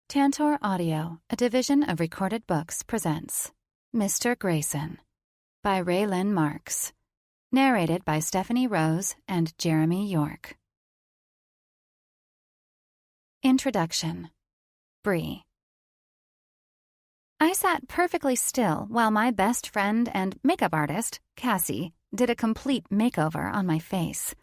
Tantor Audio, a division of Recorded Books, presents Mr. Grayson by Raylin Marks. Narrated by Stephanie Rose and Jeremy York. Introduction. Bree. I sat perfectly still while my best friend and makeup artist, Cassie, did a complete makeover on my face.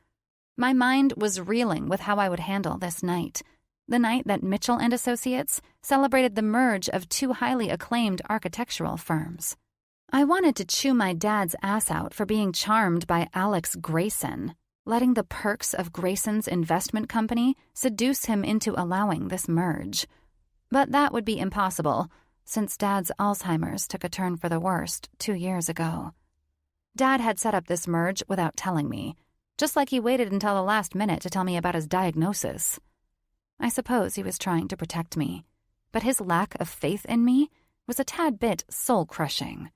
My mind was reeling with how I would handle this night. The night that Mitchell & Associates celebrated the merge of two highly acclaimed architectural firms. I wanted to chew my dad's ass out for being charmed by Alex Grayson, letting the perks of Grayson's investment company seduce him into allowing this merge. But that would be impossible, since Dad's Alzheimer's took a turn for the worst 2 years ago. Dad had set up this merge without telling me, just like he waited until the last minute to tell me about his diagnosis. I suppose he was trying to protect me, but his lack of faith in me was a tad bit soul-crushing.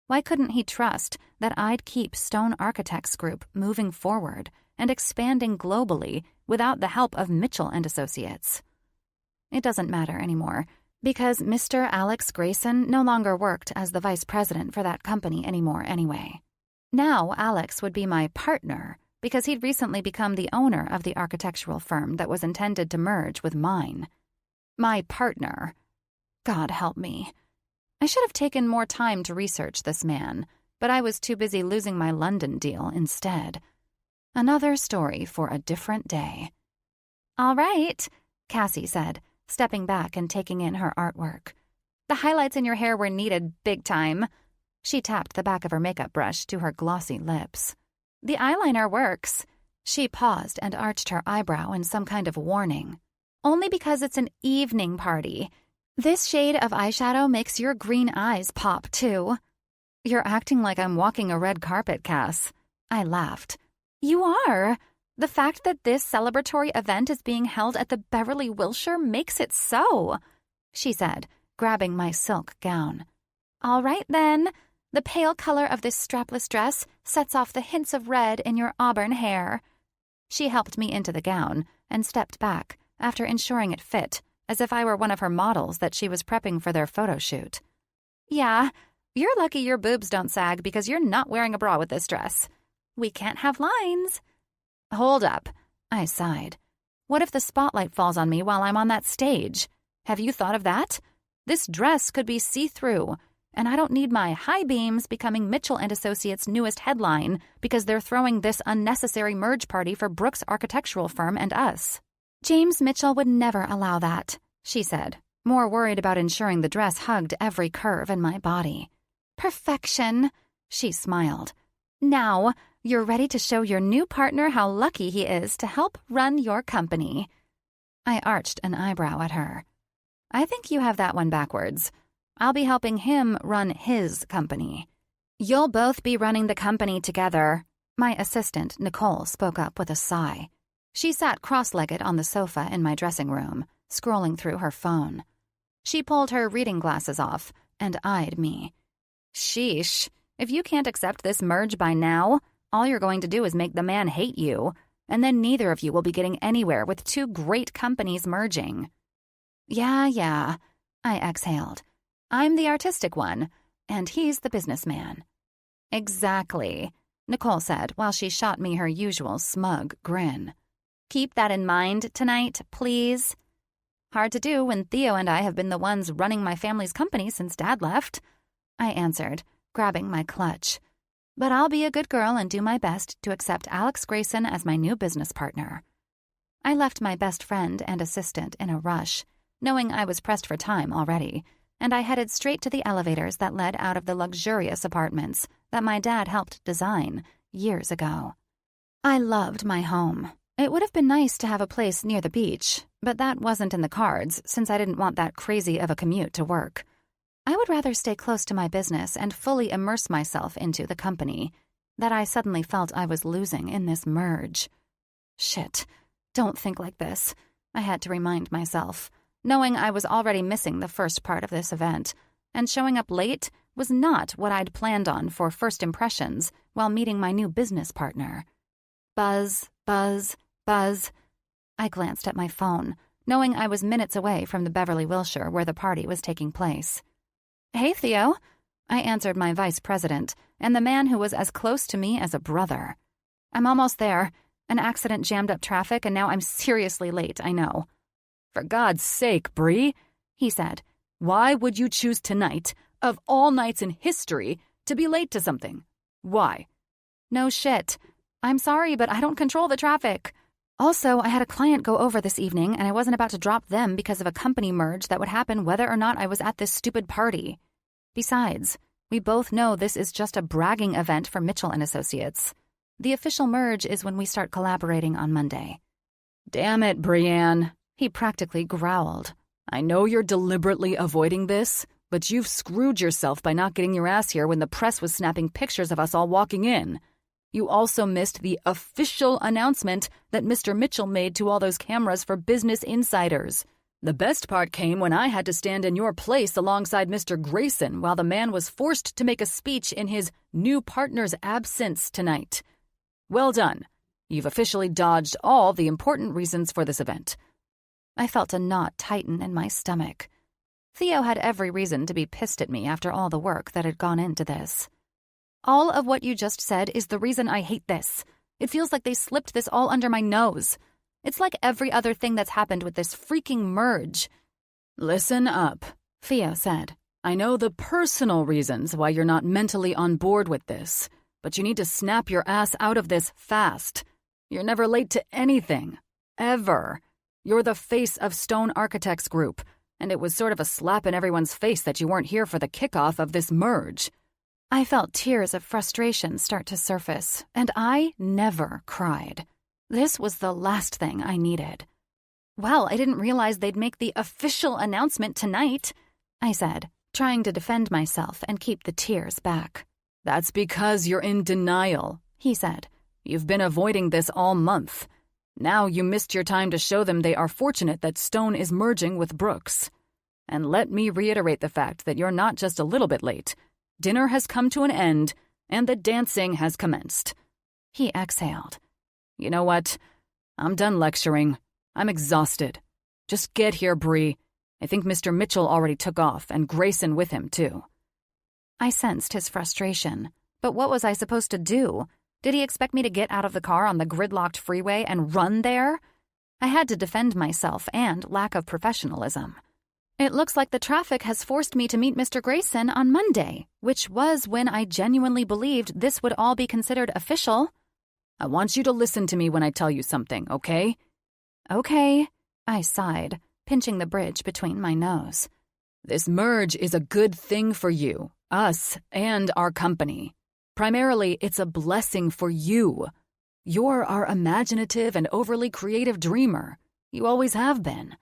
Why couldn't he trust that I'd keep Stone Architects Group moving forward and expanding globally without the help of Mitchell & Associates? It doesn't matter anymore, because Mr. Alex Grayson no longer worked as the vice president for that company anymore anyway. Now Alex would be my partner, because he'd recently become the owner of the architectural firm that was intended to merge with mine. My partner. God help me. I should have taken more time to research this man, but I was too busy losing my London deal instead. Another story for a different day. "All right," Cassie said, stepping back and taking in her artwork. "The highlights in your hair were needed big time." She tapped the back of her makeup brush to her glossy lips. "The eyeliner works." She paused and arched her eyebrow in some kind of warning. "Only because it's an evening party. This shade of eyeshadow makes your green eyes pop, too." "You're acting like I'm walking a red carpet, Cass." I laughed. "You are. The fact that this celebratory event is being held at the Beverly Wilshire makes it so," she said, grabbing my silk gown. "All right, then. The pale color of this strapless dress sets off the hints of red in your auburn hair." She helped me into the gown and stepped back after ensuring it fit, as if I were one of her models that she was prepping for their photo shoot. "Yeah, you're lucky your boobs don't sag because you're not wearing a bra with this dress. We can't have lines." "Hold up," I sighed. "What if the spotlight falls on me while I'm on that stage? Have you thought of that? This dress could be see-through, and I don't need my high beams becoming Mitchell & Associates' newest headline because they're throwing this unnecessary merge party for Brooks' architectural firm and us." "James Mitchell would never allow that," she said, more worried about ensuring the dress hugged every curve in my body. "Perfection," she smiled. "Now, you're ready to show your new partner how lucky he is to help run your company." I arched an eyebrow at her. "I think you have that one backwards. I'll be helping him run his company." "You'll both be running the company together," my assistant, Nicole, spoke up with a sigh. She sat cross-legged on the sofa in my dressing room, scrolling through her phone. She pulled her reading glasses off and eyed me. "Sheesh, if you can't accept this merge by now, all you're going to do is make the man hate you, and then neither of you will be getting anywhere with two great companies merging." Yeah, I exhaled. "I'm the artistic one, and he's the businessman." "Exactly," Nicole said while she shot me her usual smug grin. "Keep that in mind tonight, please." "Hard to do when Theo and I have been the ones running my family's company since Dad left," I answered, grabbing my clutch. "But I'll be a good girl and do my best to accept Alex Grayson as my new business partner." I left my best friend and assistant in a rush, knowing I was pressed for time already, and I headed straight to the elevators that led out of the luxurious apartments that my dad helped design years ago. I loved my home. It would have been nice to have a place near the beach, but that wasn't in the cards since I didn't want that crazy of a commute to work. I would rather stay close to my business and fully immerse myself into the company that I suddenly felt I was losing in this merge. Shit, don't think like this, I had to remind myself, knowing I was already missing the first part of this event, and showing up late was not what I'd planned on for first impressions while meeting my new business partner. Buzz, buzz, buzz. I glanced at my phone, knowing I was minutes away from the Beverly Wilshire where the party was taking place. "Hey, Theo," I answered my vice president and the man who was as close to me as a brother. "I'm almost there. An accident jammed up traffic and now I'm seriously late, I know." "For God's sake, Bree," he said, "why would you choose tonight, of all nights in history, to be late to something? Why?" "No shit. I'm sorry, but I don't control the traffic. Also, I had a client go over this evening and I wasn't about to drop them because of a company merge that would happen whether or not I was at this stupid party. Besides, we both know this is just a bragging event for Mitchell and Associates. The official merge is when we start collaborating on Monday." "Damn it, Brienne," he practically growled. "I know you're deliberately avoiding this, but you've screwed yourself by not getting your ass here when the press was snapping pictures of us all walking in. You also missed the official announcement that Mr. Mitchell made to all those cameras for Business Insiders. The best part came when I had to stand in your place alongside Mr. Grayson while the man was forced to make a speech in his new partner's absence tonight. Well done. You've officially dodged all the important reasons for this event." I felt a knot tighten in my stomach. Theo had every reason to be pissed at me after all the work that had gone into this. "All of what you just said is the reason I hate this. It feels like they slipped this all under my nose. It's like every other thing that's happened with this freaking merge." "Listen up," Theo said. "I know the personal reasons why you're not mentally on board with this, but you need to snap your ass out of this fast. You're never late to anything. Ever. You're the face of Stone Architects Group, and it was sort of a slap in everyone's face that you weren't here for the kickoff of this merge." I felt tears of frustration start to surface, and I never cried. This was the last thing I needed. "Well, I didn't realize they'd make the official announcement tonight," I said, trying to defend myself and keep the tears back. "That's because you're in denial," he said. "You've been avoiding this all month. Now you missed your time to show them they are fortunate that Stone is merging with Brooks. And let me reiterate the fact that you're not just a little bit late. Dinner has come to an end, and the dancing has commenced." He exhaled. "You know what? I'm done lecturing. I'm exhausted. Just get here, Bree. I think Mr. Mitchell already took off, and Grayson with him, too." I sensed his frustration, but what was I supposed to do? Did he expect me to get out of the car on the gridlocked freeway and run there? I had to defend myself and lack of professionalism. "It looks like the traffic has forced me to meet Mr. Grayson on Monday, which was when I genuinely believed this would all be considered official." "I want you to listen to me when I tell you something, okay?" "Okay," I sighed, pinching the bridge between my nose. "This merge is a good thing for you, us, and our company. Primarily, it's a blessing for you. You're our imaginative and overly creative dreamer. You always have been.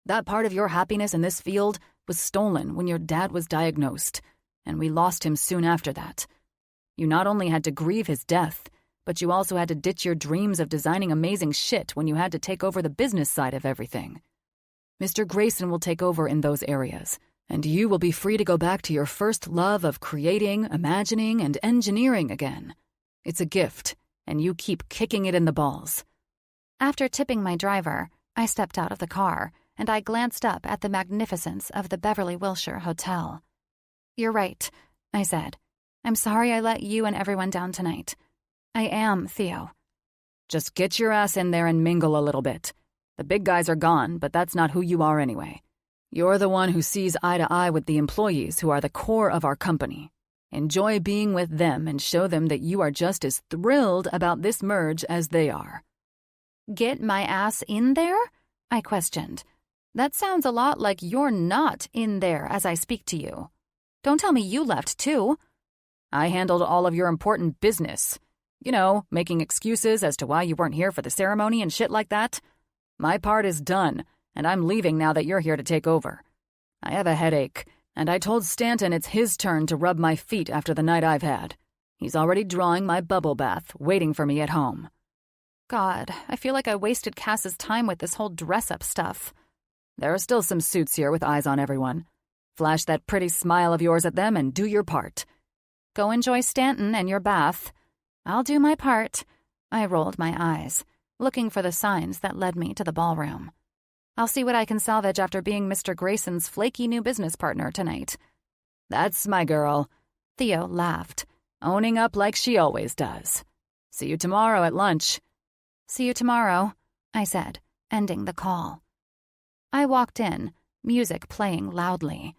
That part of your happiness in this field was stolen when your dad was diagnosed, and we lost him soon after that. You not only had to grieve his death, but you also had to ditch your dreams of designing amazing shit when you had to take over the business side of everything. Mr. Grayson will take over in those areas, and you will be free to go back to your first love of creating, imagining, and engineering again. It's a gift, and you keep kicking it in the balls." After tipping my driver, I stepped out of the car, and I glanced up at the magnificence of the Beverly Wilshire Hotel. "You're right," I said. "I'm sorry I let you and everyone down tonight. I am, Theo." "Just get your ass in there and mingle a little bit. The big guys are gone, but that's not who you are anyway. You're the one who sees eye to eye with the employees who are the core of our company. Enjoy being with them and show them that you are just as thrilled about this merge as they are." "Get my ass in there?" I questioned. "That sounds a lot like you're not in there as I speak to you. Don't tell me you left too." "I handled all of your important business. You know, making excuses as to why you weren't here for the ceremony and shit like that. My part is done, and I'm leaving now that you're here to take over. I have a headache, and I told Stanton it's his turn to rub my feet after the night I've had. He's already drawing my bubble bath, waiting for me at home." God, I feel like I wasted Cass's time with this whole dress-up stuff. "There are still some suits here with eyes on everyone. Flash that pretty smile of yours at them and do your part." "Go enjoy Stanton and your bath." "I'll do my part." I rolled my eyes, looking for the signs that led me to the ballroom. I'll see what I can salvage after being Mr. Grayson's flaky new business partner tonight." "That's my girl," Theo laughed, owning up like she always does. "See you tomorrow at lunch." "See you tomorrow," I said, ending the call. I walked in, music playing loudly.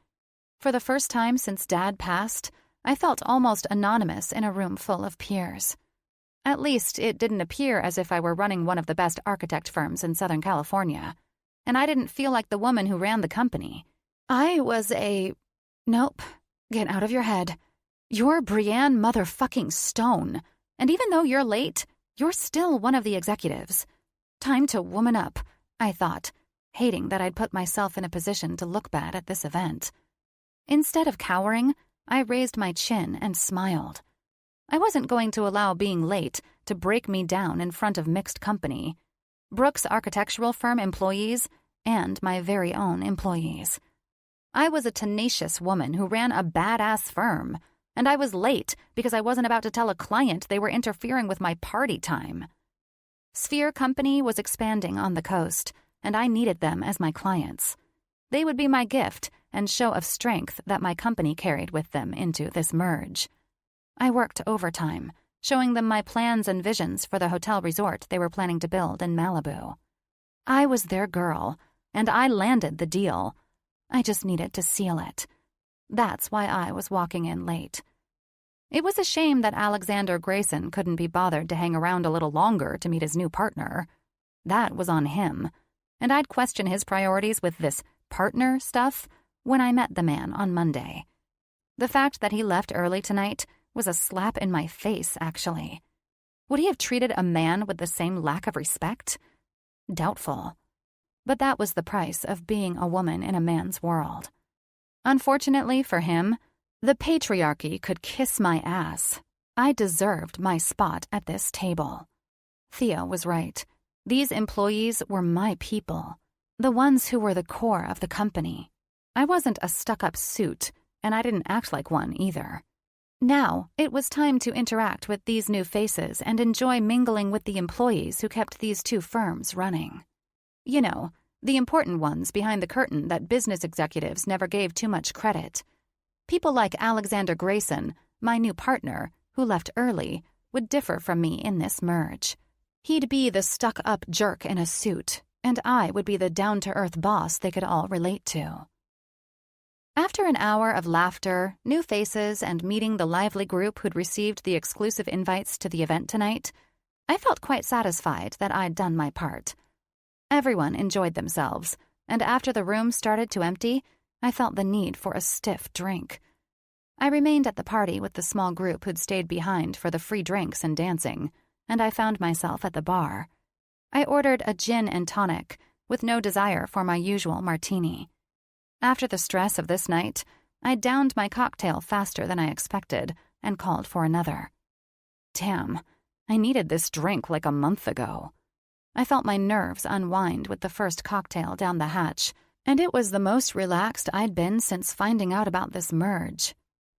For the first time since Dad passed, I felt almost anonymous in a room full of peers. At least it didn't appear as if I were running one of the best architect firms in Southern California, and I didn't feel like the woman who ran the company. I was Nope, get out of your head. You're Brienne motherfucking Stone, and even though you're late, you're still one of the executives. Time to woman up, I thought, hating that I'd put myself in a position to look bad at this event. Instead of cowering, I raised my chin and smiled. I wasn't going to allow being late to break me down in front of mixed company. Brooks' architectural firm employees and my very own employees. I was a tenacious woman who ran a badass firm, and I was late because I wasn't about to tell a client they were interfering with my party time. Sphere Company was expanding on the coast, and I needed them as my clients. They would be my gift and show of strength that my company carried with them into this merge. I worked overtime, showing them my plans and visions for the hotel resort they were planning to build in Malibu. I was their girl, and I landed the deal. I just needed to seal it. That's why I was walking in late. It was a shame that Alexander Grayson couldn't be bothered to hang around a little longer to meet his new partner. That was on him, and I'd question his priorities with this partner stuff when I met the man on Monday. The fact that he left early tonight was a slap in my face, actually. Would he have treated a man with the same lack of respect? Doubtful. But that was the price of being a woman in a man's world. Unfortunately for him, the patriarchy could kiss my ass. I deserved my spot at this table. Theo was right. These employees were my people, the ones who were the core of the company. I wasn't a stuck-up suit, and I didn't act like one either. Now, it was time to interact with these new faces and enjoy mingling with the employees who kept these two firms running. You know, the important ones behind the curtain that business executives never gave too much credit. People like Alexander Grayson, my new partner, who left early, would differ from me in this merge. He'd be the stuck-up jerk in a suit, and I would be the down-to-earth boss they could all relate to. After an hour of laughter, new faces, and meeting the lively group who'd received the exclusive invites to the event tonight, I felt quite satisfied that I'd done my part. Everyone enjoyed themselves, and after the room started to empty, I felt the need for a stiff drink. I remained at the party with the small group who'd stayed behind for the free drinks and dancing, and I found myself at the bar. I ordered a gin and tonic, with no desire for my usual martini. After the stress of this night, I downed my cocktail faster than I expected and called for another. Damn, I needed this drink like a month ago. I felt my nerves unwind with the first cocktail down the hatch, and it was the most relaxed I'd been since finding out about this merge.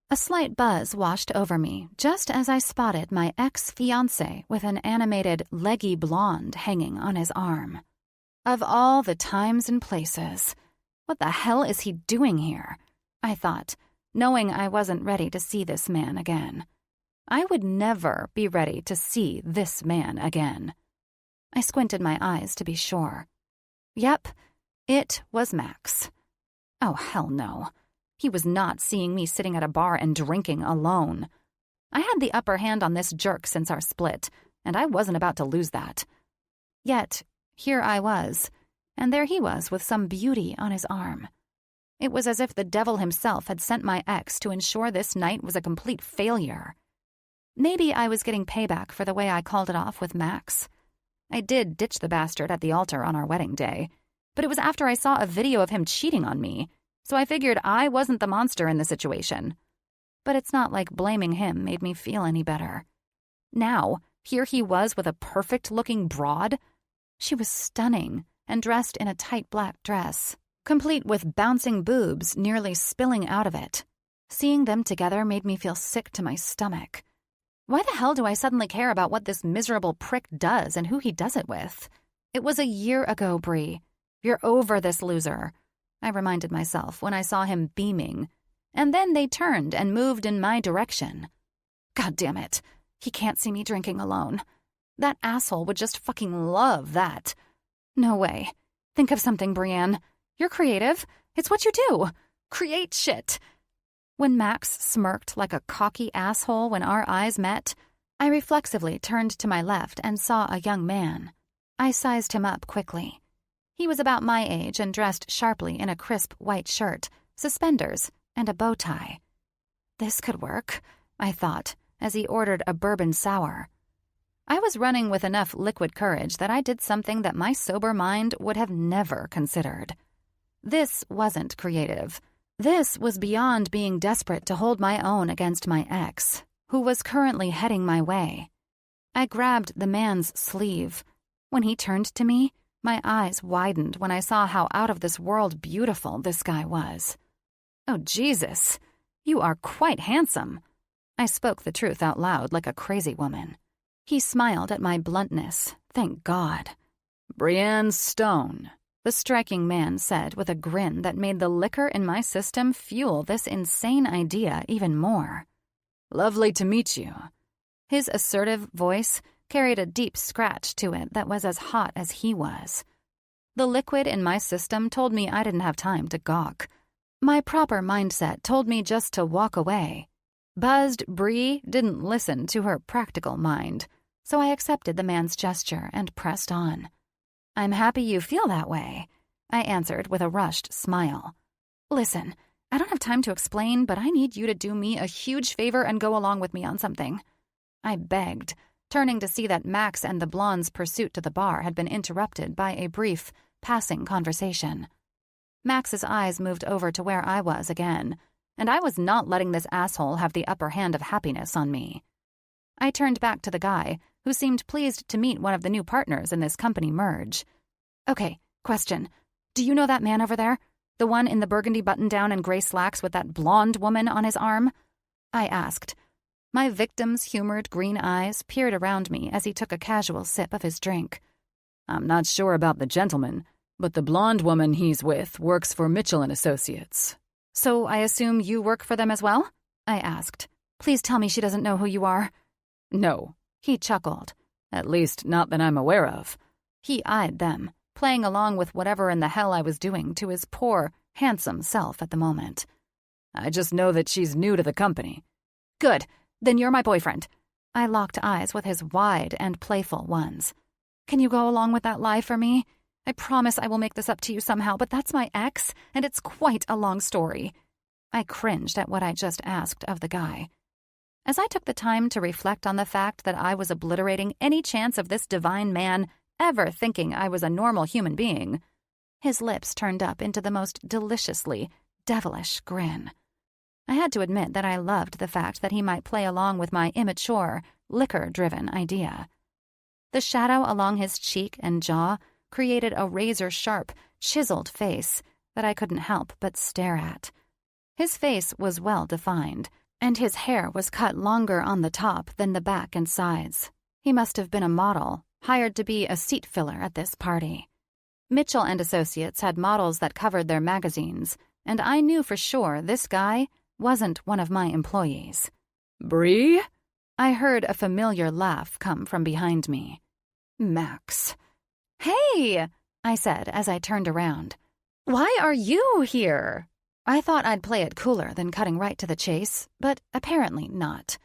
A slight buzz washed over me just as I spotted my ex-fiancé with an animated, leggy blonde hanging on his arm. Of all the times and places, what the hell is he doing here? I thought, knowing I wasn't ready to see this man again. I would never be ready to see this man again. I squinted my eyes to be sure. Yep, it was Max. Oh, hell no. He was not seeing me sitting at a bar and drinking alone. I had the upper hand on this jerk since our split, and I wasn't about to lose that. Yet, here I was, and there he was with some beauty on his arm. It was as if the devil himself had sent my ex to ensure this night was a complete failure. Maybe I was getting payback for the way I called it off with Max. I did ditch the bastard at the altar on our wedding day, but it was after I saw a video of him cheating on me, so I figured I wasn't the monster in the situation. But it's not like blaming him made me feel any better. Now, here he was with a perfect-looking broad. She was stunning and dressed in a tight black dress, complete with bouncing boobs nearly spilling out of it. Seeing them together made me feel sick to my stomach. Why the hell do I suddenly care about what this miserable prick does and who he does it with? It was a year ago, Bree. You're over this loser, I reminded myself when I saw him beaming. And then they turned and moved in my direction. God damn it. He can't see me drinking alone. That asshole would just fucking love that. No way. Think of something, Brienne. You're creative. It's what you do. Create shit. When Max smirked like a cocky asshole when our eyes met, I reflexively turned to my left and saw a young man. I sized him up quickly. He was about my age and dressed sharply in a crisp white shirt, suspenders, and a bow tie. This could work, I thought, as he ordered a bourbon sour. I was running with enough liquid courage that I did something that my sober mind would have never considered. This wasn't creative. This was beyond being desperate to hold my own against my ex, who was currently heading my way. I grabbed the man's sleeve. When he turned to me, my eyes widened when I saw how out-of-this-world beautiful this guy was. Oh, Jesus, you are quite handsome. I spoke the truth out loud like a crazy woman. He smiled at my bluntness, thank God. Brienne Stone, the striking man said with a grin that made the liquor in my system fuel this insane idea even more. Lovely to meet you. His assertive voice carried a deep scratch to it that was as hot as he was. The liquid in my system told me I didn't have time to gawk. My proper mindset told me just to walk away. Buzzed Bree didn't listen to her practical mind, so I accepted the man's gesture and pressed on. I'm happy you feel that way, I answered with a rushed smile. Listen, I don't have time to explain, but I need you to do me a huge favor and go along with me on something. I begged, turning to see that Max and the blonde's pursuit to the bar had been interrupted by a brief, passing conversation. Max's eyes moved over to where I was again, and I was not letting this asshole have the upper hand of happiness on me. I turned back to the guy, who seemed pleased to meet one of the new partners in this company merge. Okay, question. Do you know that man over there? The one in the burgundy button-down and gray slacks with that blonde woman on his arm? I asked. My victim's humored green eyes peered around me as he took a casual sip of his drink. I'm not sure about the gentleman, but the blonde woman he's with works for Mitchell & Associates. So I assume you work for them as well? I asked. Please tell me she doesn't know who you are. No, he chuckled. At least not that I'm aware of. He eyed them, playing along with whatever in the hell I was doing to his poor, handsome self at the moment. I just know that she's new to the company. Good. Then you're my boyfriend. I locked eyes with his wide and playful ones. Can you go along with that lie for me? I promise I will make this up to you somehow, but that's my ex, and it's quite a long story. I cringed at what I just asked of the guy. As I took the time to reflect on the fact that I was obliterating any chance of this divine man ever thinking I was a normal human being, his lips turned up into the most deliciously devilish grin. I had to admit that I loved the fact that he might play along with my immature, liquor-driven idea. The shadow along his cheek and jaw created a razor-sharp, chiseled face that I couldn't help but stare at. His face was well-defined, and his hair was cut longer on the top than the back and sides. He must have been a model, hired to be a seat filler at this party. Mitchell & Associates had models that covered their magazines, and I knew for sure this guy wasn't one of my employees. Bree? I heard a familiar laugh come from behind me. Max. Hey, I said as I turned around. Why are you here? I thought I'd play it cooler than cutting right to the chase, but apparently not.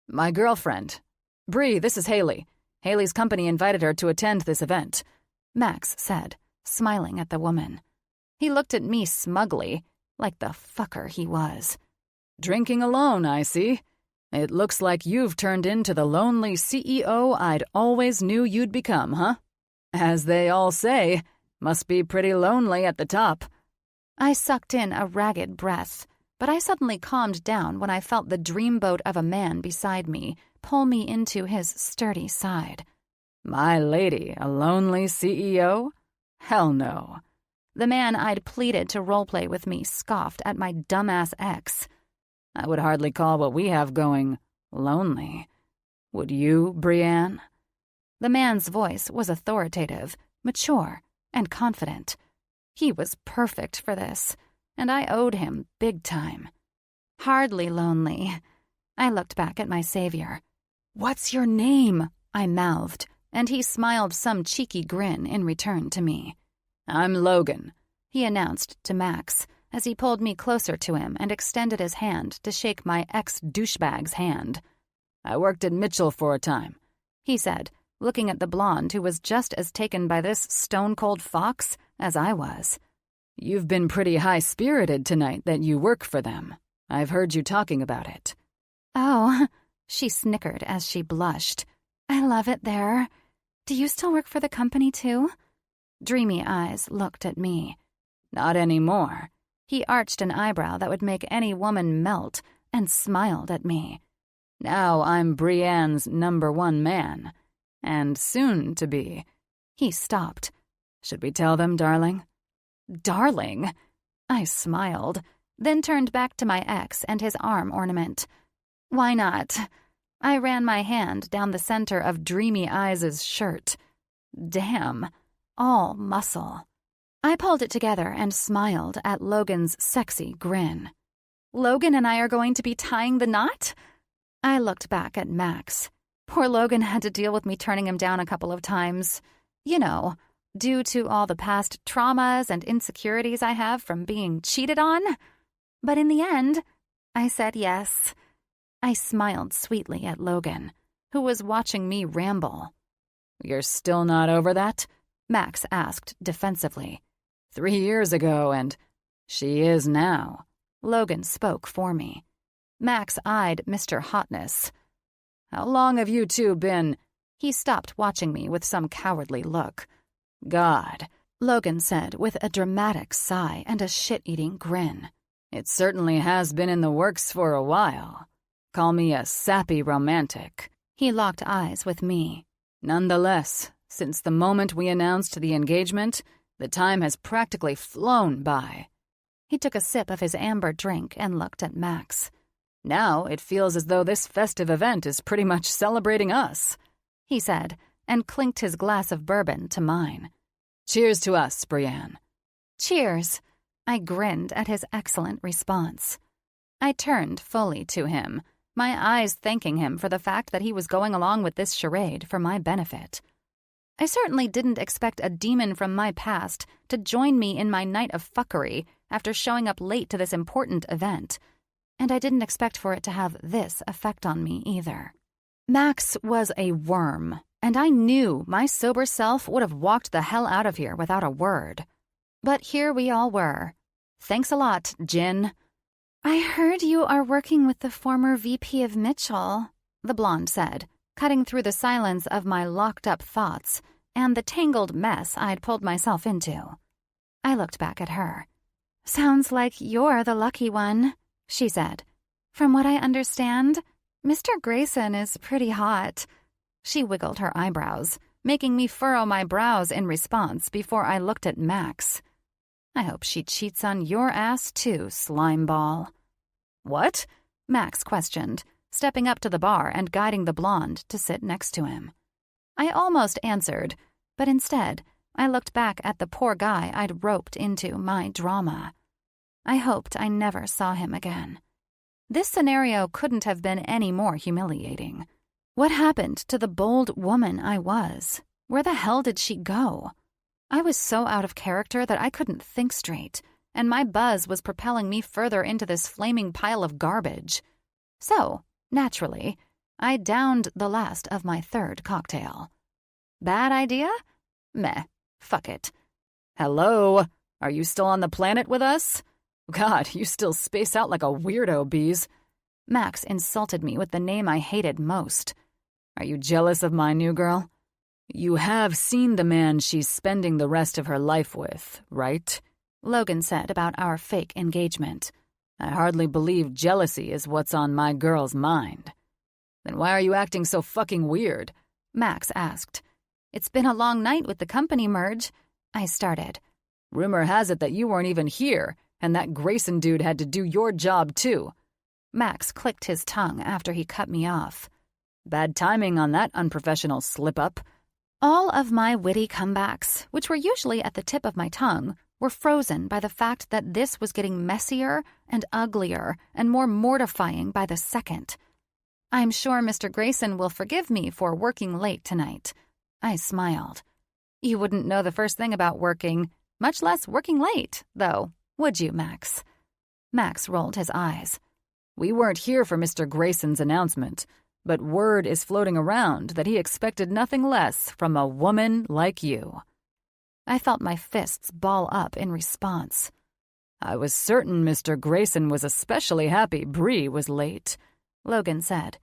My girlfriend. Bree, this is Haley. Haley's company invited her to attend this event, Max said, smiling at the woman. He looked at me smugly, like the fucker he was. Drinking alone, I see. It looks like you've turned into the lonely CEO I'd always knew you'd become, huh? As they all say, must be pretty lonely at the top. I sucked in a ragged breath, but I suddenly calmed down when I felt the dreamboat of a man beside me pull me into his sturdy side. My lady, a lonely CEO? Hell no. The man I'd pleaded to roleplay with me scoffed at my dumbass ex. I would hardly call what we have going lonely. Would you, Brienne? The man's voice was authoritative, mature, and confident. He was perfect for this, and I owed him big time. Hardly lonely. I looked back at my savior. "What's your name?" I mouthed, and he smiled some cheeky grin in return to me. "I'm Logan," he announced to Max as he pulled me closer to him and extended his hand to shake my ex-douchebag's hand. "I worked at Mitchell for a time," he said, looking at the blonde who was just as taken by this stone-cold fox as I was. "You've been pretty high-spirited tonight that you work for them. I've heard you talking about it." "Oh," she snickered as she blushed. "I love it there. Do you still work for the company, too?" Dreamy eyes looked at me. "Not anymore." He arched an eyebrow that would make any woman melt and smiled at me. "Now I'm Brienne's #1 man. And soon to be." He stopped. "Should we tell them, darling?" "Darling?" I smiled, then turned back to my ex and his arm ornament. "Why not?" I ran my hand down the center of Dreamy Eyes' shirt. Damn, all muscle. I pulled it together and smiled at Logan's sexy grin. "Logan and I are going to be tying the knot?" I looked back at Max. Poor Logan had to deal with me turning him down a couple of times. You know, due to all the past traumas and insecurities I have from being cheated on. But in the end, I said yes. I smiled sweetly at Logan, who was watching me ramble. "You're still not over that?" Max asked defensively. 3 years ago, and she is now. Logan spoke for me. Max eyed Mr. Hotness. "How long have you two been—" He stopped watching me with some cowardly look. "God," Logan said with a dramatic sigh and a shit-eating grin. "It certainly has been in the works for a while. Call me a sappy romantic." He locked eyes with me. "Nonetheless, since the moment we announced the engagement, the time has practically flown by." He took a sip of his amber drink and looked at Max. "Now it feels as though this festive event is pretty much celebrating us," he said, and clinked his glass of bourbon to mine. "Cheers to us, Brienne." "Cheers." I grinned at his excellent response. I turned fully to him, my eyes thanking him for the fact that he was going along with this charade for my benefit. I certainly didn't expect a demon from my past to join me in my night of fuckery after showing up late to this important event, and I didn't expect for it to have this effect on me either. Max was a worm, and I knew my sober self would have walked the hell out of here without a word. But here we all were. "Thanks a lot, Jin." "I heard you are working with the former VP of Mitchell," the blonde said, cutting through the silence of my locked-up thoughts and the tangled mess I'd pulled myself into. I looked back at her. "Sounds like you're the lucky one," she said. "From what I understand, Mr. Grayson is pretty hot." She wiggled her eyebrows, making me furrow my brows in response before I looked at Max. "I hope she cheats on your ass too, slimeball." "What?" Max questioned, stepping up to the bar and guiding the blonde to sit next to him. I almost answered, but instead I looked back at the poor guy I'd roped into my drama. I hoped I never saw him again. This scenario couldn't have been any more humiliating. What happened to the bold woman I was? Where the hell did she go? I was so out of character that I couldn't think straight, and my buzz was propelling me further into this flaming pile of garbage. So, naturally, I downed the last of my third cocktail. Bad idea? Meh. Fuck it. "Hello? Are you still on the planet with us? God, you still space out like a weirdo, Bees." Max insulted me with the name I hated most. "Are you jealous of my new girl? You have seen the man she's spending the rest of her life with, right?" Logan said about our fake engagement. "I hardly believe jealousy is what's on my girl's mind." "Then why are you acting so fucking weird?" Max asked. "It's been a long night with the company merge," I started. "Rumor has it that you weren't even here, and that Grayson dude had to do your job too." Max clicked his tongue after he cut me off. "Bad timing on that unprofessional slip-up." All of my witty comebacks, which were usually at the tip of my tongue, were frozen by the fact that this was getting messier and uglier and more mortifying by the second. "I'm sure Mr. Grayson will forgive me for working late tonight." I smiled. "You wouldn't know the first thing about working, much less working late, though, would you, Max?" Max rolled his eyes. "We weren't here for Mr. Grayson's announcement, but word is floating around that he expected nothing less from a woman like you." I felt my fists ball up in response. "I was certain Mr. Grayson was especially happy Bree was late," Logan said.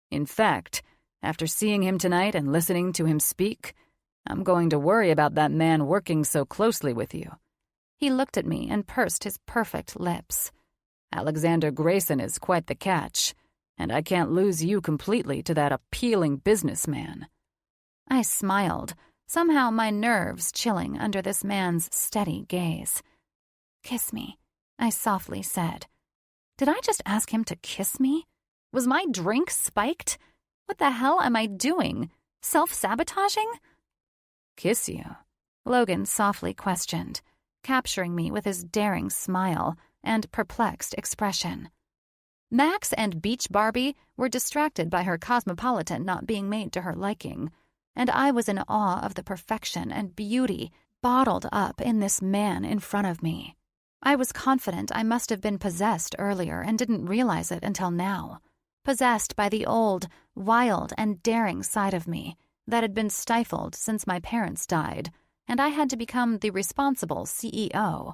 "In fact, after seeing him tonight and listening to him speak, I'm going to worry about that man working so closely with you." He looked at me and pursed his perfect lips. "Alexander Grayson is quite the catch, and I can't lose you completely to that appealing businessman." I smiled, somehow my nerves chilling under this man's steady gaze. "Kiss me," I softly said. Did I just ask him to kiss me? Was my drink spiked? What the hell am I doing? Self-sabotaging? "Kiss you?" Logan softly questioned, capturing me with his daring smile and perplexed expression. Max and Beach Barbie were distracted by her cosmopolitan not being made to her liking, and I was in awe of the perfection and beauty bottled up in this man in front of me. I was confident I must have been possessed earlier and didn't realize it until now. Possessed by the old, wild, and daring side of me that had been stifled since my parents died, and I had to become the responsible CEO.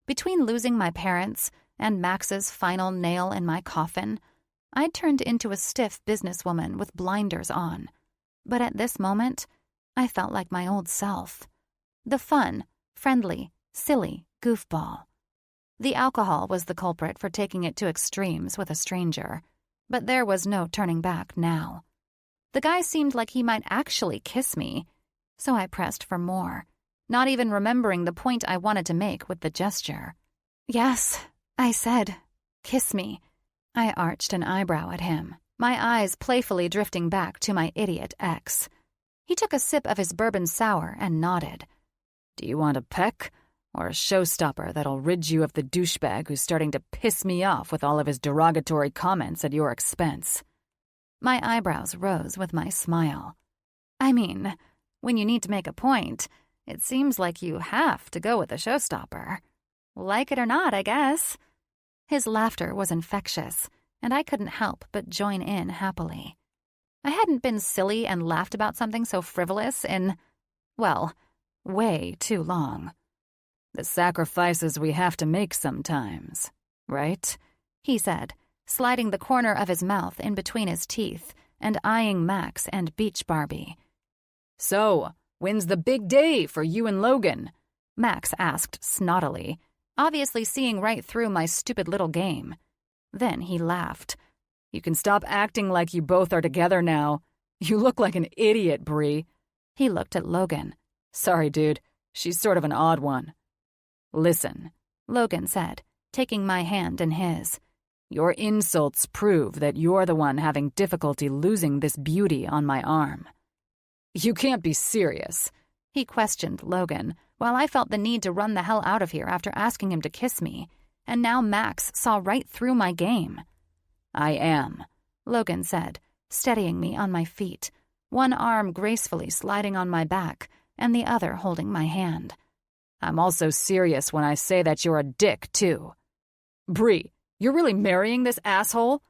Between losing my parents and Max's final nail in my coffin, I'd turned into a stiff businesswoman with blinders on. But at this moment, I felt like my old self. The fun, friendly, silly goofball. The alcohol was the culprit for taking it to extremes with a stranger, but there was no turning back now. The guy seemed like he might actually kiss me, so I pressed for more, not even remembering the point I wanted to make with the gesture. "Yes," I said. "Kiss me." I arched an eyebrow at him, my eyes playfully drifting back to my idiot ex. He took a sip of his bourbon sour and nodded. "Do you want a peck, or a showstopper that'll rid you of the douchebag who's starting to piss me off with all of his derogatory comments at your expense?" My eyebrows rose with my smile. "I mean, when you need to make a point, it seems like you have to go with a showstopper. Like it or not, I guess." His laughter was infectious, and I couldn't help but join in happily. I hadn't been silly and laughed about something so frivolous in, well, way too long. "The sacrifices we have to make sometimes, right?" he said, sliding the corner of his mouth in between his teeth and eyeing Max and Beach Barbie. "So, when's the big day for you and Logan?" Max asked snottily, obviously seeing right through my stupid little game. Then he laughed. "You can stop acting like you both are together now. You look like an idiot, Bree." He looked at Logan. "Sorry, dude. She's sort of an odd one." "Listen," Logan said, taking my hand in his. "Your insults prove that you're the one having difficulty losing this beauty on my arm." "You can't be serious," he questioned Logan, while I felt the need to run the hell out of here after asking him to kiss me, and now Max saw right through my game. "I am," Logan said, steadying me on my feet, one arm gracefully sliding on my back and the other holding my hand. "I'm also serious when I say that you're a dick, too." "Bree, you're really marrying this asshole?"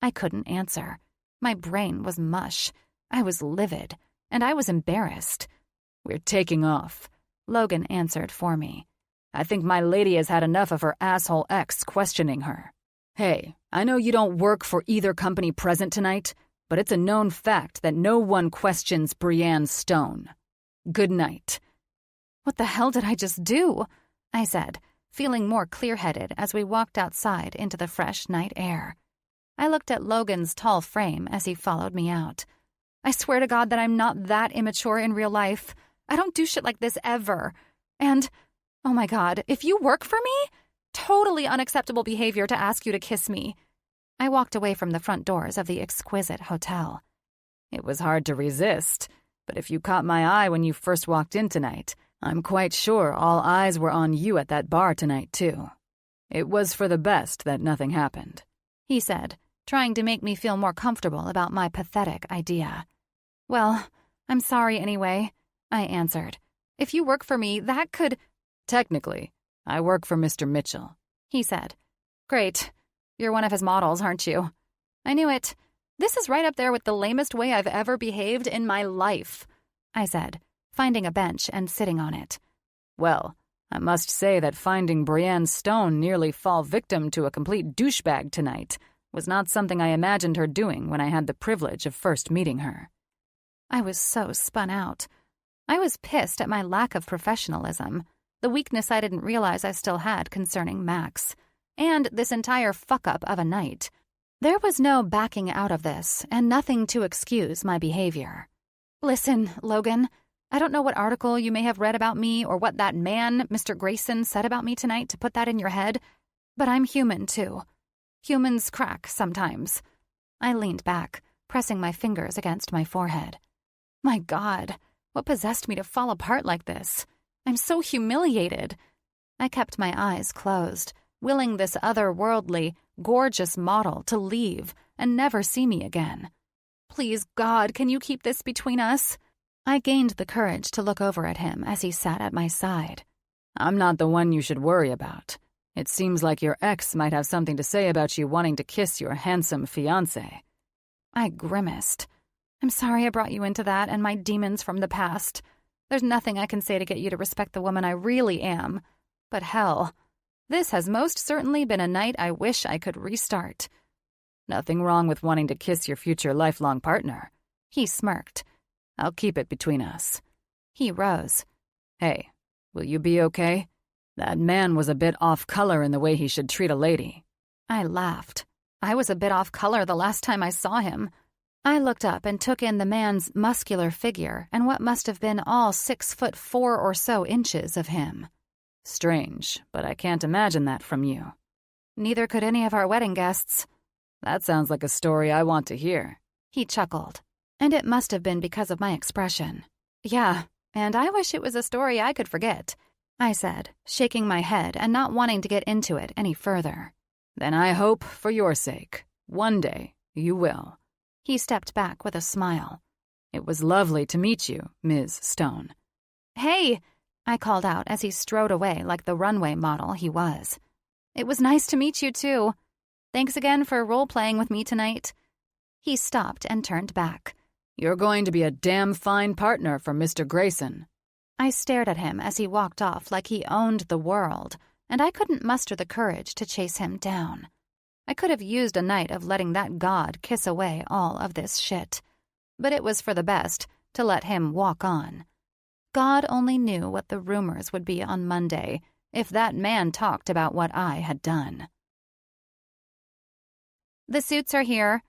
I couldn't answer. My brain was mush. I was livid, and I was embarrassed. "We're taking off," Logan answered for me. "I think my lady has had enough of her asshole ex questioning her. Hey, I know you don't work for either company present tonight, but it's a known fact that no one questions Brienne Stone. Good night." "What the hell did I just do?" I said, feeling more clear-headed as we walked outside into the fresh night air. I looked at Logan's tall frame as he followed me out. I swear to God that I'm not that immature in real life. I don't do shit like this ever. And, oh my God, if you work for me, totally unacceptable behavior to ask you to kiss me. I walked away from the front doors of the exquisite hotel. "It was hard to resist, but if you caught my eye when you first walked in tonight, I'm quite sure all eyes were on you at that bar tonight, too. It was for the best that nothing happened," he said, trying to make me feel more comfortable about my pathetic idea. "Well, I'm sorry anyway," I answered. "If you work for me, that could—" "Technically, I work for Mr. Mitchell," he said. "Great. You're one of his models, aren't you?" "I knew it. This is right up there with the lamest way I've ever behaved in my life," I said, finding a bench and sitting on it. "Well, I must say that finding Brienne Stone nearly fall victim to a complete douchebag tonight was not something I imagined her doing when I had the privilege of first meeting her." I was so spun out. I was pissed at my lack of professionalism, the weakness I didn't realize I still had concerning Max, and this entire fuck-up of a night. There was no backing out of this, and nothing to excuse my behavior. "Listen, Logan, I don't know what article you may have read about me or what that man, Mr. Grayson, said about me tonight to put that in your head, but I'm human, too. Humans crack sometimes." I leaned back, pressing my fingers against my forehead. My God, what possessed me to fall apart like this? I'm so humiliated. I kept my eyes closed, willing this otherworldly, gorgeous model to leave and never see me again. "Please, God, can you keep this between us?" I gained the courage to look over at him as he sat at my side. "I'm not the one you should worry about. It seems like your ex might have something to say about you wanting to kiss your handsome fiancé." I grimaced. "I'm sorry I brought you into that and my demons from the past. There's nothing I can say to get you to respect the woman I really am. But hell, this has most certainly been a night I wish I could restart." "Nothing wrong with wanting to kiss your future lifelong partner," he smirked. "I'll keep it between us." He rose. "Hey, will you be okay? That man was a bit off color in the way he should treat a lady." I laughed. I was a bit off color the last time I saw him. I looked up and took in the man's muscular figure and what must have been all 6'4" or so inches of him. "Strange, but I can't imagine that from you." "Neither could any of our wedding guests." "That sounds like a story I want to hear." He chuckled, and it must have been because of my expression. "Yeah, and I wish it was a story I could forget," I said, shaking my head and not wanting to get into it any further. "Then I hope, for your sake, one day you will." He stepped back with a smile. "It was lovely to meet you, Ms. Stone." "Hey!" I called out as he strode away like the runway model he was. "It was nice to meet you, too. Thanks again for role-playing with me tonight." He stopped and turned back. "You're going to be a damn fine partner for Mr. Grayson." I stared at him as he walked off like he owned the world, and I couldn't muster the courage to chase him down. I could have used a night of letting that god kiss away all of this shit. But it was for the best to let him walk on. God only knew what the rumors would be on Monday if that man talked about what I had done. "The suits are here,"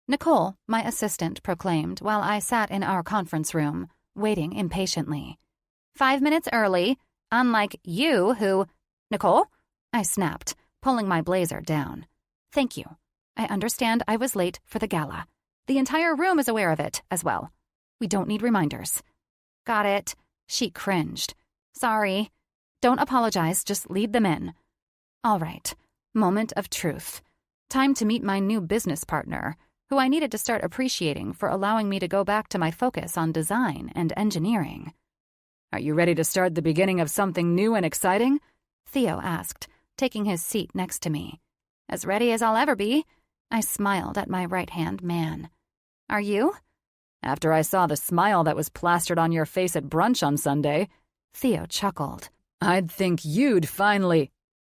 Nicole, my assistant, proclaimed while I sat in our conference room, waiting impatiently. 5 minutes early, unlike you who— "Nicole?" I snapped, pulling my blazer down. "Thank you. I understand I was late for the gala. The entire room is aware of it, as well. We don't need reminders." "Got it." She cringed. "Sorry. Don't apologize, just lead them in." All right. Moment of truth. Time to meet my new business partner, who I needed to start appreciating for allowing me to go back to my focus on design and engineering. "Are you ready to start the beginning of something new and exciting?" Theo asked, taking his seat next to me. "As ready as I'll ever be." I smiled at my right-hand man. "Are you?" "After I saw the smile that was plastered on your face at brunch on Sunday," Theo chuckled. "I'd think you'd finally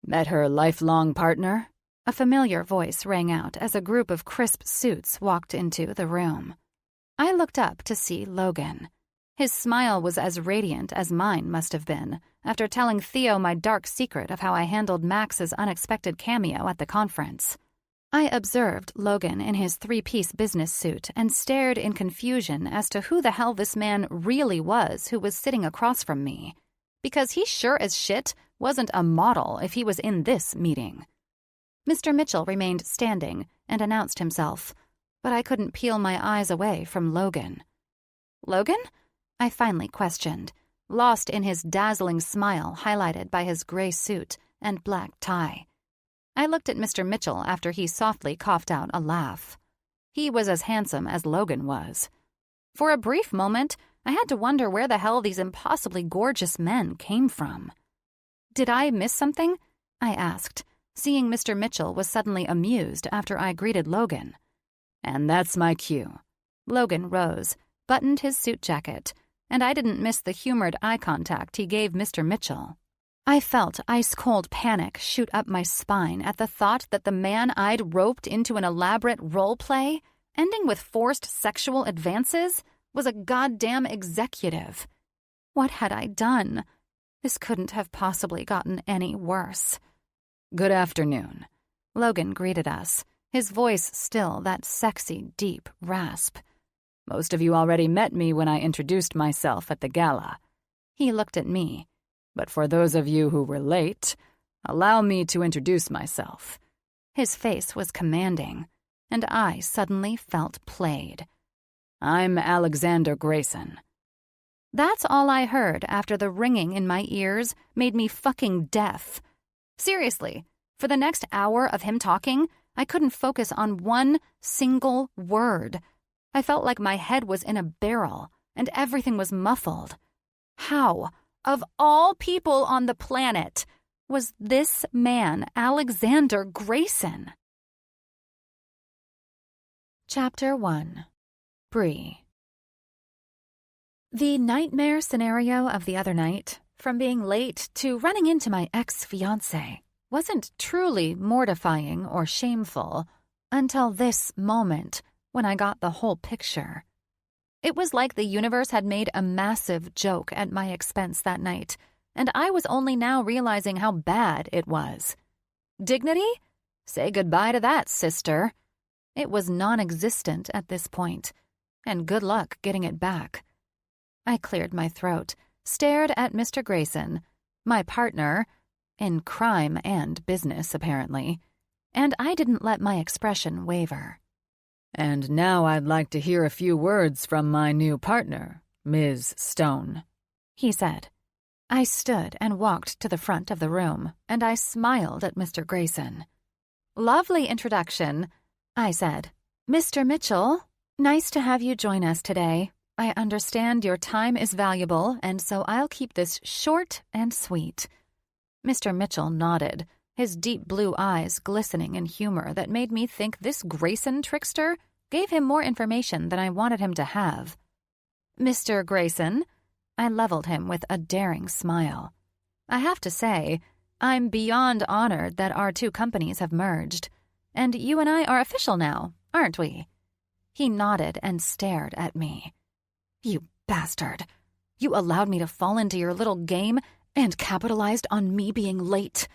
met her lifelong partner." A familiar voice rang out as a group of crisp suits walked into the room. I looked up to see Logan. His smile was as radiant as mine must have been after telling Theo my dark secret of how I handled Max's unexpected cameo at the conference. I observed Logan in his 3-piece business suit and stared in confusion as to who the hell this man really was who was sitting across from me. Because he sure as shit wasn't a model if he was in this meeting. Mr. Mitchell remained standing and announced himself, but I couldn't peel my eyes away from Logan. "Logan?" I finally questioned, lost in his dazzling smile highlighted by his gray suit and black tie. I looked at Mr. Mitchell after he softly coughed out a laugh. He was as handsome as Logan was. For a brief moment, I had to wonder where the hell these impossibly gorgeous men came from. "Did I miss something?" I asked, seeing Mr. Mitchell was suddenly amused after I greeted Logan. "And that's my cue." Logan rose, buttoned his suit jacket, and I didn't miss the humored eye contact he gave Mr. Mitchell. I felt ice-cold panic shoot up my spine at the thought that the man I'd roped into an elaborate role play, ending with forced sexual advances, was a goddamn executive. What had I done? This couldn't have possibly gotten any worse. "Good afternoon." Logan greeted us, his voice still that sexy, deep rasp. "Most of you already met me when I introduced myself at the gala." He looked at me. "But for those of you who were late, allow me to introduce myself." His face was commanding, and I suddenly felt played. "I'm Alexander Grayson." That's all I heard after the ringing in my ears made me fucking deaf. Seriously, for the next hour of him talking, I couldn't focus on one single word. I felt like my head was in a barrel and everything was muffled. How, of all people on the planet, was this man Alexander Grayson? Chapter 1. Bree. The nightmare scenario of the other night, from being late to running into my ex-fiancé, wasn't truly mortifying or shameful until this moment when I got the whole picture. It was like the universe had made a massive joke at my expense that night, and I was only now realizing how bad it was. Dignity? Say goodbye to that, sister. It was non-existent at this point, and good luck getting it back. I cleared my throat, stared at Mr. Grayson, my partner, in crime and business apparently, and I didn't let my expression waver. "And now I'd like to hear a few words from my new partner, Ms. Stone," he said. I stood and walked to the front of the room, and I smiled at Mr. Grayson. "Lovely introduction," I said. "Mr. Mitchell, nice to have you join us today. I understand your time is valuable, and so I'll keep this short and sweet." Mr. Mitchell nodded, his deep blue eyes glistening in humor that made me think this Grayson trickster gave him more information than I wanted him to have. "Mr. Grayson," I leveled him with a daring smile. "I have to say, I'm beyond honored that our two companies have merged. And you and I are official now, aren't we?" He nodded and stared at me. "You bastard. You allowed me to fall into your little game and capitalized on me being late,"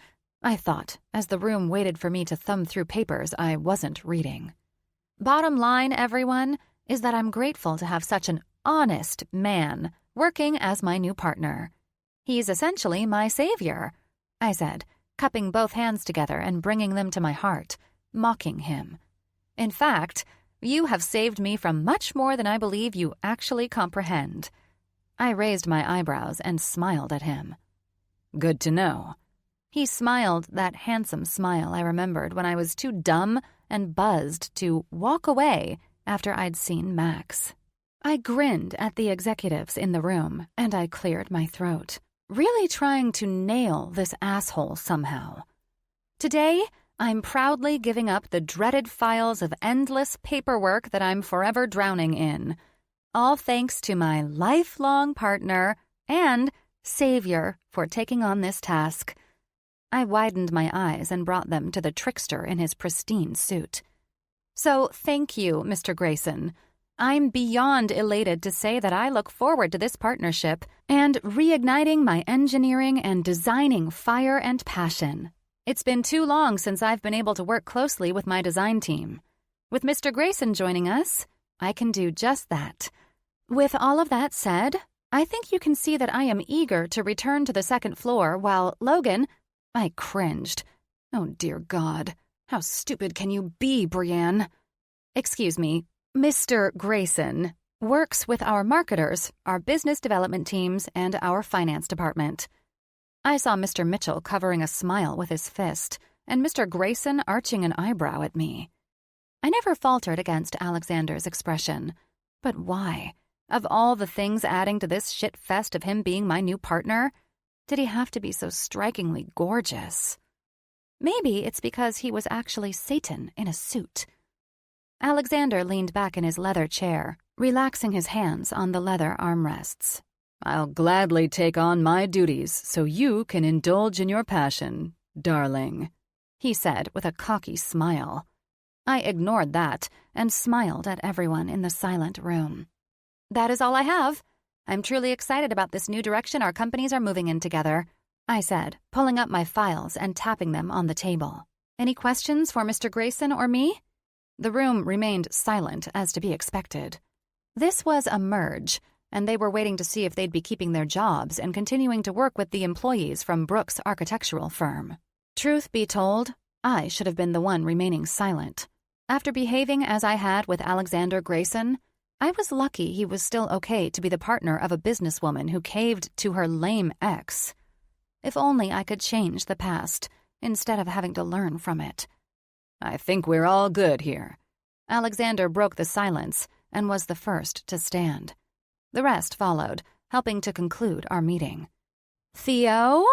I thought, as the room waited for me to thumb through papers I wasn't reading. Bottom line, everyone, is that I'm grateful to have such an honest man working as my new partner. He's essentially my savior, I said, cupping both hands together and bringing them to my heart, mocking him. "In fact, you have saved me from much more than I believe you actually comprehend." I raised my eyebrows and smiled at him. "Good to know." He smiled that handsome smile I remembered when I was too dumb and buzzed to walk away after I'd seen Max. I grinned at the executives in the room, and I cleared my throat, really trying to nail this asshole somehow. Today, I'm proudly giving up the dreaded files of endless paperwork that I'm forever drowning in, all thanks to my lifelong partner and savior for taking on this task. I widened my eyes and brought them to the trickster in his pristine suit. "So thank you, Mr. Grayson. I'm beyond elated to say that I look forward to this partnership and reigniting my engineering and designing fire and passion. It's been too long since I've been able to work closely with my design team. With Mr. Grayson joining us, I can do just that. With all of that said, I think you can see that I am eager to return to the second floor while Logan—" I cringed. "Oh, dear God. How stupid can you be, Brienne?" "Excuse me, Mr. Grayson," Works with our marketers, our business development teams, and our finance department. I saw Mr. Mitchell covering a smile with his fist, and Mr. Grayson arching an eyebrow at me. I never faltered against Alexander's expression. But why? Of all the things adding to this shit-fest of him being my new partner, did he have to be so strikingly gorgeous? Maybe it's because he was actually Satan in a suit. Alexander leaned back in his leather chair, relaxing his hands on the leather armrests. I'll gladly take on my duties so you can indulge in your passion, darling, he said with a cocky smile. I ignored that and smiled at everyone in the silent room. That is all I have. I'm truly excited about this new direction our companies are moving in together, I said, pulling up my files and tapping them on the table. Any questions for Mr. Grayson or me? The room remained silent as to be expected. This was a merge, and they were waiting to see if they'd be keeping their jobs and continuing to work with the employees from Brooks' architectural firm. Truth be told, I should have been the one remaining silent. After behaving as I had with Alexander Grayson, I was lucky he was still okay to be the partner of a businesswoman who caved to her lame ex. If only I could change the past, instead of having to learn from it. I think we're all good here. Alexander broke the silence and was the first to stand. The rest followed, helping to conclude our meeting. Theo?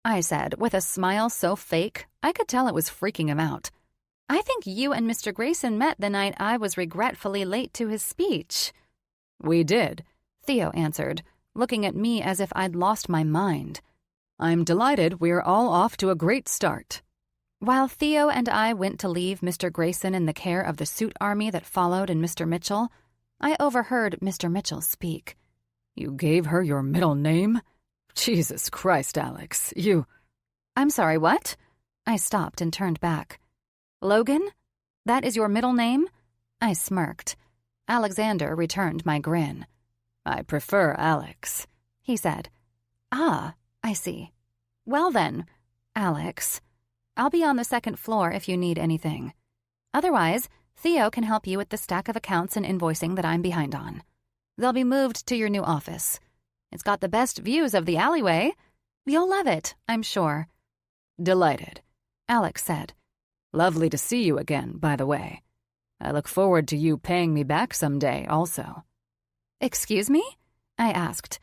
I said, with a smile so fake I could tell it was freaking him out. I think you and Mr. Grayson met the night I was regretfully late to his speech. We did, Theo answered, looking at me as if I'd lost my mind. I'm delighted we're all off to a great start. While Theo and I went to leave Mr. Grayson in the care of the suit army that followed in Mr. Mitchell, I overheard Mr. Mitchell speak. You gave her your middle name? Jesus Christ, Alex, you... I'm sorry, what? I stopped and turned back. Logan? That is your middle name? I smirked. Alexander returned my grin. I prefer Alex, he said. Ah, I see. Well then, Alex, I'll be on the second floor if you need anything. Otherwise, Theo can help you with the stack of accounts and invoicing that I'm behind on. They'll be moved to your new office. It's got the best views of the alleyway. You'll love it, I'm sure. Delighted, Alex said. Lovely to see you again, by the way. I look forward to you paying me back someday, also. Excuse me? I asked.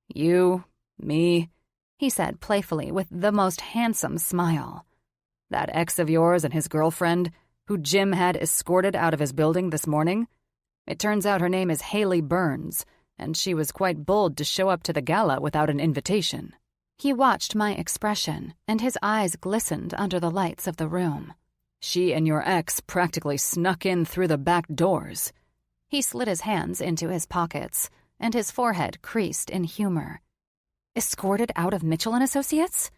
You, me, he said playfully with the most handsome smile. That ex of yours and his girlfriend, who Jim had escorted out of his building this morning? It turns out her name is Haley Burns, and she was quite bold to show up to the gala without an invitation. He watched my expression, and his eyes glistened under the lights of the room. She and your ex practically snuck in through the back doors. He slid his hands into his pockets, and his forehead creased in humor. Escorted out of Mitchell & Associates?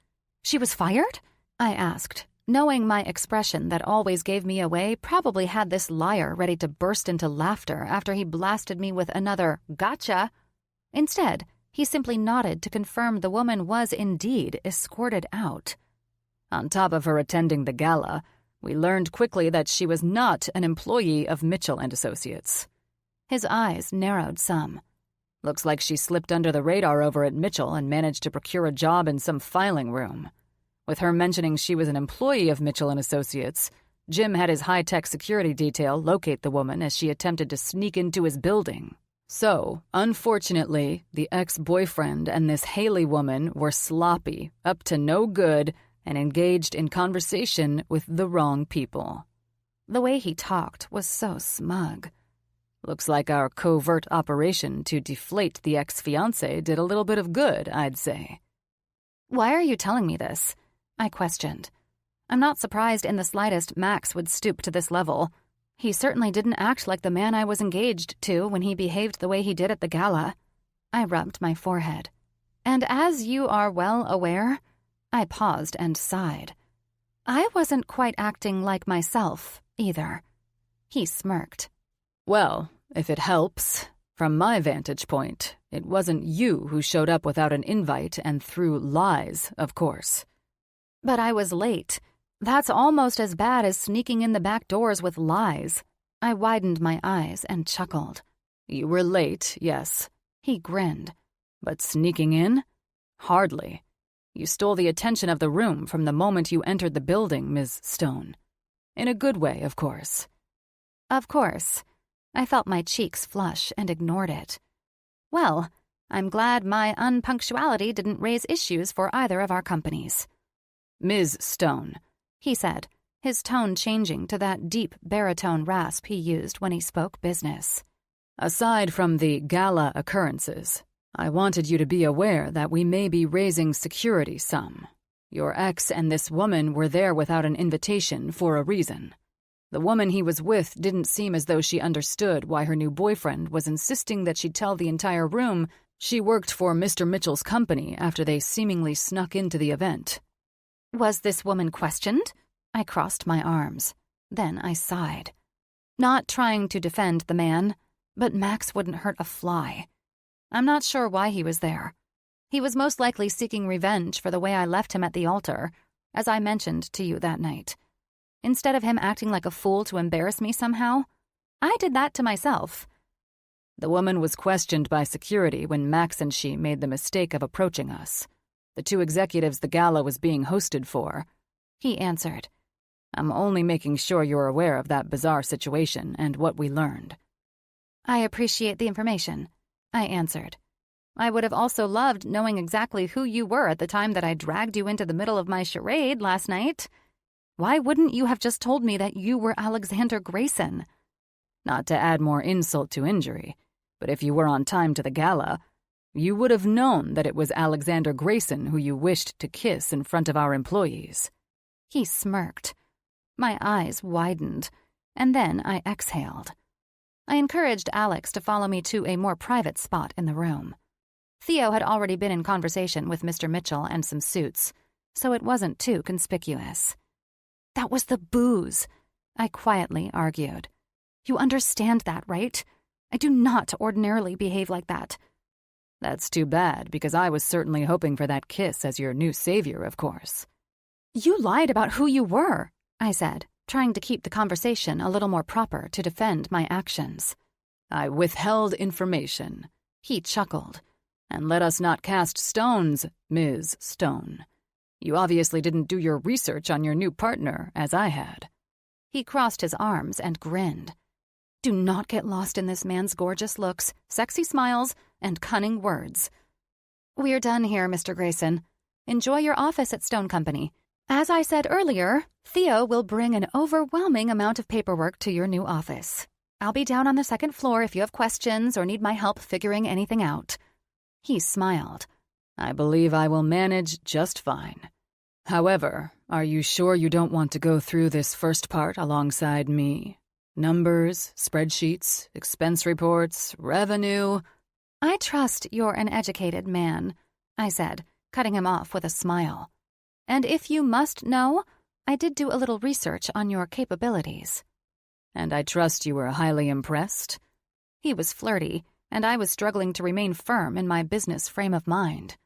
She was fired? I asked, knowing my expression that always gave me away probably had this liar ready to burst into laughter after he blasted me with another gotcha. Instead, he simply nodded to confirm the woman was indeed escorted out. On top of her attending the gala, we learned quickly that she was not an employee of Mitchell & Associates. His eyes narrowed some. Looks like she slipped under the radar over at Mitchell and managed to procure a job in some filing room. With her mentioning she was an employee of Mitchell & Associates, Jim had his high-tech security detail locate the woman as she attempted to sneak into his building. So, unfortunately, the ex-boyfriend and this Haley woman were sloppy, up to no good, and engaged in conversation with the wrong people. The way he talked was so smug. Looks like our covert operation to deflate the ex-fiancé did a little bit of good, I'd say. Why are you telling me this? I questioned. I'm not surprised in the slightest Max would stoop to this level. He certainly didn't act like the man I was engaged to when he behaved the way he did at the gala. I rubbed my forehead. And as you are well aware, I paused and sighed. I wasn't quite acting like myself, either. He smirked. Well, if it helps, from my vantage point, it wasn't you who showed up without an invite and threw lies, of course. But I was late. That's almost as bad as sneaking in the back doors with lies. I widened my eyes and chuckled. You were late, yes. He grinned. But sneaking in? Hardly. You stole the attention of the room from the moment you entered the building, Ms. Stone. In a good way, of course. Of course. I felt my cheeks flush and ignored it. Well, I'm glad my unpunctuality didn't raise issues for either of our companies. Ms. Stone, he said, his tone changing to that deep baritone rasp he used when he spoke business. Aside from the gala occurrences, I wanted you to be aware that we may be raising security some. Your ex and this woman were there without an invitation for a reason. The woman he was with didn't seem as though she understood why her new boyfriend was insisting that she tell the entire room she worked for Mr. Mitchell's company after they seemingly snuck into the event. Was this woman questioned? I crossed my arms. Then I sighed. Not trying to defend the man, but Max wouldn't hurt a fly. I'm not sure why he was there. He was most likely seeking revenge for the way I left him at the altar, as I mentioned to you that night. Instead of him acting like a fool to embarrass me somehow, I did that to myself. The woman was questioned by security when Max and she made the mistake of approaching us. The two executives the gala was being hosted for, he answered. I'm only making sure you're aware of that bizarre situation and what we learned. I appreciate the information, I answered. I would have also loved knowing exactly who you were at the time that I dragged you into the middle of my charade last night. Why wouldn't you have just told me that you were Alexander Grayson? Not to add more insult to injury, but if you were on time to the gala, you would have known that it was Alexander Grayson who you wished to kiss in front of our employees. He smirked. My eyes widened, and then I exhaled. I encouraged Alex to follow me to a more private spot in the room. Theo had already been in conversation with Mr. Mitchell and some suits, so it wasn't too conspicuous. That was the booze, I quietly argued. You understand that, right? I do not ordinarily behave like that. That's too bad, because I was certainly hoping for that kiss as your new savior, of course. You lied about who you were, I said, trying to keep the conversation a little more proper to defend my actions. I withheld information, he chuckled. And let us not cast stones, Ms. Stone. You obviously didn't do your research on your new partner, as I had. He crossed his arms and grinned. Do not get lost in this man's gorgeous looks, sexy smiles, and cunning words. We're done here, Mr. Grayson. Enjoy your office at Stone Company. As I said earlier, Theo will bring an overwhelming amount of paperwork to your new office. I'll be down on the second floor if you have questions or need my help figuring anything out. He smiled. I believe I will manage just fine. However, are you sure you don't want to go through this first part alongside me? Numbers, spreadsheets, expense reports, revenue. I trust you're an educated man, I said, cutting him off with a smile. And if you must know, I did do a little research on your capabilities. And I trust you were highly impressed? He was flirty, and I was struggling to remain firm in my business frame of mind.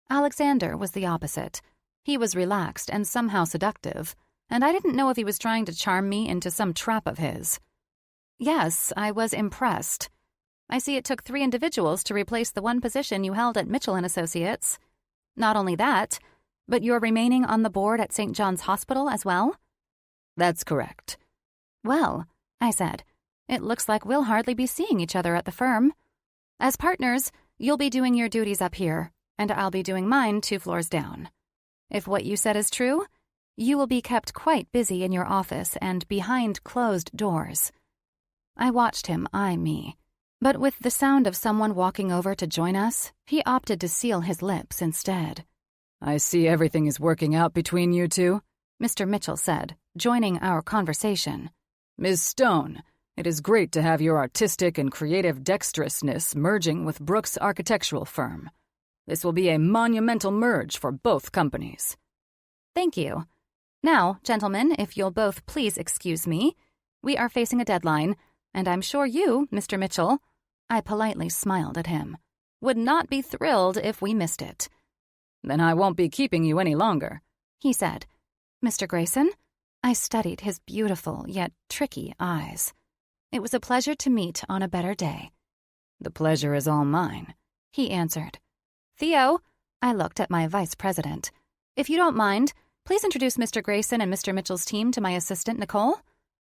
Alexander was the opposite. He was relaxed and somehow seductive, and I didn't know if he was trying to charm me into some trap of his. Yes, I was impressed. I see it took 3 individuals to replace the one position you held at Mitchell & Associates. Not only that, but you're remaining on the board at St. John's Hospital as well? That's correct. Well, I said, it looks like we'll hardly be seeing each other at the firm. As partners, you'll be doing your duties up here, and I'll be doing mine 2 floors down. If what you said is true, you will be kept quite busy in your office and behind closed doors. I watched him eye me, but with the sound of someone walking over to join us, he opted to seal his lips instead. I see everything is working out between you two, Mr. Mitchell said, joining our conversation. Ms. Stone, it is great to have your artistic and creative dexterousness merging with Brooks' architectural firm. This will be a monumental merge for both companies. Thank you. Now, gentlemen, if you'll both please excuse me. We are facing a deadline, and I'm sure you, Mr. Mitchell, I politely smiled at him, would not be thrilled if we missed it. Then I won't be keeping you any longer, he said. Mr. Grayson? I studied his beautiful yet tricky eyes. It was a pleasure to meet on a better day. "The pleasure is all mine," he answered. "Theo," I looked at my vice president. "If you don't mind, please introduce Mr. Grayson and Mr. Mitchell's team to my assistant, Nicole.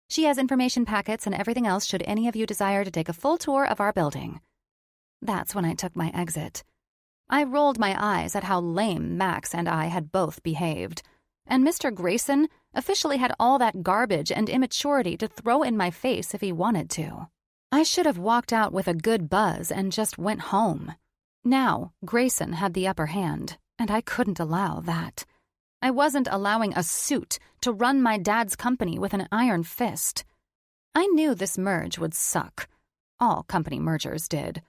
She has information packets and everything else should any of you desire to take a full tour of our building." That's when I took my exit. I rolled my eyes at how lame Max and I had both behaved, and Mr. Grayson officially had all that garbage and immaturity to throw in my face if he wanted to. I should have walked out with a good buzz and just went home. Now, Grayson had the upper hand, and I couldn't allow that. I wasn't allowing a suit to run my dad's company with an iron fist. I knew this merge would suck. All company mergers did.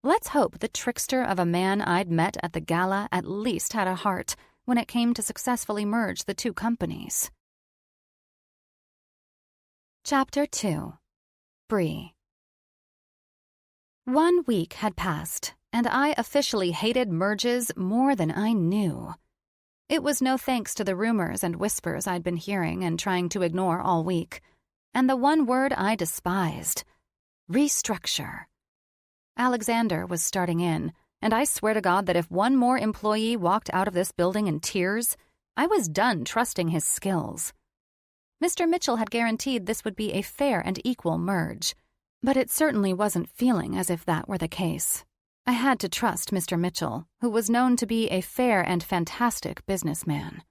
Let's hope the trickster of a man I'd met at the gala at least had a heart when it came to successfully merge the two companies. Chapter 2. Bree. 1 week had passed, and I officially hated merges more than I knew. It was no thanks to the rumors and whispers I'd been hearing and trying to ignore all week, and the one word I despised: restructure. Alexander was starting in, and I swear to God that if one more employee walked out of this building in tears, I was done trusting his skills. Mr. Mitchell had guaranteed this would be a fair and equal merge, but it certainly wasn't feeling as if that were the case. I had to trust Mr. Mitchell, who was known to be a fair and fantastic businessman.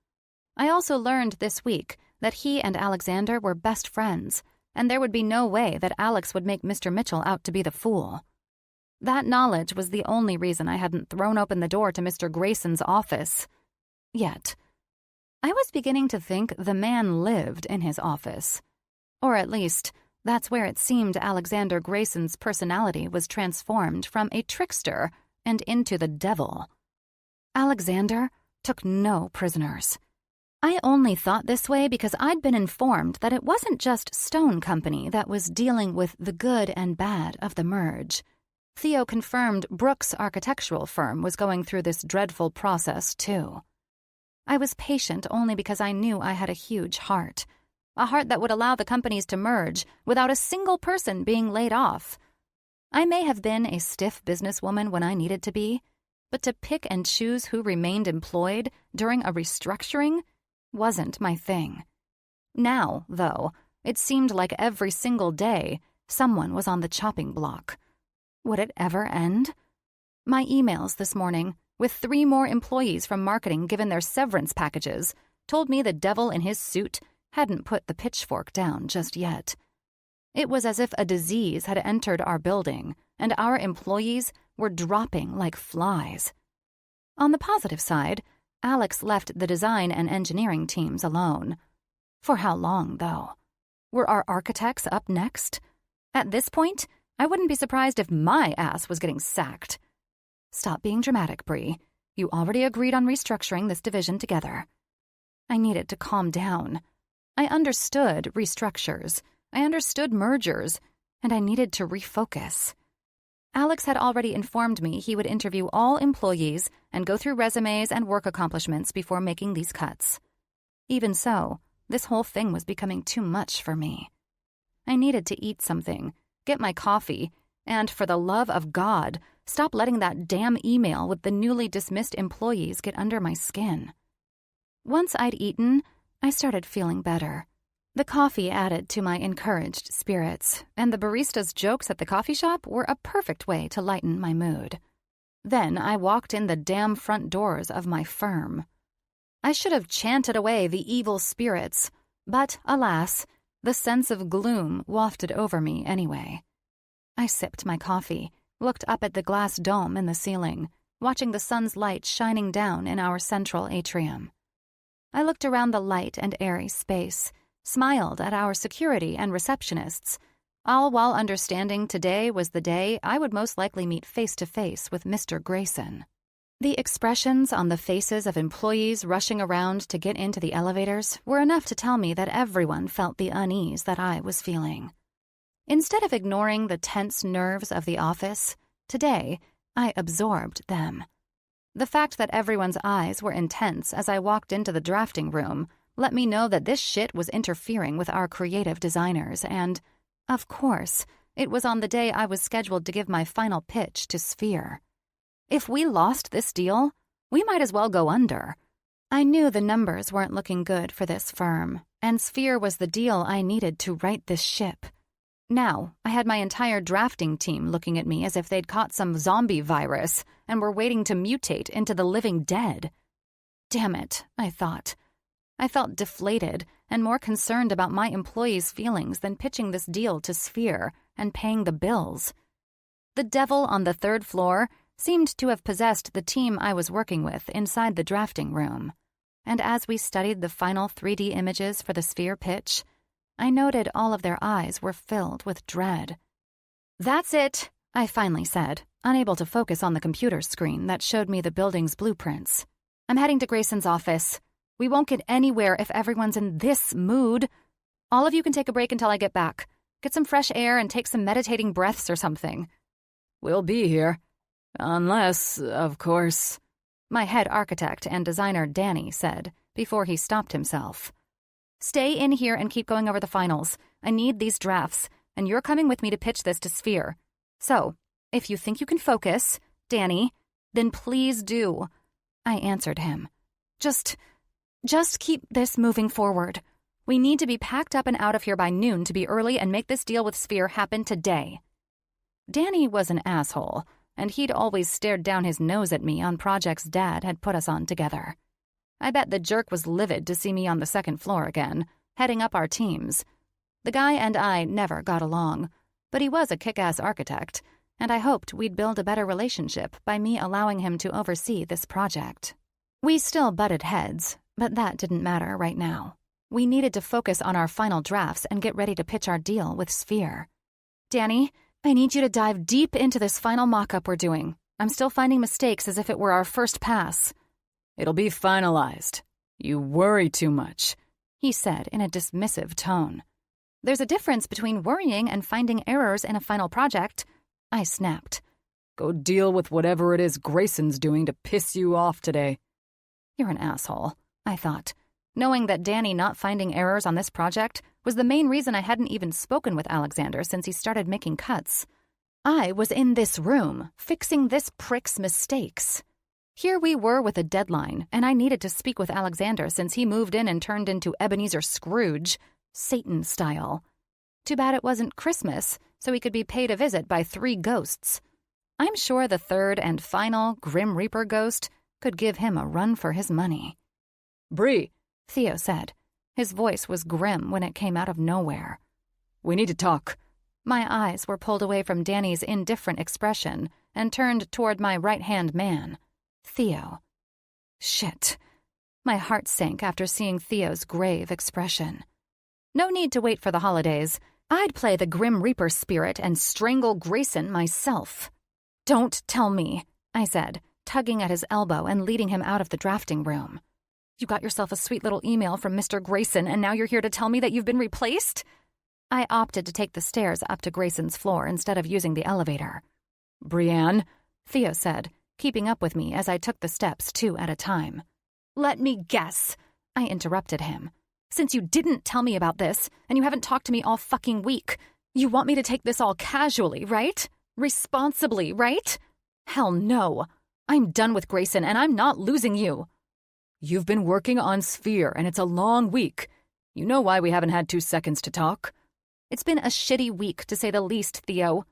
I also learned this week that he and Alexander were best friends, and there would be no way that Alex would make Mr. Mitchell out to be the fool. That knowledge was the only reason I hadn't thrown open the door to Mr. Grayson's office. Yet. I was beginning to think the man lived in his office. Or at least, that's where it seemed Alexander Grayson's personality was transformed from a trickster and into the devil. Alexander took no prisoners. I only thought this way because I'd been informed that it wasn't just Stone Company that was dealing with the good and bad of the merge. Theo confirmed Brooks' architectural firm was going through this dreadful process, too. I was patient only because I knew I had a huge heart. A heart that would allow the companies to merge without a single person being laid off. I may have been a stiff businesswoman when I needed to be, but to pick and choose who remained employed during a restructuring wasn't my thing. Now, though, it seemed like every single day someone was on the chopping block. Would it ever end? My emails this morning, with 3 more employees from marketing given their severance packages, told me the devil in his suit hadn't put the pitchfork down just yet. It was as if a disease had entered our building, and our employees were dropping like flies. On the positive side, Alex left the design and engineering teams alone. For how long, though? Were our architects up next? At this point, I wouldn't be surprised if my ass was getting sacked. Stop being dramatic, Bree. You already agreed on restructuring this division together. I needed to calm down. I understood restructures. I understood mergers. And I needed to refocus. Alex had already informed me he would interview all employees and go through resumes and work accomplishments before making these cuts. Even so, this whole thing was becoming too much for me. I needed to eat something, get my coffee, and for the love of God, stop letting that damn email with the newly dismissed employees get under my skin. Once I'd eaten, I started feeling better. The coffee added to my encouraged spirits, and the barista's jokes at the coffee shop were a perfect way to lighten my mood. Then I walked in the damn front doors of my firm. I should have chanted away the evil spirits, but alas, the sense of gloom wafted over me anyway. I sipped my coffee, looked up at the glass dome in the ceiling, watching the sun's light shining down in our central atrium. I looked around the light and airy space, smiled at our security and receptionists, all while understanding today was the day I would most likely meet face-to-face with Mr. Grayson. The expressions on the faces of employees rushing around to get into the elevators were enough to tell me that everyone felt the unease that I was feeling. Instead of ignoring the tense nerves of the office, today I absorbed them. The fact that everyone's eyes were intense as I walked into the drafting room let me know that this shit was interfering with our creative designers and, of course, It was on the day I was scheduled to give my final pitch to Sphere. If we lost this deal, we might as well go under. I knew the numbers weren't looking good for this firm, and Sphere was the deal I needed to right this ship. Now, I had my entire drafting team looking at me as if they'd caught some zombie virus and were waiting to mutate into the living dead. Damn it, I thought. I felt deflated and more concerned about my employees' feelings than pitching this deal to Sphere and paying the bills. The devil on the third floor seemed to have possessed the team I was working with inside the drafting room. And as we studied the final 3D images for the Sphere pitch, I noted all of their eyes were filled with dread. "That's it," I finally said, unable to focus on the computer screen that showed me the building's blueprints. "I'm heading to Grayson's office. We won't get anywhere if everyone's in this mood. All of you can take a break until I get back. Get some fresh air and take some meditating breaths or something." "We'll be here. Unless, of course," my head architect and designer Danny said before he stopped himself. "Stay in here and keep going over the finals. I need these drafts, and you're coming with me to pitch this to Sphere. So, if you think you can focus, Danny, then please do." I answered him. Just keep this moving forward. We need to be packed up and out of here by noon to be early and make this deal with Sphere happen today. Danny was an asshole, and he'd always stared down his nose at me on projects Dad had put us on together. I bet the jerk was livid to see me on the second floor again, heading up our teams. The guy and I never got along, but he was a kick-ass architect, and I hoped we'd build a better relationship by me allowing him to oversee this project. We still butted heads, but that didn't matter right now. We needed to focus on our final drafts and get ready to pitch our deal with Sphere. "Danny, I need you to dive deep into this final mock-up we're doing. I'm still finding mistakes as if it were our first pass." "It'll be finalized. You worry too much," he said in a dismissive tone. "There's a difference between worrying and finding errors in a final project," I snapped. "Go deal with whatever it is Grayson's doing to piss you off today." You're an asshole, I thought, knowing that Danny not finding errors on this project was the main reason I hadn't even spoken with Alexander since he started making cuts. I was in this room, fixing this prick's mistakes. Here we were with a deadline, and I needed to speak with Alexander since he moved in and turned into Ebenezer Scrooge, Satan style. Too bad it wasn't Christmas, so he could be paid a visit by 3 ghosts. I'm sure the third and final Grim Reaper ghost could give him a run for his money. "Bree," Theo said. His voice was grim when it came out of nowhere. "We need to talk." My eyes were pulled away from Danny's indifferent expression and turned toward my right-hand man, Theo. Shit. My heart sank after seeing Theo's grave expression. No need to wait for the holidays. I'd play the Grim Reaper spirit and strangle Grayson myself. "Don't tell me," I said, tugging at his elbow and leading him out of the drafting room. "You got yourself a sweet little email from Mr. Grayson, and now you're here to tell me that you've been replaced?" I opted to take the stairs up to Grayson's floor instead of using the elevator. "Brienne," Theo said, keeping up with me as I took the steps 2 at a time. "Let me guess," I interrupted him. "Since you didn't tell me about this, and you haven't talked to me all fucking week, you want me to take this all casually, right? Responsibly, right? Hell no. I'm done with Grayson, and I'm not losing you." "You've been working on Sphere, and it's a long week. You know why we haven't had 2 seconds to talk?" "It's been a shitty week, to say the least, Theo."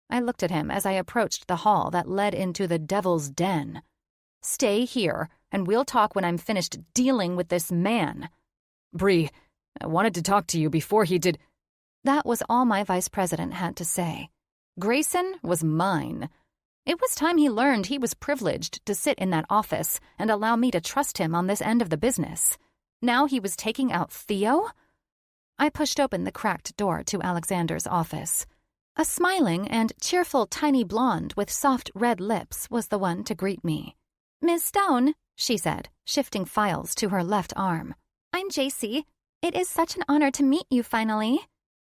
I looked at him as I approached the hall that led into the Devil's Den. "Stay here, and we'll talk when I'm finished dealing with this man." "Bree, I wanted to talk to you before he did—" That was all my vice president had to say. Grayson was mine. It was time he learned he was privileged to sit in that office and allow me to trust him on this end of the business. Now he was taking out Theo? I pushed open the cracked door to Alexander's office. A smiling and cheerful tiny blonde with soft red lips was the one to greet me. "Ms. Stone," she said, shifting files to her left arm. "I'm JC. It is such an honor to meet you finally."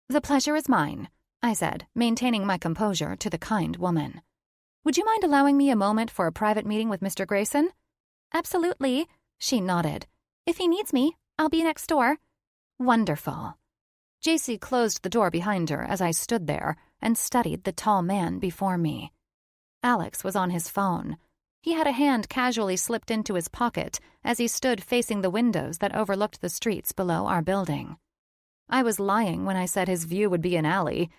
"The pleasure is mine," I said, maintaining my composure to the kind woman. "Would you mind allowing me a moment for a private meeting with Mr. Grayson?" "Absolutely," she nodded. "If he needs me, I'll be next door." "Wonderful." JC closed the door behind her as I stood there and studied the tall man before me. Alex was on his phone. He had a hand casually slipped into his pocket as he stood facing the windows that overlooked the streets below our building. I was lying when I said his view would be an alley,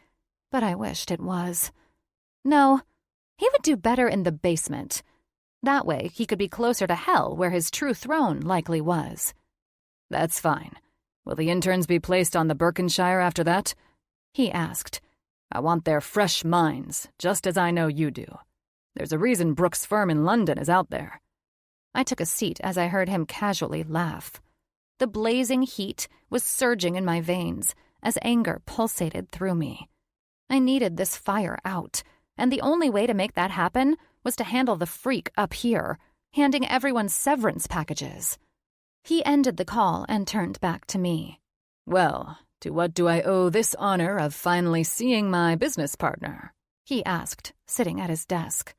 but I wished it was. No, he would do better in the basement. That way he could be closer to hell where his true throne likely was. That's fine. Will the interns be placed on the Berkshire after that? He asked. I want their fresh minds, just as I know you do. There's a reason Brooks' firm in London is out there. I took a seat as I heard him casually laugh. The blazing heat was surging in my veins as anger pulsated through me. I needed this fire out, and the only way to make that happen was to handle the freak up here, handing everyone severance packages. He ended the call and turned back to me. Well, to what do I owe this honor of finally seeing my business partner? He asked, sitting at his desk.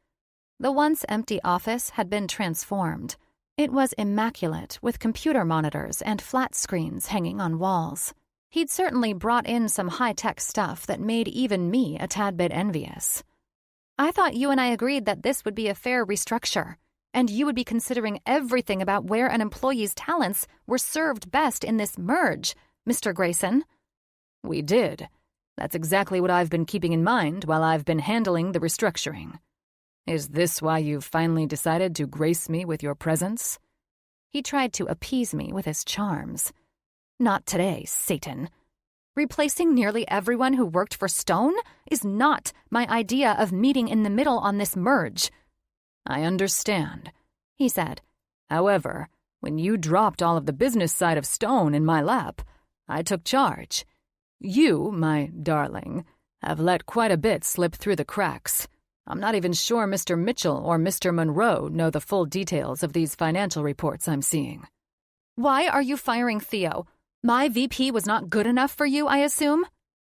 The once empty office had been transformed. It was immaculate, with computer monitors and flat screens hanging on walls. He'd certainly brought in some high-tech stuff that made even me a tad bit envious. I thought you and I agreed that this would be a fair restructure, and you would be considering everything about where an employee's talents were served best in this merge, Mr. Grayson. We did. That's exactly what I've been keeping in mind while I've been handling the restructuring. Is this why you've finally decided to grace me with your presence? He tried to appease me with his charms. Not today, Satan. Replacing nearly everyone who worked for Stone is not my idea of meeting in the middle on this merge. I understand, he said. However, when you dropped all of the business side of Stone in my lap, I took charge. You, my darling, have let quite a bit slip through the cracks. I'm not even sure Mr. Mitchell or Mr. Monroe know the full details of these financial reports I'm seeing. Why are you firing Theo? My VP was not good enough for you, I assume?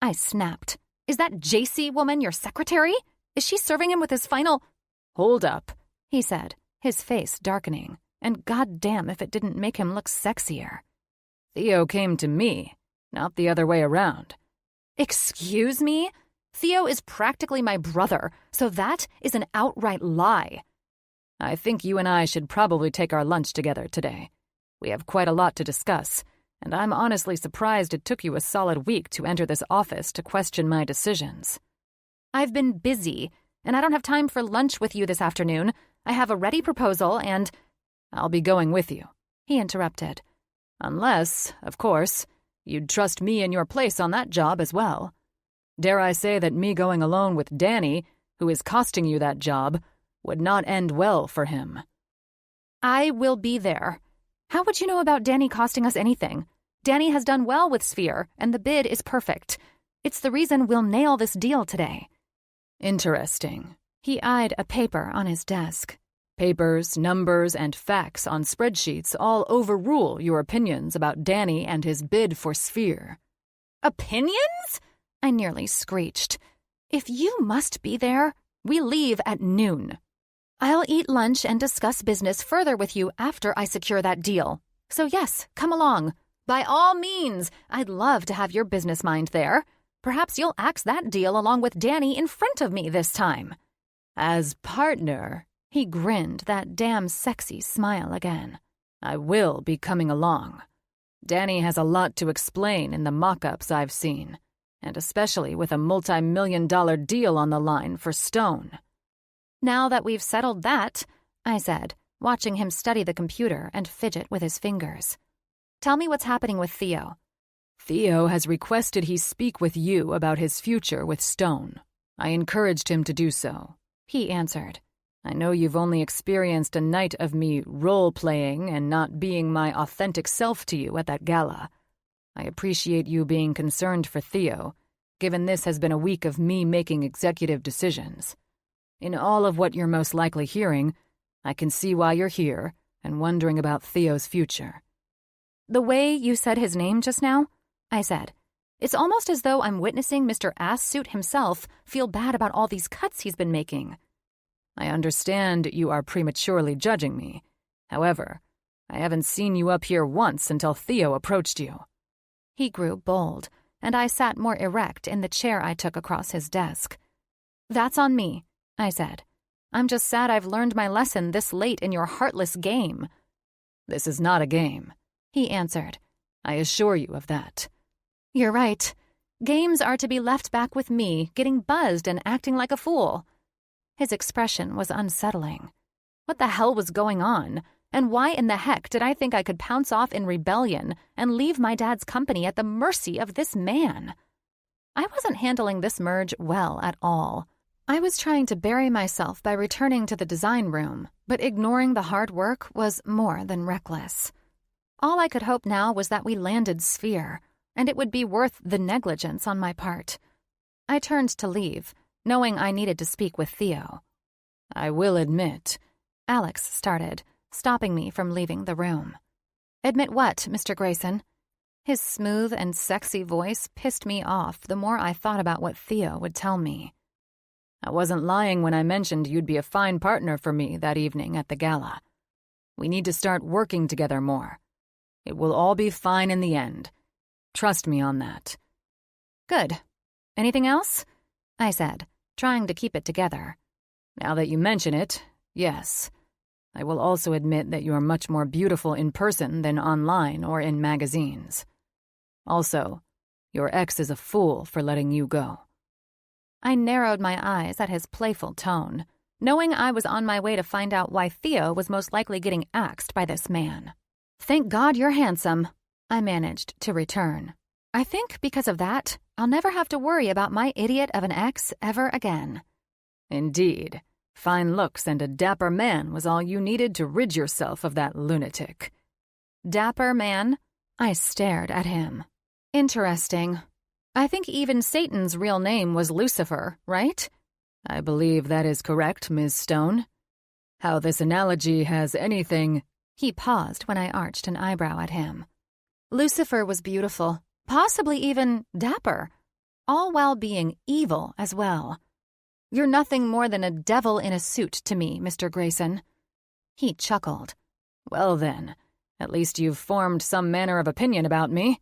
I snapped. Is that JC woman your secretary? Is she serving him with his final— Hold up, he said, his face darkening, and goddamn if it didn't make him look sexier. Theo came to me, not the other way around. Excuse me? Theo is practically my brother, so that is an outright lie. I think you and I should probably take our lunch together today. We have quite a lot to discuss, and I'm honestly surprised it took you a solid week to enter this office to question my decisions. I've been busy, and I don't have time for lunch with you this afternoon. I have a ready proposal and— I'll be going with you, he interrupted. Unless, of course, you'd trust me in your place on that job as well. Dare I say that me going alone with Danny, who is costing you that job, would not end well for him. I will be there. How would you know about Danny costing us anything? Danny has done well with Sphere, and the bid is perfect. It's the reason we'll nail this deal today. Interesting. He eyed a paper on his desk. Papers, numbers, and facts on spreadsheets all overrule your opinions about Danny and his bid for Sphere. Opinions? I nearly screeched. If you must be there, we leave at noon. I'll eat lunch and discuss business further with you after I secure that deal. So yes, come along. By all means, I'd love to have your business mind there. Perhaps you'll axe that deal along with Danny in front of me this time. As partner, he grinned that damn sexy smile again. I will be coming along. Danny has a lot to explain in the mock-ups I've seen, and especially with a multi-million-dollar deal on the line for Stone. Now that we've settled that, I said, watching him study the computer and fidget with his fingers. Tell me what's happening with Theo. Theo has requested he speak with you about his future with Stone. I encouraged him to do so, he answered. I know you've only experienced a night of me role-playing and not being my authentic self to you at that gala. I appreciate you being concerned for Theo, given this has been a week of me making executive decisions. In all of what you're most likely hearing, I can see why you're here and wondering about Theo's future. The way you said his name just now, I said, it's almost as though I'm witnessing Mr. Asssuit himself feel bad about all these cuts he's been making. I understand you are prematurely judging me. However, I haven't seen you up here once until Theo approached you. He grew bold. and I sat more erect in the chair I took across his desk. "That's on me," I said. "I'm just sad I've learned my lesson this late in your heartless game." "This is not a game," he answered. "I assure you of that." "You're right. Games are to be left back with me, getting buzzed and acting like a fool." His expression was unsettling. What the hell was going on? And why in the heck did I think I could pounce off in rebellion and leave my dad's company at the mercy of this man? I wasn't handling this merge well at all. I was trying to bury myself by returning to the design room, but ignoring the hard work was more than reckless. All I could hope now was that we landed Sphere, and it would be worth the negligence on my part. I turned to leave, knowing I needed to speak with Theo. "I will admit," Alex started, stopping me from leaving the room. "Admit what, Mr. Grayson?" His smooth and sexy voice pissed me off the more I thought about what Theo would tell me. "I wasn't lying when I mentioned you'd be a fine partner for me that evening at the gala. We need to start working together more. It will all be fine in the end. Trust me on that." "Good. Anything else?" I said, trying to keep it together. "Now that you mention it, yes. I will also admit that you are much more beautiful in person than online or in magazines. Also, your ex is a fool for letting you go." I narrowed my eyes at his playful tone, knowing I was on my way to find out why Theo was most likely getting axed by this man. "Thank God you're handsome," I managed to return. "I think because of that, I'll never have to worry about my idiot of an ex ever again." "Indeed. Fine looks and a dapper man was all you needed to rid yourself of that lunatic." "Dapper man?" I stared at him. "Interesting. I think even Satan's real name was Lucifer, right?" "I believe that is correct, Ms. Stone. How this analogy has anything—" He paused when I arched an eyebrow at him. "Lucifer was beautiful, possibly even dapper, all while being evil as well. You're nothing more than a devil in a suit to me, Mr. Grayson." He chuckled. "Well then, at least you've formed some manner of opinion about me.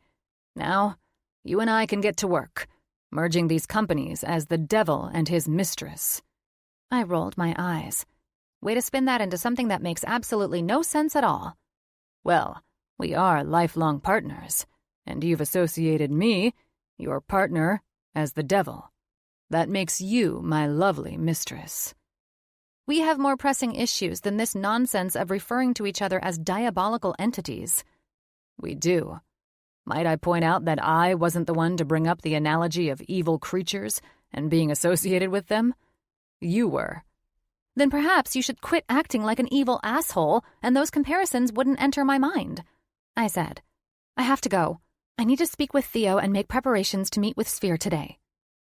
Now, you and I can get to work, merging these companies as the devil and his mistress." I rolled my eyes. Way to spin that into something that makes absolutely no sense at all. "Well, we are lifelong partners, and you've associated me, your partner, as the devil. That makes you my lovely mistress." We have more pressing issues than this nonsense of referring to each other as diabolical entities. We do. Might I point out that I wasn't the one to bring up the analogy of evil creatures and being associated with them? You were. Then perhaps you should quit acting like an evil asshole, and those comparisons wouldn't enter my mind, I said. "I have to go. I need to speak with Theo and make preparations to meet with Sphere today."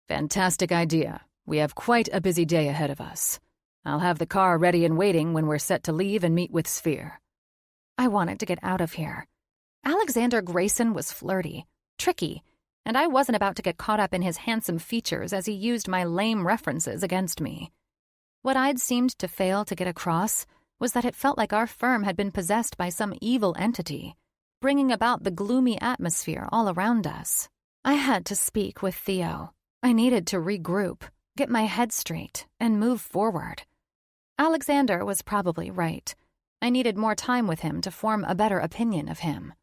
"Fantastic idea. We have quite a busy day ahead of us. I'll have the car ready and waiting when we're set to leave and meet with Sphere." I wanted to get out of here. Alexander Grayson was flirty, tricky, and I wasn't about to get caught up in his handsome features as he used my lame references against me. What I'd seemed to fail to get across was that it felt like our firm had been possessed by some evil entity, bringing about the gloomy atmosphere all around us. I had to speak with Theo. I needed to regroup, get my head straight, and move forward. Alexander was probably right. I needed more time with him to form a better opinion of him.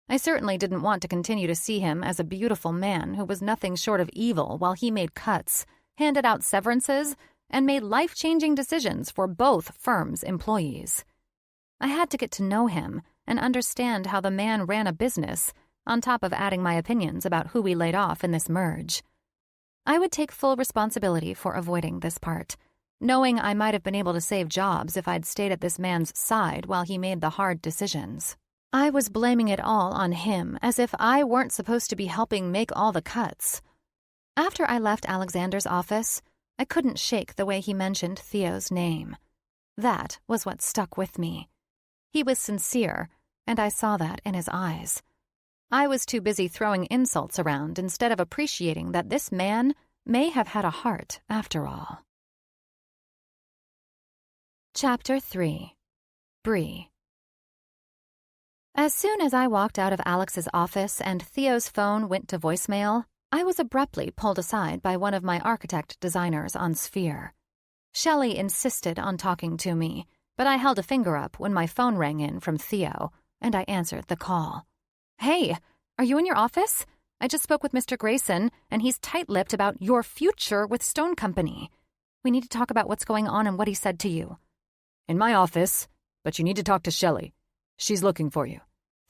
I certainly didn't want to continue to see him as a beautiful man who was nothing short of evil while he made cuts, handed out severances, and made life-changing decisions for both firms' employees. I had to get to know him and understand how the man ran a business, on top of adding my opinions about who we laid off in this merge. I would take full responsibility for avoiding this part, knowing I might have been able to save jobs if I'd stayed at this man's side while he made the hard decisions. I was blaming it all on him, as if I weren't supposed to be helping make all the cuts. After I left Alexander's office, I couldn't shake the way he mentioned Theo's name. That was what stuck with me. He was sincere, and I saw that in his eyes. I was too busy throwing insults around instead of appreciating that this man may have had a heart after all. Chapter 3. Bree. As soon as I walked out of Alex's office and Theo's phone went to voicemail, I was abruptly pulled aside by one of my architect designers on Sphere. Shelley insisted on talking to me, but I held a finger up when my phone rang in from Theo, and I answered the call. "Hey, are you in your office? I just spoke with Mr. Grayson, and he's tight-lipped about your future with Stone Company. We need to talk about what's going on and what he said to you." "In my office, but you need to talk to Shelley. She's looking for you,"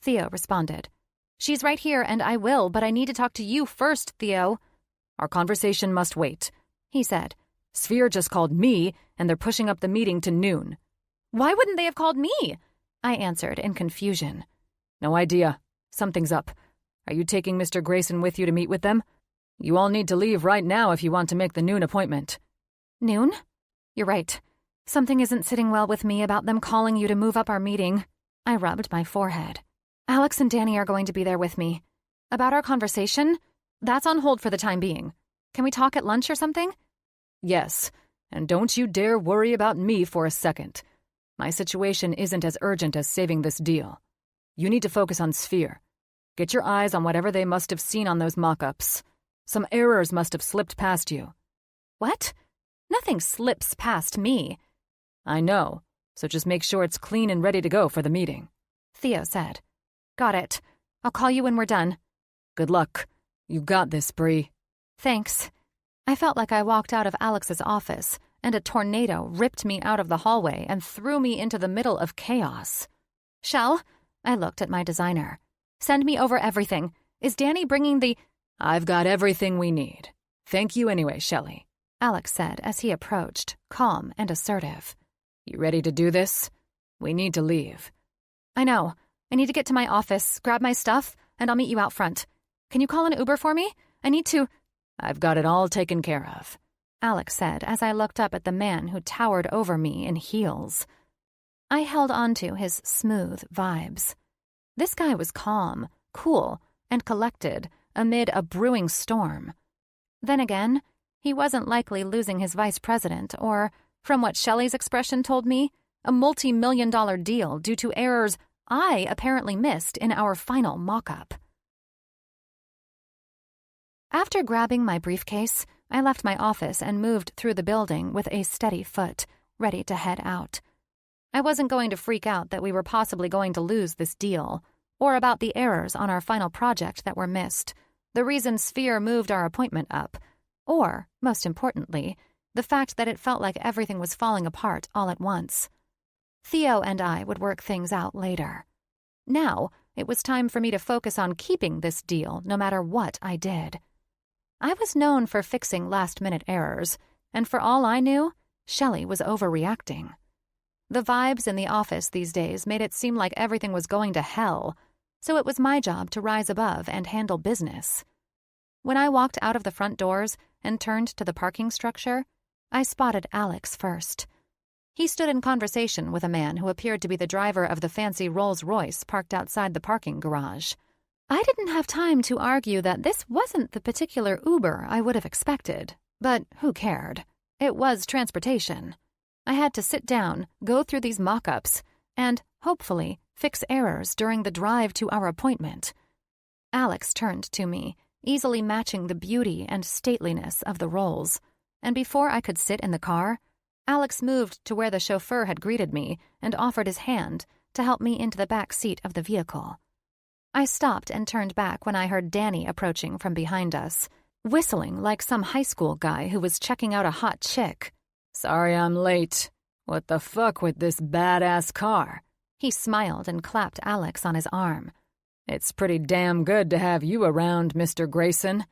Theo responded. "She's right here, and I will, but I need to talk to you first, Theo." "Our conversation must wait," he said. "Sphere just called me, and they're pushing up the meeting to noon." "Why wouldn't they have called me?" I answered in confusion. "No idea. Something's up. Are you taking Mr. Grayson with you to meet with them? You all need to leave right now if you want to make the noon appointment." "Noon? You're right. Something isn't sitting well with me about them calling you to move up our meeting." I rubbed my forehead. "Alex and Danny are going to be there with me. About our conversation? That's on hold for the time being. Can we talk at lunch or something?" "Yes, and don't you dare worry about me for a second. My situation isn't as urgent as saving this deal. You need to focus on Sphere. Get your eyes on whatever they must have seen on those mock-ups. Some errors must have slipped past you." "What? Nothing slips past me." "I know, so just make sure it's clean and ready to go for the meeting," Theo said. "Got it. I'll call you when we're done." "Good luck. You got this, Bree." "Thanks." I felt like I walked out of Alex's office, and a tornado ripped me out of the hallway and threw me into the middle of chaos. "Shell?" I looked at my designer. "Send me over everything. Is Danny bringing the—" "I've got everything we need. Thank you anyway, Shelley," Alex said as he approached, calm and assertive. "You ready to do this? We need to leave." "I know. I need to get to my office, grab my stuff, and I'll meet you out front. Can you call an Uber for me? I need to—" "I've got it all taken care of," Alex said as I looked up at the man who towered over me in heels. I held on to his smooth vibes. This guy was calm, cool, and collected amid a brewing storm. Then again, he wasn't likely losing his vice president or, from what Shelley's expression told me, a multi-million-dollar deal due to errors I apparently missed in our final mock-up. After grabbing my briefcase, I left my office and moved through the building with a steady foot, ready to head out. I wasn't going to freak out that we were possibly going to lose this deal, or about the errors on our final project that were missed, the reason Sphere moved our appointment up, or, most importantly, the fact that it felt like everything was falling apart all at once. Theo and I would work things out later. Now, it was time for me to focus on keeping this deal no matter what I did. I was known for fixing last-minute errors, and for all I knew, Shelley was overreacting. The vibes in the office these days made it seem like everything was going to hell, so it was my job to rise above and handle business. When I walked out of the front doors and turned to the parking structure, I spotted Alex first. He stood in conversation with a man who appeared to be the driver of the fancy Rolls-Royce parked outside the parking garage. I didn't have time to argue that this wasn't the particular Uber I would have expected, but who cared? It was transportation. I had to sit down, go through these mock-ups, and, hopefully, fix errors during the drive to our appointment. Alex turned to me, easily matching the beauty and stateliness of the Rolls, and before I could sit in the car, Alex moved to where the chauffeur had greeted me and offered his hand to help me into the back seat of the vehicle. I stopped and turned back when I heard Danny approaching from behind us, whistling like some high school guy who was checking out a hot chick. "Sorry I'm late. What the fuck with this badass car?" He smiled and clapped Alex on his arm. "It's pretty damn good to have you around, Mr. Grayson."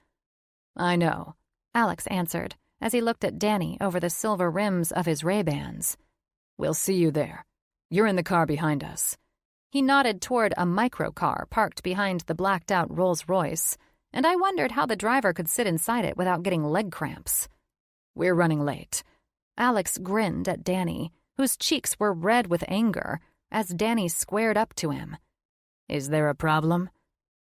"I know," Alex answered as he looked at Danny over the silver rims of his Ray-Bans. "We'll see you there. You're in the car behind us." He nodded toward a microcar parked behind the blacked-out Rolls-Royce, and I wondered how the driver could sit inside it without getting leg cramps. "We're running late." Alex grinned at Danny, whose cheeks were red with anger, as Danny squared up to him. "Is there a problem?"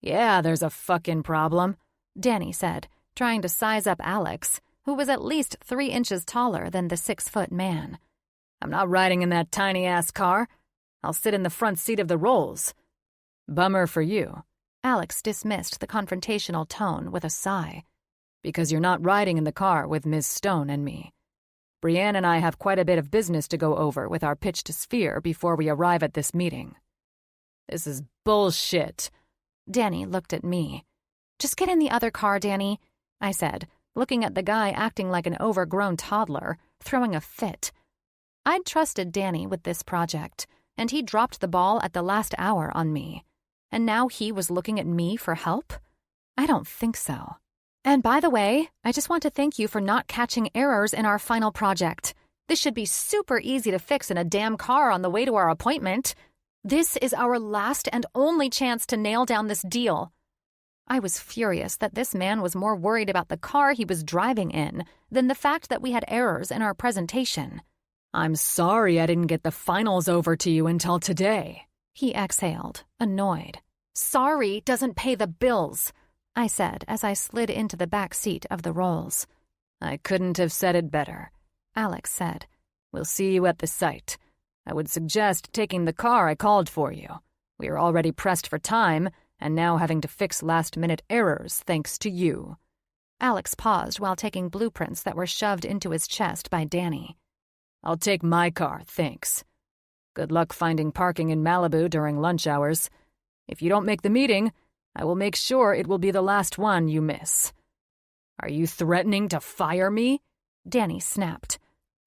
"Yeah, there's a fucking problem," Danny said, trying to size up Alex, who was at least 3 inches taller than the 6-foot man. "I'm not riding in that tiny-ass car. I'll sit in the front seat of the Rolls." "Bummer for you," Alex dismissed the confrontational tone with a sigh. Because you're not riding in the car with Ms. Stone and me. Brienne and I have quite a bit of business to go over with our pitch to Sphere before we arrive at this meeting. This is bullshit. Danny looked at me. Just get in the other car, Danny, I said, looking at the guy acting like an overgrown toddler, throwing a fit. I'd trusted Danny with this project, and he dropped the ball at the last hour on me. And now he was looking at me for help? I don't think so. And by the way, I just want to thank you for not catching errors in our final project. This should be super easy to fix in a damn car on the way to our appointment. This is our last and only chance to nail down this deal. I was furious that this man was more worried about the car he was driving in than the fact that we had errors in our presentation. I'm sorry I didn't get the finals over to you until today, he exhaled, annoyed. Sorry doesn't pay the bills, I said as I slid into the back seat of the Rolls. I couldn't have said it better, Alex said. We'll see you at the site. I would suggest taking the car I called for you. We are already pressed for time, and now having to fix last-minute errors thanks to you. Alex paused while taking blueprints that were shoved into his chest by Danny. I'll take my car, thanks. Good luck finding parking in Malibu during lunch hours. If you don't make the meeting, I will make sure it will be the last one you miss. Are you threatening to fire me? Danny snapped.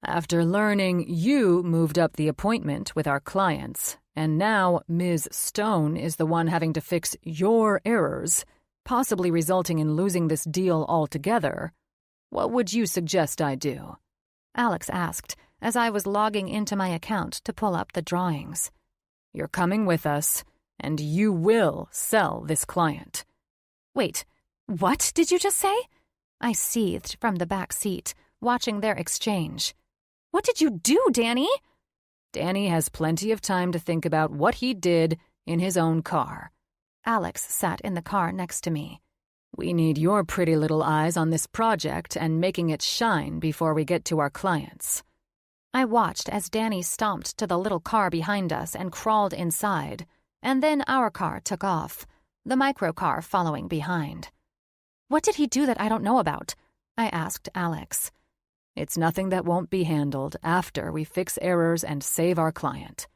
After learning you moved up the appointment with our clients, and now Ms. Stone is the one having to fix your errors, possibly resulting in losing this deal altogether, what would you suggest I do? Alex asked, as I was logging into my account to pull up the drawings. You're coming with us, and you will sell this client. Wait, what did you just say? I seethed from the back seat, watching their exchange. What did you do, Danny? Danny has plenty of time to think about what he did in his own car. Alex sat in the car next to me. We need your pretty little eyes on this project and making it shine before we get to our clients. I watched as Danny stomped to the little car behind us and crawled inside, and then our car took off, the microcar following behind. What did he do that I don't know about? I asked Alex. It's nothing that won't be handled after we fix errors and save our client.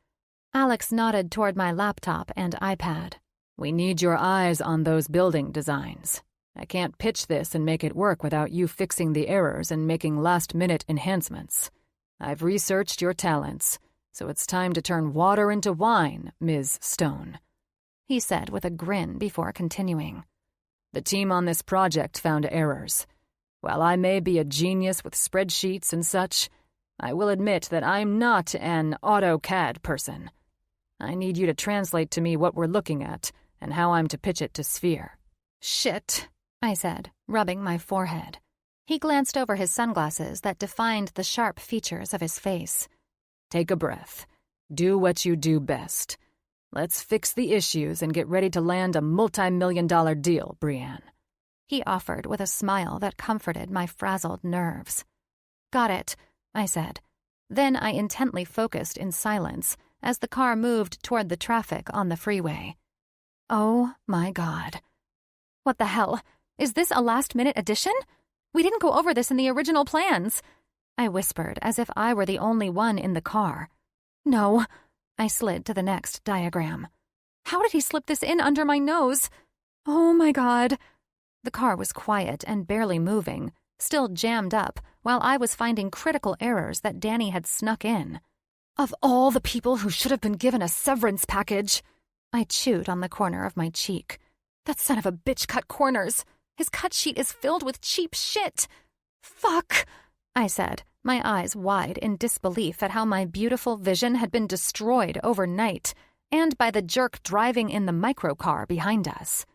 Alex nodded toward my laptop and iPad. We need your eyes on those building designs. I can't pitch this and make it work without you fixing the errors and making last-minute enhancements. I've researched your talents, so it's time to turn water into wine, Ms. Stone, he said with a grin before continuing. The team on this project found errors. While I may be a genius with spreadsheets and such, I will admit that I'm not an AutoCAD person. I need you to translate to me what we're looking at and how I'm to pitch it to Sphere. Shit, I said, rubbing my forehead. He glanced over his sunglasses that defined the sharp features of his face. Take a breath. Do what you do best. Let's fix the issues and get ready to land a multi-million-dollar deal, Brienne. He offered with a smile that comforted my frazzled nerves. Got it, I said. Then I intently focused in silence as the car moved toward the traffic on the freeway. Oh my God. What the hell? Is this a last-minute addition? We didn't go over this in the original plans, I whispered as if I were the only one in the car. No, I slid to the next diagram. How did he slip this in under my nose? Oh my God. The car was quiet and barely moving, still jammed up, while I was finding critical errors that Danny had snuck in. Of all the people who should have been given a severance package, I chewed on the corner of my cheek. That son of a bitch cut corners. His cut sheet is filled with cheap shit. Fuck, I said, my eyes wide in disbelief at how my beautiful vision had been destroyed overnight, and by the jerk driving in the microcar behind us.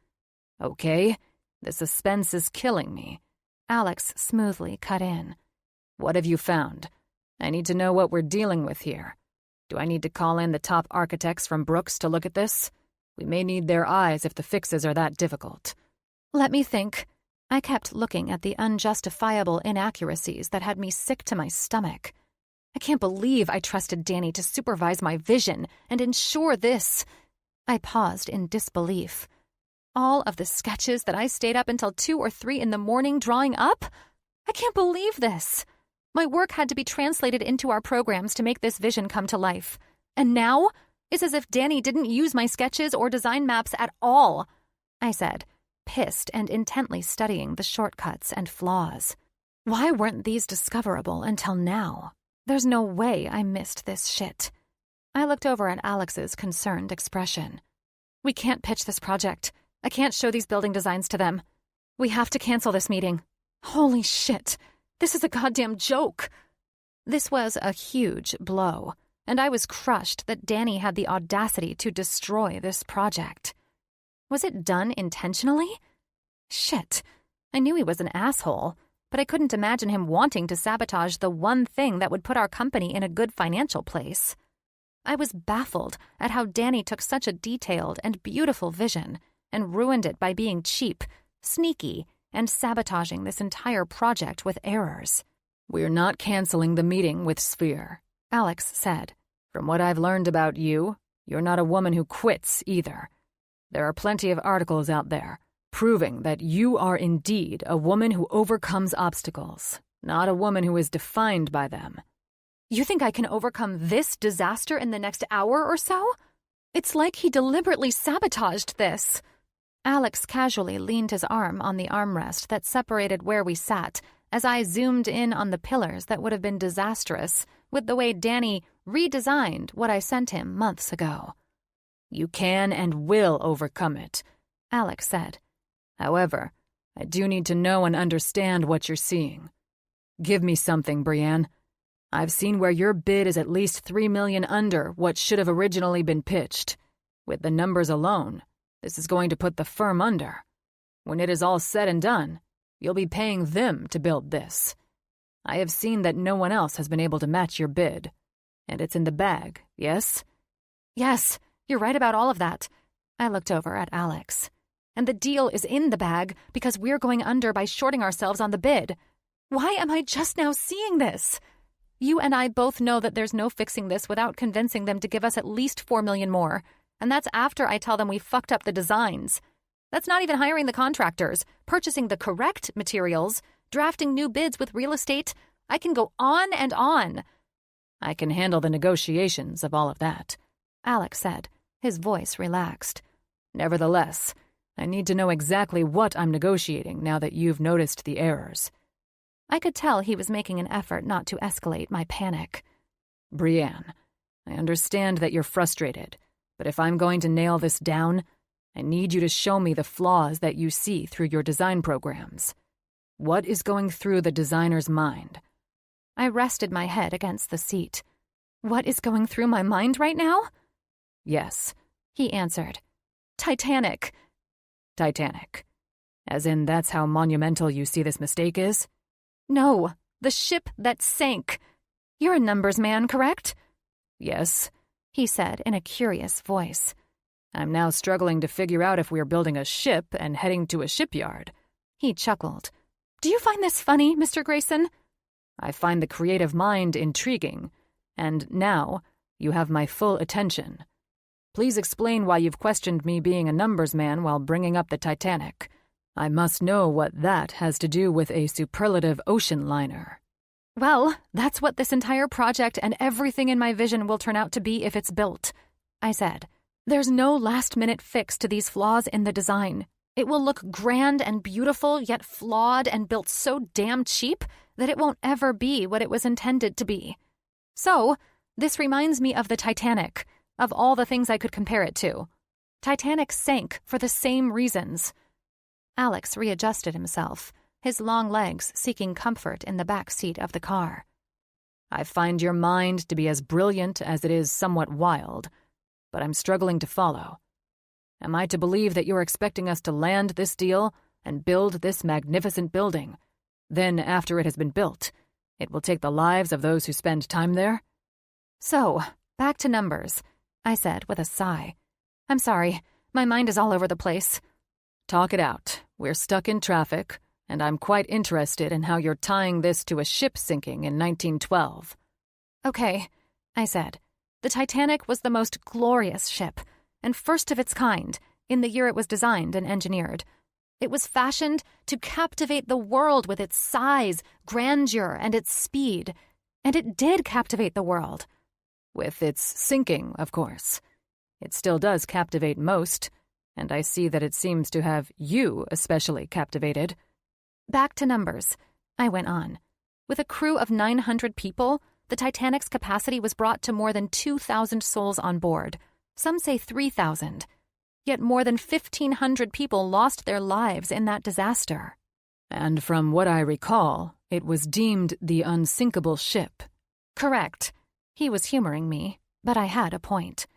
Okay. The suspense is killing me. Alex smoothly cut in. What have you found? I need to know what we're dealing with here. Do I need to call in the top architects from Brooks to look at this? We may need their eyes if the fixes are that difficult. Let me think. I kept looking at the unjustifiable inaccuracies that had me sick to my stomach. I can't believe I trusted Danny to supervise my vision and ensure this. I paused in disbelief. All of the sketches that I stayed up until 2 or 3 in the morning drawing up? I can't believe this. My work had to be translated into our programs to make this vision come to life. And now, it's as if Danny didn't use my sketches or design maps at all, I said, pissed and intently studying the shortcuts and flaws. Why weren't these discoverable until now? There's no way I missed this shit. I looked over at Alex's concerned expression. We can't pitch this project. I can't show these building designs to them. We have to cancel this meeting. Holy shit. This is a goddamn joke. This was a huge blow, and I was crushed that Danny had the audacity to destroy this project. Was it done intentionally? Shit. I knew he was an asshole, but I couldn't imagine him wanting to sabotage the one thing that would put our company in a good financial place. I was baffled at how Danny took such a detailed and beautiful vision and ruined it by being cheap, sneaky, and sabotaging this entire project with errors. We're not canceling the meeting with Sphere, Alex said. From what I've learned about you, you're not a woman who quits either. There are plenty of articles out there proving that you are indeed a woman who overcomes obstacles, not a woman who is defined by them. You think I can overcome this disaster in the next hour or so? It's like he deliberately sabotaged this. Alex casually leaned his arm on the armrest that separated where we sat as I zoomed in on the pillars that would have been disastrous with the way Danny redesigned what I sent him months ago. You can and will overcome it, Alex said. However, I do need to know and understand what you're seeing. Give me something, Brienne. I've seen where your bid is at least $3 million under what should have originally been pitched. With the numbers alone, this is going to put the firm under. When it is all said and done, you'll be paying them to build this. I have seen that no one else has been able to match your bid. And it's in the bag, yes? Yes, you're right about all of that. I looked over at Alex. And the deal is in the bag because we're going under by shorting ourselves on the bid. Why am I just now seeing this? You and I both know that there's no fixing this without convincing them to give us at least $4 million more. And that's after I tell them we fucked up the designs. That's not even hiring the contractors, purchasing the correct materials, drafting new bids with real estate. I can go on and on. I can handle the negotiations of all of that, Alex said, his voice relaxed. Nevertheless, I need to know exactly what I'm negotiating now that you've noticed the errors. I could tell he was making an effort not to escalate my panic. Brienne, I understand that you're frustrated, but if I'm going to nail this down, I need you to show me the flaws that you see through your design programs. What is going through the designer's mind? I rested my head against the seat. What is going through my mind right now? Yes, he answered. Titanic. Titanic. As in that's how monumental you see this mistake is? No, the ship that sank. You're a numbers man, correct? Yes, he said in a curious voice. I'm now struggling to figure out if we're building a ship and heading to a shipyard. He chuckled. Do you find this funny, Mr. Grayson? I find the creative mind intriguing, and now you have my full attention. Please explain why you've questioned me being a numbers man while bringing up the Titanic. I must know what that has to do with a superlative ocean liner. Well, that's what this entire project and everything in my vision will turn out to be if it's built, I said. There's no last-minute fix to these flaws in the design. It will look grand and beautiful, yet flawed and built so damn cheap that it won't ever be what it was intended to be. So, this reminds me of the Titanic, of all the things I could compare it to. Titanic sank for the same reasons. Alex readjusted himself, his long legs seeking comfort in the back seat of the car. I find your mind to be as brilliant as it is somewhat wild, but I'm struggling to follow. Am I to believe that you're expecting us to land this deal and build this magnificent building? Then, after it has been built, it will take the lives of those who spend time there? So, back to numbers, I said with a sigh. I'm sorry, my mind is all over the place. Talk it out. We're stuck in traffic, and I'm quite interested in how you're tying this to a ship sinking in 1912. Okay, I said. The Titanic was the most glorious ship, and first of its kind, in the year it was designed and engineered. It was fashioned to captivate the world with its size, grandeur, and its speed. And it did captivate the world. With its sinking, of course. It still does captivate most, and I see that it seems to have you especially captivated. Back to numbers, I went on. With a crew of 900 people, the Titanic's capacity was brought to more than 2,000 souls on board. Some say 3,000. Yet more than 1,500 people lost their lives in that disaster. And from what I recall, it was deemed the unsinkable ship. Correct. He was humoring me, but I had a point.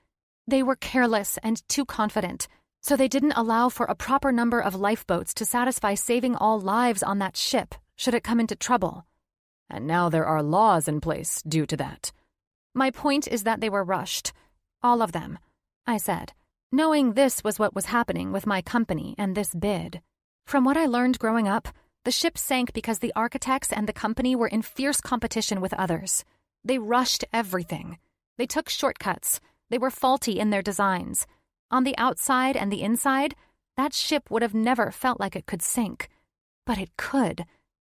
They were careless and too confident, so they didn't allow for a proper number of lifeboats to satisfy saving all lives on that ship should it come into trouble. And now there are laws in place due to that. My point is that they were rushed. All of them, I said, knowing this was what was happening with my company and this bid. From what I learned growing up, the ship sank because the architects and the company were in fierce competition with others. They rushed everything. They took shortcuts. They were faulty in their designs. On the outside and the inside, that ship would have never felt like it could sink. But it could.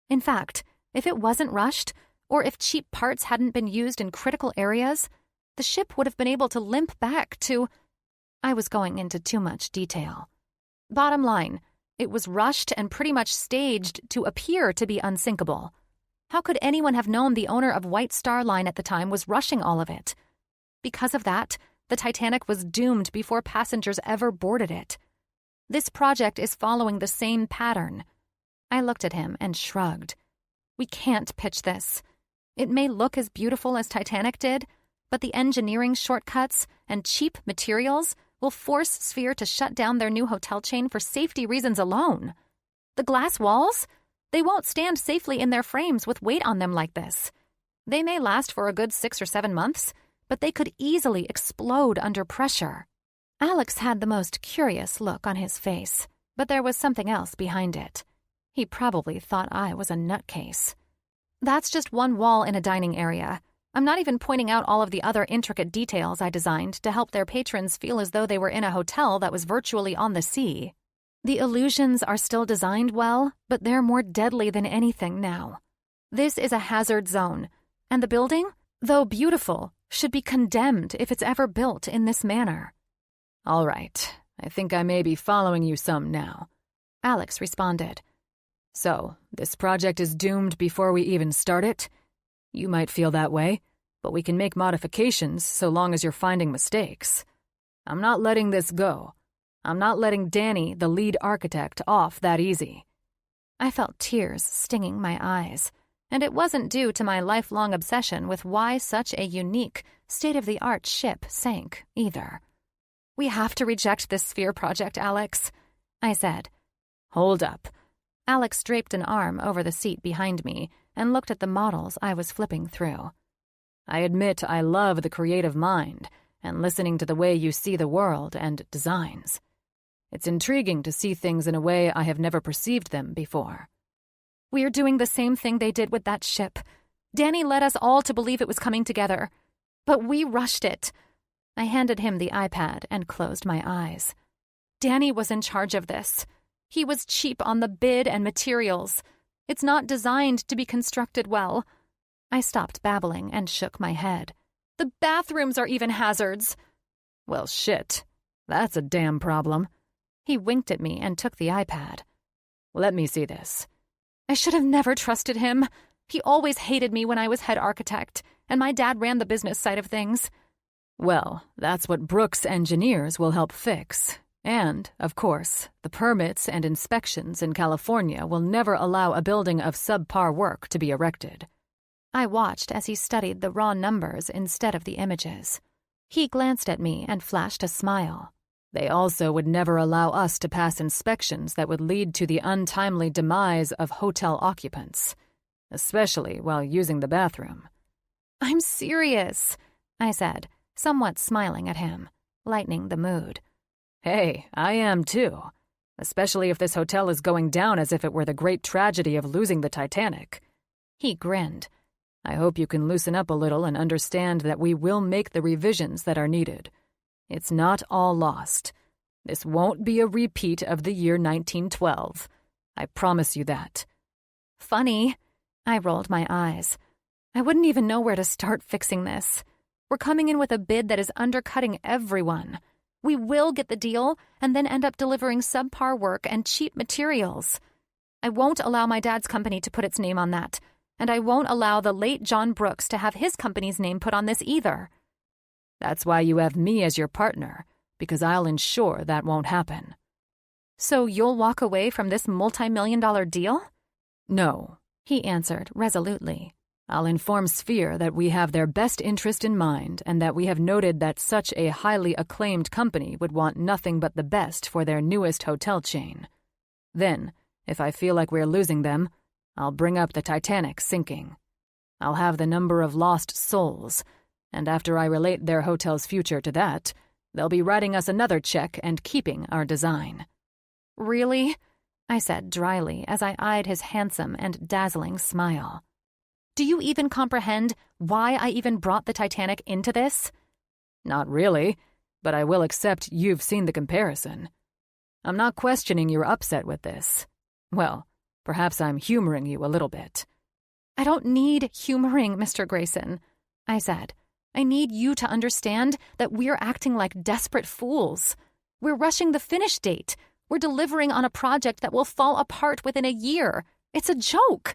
In fact, if it wasn't rushed, or if cheap parts hadn't been used in critical areas, the ship would have been able to limp back to... I was going into too much detail. Bottom line, it was rushed and pretty much staged to appear to be unsinkable. How could anyone have known the owner of White Star Line at the time was rushing all of it? Because of that, the Titanic was doomed before passengers ever boarded it. This project is following the same pattern. I looked at him and shrugged. We can't pitch this. It may look as beautiful as Titanic did, but the engineering shortcuts and cheap materials will force Sphere to shut down their new hotel chain for safety reasons alone. The glass walls? They won't stand safely in their frames with weight on them like this. They may last for a good 6 or 7 months, but they could easily explode under pressure. Alex had the most curious look on his face, but there was something else behind it. He probably thought I was a nutcase. That's just one wall in a dining area. I'm not even pointing out all of the other intricate details I designed to help their patrons feel as though they were in a hotel that was virtually on the sea. The illusions are still designed well, but they're more deadly than anything now. This is a hazard zone, and the building, though beautiful, should be condemned if it's ever built in this manner. All right, I think I may be following you some now, Alex responded. So, this project is doomed before we even start it? You might feel that way, but we can make modifications so long as you're finding mistakes. I'm not letting this go. I'm not letting Danny, the lead architect, off that easy. I felt tears stinging my eyes, and it wasn't due to my lifelong obsession with why such a unique, state-of-the-art ship sank, either. We have to reject this Sphere project, Alex, I said. Hold up. Alex draped an arm over the seat behind me and looked at the models I was flipping through. I admit I love the creative mind and listening to the way you see the world and designs. It's intriguing to see things in a way I have never perceived them before. We're doing the same thing they did with that ship. Danny led us all to believe it was coming together. But we rushed it. I handed him the iPad and closed my eyes. Danny was in charge of this. He was cheap on the bid and materials. It's not designed to be constructed well. I stopped babbling and shook my head. The bathrooms are even hazards. Well, shit. That's a damn problem. He winked at me and took the iPad. Let me see this. I should have never trusted him. He always hated me when I was head architect, and my dad ran the business side of things. Well, that's what Brooks Engineers will help fix. And, of course, the permits and inspections in California will never allow a building of subpar work to be erected. I watched as he studied the raw numbers instead of the images. He glanced at me and flashed a smile. They also would never allow us to pass inspections that would lead to the untimely demise of hotel occupants, especially while using the bathroom. I'm serious, I said, somewhat smiling at him, lightening the mood. Hey, I am too, especially if this hotel is going down as if it were the great tragedy of losing the Titanic. He grinned. I hope you can loosen up a little and understand that we will make the revisions that are needed. It's not all lost. This won't be a repeat of the year 1912. I promise you that. Funny. I rolled my eyes. I wouldn't even know where to start fixing this. We're coming in with a bid that is undercutting everyone. We will get the deal and then end up delivering subpar work and cheap materials. I won't allow my dad's company to put its name on that, and I won't allow the late John Brooks to have his company's name put on this either. That's why you have me as your partner, because I'll ensure that won't happen. So you'll walk away from this multi-million-dollar deal? No, he answered resolutely. I'll inform Sphere that we have their best interest in mind and that we have noted that such a highly acclaimed company would want nothing but the best for their newest hotel chain. Then, if I feel like we're losing them, I'll bring up the Titanic sinking. I'll have the number of lost souls, and after I relate their hotel's future to that, they'll be writing us another check and keeping our design. Really? I said dryly as I eyed his handsome and dazzling smile. Do you even comprehend why I even brought the Titanic into this? Not really, but I will accept you've seen the comparison. I'm not questioning your upset with this. Well, perhaps I'm humoring you a little bit. I don't need humoring, Mr. Grayson, I said. I need you to understand that we're acting like desperate fools. We're rushing the finish date. We're delivering on a project that will fall apart within a year. It's a joke.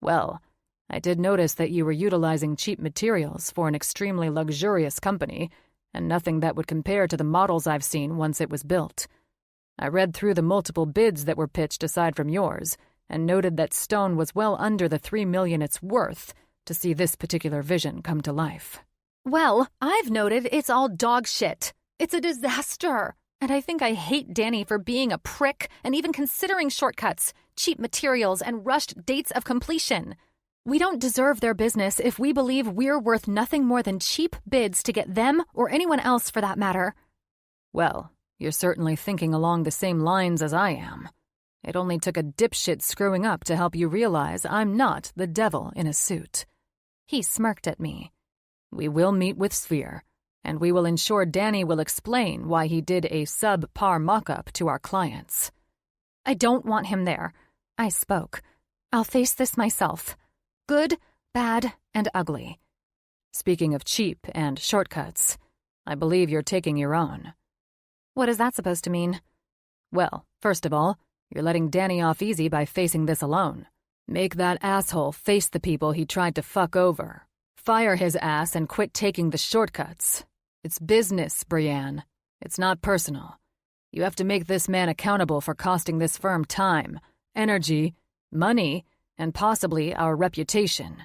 Well, I did notice that you were utilizing cheap materials for an extremely luxurious company, and nothing that would compare to the models I've seen once it was built. I read through the multiple bids that were pitched aside from yours, and noted that stone was well under the $3 million it's worth to see this particular vision come to life. Well, I've noted it's all dog shit. It's a disaster. And I think I hate Danny for being a prick and even considering shortcuts, cheap materials, and rushed dates of completion. We don't deserve their business if we believe we're worth nothing more than cheap bids to get them or anyone else for that matter. Well, you're certainly thinking along the same lines as I am. It only took a dipshit screwing up to help you realize I'm not the devil in a suit. He smirked at me. We will meet with Sphere, and we will ensure Danny will explain why he did a subpar mock-up to our clients. I don't want him there. I spoke. I'll face this myself. Good, bad, and ugly. Speaking of cheap and shortcuts, I believe you're taking your own. What is that supposed to mean? Well, first of all, you're letting Danny off easy by facing this alone. Make that asshole face the people he tried to fuck over. Fire his ass and quit taking the shortcuts. It's business, Brienne. It's not personal. You have to make this man accountable for costing this firm time, energy, money, and possibly our reputation.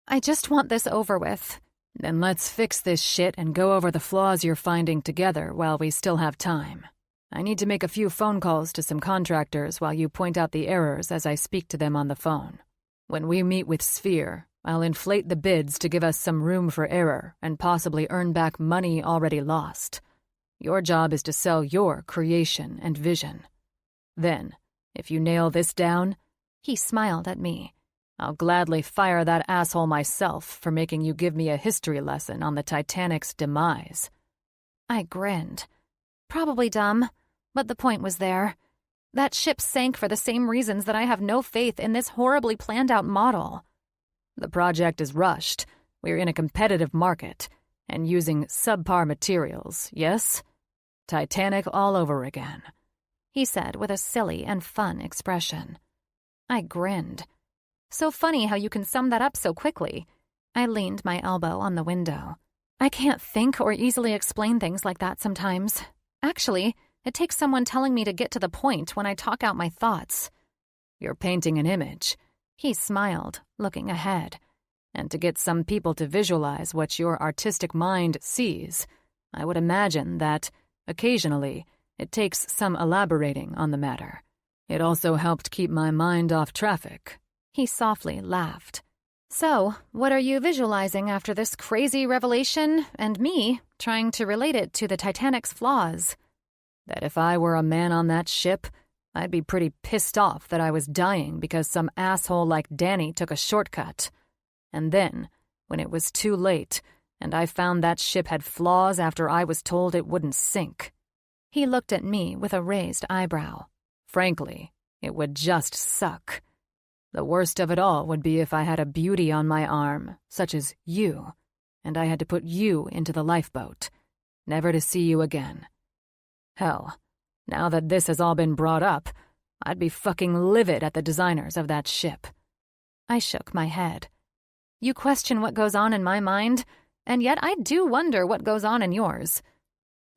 I just want this over with. Then let's fix this shit and go over the flaws you're finding together while we still have time. I need to make a few phone calls to some contractors while you point out the errors as I speak to them on the phone. When we meet with Sphere, I'll inflate the bids to give us some room for error and possibly earn back money already lost. Your job is to sell your creation and vision. Then, if you nail this down, he smiled at me. I'll gladly fire that asshole myself for making you give me a history lesson on the Titanic's demise. I grinned. Probably dumb, but the point was there. That ship sank for the same reasons that I have no faith in this horribly planned-out model. The project is rushed. We're in a competitive market, and using subpar materials, yes? Titanic all over again, he said with a silly and fun expression. I grinned. So funny how you can sum that up so quickly. I leaned my elbow on the window. I can't think or easily explain things like that sometimes. Actually, it takes someone telling me to get to the point when I talk out my thoughts. You're painting an image. He smiled, looking ahead. And to get some people to visualize what your artistic mind sees, I would imagine that, occasionally, it takes some elaborating on the matter. It also helped keep my mind off traffic. He softly laughed. So, what are you visualizing after this crazy revelation and me trying to relate it to the Titanic's flaws? That if I were a man on that ship, I'd be pretty pissed off that I was dying because some asshole like Danny took a shortcut. And then, when it was too late, and I found that ship had flaws after I was told it wouldn't sink, He looked at me with a raised eyebrow. Frankly, it would just suck. The worst of it all would be if I had a beauty on my arm, such as you, and I had to put you into the lifeboat, never to see you again. Hell, now that this has all been brought up, I'd be fucking livid at the designers of that ship. I shook my head. You question what goes on in my mind, and yet I do wonder what goes on in yours.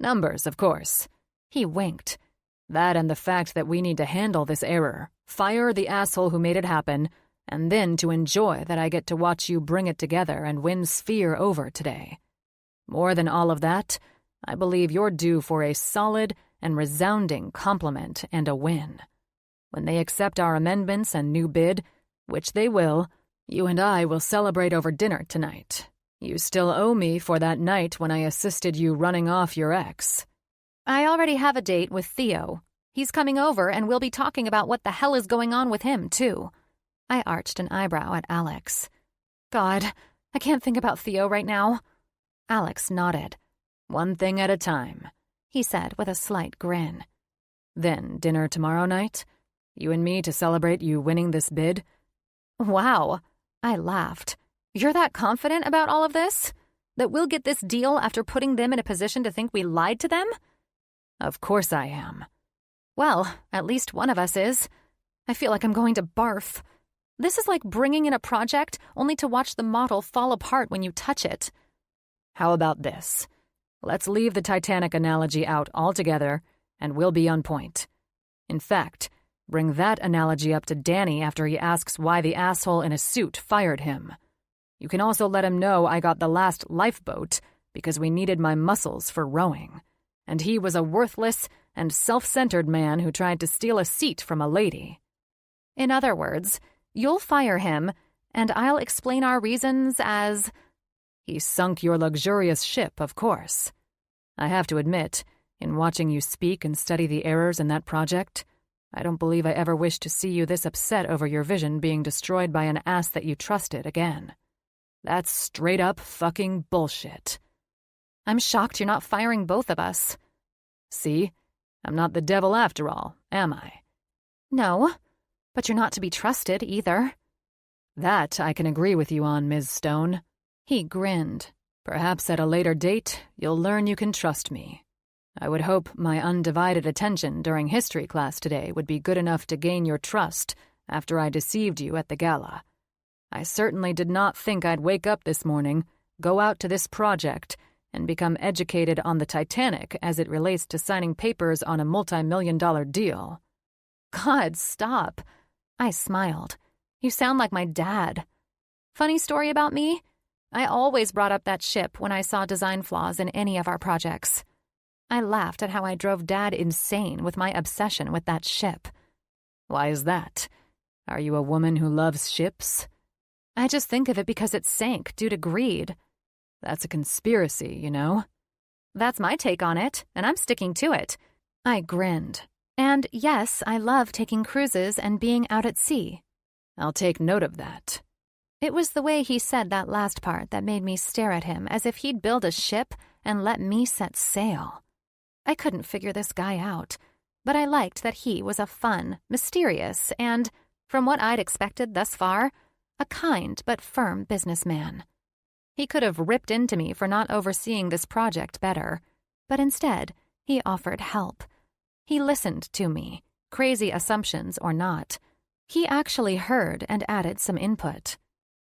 Numbers, of course. He winked. That and the fact that we need to handle this error, fire the asshole who made it happen, and then to enjoy that I get to watch you bring it together and win Sphere over today. More than all of that, I believe you're due for a solid and resounding compliment and a win. When they accept our amendments and new bid, which they will, you and I will celebrate over dinner tonight. You still owe me for that night when I assisted you running off your ex. I already have a date with Theo. He's coming over and we'll be talking about what the hell is going on with him, too. I arched an eyebrow at Alex. God, I can't think about Theo right now. Alex nodded. One thing at a time, he said with a slight grin. Then dinner tomorrow night? You and me to celebrate you winning this bid? Wow, I laughed. You're that confident about all of this? That we'll get this deal after putting them in a position to think we lied to them? Of course I am. Well, at least one of us is. I feel like I'm going to barf. This is like bringing in a project only to watch the model fall apart when you touch it. How about this? Let's leave the Titanic analogy out altogether, and we'll be on point. In fact, bring that analogy up to Danny after he asks why the asshole in a suit fired him. You can also let him know I got the last lifeboat because we needed my muscles for rowing, and he was a worthless and self-centered man who tried to steal a seat from a lady. In other words, you'll fire him, and I'll explain our reasons as... He sunk your luxurious ship, of course. I have to admit, in watching you speak and study the errors in that project, I don't believe I ever wished to see you this upset over your vision being destroyed by an ass that you trusted again. That's straight-up fucking bullshit. I'm shocked you're not firing both of us. See? I'm not the devil after all, am I? No, but you're not to be trusted either. That I can agree with you on, Ms. Stone. He grinned. Perhaps at a later date, you'll learn you can trust me. I would hope my undivided attention during history class today would be good enough to gain your trust after I deceived you at the gala. I certainly did not think I'd wake up this morning, go out to this project, and become educated on the Titanic as it relates to signing papers on a multi-million-dollar deal. God, stop. I smiled. You sound like my dad. Funny story about me? I always brought up that ship when I saw design flaws in any of our projects. I laughed at how I drove Dad insane with my obsession with that ship. Why is that? Are you a woman who loves ships? I just think of it because it sank due to greed. That's a conspiracy, you know? That's my take on it, and I'm sticking to it. I grinned. And yes, I love taking cruises and being out at sea. I'll take note of that. It was the way he said that last part that made me stare at him as if he'd build a ship and let me set sail. I couldn't figure this guy out, but I liked that he was a fun, mysterious, and, from what I'd expected thus far, a kind but firm businessman. He could have ripped into me for not overseeing this project better, but instead, he offered help. He listened to me, crazy assumptions or not. He actually heard and added some input.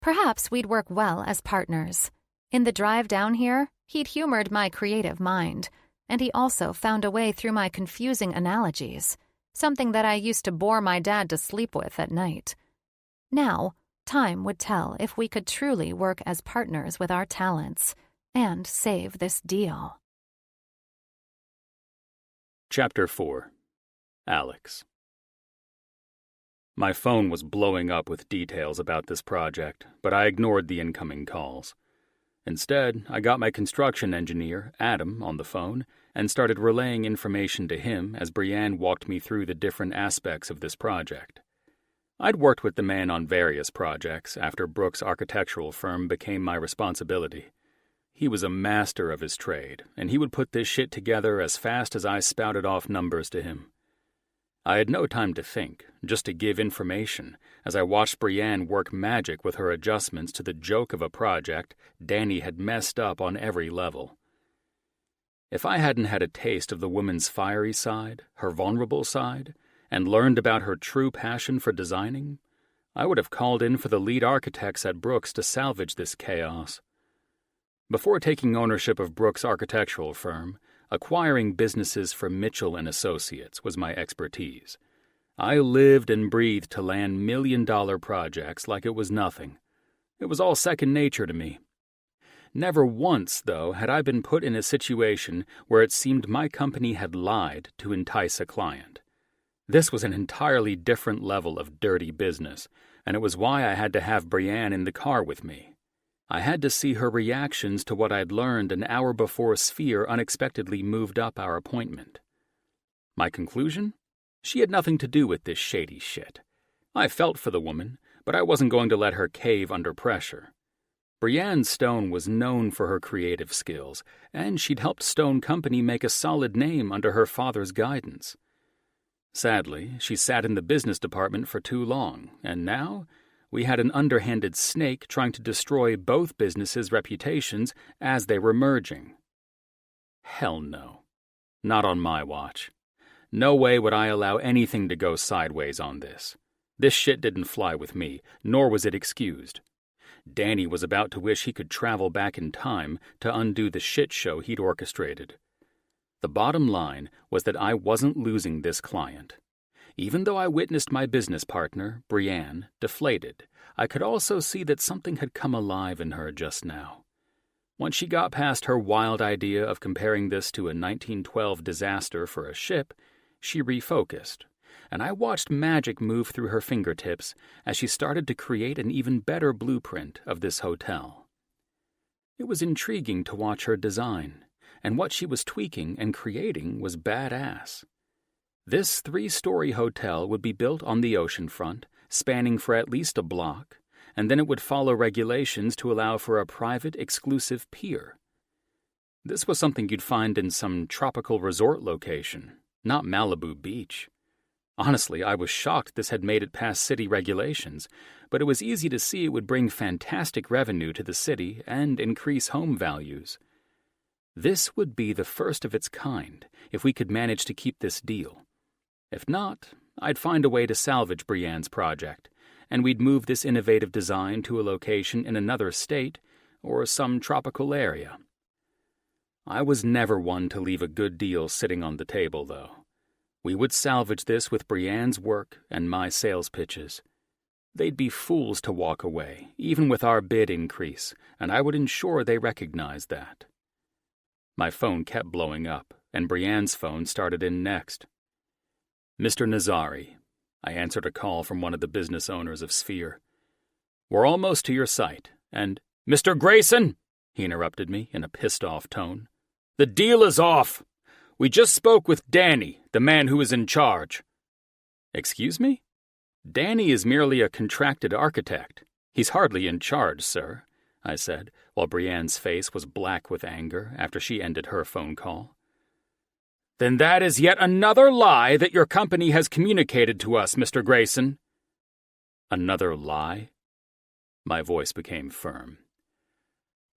Perhaps we'd work well as partners. In the drive down here, he'd humored my creative mind, and he also found a way through my confusing analogies, something that I used to bore my dad to sleep with at night. Now, time would tell if we could truly work as partners with our talents and save this deal. Chapter 4. Alex. My phone was blowing up with details about this project, but I ignored the incoming calls. Instead, I got my construction engineer, Adam, on the phone and started relaying information to him as Brienne walked me through the different aspects of this project. I'd worked with the man on various projects after Brooks' architectural firm became my responsibility. He was a master of his trade, and he would put this shit together as fast as I spouted off numbers to him. I had no time to think, just to give information, as I watched Brienne work magic with her adjustments to the joke of a project Danny had messed up on every level. If I hadn't had a taste of the woman's fiery side, her vulnerable side, and learned about her true passion for designing, I would have called in for the lead architects at Brooks to salvage this chaos. Before taking ownership of Brooks' architectural firm, acquiring businesses for Mitchell and Associates was my expertise. I lived and breathed to land million-dollar projects like it was nothing. It was all second nature to me. Never once, though, had I been put in a situation where it seemed my company had lied to entice a client. This was an entirely different level of dirty business, and it was why I had to have Brienne in the car with me. I had to see her reactions to what I'd learned an hour before Sphere unexpectedly moved up our appointment. My conclusion? She had nothing to do with this shady shit. I felt for the woman, but I wasn't going to let her cave under pressure. Brienne Stone was known for her creative skills, and she'd helped Stone Company make a solid name under her father's guidance. Sadly, she sat in the business department for too long, and now we had an underhanded snake trying to destroy both businesses' reputations as they were merging. Hell no. Not on my watch. No way would I allow anything to go sideways on this. This shit didn't fly with me, nor was it excused. Danny was about to wish he could travel back in time to undo the shit show he'd orchestrated. The bottom line was that I wasn't losing this client. Even though I witnessed my business partner, Brienne, deflated, I could also see that something had come alive in her just now. Once she got past her wild idea of comparing this to a 1912 disaster for a ship, she refocused, and I watched magic move through her fingertips as she started to create an even better blueprint of this hotel. It was intriguing to watch her design, and what she was tweaking and creating was badass. This 3-story hotel would be built on the ocean front, spanning for at least a block, and then it would follow regulations to allow for a private, exclusive pier. This was something you'd find in some tropical resort location, not Malibu Beach. Honestly, I was shocked this had made it past city regulations, but it was easy to see it would bring fantastic revenue to the city and increase home values. This would be the first of its kind if we could manage to keep this deal. If not, I'd find a way to salvage Brienne's project, and we'd move this innovative design to a location in another state or some tropical area. I was never one to leave a good deal sitting on the table, though. We would salvage this with Brienne's work and my sales pitches. They'd be fools to walk away, even with our bid increase, and I would ensure they recognized that. My phone kept blowing up, and Brienne's phone started in next. Mr. Nazari, I answered a call from one of the business owners of Sphere. We're almost to your site, and Mr. Grayson, he interrupted me in a pissed-off tone. The deal is off. We just spoke with Danny, the man who is in charge. Excuse me? Danny is merely a contracted architect. He's hardly in charge, sir, I said, while Brienne's face was black with anger after she ended her phone call. Then that is yet another lie that your company has communicated to us, Mr. Grayson. Another lie? My voice became firm.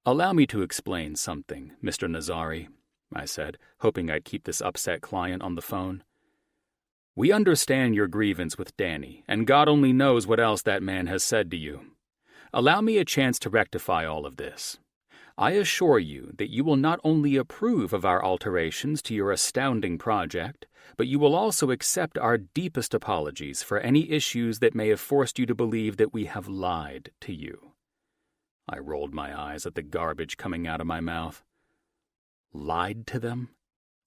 Allow me to explain something, Mr. Nazari, I said, hoping I'd keep this upset client on the phone. We understand your grievance with Danny, and God only knows what else that man has said to you. Allow me a chance to rectify all of this. I assure you that you will not only approve of our alterations to your astounding project, but you will also accept our deepest apologies for any issues that may have forced you to believe that we have lied to you. I rolled my eyes at the garbage coming out of my mouth. Lied to them?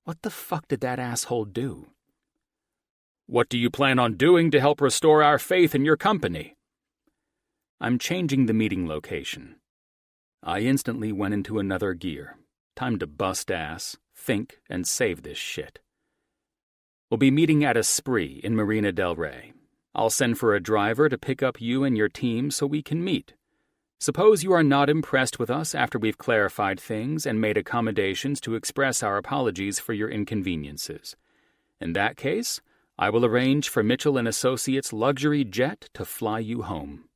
What the fuck did that asshole do? What do you plan on doing to help restore our faith in your company? I'm changing the meeting location. I instantly went into another gear. Time to bust ass, think, and save this shit. We'll be meeting at a Spree in Marina del Rey. I'll send for a driver to pick up you and your team so we can meet. Suppose you are not impressed with us after we've clarified things and made accommodations to express our apologies for your inconveniences. In that case, I will arrange for Mitchell & Associates' luxury jet to fly you home."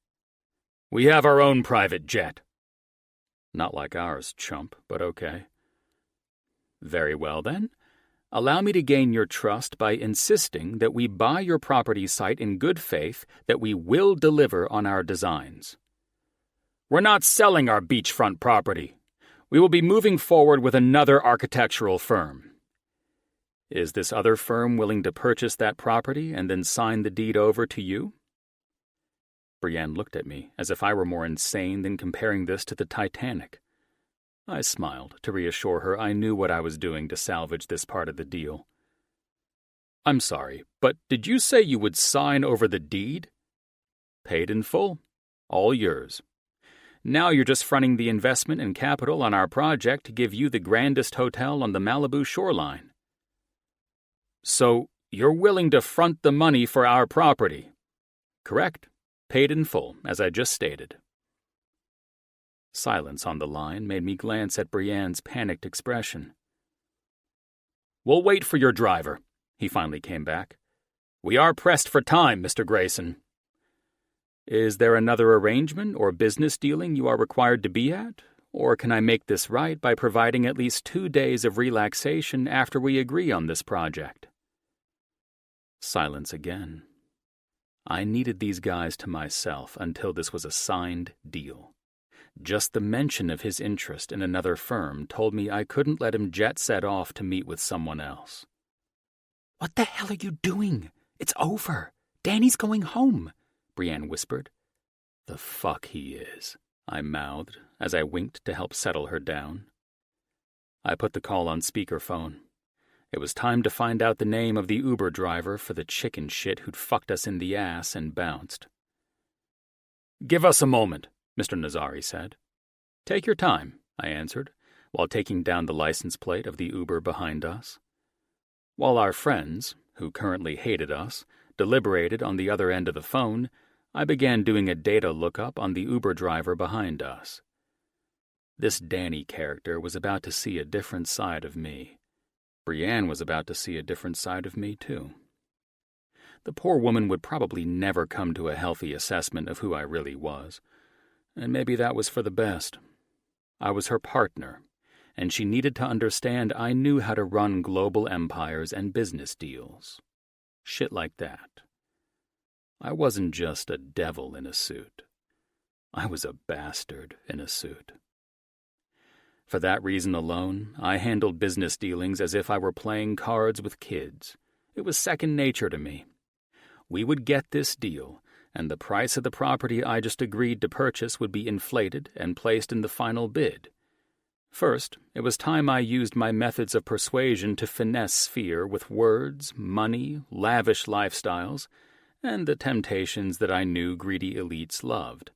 "We have our own private jet." "Not like ours, chump, but okay." "Very well, then. Allow me to gain your trust by insisting that we buy your property site in good faith that we will deliver on our designs." "We're not selling our beachfront property. We will be moving forward with another architectural firm." "Is this other firm willing to purchase that property and then sign the deed over to you?" Brienne looked at me as if I were more insane than comparing this to the Titanic. I smiled to reassure her I knew what I was doing to salvage this part of the deal. "I'm sorry, but did you say you would sign over the deed?" "Paid in full. All yours. Now you're just fronting the investment and capital on our project to give you the grandest hotel on the Malibu shoreline." "So you're willing to front the money for our property?" "Correct. Paid in full, as I just stated." Silence on the line made me glance at Brienne's panicked expression. "We'll wait for your driver," he finally came back. "We are pressed for time, Mr. Grayson." "Is there another arrangement or business dealing you are required to be at? Or can I make this right by providing at least 2 days of relaxation after we agree on this project?" Silence again. I needed these guys to myself until this was a signed deal. Just the mention of his interest in another firm told me I couldn't let him jet set off to meet with someone else. "What the hell are you doing? It's over. Danny's going home," Brienne whispered. "The fuck he is," I mouthed as I winked to help settle her down. I put the call on speakerphone. It was time to find out the name of the Uber driver for the chicken shit who'd fucked us in the ass and bounced. "Give us a moment," Mr. Nazari said. "Take your time," I answered, while taking down the license plate of the Uber behind us. While our friends, who currently hated us, deliberated on the other end of the phone, I began doing a data lookup on the Uber driver behind us. This Danny character was about to see a different side of me. Brienne was about to see a different side of me, too. The poor woman would probably never come to a healthy assessment of who I really was, and maybe that was for the best. I was her partner, and she needed to understand I knew how to run global empires and business deals. Shit like that. I wasn't just a devil in a suit. I was a bastard in a suit. For that reason alone, I handled business dealings as if I were playing cards with kids. It was second nature to me. We would get this deal, and the price of the property I just agreed to purchase would be inflated and placed in the final bid. First, it was time I used my methods of persuasion to finesse Sphere with words, money, lavish lifestyles, and the temptations that I knew greedy elites loved.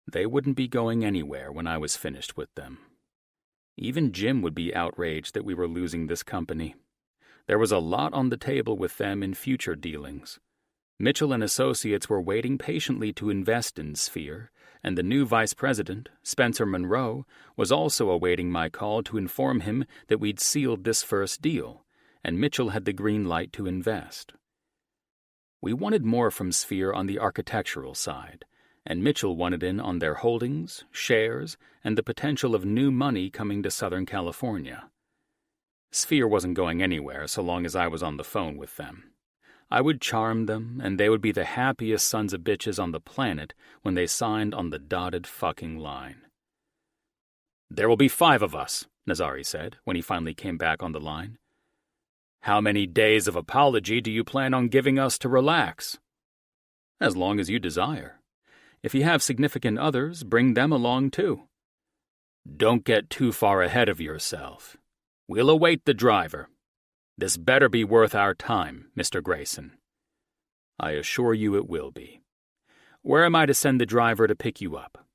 They wouldn't be going anywhere when I was finished with them. Even Jim would be outraged that we were losing this company. There was a lot on the table with them in future dealings. Mitchell & Associates were waiting patiently to invest in Sphere, and the new vice president, Spencer Monroe, was also awaiting my call to inform him that we'd sealed this first deal, and Mitchell had the green light to invest. We wanted more from Sphere on the architectural side, and Mitchell wanted in on their holdings, shares, and the potential of new money coming to Southern California. Sphere wasn't going anywhere so long as I was on the phone with them. I would charm them, and they would be the happiest sons of bitches on the planet when they signed on the dotted fucking line. "There will be 5 of us," Nazari said when he finally came back on the line. "How many days of apology do you plan on giving us to relax?" "As long as you desire. If you have significant others, bring them along too." "Don't get too far ahead of yourself. We'll await the driver. This better be worth our time, Mr. Grayson." "I assure you it will be. Where am I to send the driver to pick you up?"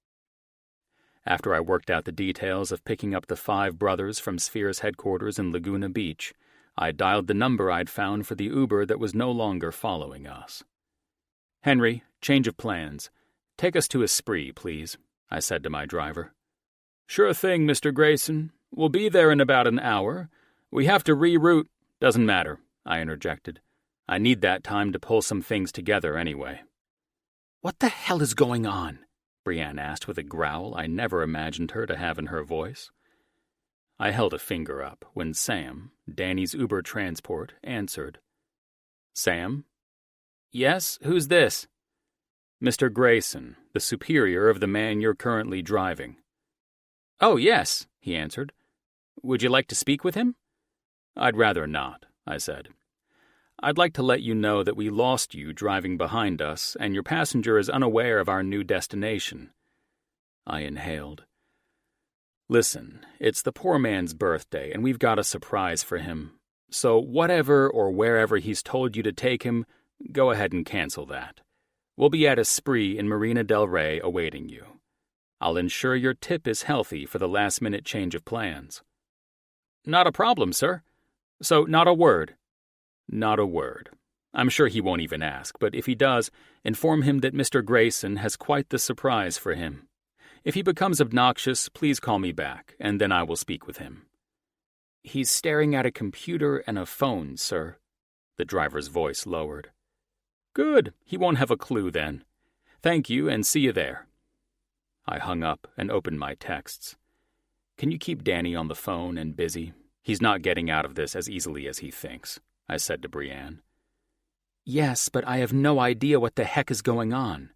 After I worked out the details of picking up the 5 brothers from Sphere's headquarters in Laguna Beach, I dialed the number I'd found for the Uber that was no longer following us. "Henry, change of plans. Take us to Esprit, please. I said to my driver. "Sure thing, Mr. Grayson. We'll be there in about an hour. We have to reroute." "Doesn't matter," I interjected. "I need that time to pull some things together anyway." "What the hell is going on?" Brienne asked with a growl I never imagined her to have in her voice. I held a finger up when Sam, Danny's Uber transport, answered. "Sam?" "Yes, who's this?" "Mr. Grayson, the superior of the man you're currently driving." "Oh, yes," he answered. "Would you like to speak with him?" "I'd rather not," I said. "I'd like to let you know that we lost you driving behind us, and your passenger is unaware of our new destination." I inhaled. "Listen, it's the poor man's birthday, and we've got a surprise for him. So whatever or wherever he's told you to take him, go ahead and cancel that. We'll be at a spree in Marina del Rey awaiting you. I'll ensure your tip is healthy for the last-minute change of plans." "Not a problem, sir. So not a word?" "Not a word. I'm sure he won't even ask, but if he does, inform him that Mr. Grayson has quite the surprise for him. If he becomes obnoxious, please call me back, and then I will speak with him." "He's staring at a computer and a phone, sir." The driver's voice lowered. "Good. He won't have a clue then. Thank you, and see you there." I hung up and opened my texts. "Can you keep Danny on the phone and busy? He's not getting out of this as easily as he thinks," I said to Brienne. "Yes, but I have no idea what the heck is going on."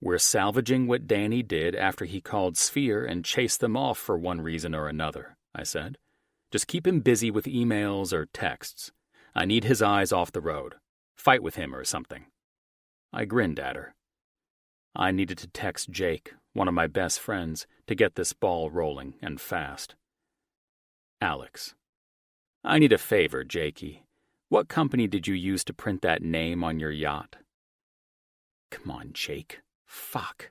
"We're salvaging what Danny did after he called Sphere and chased them off for one reason or another," I said. "Just keep him busy with emails or texts. I need his eyes off the road. Fight with him or something." I grinned at her. I needed to text Jake, one of my best friends, to get this ball rolling, and fast. "Alex. I need a favor, Jakey. What company did you use to print that name on your yacht?" "Come on, Jake. Fuck."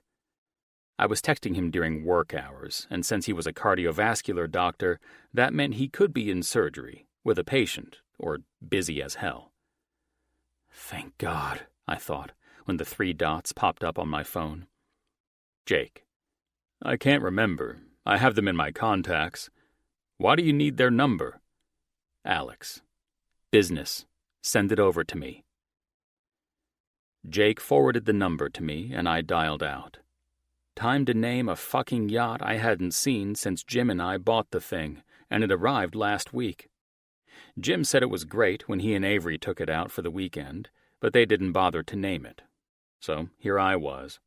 I was texting him during work hours, and since he was a cardiovascular doctor, that meant he could be in surgery, with a patient, or busy as hell. Thank God, I thought, when the 3 dots popped up on my phone. "Jake. I can't remember. I have them in my contacts. Why do you need their number?" "Alex. Business. Send it over to me." Jake forwarded the number to me, and I dialed out. Time to name a fucking yacht I hadn't seen since Jim and I bought the thing, and it arrived last week. Jim said it was great when he and Avery took it out for the weekend, but they didn't bother to name it. So here I was,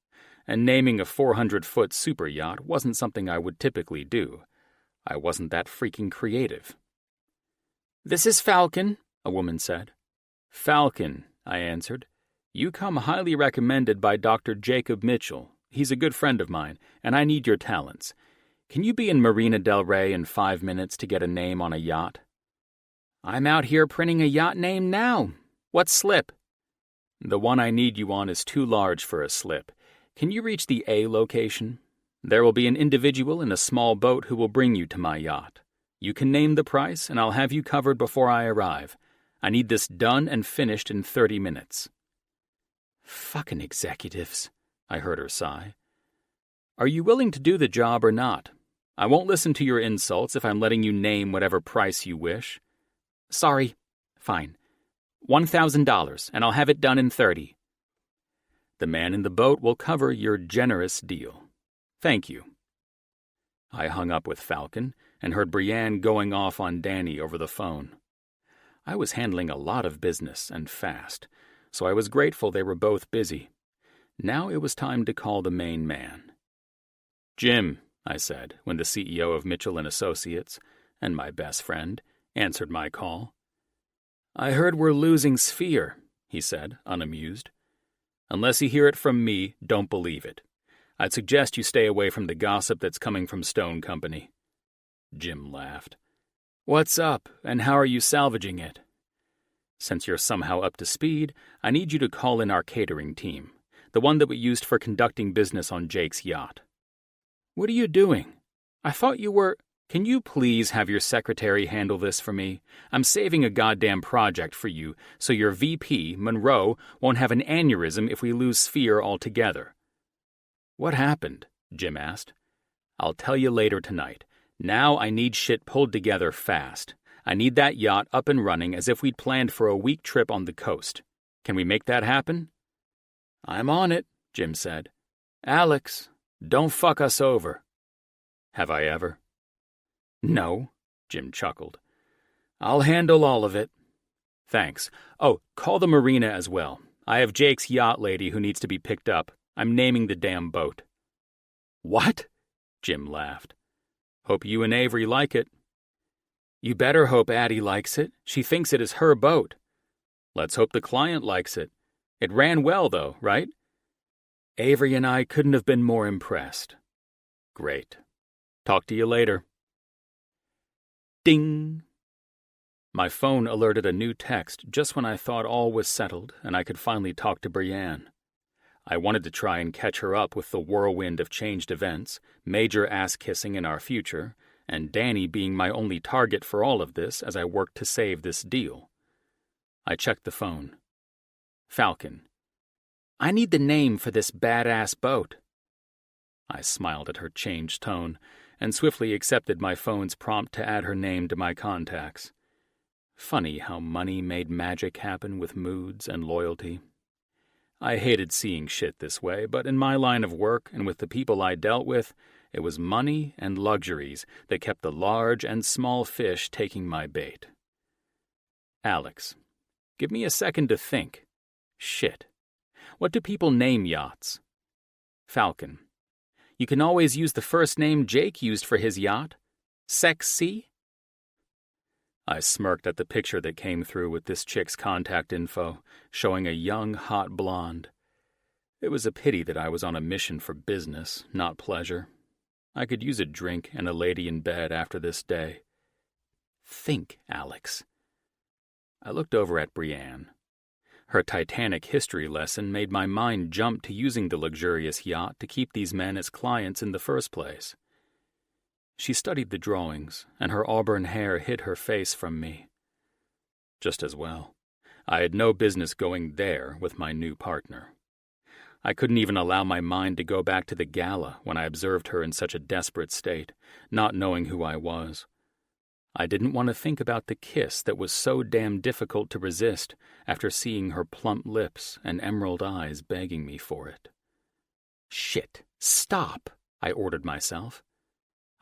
and naming a 400-foot super yacht wasn't something I would typically do. I wasn't that freaking creative. "This is Falcon," a woman said. "Falcon," I answered. "You come highly recommended by Dr. Jacob Mitchell. He's a good friend of mine, and I need your talents. Can you be in Marina del Rey in 5 minutes to get a name on a yacht?" "I'm out here printing a yacht name now. What slip?" "The one I need you on is too large for a slip. Can you reach the A location? There will be an individual in a small boat who will bring you to my yacht. You can name the price, and I'll have you covered before I arrive. I need this done and finished in 30 minutes. "Fucking executives," I heard her sigh. "Are you willing to do the job or not? I won't listen to your insults if I'm letting you name whatever price you wish." "Sorry. Fine. $1,000, and I'll have it done in 30. "The man in the boat will cover your generous deal. Thank you." I hung up with Falcon and heard Brienne going off on Danny over the phone. I was handling a lot of business and fast, so I was grateful they were both busy. Now it was time to call the main man. "Jim," I said, when the CEO of Mitchell & Associates, and my best friend, answered my call. "I heard we're losing Sphere," he said, unamused. "Unless you hear it from me, don't believe it. I'd suggest you stay away from the gossip that's coming from Stone Company." Jim laughed. "What's up, and how are you salvaging it?" "Since you're somehow up to speed, I need you to call in our catering team, the one that we used for conducting business on Jake's yacht." "What are you doing? I thought you were—" "Can you please have your secretary handle this for me? I'm saving a goddamn project for you, so your VP, Monroe, won't have an aneurysm if we lose Sphere altogether." "What happened?" Jim asked. "I'll tell you later tonight. Now I need shit pulled together fast. I need that yacht up and running as if we'd planned for a week trip on the coast. Can we make that happen?" "I'm on it," Jim said. "Alex, don't fuck us over." "Have I ever?" "No," Jim chuckled. "I'll handle all of it." "Thanks. Oh, call the marina as well. I have Jake's yacht lady who needs to be picked up. I'm naming the damn boat." "What?" Jim laughed. "Hope you and Avery like it." "You better hope Addie likes it. She thinks it is her boat." "Let's hope the client likes it. It ran well, though, right?" "Avery and I couldn't have been more impressed." "Great. Talk to you later." Ding! My phone alerted a new text just when I thought all was settled and I could finally talk to Brienne. I wanted to try and catch her up with the whirlwind of changed events, major ass-kissing in our future, and Danny being my only target for all of this as I worked to save this deal. I checked the phone. Falcon. "I need the name for this badass boat." I smiled at her changed tone and swiftly accepted my phone's prompt to add her name to my contacts. Funny how money made magic happen with moods and loyalty. I hated seeing shit this way, but in my line of work and with the people I dealt with, it was money and luxuries that kept the large and small fish taking my bait. Alex. Give me a second to think. Shit. What do people name yachts? Falcon. You can always use the first name Jake used for his yacht. Sexy? I smirked at the picture that came through with this chick's contact info, showing a young, hot blonde. It was a pity that I was on a mission for business, not pleasure. I could use a drink and a lady in bed after this day. Think, Alex. I looked over at Brienne. Her Titanic history lesson made my mind jump to using the luxurious yacht to keep these men as clients in the first place. She studied the drawings, and her auburn hair hid her face from me. Just as well. I had no business going there with my new partner. I couldn't even allow my mind to go back to the gala when I observed her in such a desperate state, not knowing who I was. I didn't want to think about the kiss that was so damn difficult to resist after seeing her plump lips and emerald eyes begging me for it. Shit, stop, I ordered myself.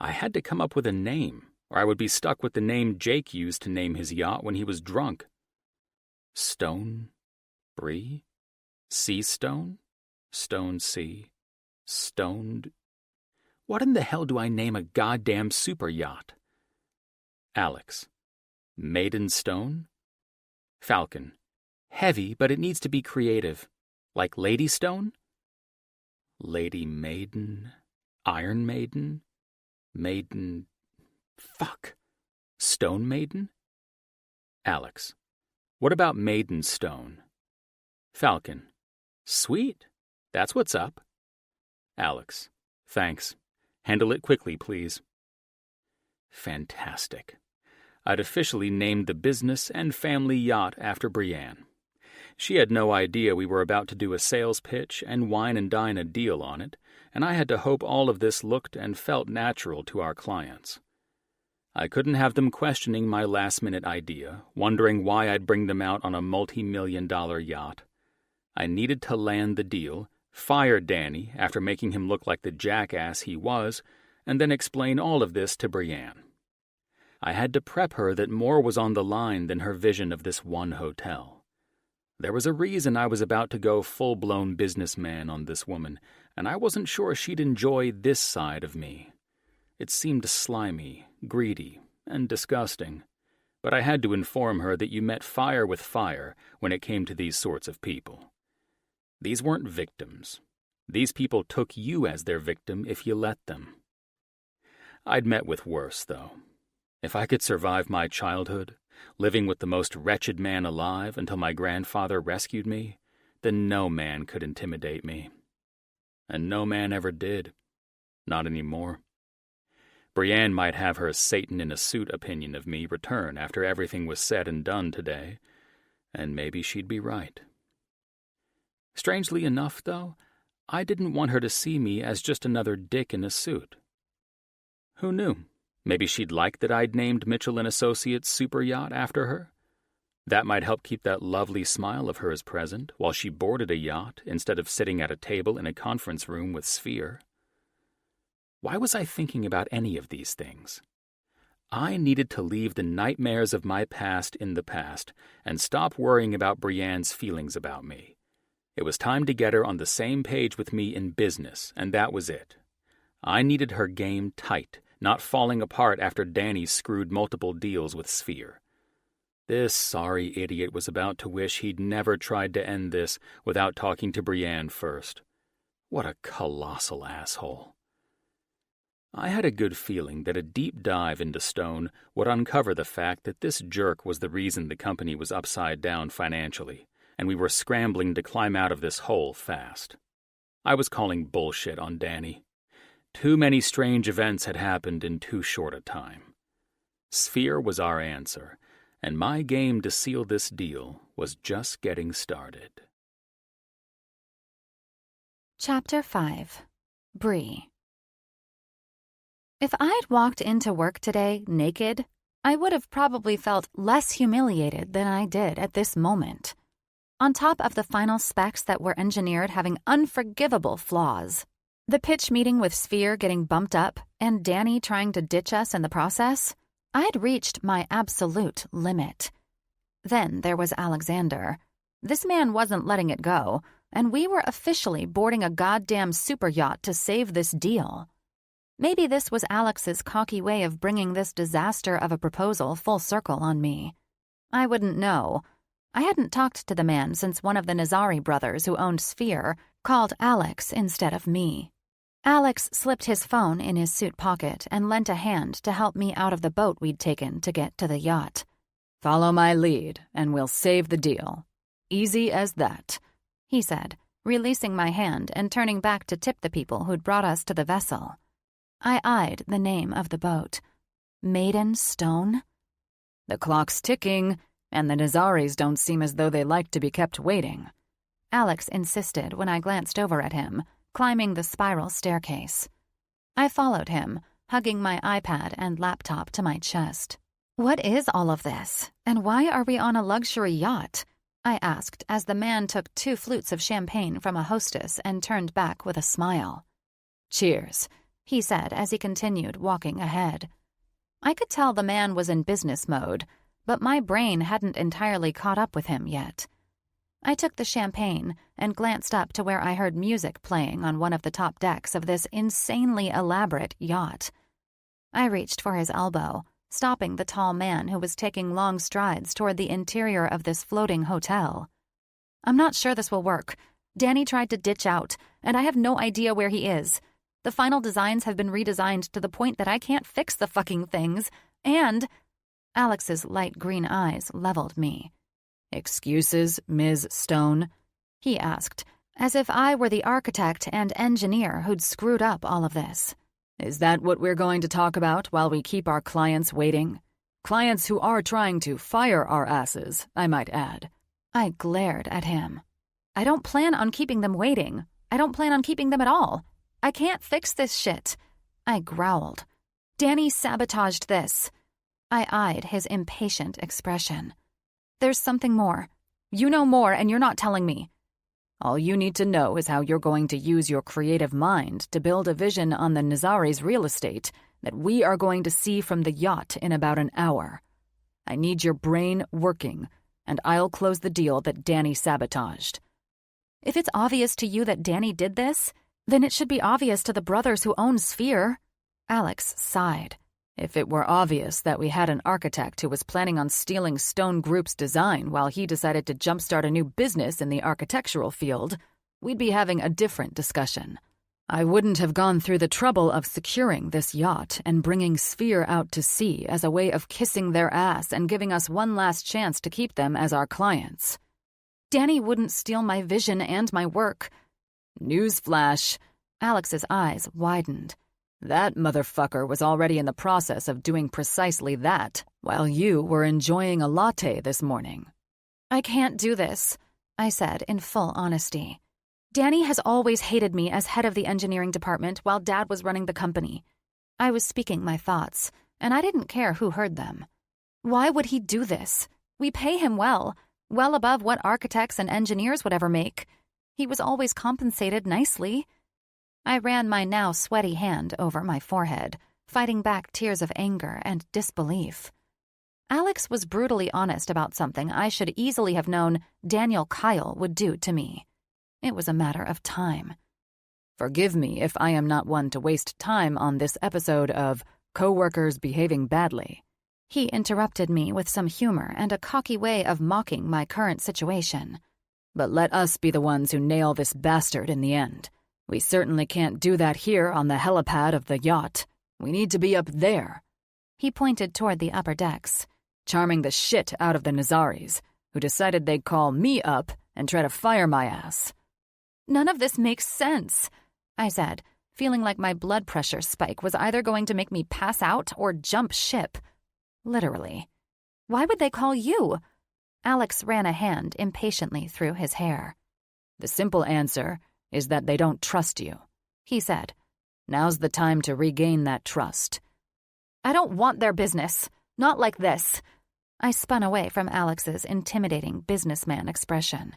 I had to come up with a name, or I would be stuck with the name Jake used to name his yacht when he was drunk. Stone? Bree? Sea Stone? Stone Sea? Stoned? What in the hell do I name a goddamn super yacht? Alex. Maiden Stone? Falcon. Heavy, but it needs to be creative. Like Lady Stone? Lady Maiden? Iron Maiden? Maiden... Fuck. Stone Maiden? Alex. What about Maiden Stone? Falcon. Sweet. That's what's up. Alex. Thanks. Handle it quickly, please. Fantastic. I'd officially named the business and family yacht after Brienne. She had no idea we were about to do a sales pitch and wine and dine a deal on it, and I had to hope all of this looked and felt natural to our clients. I couldn't have them questioning my last-minute idea, wondering why I'd bring them out on a multi-million-dollar yacht. I needed to land the deal, fire Danny after making him look like the jackass he was, and then explain all of this to Brienne. I had to prep her that more was on the line than her vision of this one hotel. There was a reason I was about to go full-blown businessman on this woman, and I wasn't sure she'd enjoy this side of me. It seemed slimy, greedy, and disgusting, but I had to inform her that you met fire with fire when it came to these sorts of people. These weren't victims. These people took you as their victim if you let them. I'd met with worse, though. If I could survive my childhood, living with the most wretched man alive until my grandfather rescued me, then no man could intimidate me. And no man ever did. Not anymore. Brienne might have her Satan-in-a-suit opinion of me return after everything was said and done today, and maybe she'd be right. Strangely enough, though, I didn't want her to see me as just another dick in a suit. Who knew? Maybe she'd like that I'd named Mitchell & Associates super yacht after her. That might help keep that lovely smile of hers present while she boarded a yacht instead of sitting at a table in a conference room with Sphere. Why was I thinking about any of these things? I needed to leave the nightmares of my past in the past and stop worrying about Brienne's feelings about me. It was time to get her on the same page with me in business, and that was it. I needed her game tight, not falling apart after Danny screwed multiple deals with Sphere. This sorry idiot was about to wish he'd never tried to end this without talking to Brienne first. What a colossal asshole. I had a good feeling that a deep dive into Stone would uncover the fact that this jerk was the reason the company was upside down financially, and we were scrambling to climb out of this hole fast. I was calling bullshit on Danny. Too many strange events had happened in too short a time. Sphere was our answer, and my game to seal this deal was just getting started. Chapter 5. Bree. If I'd walked into work today naked, I would have probably felt less humiliated than I did at this moment. On top of the final specs that were engineered having unforgivable flaws, the pitch meeting with Sphere getting bumped up, and Danny trying to ditch us in the process, I'd reached my absolute limit. Then there was Alexander. This man wasn't letting it go, and we were officially boarding a goddamn super yacht to save this deal. Maybe this was Alex's cocky way of bringing this disaster of a proposal full circle on me. I wouldn't know. I hadn't talked to the man since one of the Nazari brothers who owned Sphere called Alex instead of me. Alex slipped his phone in his suit pocket and lent a hand to help me out of the boat we'd taken to get to the yacht. "Follow my lead, and we'll save the deal. Easy as that," he said, releasing my hand and turning back to tip the people who'd brought us to the vessel. I eyed the name of the boat. Maiden Stone? "The clock's ticking, and the Nazaris don't seem as though they like to be kept waiting," Alex insisted when I glanced over at him, climbing the spiral staircase. I followed him, hugging my iPad and laptop to my chest. What is all of this, and why are we on a luxury yacht? I asked as the man took 2 flutes of champagne from a hostess and turned back with a smile. "Cheers," he said as he continued walking ahead. I could tell the man was in business mode, but my brain hadn't entirely caught up with him yet. I took the champagne and glanced up to where I heard music playing on one of the top decks of this insanely elaborate yacht. I reached for his elbow, stopping the tall man who was taking long strides toward the interior of this floating hotel. "I'm not sure this will work. Danny tried to ditch out, and I have no idea where he is. The final designs have been redesigned to the point that I can't fix the fucking things, and—" Alex's light green eyes leveled me. "Excuses, Ms. Stone?" he asked, as if I were the architect and engineer who'd screwed up all of this. "Is that what we're going to talk about while we keep our clients waiting? Clients who are trying to fire our asses, I might add." I glared at him. "I don't plan on keeping them waiting. I don't plan on keeping them at all. I can't fix this shit," I growled. "Danny sabotaged this." I eyed his impatient expression. "There's something more. You know more, and you're not telling me." "All you need to know is how you're going to use your creative mind to build a vision on the Nazari's real estate that we are going to see from the yacht in about an hour. I need your brain working, and I'll close the deal that Danny sabotaged." "If it's obvious to you that Danny did this, then it should be obvious to the brothers who own Sphere." Alex sighed. "If it were obvious that we had an architect who was planning on stealing Stone Group's design while he decided to jumpstart a new business in the architectural field, we'd be having a different discussion. I wouldn't have gone through the trouble of securing this yacht and bringing Sphere out to sea as a way of kissing their ass and giving us one last chance to keep them as our clients." "Danny wouldn't steal my vision and my work." Newsflash. Alex's eyes widened. That motherfucker was already in the process of doing precisely that while you were enjoying a latte this morning. "I can't do this," I said in full honesty. Danny has always hated me as head of the engineering department while Dad was running the company. I was speaking my thoughts, and I didn't care who heard them. Why would he do this? We pay him well above what architects and engineers would ever make. He was always compensated nicely. I ran my now sweaty hand over my forehead, fighting back tears of anger and disbelief. Alex was brutally honest about something I should easily have known Daniel Kyle would do to me. It was a matter of time. Forgive me if I am not one to waste time on this episode of Coworkers Behaving Badly. He interrupted me with some humor and a cocky way of mocking my current situation. But let us be the ones who nail this bastard in the end. We certainly can't do that here on the helipad of the yacht. We need to be up there. He pointed toward the upper decks. Charming the shit out of the Nazaris, who decided they'd call me up and try to fire my ass. None of this makes sense, I said, feeling like my blood pressure spike was either going to make me pass out or jump ship. Literally. Why would they call you? Alex ran a hand impatiently through his hair. The simple answer is that they don't trust you, he said. Now's the time to regain that trust. I don't want their business. Not like this. I spun away from Alex's intimidating businessman expression.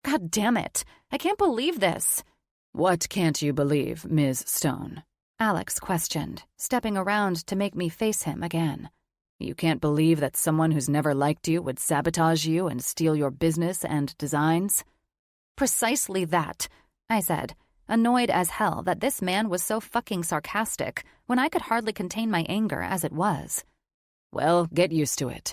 God damn it. I can't believe this. What can't you believe, Ms. Stone? Alex questioned, stepping around to make me face him again. You can't believe that someone who's never liked you would sabotage you and steal your business and designs? Precisely that, I said, annoyed as hell that this man was so fucking sarcastic when I could hardly contain my anger as it was. Well, get used to it.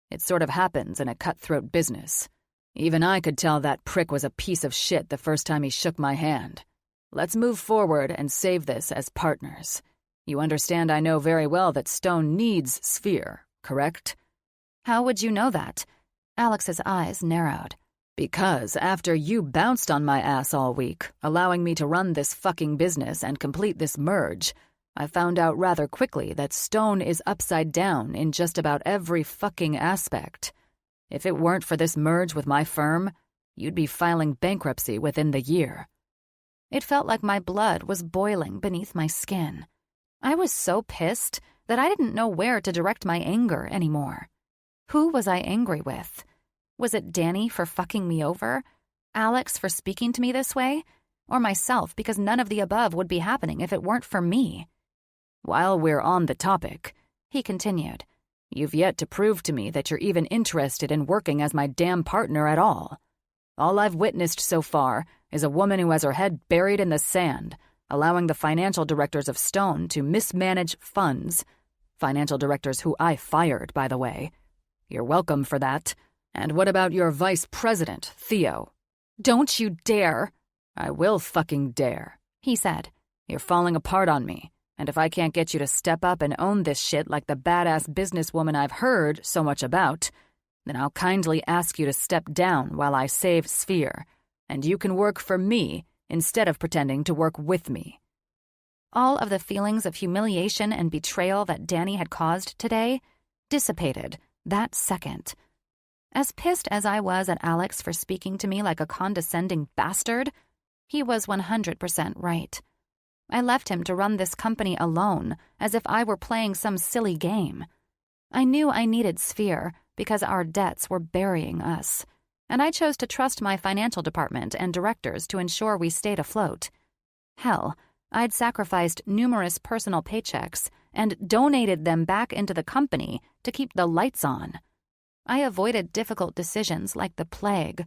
It sort of happens in a cutthroat business. Even I could tell that prick was a piece of shit the first time he shook my hand. Let's move forward and save this as partners. You understand I know very well that Stone needs Sphere, correct? How would you know that? Alex's eyes narrowed. Because after you bounced on my ass all week, allowing me to run this fucking business and complete this merge, I found out rather quickly that Stone is upside down in just about every fucking aspect. If it weren't for this merge with my firm, you'd be filing bankruptcy within the year. It felt like my blood was boiling beneath my skin. I was so pissed that I didn't know where to direct my anger anymore. Who was I angry with? Was it Danny for fucking me over? Alex for speaking to me this way? Or myself because none of the above would be happening if it weren't for me? While we're on the topic, he continued, you've yet to prove to me that you're even interested in working as my damn partner at all. All I've witnessed so far is a woman who has her head buried in the sand, allowing the financial directors of Stone to mismanage funds. Financial directors who I fired, by the way. You're welcome for that. And what about your vice president, Theo? Don't you dare. I will fucking dare, he said. You're falling apart on me. And if I can't get you to step up and own this shit like the badass businesswoman I've heard so much about, then I'll kindly ask you to step down while I save Sphere, and you can work for me instead of pretending to work with me. All of the feelings of humiliation and betrayal that Danny had caused today dissipated that second. As pissed as I was at Alex for speaking to me like a condescending bastard, he was 100% right. I left him to run this company alone, as if I were playing some silly game. I knew I needed Sphere because our debts were burying us, and I chose to trust my financial department and directors to ensure we stayed afloat. Hell, I'd sacrificed numerous personal paychecks and donated them back into the company to keep the lights on. I avoided difficult decisions like the plague.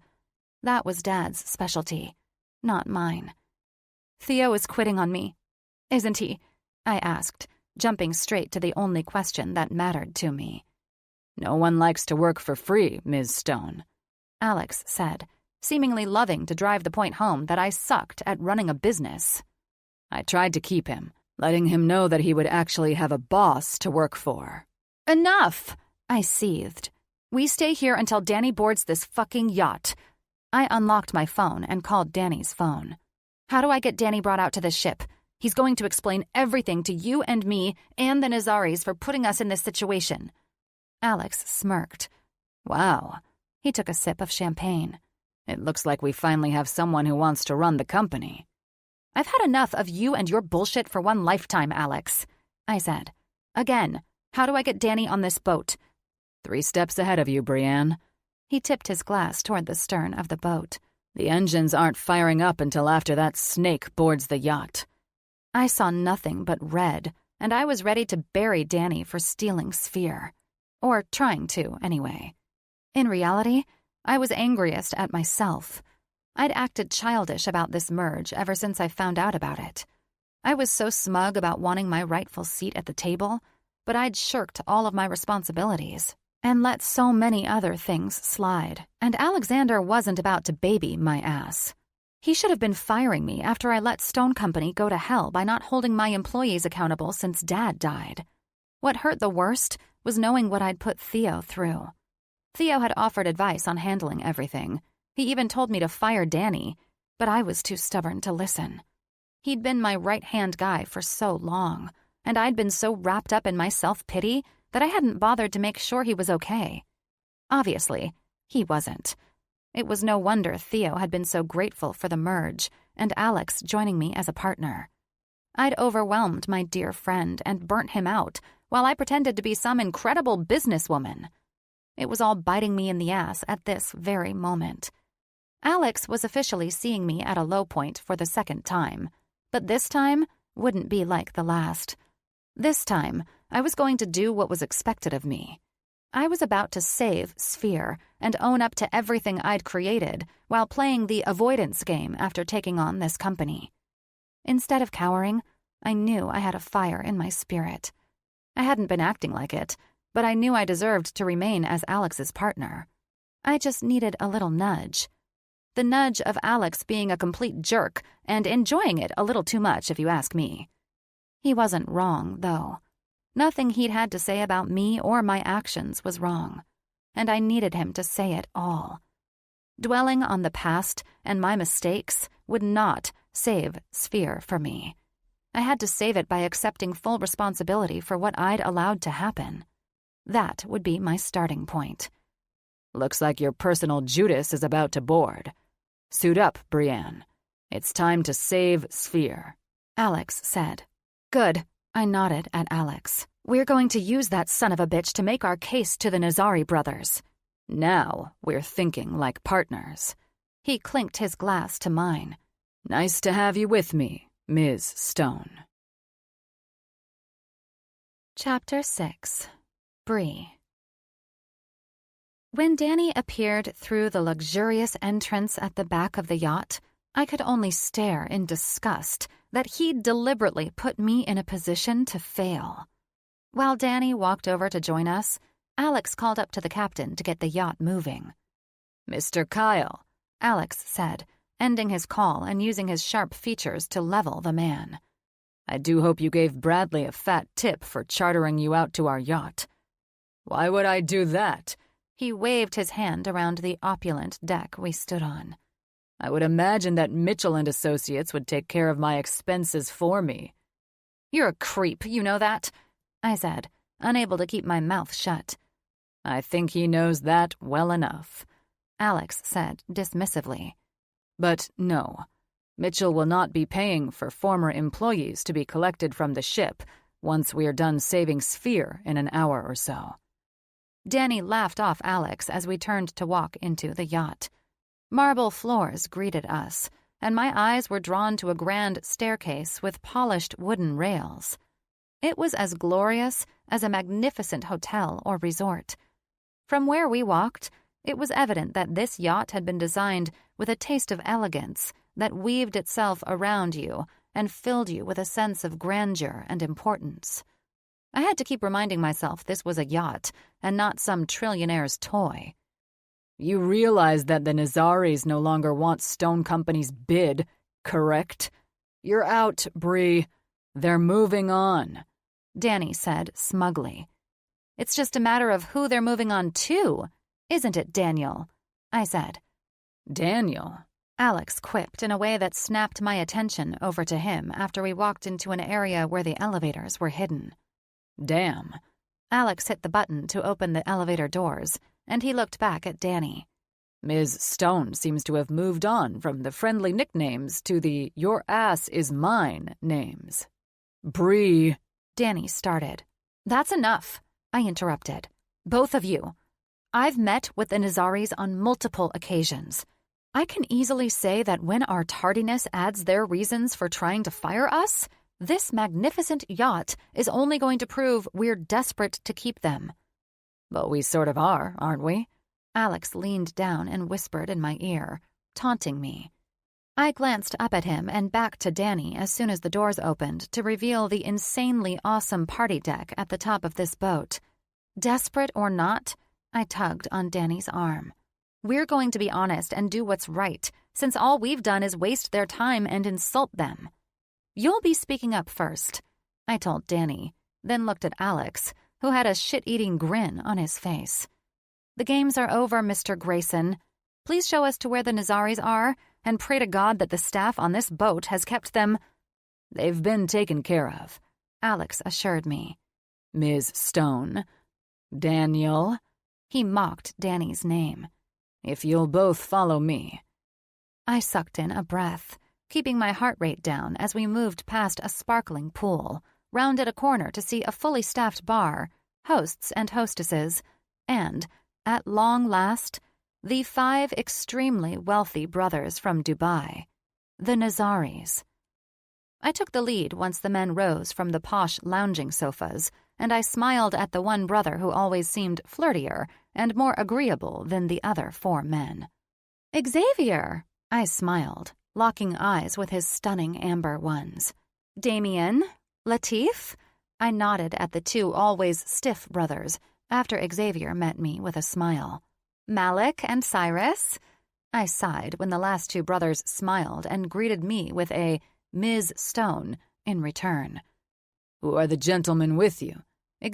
That was Dad's specialty, not mine. Theo is quitting on me, isn't he? I asked, jumping straight to the only question that mattered to me. No one likes to work for free, Ms. Stone, Alex said, seemingly loving to drive the point home that I sucked at running a business. I tried to keep him, letting him know that he would actually have a boss to work for. Enough! I seethed. We stay here until Danny boards this fucking yacht. I unlocked my phone and called Danny's phone. How do I get Danny brought out to the ship? He's going to explain everything to you and me and the Nazaris for putting us in this situation. Alex smirked. Wow. He took a sip of champagne. It looks like we finally have someone who wants to run the company. I've had enough of you and your bullshit for one lifetime, Alex, I said. Again, how do I get Danny on this boat? 3 steps ahead of you, Brienne. He tipped his glass toward the stern of the boat. The engines aren't firing up until after that snake boards the yacht. I saw nothing but red, and I was ready to bury Danny for stealing Sphere. Or trying to, anyway. In reality, I was angriest at myself. I'd acted childish about this merge ever since I found out about it. I was so smug about wanting my rightful seat at the table, but I'd shirked all of my responsibilities and let so many other things slide, and Alexander wasn't about to baby my ass. He should have been firing me after I let Stone Company go to hell by not holding my employees accountable since Dad died. What hurt the worst was knowing what I'd put Theo through. Theo had offered advice on handling everything. He even told me to fire Danny, but I was too stubborn to listen. He'd been my right-hand guy for so long, and I'd been so wrapped up in my self-pity that I hadn't bothered to make sure he was okay. Obviously, he wasn't. It was no wonder Theo had been so grateful for the merge and Alex joining me as a partner. I'd overwhelmed my dear friend and burnt him out while I pretended to be some incredible businesswoman. It was all biting me in the ass at this very moment. Alex was officially seeing me at a low point for the 2nd time, but this time wouldn't be like the last. This time, I was going to do what was expected of me. I was about to save Sphere and own up to everything I'd created while playing the avoidance game after taking on this company. Instead of cowering, I knew I had a fire in my spirit. I hadn't been acting like it, but I knew I deserved to remain as Alex's partner. I just needed a little nudge. The nudge of Alex being a complete jerk and enjoying it a little too much, if you ask me. He wasn't wrong, though. Nothing he'd had to say about me or my actions was wrong, and I needed him to say it all. Dwelling on the past and my mistakes would not save Sphere for me. I had to save it by accepting full responsibility for what I'd allowed to happen. That would be my starting point. Looks like your personal Judas is about to board. Suit up, Brienne. It's time to save Sphere, Alex said. Good. I nodded at Alex. We're going to use that son of a bitch to make our case to the Nazari brothers. Now we're thinking like partners. He clinked his glass to mine. Nice to have you with me, Ms. Stone. Chapter 6. Bree. When Danny appeared through the luxurious entrance at the back of the yacht, I could only stare in disgust that he'd deliberately put me in a position to fail. While Danny walked over to join us, Alex called up to the captain to get the yacht moving. Mr. Kyle, Alex said, ending his call and using his sharp features to level the man. I do hope you gave Bradley a fat tip for chartering you out to our yacht. Why would I do that? He waved his hand around the opulent deck we stood on. I would imagine that Mitchell and Associates would take care of my expenses for me. You're a creep, you know that? I said, unable to keep my mouth shut. I think he knows that well enough, Alex said dismissively. But no, Mitchell will not be paying for former employees to be collected from the ship once we are done saving Sphere in an hour or so. Danny laughed off Alex as we turned to walk into the yacht. Marble floors greeted us, and my eyes were drawn to a grand staircase with polished wooden rails. It was as glorious as a magnificent hotel or resort. From where we walked, it was evident that this yacht had been designed with a taste of elegance that weaved itself around you and filled you with a sense of grandeur and importance. I had to keep reminding myself this was a yacht and not some trillionaire's toy. You realize that the Nazaris no longer want Stone Company's bid, correct? You're out, Bree. They're moving on, Danny said smugly. It's just a matter of who they're moving on to, isn't it, Daniel? I said. Daniel? Alex quipped in a way that snapped my attention over to him after we walked into an area where the elevators were hidden. Damn. Alex hit the button to open the elevator doors, and he looked back at Danny. Ms. Stone seems to have moved on from the friendly nicknames to the "your ass is mine" names. Bree, Danny started. That's enough, I interrupted. Both of you. I've met with the Nazaris on multiple occasions. I can easily say that when our tardiness adds their reasons for trying to fire us, this magnificent yacht is only going to prove we're desperate to keep them. But we sort of are, aren't we? Alex leaned down and whispered in my ear, taunting me. I glanced up at him and back to Danny as soon as the doors opened to reveal the insanely awesome party deck at the top of this boat. Desperate or not, I tugged on Danny's arm. We're going to be honest and do what's right, since all we've done is waste their time and insult them. You'll be speaking up first, I told Danny, then looked at Alex, who had a shit-eating grin on his face. The games are over, Mr. Grayson. Please show us to where the Nazaris are, and pray to God that the staff on this boat has kept them— They've been taken care of, Alex assured me. Ms. Stone. Daniel. He mocked Danny's name. If you'll both follow me. I sucked in a breath, keeping my heart rate down as we moved past a sparkling pool, rounded a corner to see a fully staffed bar, hosts and hostesses, and, at long last, the 5 extremely wealthy brothers from Dubai, the Nazaris. I took the lead once the men rose from the posh lounging sofas, and I smiled at the one brother who always seemed flirtier and more agreeable than the other 4 men. Xavier, I smiled, locking eyes with his stunning amber ones. Damien, Latif, I nodded at the 2 always stiff brothers after Xavier met me with a smile. Malik and Cyrus, I sighed when the last 2 brothers smiled and greeted me with a Ms. Stone in return. Who are the gentlemen with you?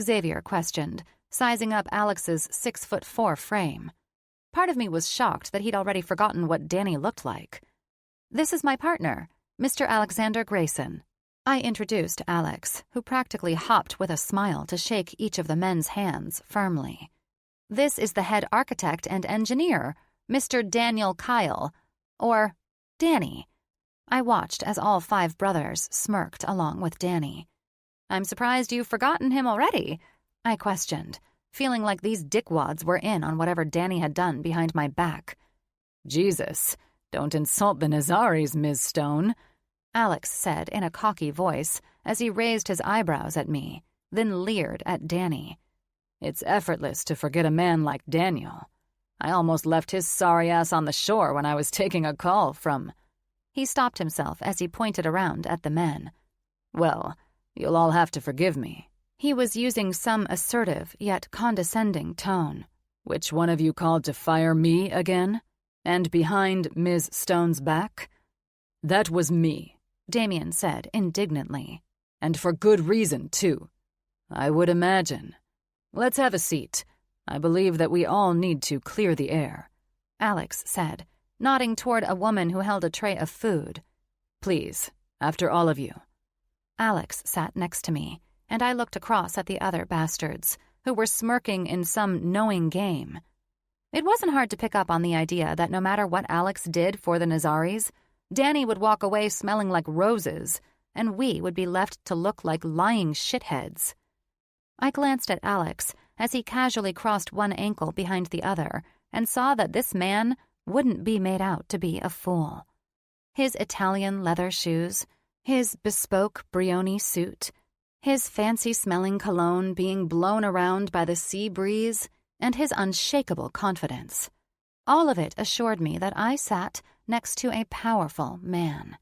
Xavier questioned, sizing up Alex's 6'4" frame. Part of me was shocked that he'd already forgotten what Danny looked like. This is my partner, Mr. Alexander Grayson. I introduced Alex, who practically hopped with a smile to shake each of the men's hands firmly. This is the head architect and engineer, Mr. Daniel Kyle, or Danny. I watched as all 5 brothers smirked along with Danny. I'm surprised you've forgotten him already, I questioned, feeling like these dickwads were in on whatever Danny had done behind my back. Jesus, don't insult the Nazaris, Ms. Stone, Alex said in a cocky voice as he raised his eyebrows at me, then leered at Danny. It's effortless to forget a man like Daniel. I almost left his sorry ass on the shore when I was taking a call from— He stopped himself as he pointed around at the men. Well, you'll all have to forgive me. He was using some assertive yet condescending tone. Which one of you called to fire me again? And behind Ms. Stone's back? That was me, Damien said indignantly. And for good reason, too. I would imagine. Let's have a seat. I believe that we all need to clear the air, Alex said, nodding toward a woman who held a tray of food. Please, after all of you. Alex sat next to me, and I looked across at the other bastards, who were smirking in some knowing game. It wasn't hard to pick up on the idea that no matter what Alex did for the Nazaris, Danny would walk away smelling like roses, and we would be left to look like lying shitheads. I glanced at Alex as he casually crossed one ankle behind the other and saw that this man wouldn't be made out to be a fool. His Italian leather shoes, his bespoke Brioni suit, his fancy-smelling cologne being blown around by the sea breeze, and his unshakable confidence. All of it assured me that I sat next to a powerful man.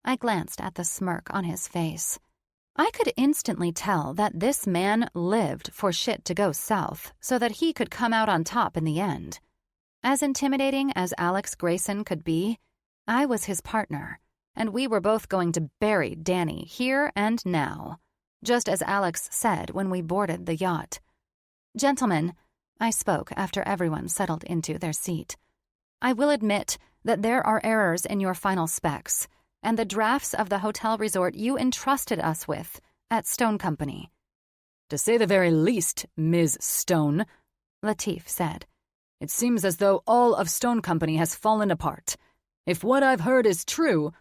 I glanced at the smirk on his face. I could instantly tell that this man lived for shit to go south so that he could come out on top in the end. As intimidating as Alex Grayson could be, I was his partner, and we were both going to bury Danny here and now, just as Alex said when we boarded the yacht. Gentlemen, I spoke after everyone settled into their seat. I will admit that there are errors in your final specs and the drafts of the hotel resort you entrusted us with at Stone Company. To say the very least, Ms. Stone, Latif said. It seems as though all of Stone Company has fallen apart. If what I've heard is true,"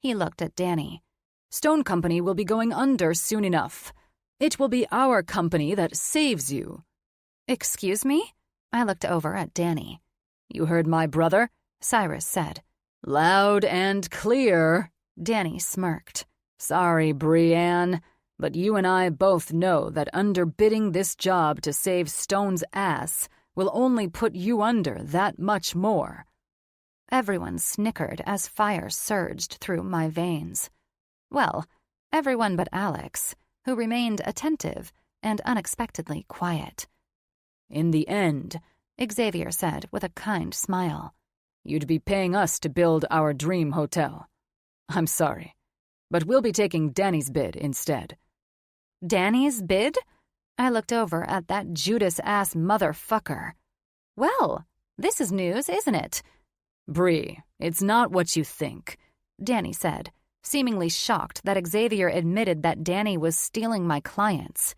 he looked at Danny, "Stone Company will be going under soon enough. It will be our company that saves you." "Excuse me?" I looked over at Danny. "You heard my brother," Cyrus said. "Loud and clear." Danny smirked. "Sorry, Brienne, but you and I both know that underbidding this job to save Stone's ass will only put you under that much more." Everyone snickered as fire surged through my veins. Well, everyone but Alex, who remained attentive and unexpectedly quiet. "In the end," Xavier said with a kind smile, "you'd be paying us to build our dream hotel. I'm sorry, but we'll be taking Danny's bid instead." "Danny's bid?" I looked over at that Judas-ass motherfucker. "Well, this is news, isn't it?" "Bree, it's not what you think," Danny said, seemingly shocked that Xavier admitted that Danny was stealing my clients.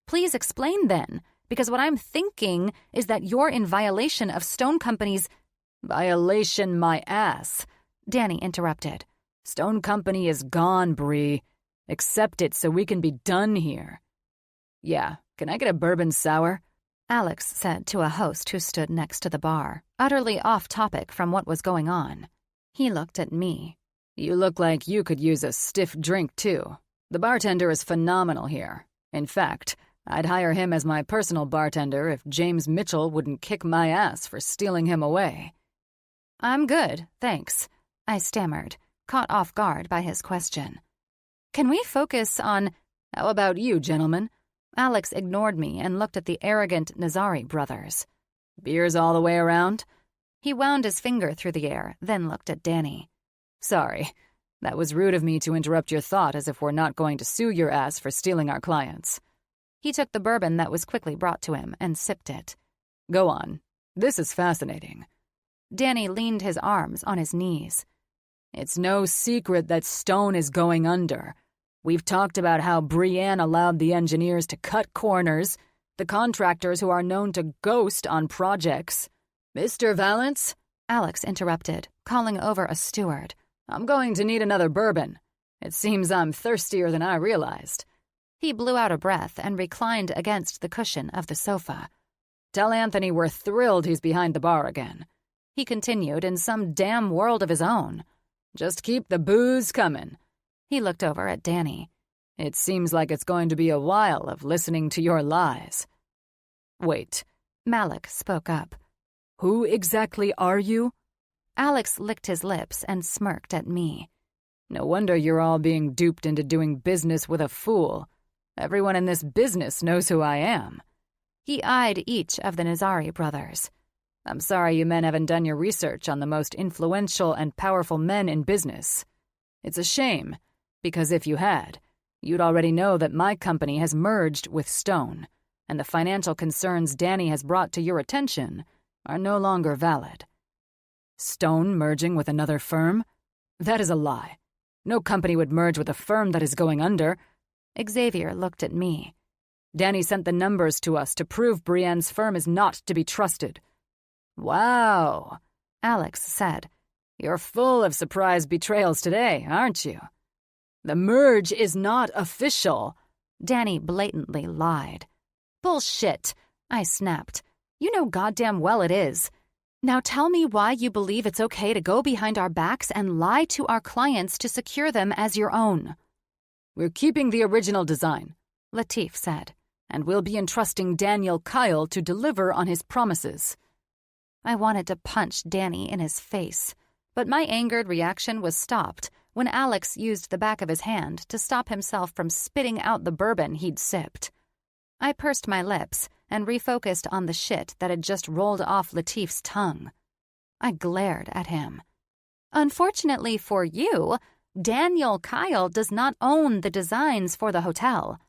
"Please explain then, because what I'm thinking is that you're in violation of Stone Company's—" "Violation my ass," Danny interrupted. "Stone Company is gone, Bree. Accept it so we can be done here." "Yeah, can I get a bourbon sour?" Alex said to a host who stood next to the bar, utterly off topic from what was going on. He looked at me. "You look like you could use a stiff drink, too. The bartender is phenomenal here. In fact, I'd hire him as my personal bartender if James Mitchell wouldn't kick my ass for stealing him away." "I'm good, thanks," I stammered, caught off guard by his question. "Can we focus on—" "How about you, gentlemen?" Alex ignored me and looked at the arrogant Nazari brothers. "Beers all the way around?" He wound his finger through the air, then looked at Danny. "Sorry, that was rude of me to interrupt your thought as if we're not going to sue your ass for stealing our clients." He took the bourbon that was quickly brought to him and sipped it. "Go on. This is fascinating." Danny leaned his arms on his knees. "It's no secret that Stone is going under. We've talked about how Brienne allowed the engineers to cut corners, the contractors who are known to ghost on projects." "Mr. Valance," Alex interrupted, calling over a steward. "I'm going to need another bourbon. It seems I'm thirstier than I realized." He blew out a breath and reclined against the cushion of the sofa. "Tell Anthony we're thrilled he's behind the bar again," he continued in some damn world of his own. "Just keep the booze coming." He looked over at Danny. "It seems like it's going to be a while of listening to your lies." "Wait," Malik spoke up. "Who exactly are you?" Alex licked his lips and smirked at me. "No wonder you're all being duped into doing business with a fool. Everyone in this business knows who I am." He eyed each of the Nazari brothers. "I'm sorry you men haven't done your research on the most influential and powerful men in business. It's a shame, because if you had, you'd already know that my company has merged with Stone, and the financial concerns Danny has brought to your attention are no longer valid." "Stone merging with another firm? That is a lie. No company would merge with a firm that is going under." Xavier looked at me. "Danny sent the numbers to us to prove Brienne's firm is not to be trusted." "Wow," Alex said. "You're full of surprise betrayals today, aren't you?" "The merge is not official." Danny blatantly lied. "Bullshit," I snapped. "You know goddamn well it is. Now tell me why you believe it's okay to go behind our backs and lie to our clients to secure them as your own." "We're keeping the original design," Latif said, "and we'll be entrusting Daniel Kyle to deliver on his promises." I wanted to punch Danny in his face, but my angered reaction was stopped when Alex used the back of his hand to stop himself from spitting out the bourbon he'd sipped. I pursed my lips and refocused on the shit that had just rolled off Latif's tongue. I glared at him. "Unfortunately for you, Daniel Kyle does not own the designs for the hotel,"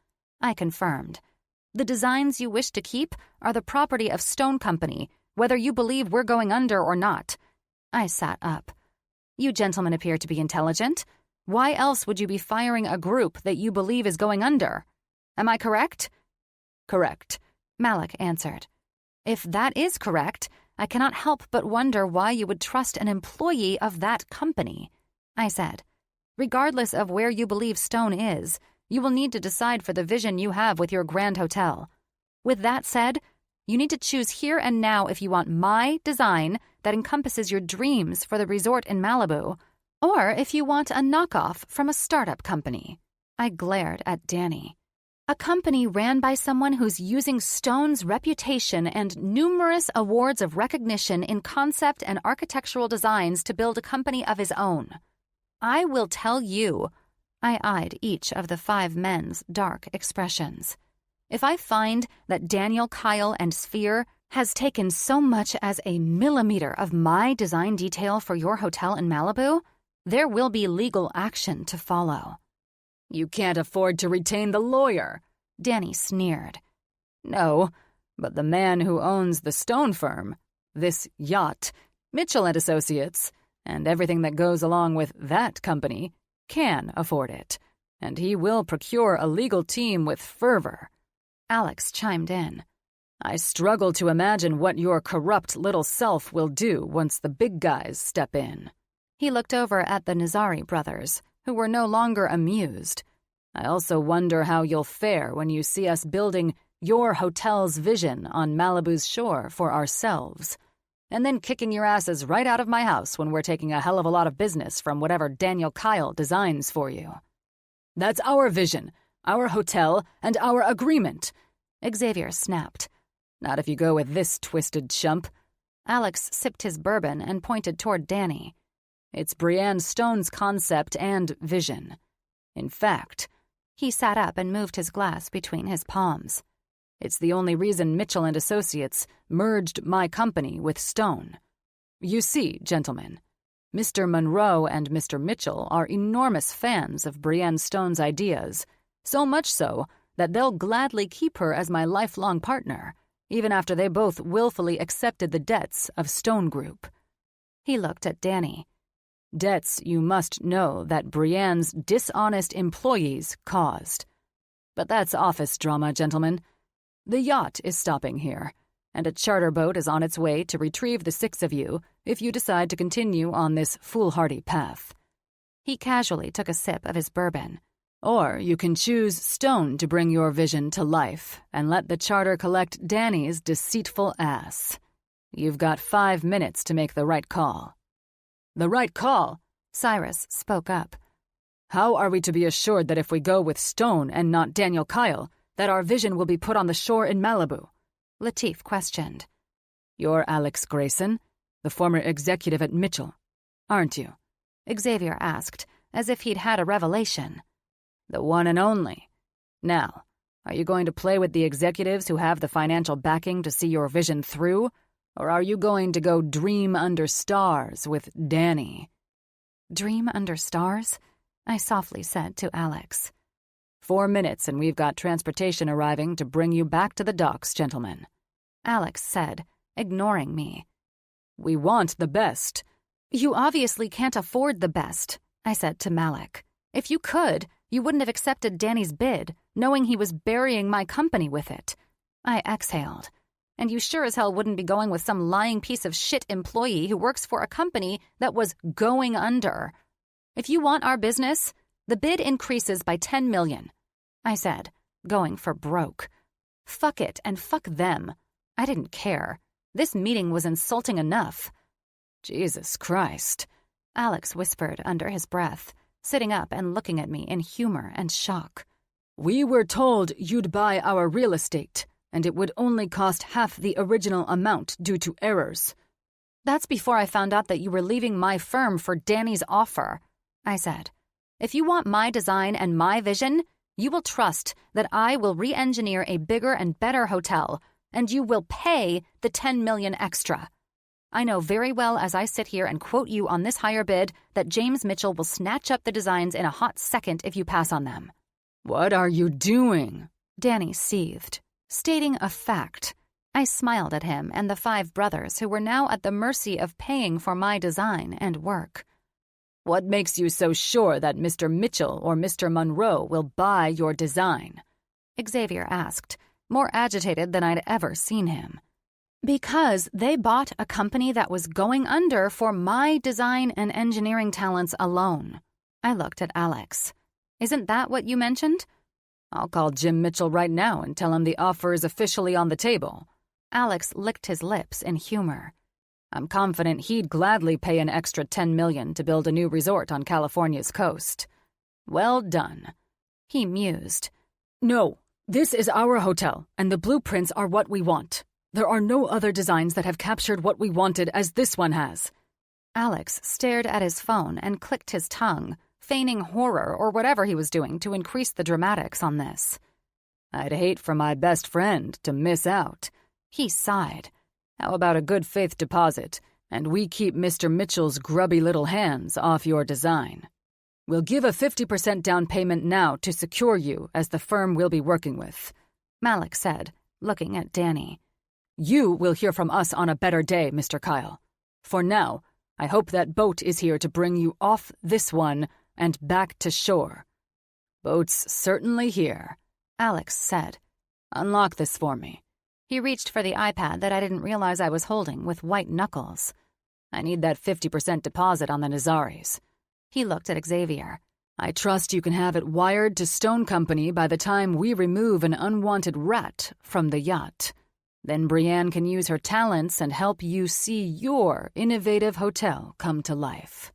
I confirmed. "The designs you wish to keep are the property of Stone Company, whether you believe we're going under or not." I sat up. "You gentlemen appear to be intelligent. Why else would you be firing a group that you believe is going under? Am I correct?" "Correct," Malik answered. "If that is correct, I cannot help but wonder why you would trust an employee of that company, I said. Regardless of where you believe Stone is, you will need to decide for the vision you have with your grand hotel. With that said, you need to choose here and now if you want my design that encompasses your dreams for the resort in Malibu, or if you want a knockoff from a startup company. I glared at Danny. A company ran by someone who's using Stone's reputation and numerous awards of recognition in concept and architectural designs to build a company of his own. I will tell you, I eyed each of the 5 men's dark expressions. If I find that Daniel Kyle and Sphere has taken so much as a millimeter of my design detail for your hotel in Malibu, there will be legal action to follow. You can't afford to retain the lawyer, Danny sneered. No, but the man who owns the Stone firm, this yacht, Mitchell and Associates, and everything that goes along with that company, can afford it, and he will procure a legal team with fervor. Alex chimed in. I struggle to imagine what your corrupt little self will do once the big guys step in. He looked over at the Nazari brothers, who were no longer amused. I also wonder how you'll fare when you see us building your hotel's vision on Malibu's shore for ourselves, and then kicking your asses right out of my house when we're taking a hell of a lot of business from whatever Daniel Kyle designs for you. That's our vision, our hotel, and our agreement, Xavier snapped. Not if you go with this twisted chump. Alex sipped his bourbon and pointed toward Danny. It's Brienne Stone's concept and vision. In fact, he sat up and moved his glass between his palms. It's the only reason Mitchell and Associates merged my company with Stone. You see, gentlemen, Mr. Monroe and Mr. Mitchell are enormous fans of Brienne Stone's ideas, so much so that they'll gladly keep her as my lifelong partner, even after they both willfully accepted the debts of Stone Group. He looked at Danny. Debts you must know that Brienne's dishonest employees caused. But that's office drama, gentlemen. The yacht is stopping here, and a charter boat is on its way to retrieve the 6 of you if you decide to continue on this foolhardy path. He casually took a sip of his bourbon. Or you can choose Stone to bring your vision to life and let the charter collect Danny's deceitful ass. You've got 5 minutes to make the right call. The right call? Cyrus spoke up. How are we to be assured that if we go with Stone and not Daniel Kyle, that our vision will be put on the shore in Malibu? Lateef questioned. You're Alex Grayson, the former executive at Mitchell, aren't you? Xavier asked, as if he'd had a revelation. The one and only. Now, are you going to play with the executives who have the financial backing to see your vision through, or are you going to go dream under stars with Danny? Dream under stars? I softly said to Alex. 4 minutes and we've got transportation arriving to bring you back to the docks, gentlemen. Alex said, ignoring me. We want the best. You obviously can't afford the best, I said to Malik. If you could, you wouldn't have accepted Danny's bid, knowing he was burying my company with it. I exhaled. And you sure as hell wouldn't be going with some lying piece of shit employee who works for a company that was going under. If you want our business, the bid increases by $10 million, I said, going for broke. Fuck it and fuck them. I didn't care. This meeting was insulting enough. Jesus Christ, Alex whispered under his breath, sitting up and looking at me in humor and shock. We were told you'd buy our real estate, and it would only cost half the original amount due to errors. That's before I found out that you were leaving my firm for Danny's offer, I said. If you want my design and my vision, you will trust that I will re-engineer a bigger and better hotel, and you will pay the $10 million extra. I know very well as I sit here and quote you on this higher bid that James Mitchell will snatch up the designs in a hot second if you pass on them. What are you doing? Danny seethed, stating a fact. I smiled at him and the 5 brothers who were now at the mercy of paying for my design and work. What makes you so sure that Mr. Mitchell or Mr. Monroe will buy your design? Xavier asked, more agitated than I'd ever seen him. Because they bought a company that was going under for my design and engineering talents alone. I looked at Alex. Isn't that what you mentioned? I'll call Jim Mitchell right now and tell him the offer is officially on the table. Alex licked his lips in humor. I'm confident he'd gladly pay an extra $10 million to build a new resort on California's coast. Well done. He mused. No, this is our hotel, and the blueprints are what we want. There are no other designs that have captured what we wanted as this one has. Alex stared at his phone and clicked his tongue, feigning horror or whatever he was doing to increase the dramatics on this. I'd hate for my best friend to miss out. He sighed. How about a good faith deposit, and we keep Mr. Mitchell's grubby little hands off your design? We'll give a 50% down payment now to secure you as the firm we'll be working with, Malik said, looking at Danny. You will hear from us on a better day, Mr. Kyle. For now, I hope that boat is here to bring you off this one and back to shore. Boat's certainly here, Alex said. Unlock this for me. He reached for the iPad that I didn't realize I was holding with white knuckles. I need that 50% deposit on the Nazaris. He looked at Xavier. I trust you can have it wired to Stone Company by the time we remove an unwanted rat from the yacht. Then Brienne can use her talents and help you see your innovative hotel come to life.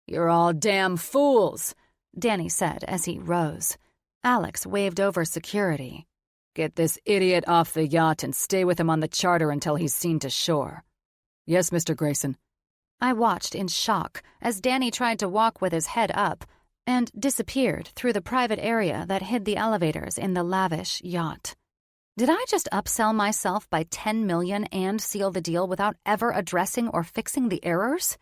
You're all damn fools, Danny said as he rose. Alex waved over security. Get this idiot off the yacht and stay with him on the charter until he's seen to shore. Yes, Mr. Grayson. I watched in shock as Danny tried to walk with his head up and disappeared through the private area that hid the elevators in the lavish yacht. Did I just upsell myself by $10 million and seal the deal without ever addressing or fixing the errors?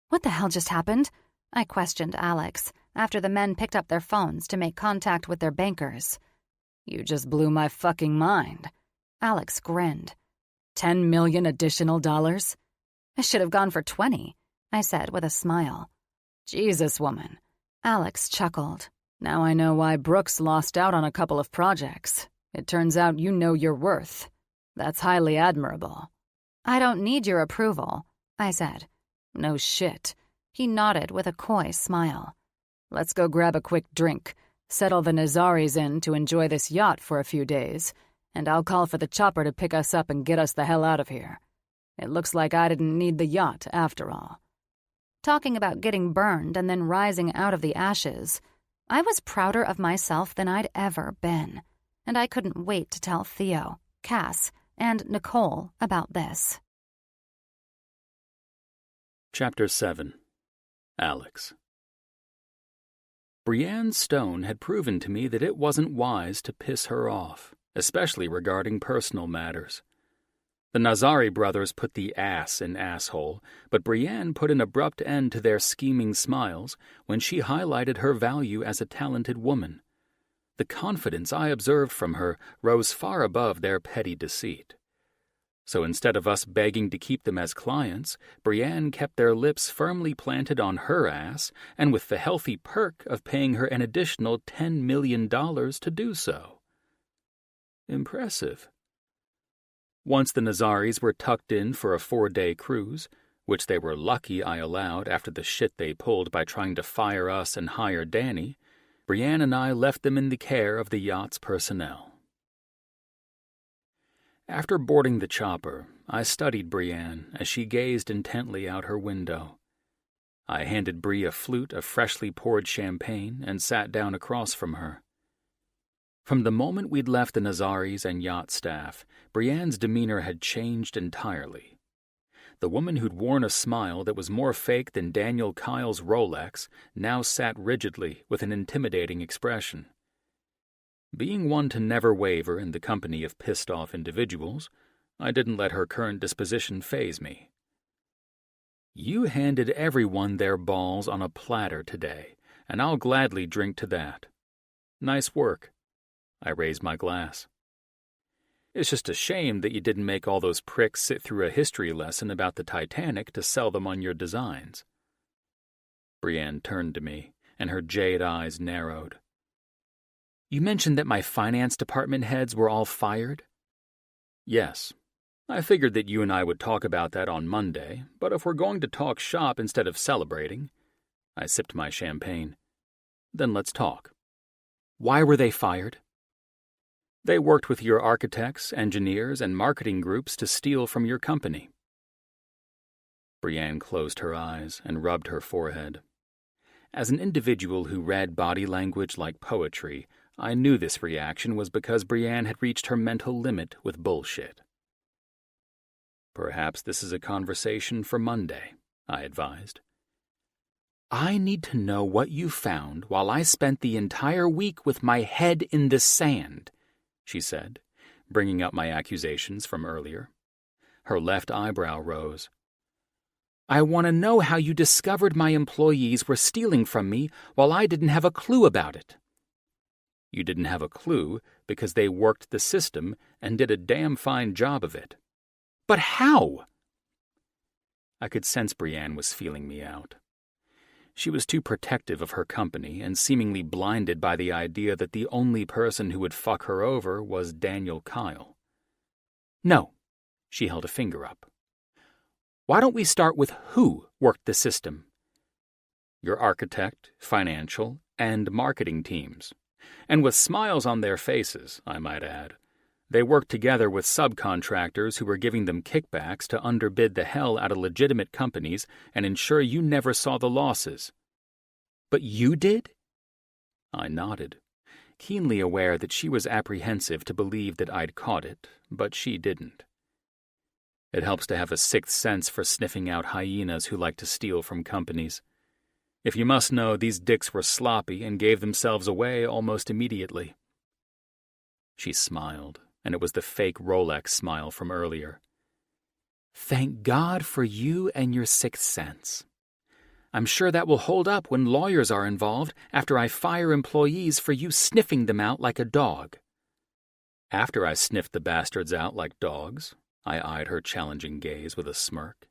What the hell just happened? I questioned Alex after the men picked up their phones to make contact with their bankers. You just blew my fucking mind. Alex grinned. $10 million additional dollars? I should have gone for 20, I said with a smile. Jesus, woman. Alex chuckled. Now I know why Brooks lost out on a couple of projects. It turns out you know your worth. That's highly admirable. I don't need your approval, I said. No shit. He nodded with a coy smile. Let's go grab a quick drink, settle the Nazaris in to enjoy this yacht for a few days, and I'll call for the chopper to pick us up and get us the hell out of here. It looks like I didn't need the yacht after all. Talking about getting burned and then rising out of the ashes, I was prouder of myself than I'd ever been, and I couldn't wait to tell Theo, Cass, and Nicole about this. Chapter 7. Alex. Brienne Stone had proven to me that it wasn't wise to piss her off, especially regarding personal matters. The Nazari brothers put the ass in asshole, but Brienne put an abrupt end to their scheming smiles when she highlighted her value as a talented woman. The confidence I observed from her rose far above their petty deceit. So instead of us begging to keep them as clients, Brienne kept their lips firmly planted on her ass, and with the healthy perk of paying her an additional $10 million to do so. Impressive. Once the Nazaris were tucked in for a 4-day cruise, which they were lucky I allowed after the shit they pulled by trying to fire us and hire Danny, Brienne and I left them in the care of the yacht's personnel. After boarding the chopper, I studied Brienne as she gazed intently out her window. I handed Brie a flute of freshly poured champagne and sat down across from her. From the moment we'd left the Nazaris and yacht staff, Brienne's demeanor had changed entirely. The woman who'd worn a smile that was more fake than Daniel Kyle's Rolex now sat rigidly with an intimidating expression. Being one to never waver in the company of pissed-off individuals, I didn't let her current disposition faze me. You handed everyone their balls on a platter today, and I'll gladly drink to that. Nice work. I raised my glass. It's just a shame that you didn't make all those pricks sit through a history lesson about the Titanic to sell them on your designs. Brienne turned to me, and her jade eyes narrowed. You mentioned that my finance department heads were all fired? Yes. I figured that you and I would talk about that on Monday, but if we're going to talk shop instead of celebrating," I sipped my champagne, "then let's talk. Why were they fired?" "They worked with your architects, engineers, and marketing groups to steal from your company." Brienne closed her eyes and rubbed her forehead. As an individual who read body language like poetry, I knew this reaction was because Brienne had reached her mental limit with bullshit. "Perhaps this is a conversation for Monday," I advised. "I need to know what you found while I spent the entire week with my head in the sand," she said, bringing up my accusations from earlier. Her left eyebrow rose. "I want to know how you discovered my employees were stealing from me while I didn't have a clue about it." "You didn't have a clue because they worked the system and did a damn fine job of it." "But how?" I could sense Brienne was feeling me out. She was too protective of her company and seemingly blinded by the idea that the only person who would fuck her over was Daniel Kyle. "No," she held a finger up. "Why don't we start with who worked the system?" "Your architect, financial, and marketing teams. And with smiles on their faces, I might add. They worked together with subcontractors who were giving them kickbacks to underbid the hell out of legitimate companies and ensure you never saw the losses." "But you did?" I nodded, keenly aware that she was apprehensive to believe that I'd caught it, but she didn't. It helps to have a sixth sense for sniffing out hyenas who like to steal from companies. If you must know, these dicks were sloppy and gave themselves away almost immediately. She smiled, and it was the fake Rolex smile from earlier. "Thank God for you and your sixth sense. I'm sure that will hold up when lawyers are involved after I fire employees for you sniffing them out like a dog." After I sniffed the bastards out like dogs, I eyed her challenging gaze with a smirk,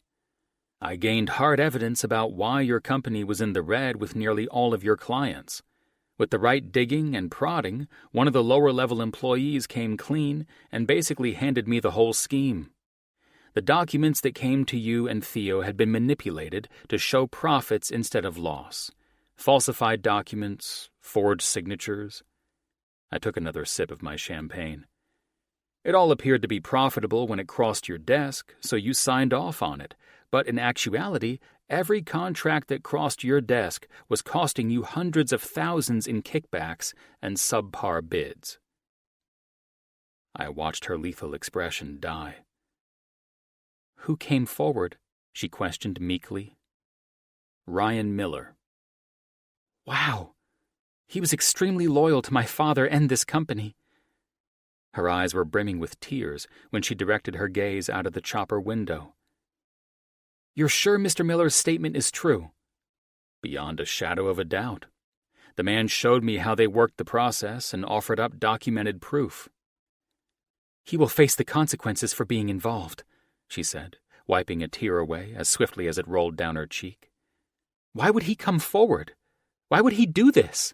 "I gained hard evidence about why your company was in the red with nearly all of your clients. With the right digging and prodding, one of the lower-level employees came clean and basically handed me the whole scheme. The documents that came to you and Theo had been manipulated to show profits instead of loss. Falsified documents, forged signatures." I took another sip of my champagne. "It all appeared to be profitable when it crossed your desk, so you signed off on it. But in actuality, every contract that crossed your desk was costing you hundreds of thousands in kickbacks and subpar bids." I watched her lethal expression die. "Who came forward?" she questioned meekly. "Ryan Miller." "Wow. He was extremely loyal to my father and this company." Her eyes were brimming with tears when she directed her gaze out of the chopper window. "You're sure Mr. Miller's statement is true?" "Beyond a shadow of a doubt. The man showed me how they worked the process and offered up documented proof." "He will face the consequences for being involved," she said, wiping a tear away as swiftly as it rolled down her cheek. "Why would he come forward? Why would he do this?"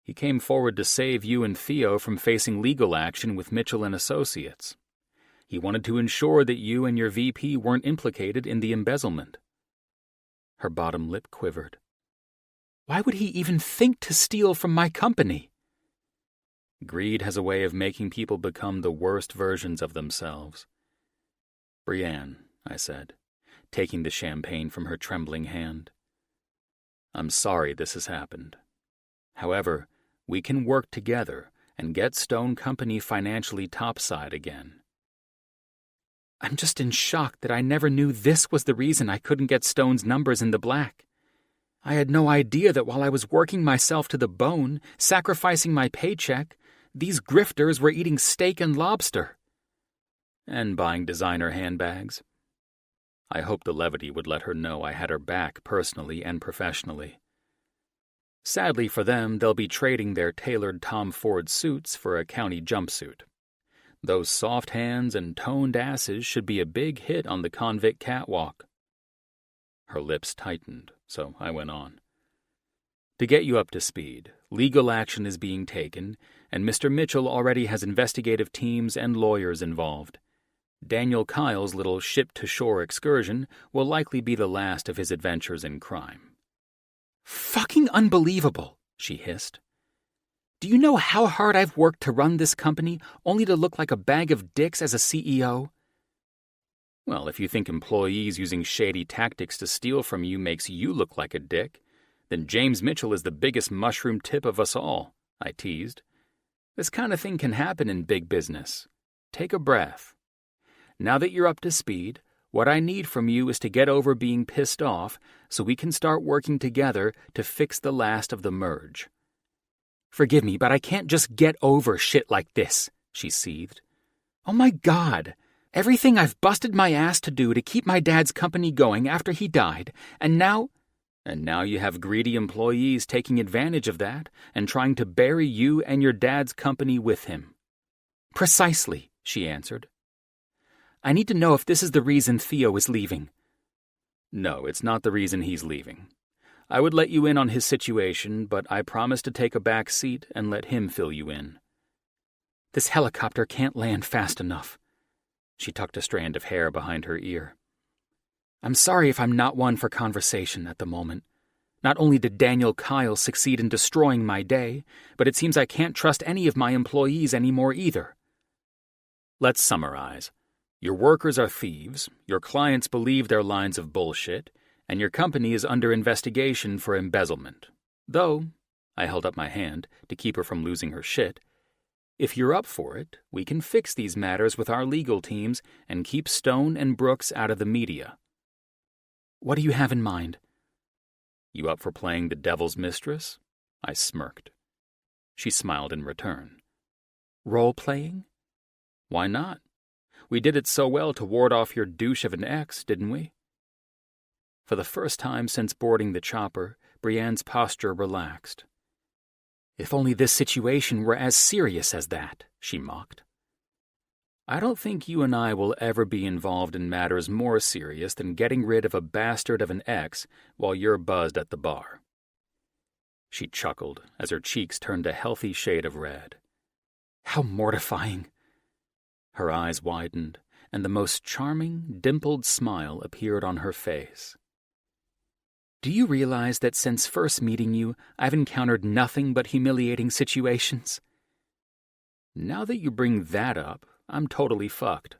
"He came forward to save you and Theo from facing legal action with Mitchell and Associates. He wanted to ensure that you and your VP weren't implicated in the embezzlement." Her bottom lip quivered. "Why would he even think to steal from my company?" "Greed has a way of making people become the worst versions of themselves." "Brienne," I said, taking the champagne from her trembling hand, "I'm sorry this has happened. However, we can work together and get Stone Company financially topside again." "I'm just in shock that I never knew this was the reason I couldn't get Stone's numbers in the black. I had no idea that while I was working myself to the bone, sacrificing my paycheck, these grifters were eating steak and lobster." "And buying designer handbags." I hoped the levity would let her know I had her back personally and professionally. Sadly for them, they'll be trading their tailored Tom Ford suits for a county jumpsuit. Those soft hands and toned asses should be a big hit on the convict catwalk. Her lips tightened, so I went on. "To get you up to speed, legal action is being taken, and Mr. Mitchell already has investigative teams and lawyers involved. Daniel Kyle's little ship-to-shore excursion will likely be the last of his adventures in crime. "Fucking unbelievable," she hissed. "Do you know how hard I've worked to run this company, only to look like a bag of dicks as a CEO? Well, if you think employees using shady tactics to steal from you makes you look like a dick, then James Mitchell is the biggest mushroom tip of us all," I teased. "This kind of thing can happen in big business. Take a breath. Now that you're up to speed, what I need from you is to get over being pissed off so we can start working together to fix the last of the merge." "Forgive me, but I can't just get over shit like this," she seethed. "Oh my God, everything I've busted my ass to do to keep my dad's company going after he died, and now—" "And now you have greedy employees taking advantage of that and trying to bury you and your dad's company with him." "Precisely," she answered. "I need to know if this is the reason Theo is leaving." "No, it's not the reason he's leaving. I would let you in on his situation, but I promise to take a back seat and let him fill you in." "This helicopter can't land fast enough." She tucked a strand of hair behind her ear. "I'm sorry if I'm not one for conversation at the moment. Not only did Daniel Kyle succeed in destroying my day, but it seems I can't trust any of my employees anymore either." Let's summarize. Your workers are thieves, your clients believe their lines of bullshit, and your company is under investigation for embezzlement. Though, I held up my hand to keep her from losing her shit, if you're up for it, we can fix these matters with our legal teams and keep Stone and Brooks out of the media. "What do you have in mind?" "You up for playing the devil's mistress?" I smirked. She smiled in return. "Role-playing?" "Why not? We did it so well to ward off your douche of an ex, didn't we?" For the first time since boarding the chopper, Brienne's posture relaxed. "If only this situation were as serious as that," she mocked. "I don't think you and I will ever be involved in matters more serious than getting rid of a bastard of an ex while you're buzzed at the bar." She chuckled as her cheeks turned a healthy shade of red. "How mortifying." Her eyes widened, and the most charming, dimpled smile appeared on her face. "Do you realize that since first meeting you, I've encountered nothing but humiliating situations?" "Now that you bring that up, I'm totally fucked."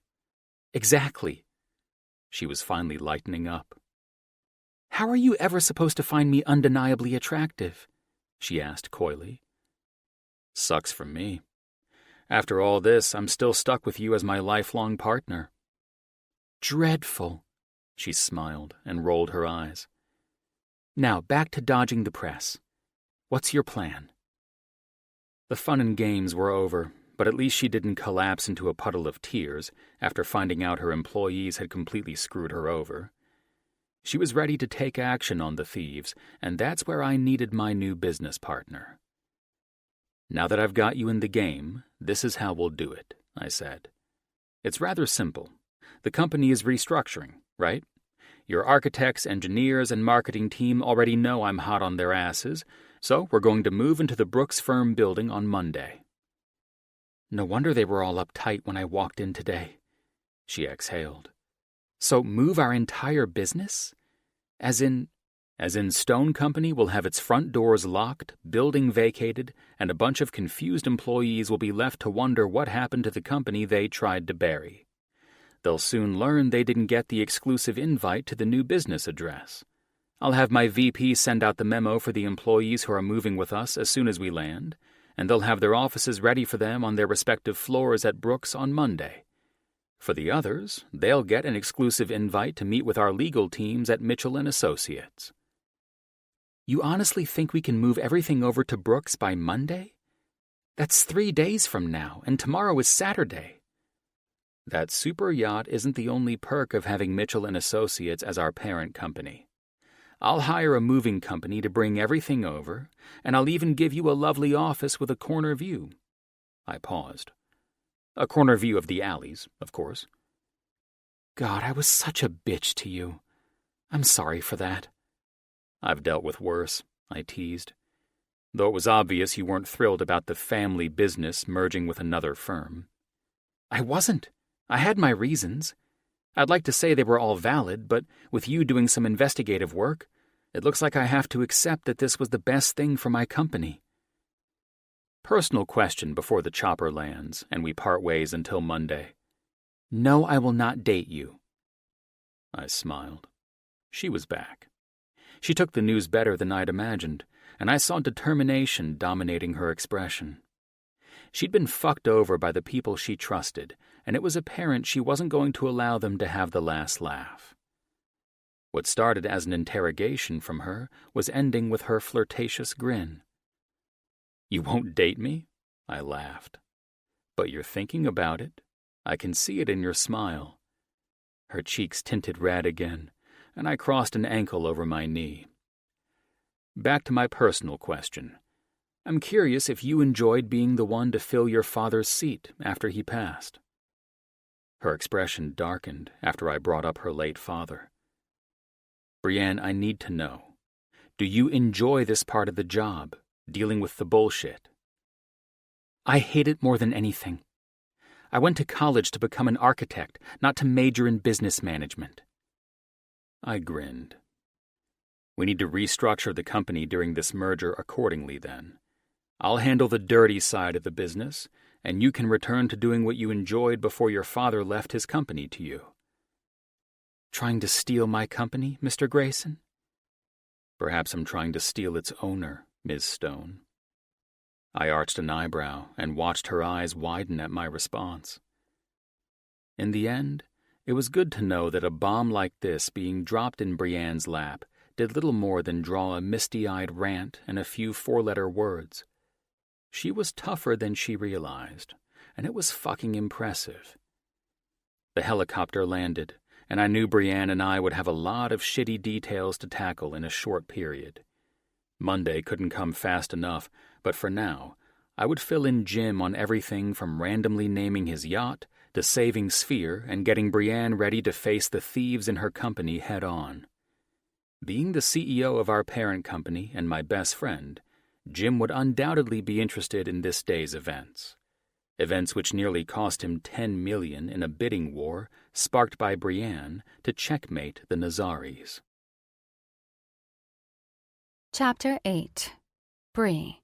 "Exactly." She was finally lightening up. "How are you ever supposed to find me undeniably attractive?" she asked coyly. "Sucks for me. After all this, I'm still stuck with you as my lifelong partner." "Dreadful," she smiled and rolled her eyes. "Now back to dodging the press. What's your plan?" The fun and games were over, but at least she didn't collapse into a puddle of tears after finding out her employees had completely screwed her over. She was ready to take action on the thieves, and that's where I needed my new business partner. "Now that I've got you in the game, this is how we'll do it," I said. "It's rather simple. The company is restructuring, right? Your architects, engineers, and marketing team already know I'm hot on their asses, so we're going to move into the Brooks Firm building on Monday." "No wonder they were all uptight when I walked in today," she exhaled. "So move our entire business? As in Stone Company will have its front doors locked, building vacated, and a bunch of confused employees will be left to wonder what happened to the company they tried to bury. They'll soon learn they didn't get the exclusive invite to the new business address. I'll have my VP send out the memo for the employees who are moving with us as soon as we land, and they'll have their offices ready for them on their respective floors at Brooks on Monday. For the others, they'll get an exclusive invite to meet with our legal teams at Mitchell & Associates." "You honestly think we can move everything over to Brooks by Monday? That's 3 days from now, and tomorrow is Saturday." "That super yacht isn't the only perk of having Mitchell & Associates as our parent company. I'll hire a moving company to bring everything over, and I'll even give you a lovely office with a corner view." I paused. "A corner view of the alleys, of course." "God, I was such a bitch to you. I'm sorry for that." "I've dealt with worse," I teased. "Though it was obvious you weren't thrilled about the family business merging with another firm." "I wasn't. I had my reasons. I'd like to say they were all valid, but with you doing some investigative work, it looks like I have to accept that this was the best thing for my company. Personal question before the chopper lands, and we part ways until Monday. No, I will not date you. I smiled. She was back. She took the news better than I'd imagined, and I saw determination dominating her expression. She'd been fucked over by the people she trusted, and it was apparent she wasn't going to allow them to have the last laugh. What started as an interrogation from her was ending with her flirtatious grin. You won't date me? I laughed. But you're thinking about it. I can see it in your smile. Her cheeks tinted red again, and I crossed an ankle over my knee. Back to my personal question. I'm curious if you enjoyed being the one to fill your father's seat after he passed. Her expression darkened after I brought up her late father. Brienne, I need to know. Do you enjoy this part of the job, dealing with the bullshit? I hate it more than anything. I went to college to become an architect, not to major in business management. I grinned. We need to restructure the company during this merger accordingly, then. I'll handle the dirty side of the business, and you can return to doing what you enjoyed before your father left his company to you. Trying to steal my company, Mr. Grayson? Perhaps I'm trying to steal its owner, Ms. Stone. I arched an eyebrow and watched her eyes widen at my response. In the end, it was good to know that a bomb like this being dropped in Brienne's lap did little more than draw a misty-eyed rant and a few four-letter words. She was tougher than she realized, and it was fucking impressive. The helicopter landed, and I knew Brienne and I would have a lot of shitty details to tackle in a short period. Monday couldn't come fast enough, but for now, I would fill in Jim on everything from randomly naming his yacht to saving Sphere and getting Brienne ready to face the thieves in her company head-on. Being the CEO of our parent company and my best friend, Jim would undoubtedly be interested in this day's events. Events which nearly cost him $10 million in a bidding war sparked by Brienne to checkmate the Nazaris. Chapter 8. Bree.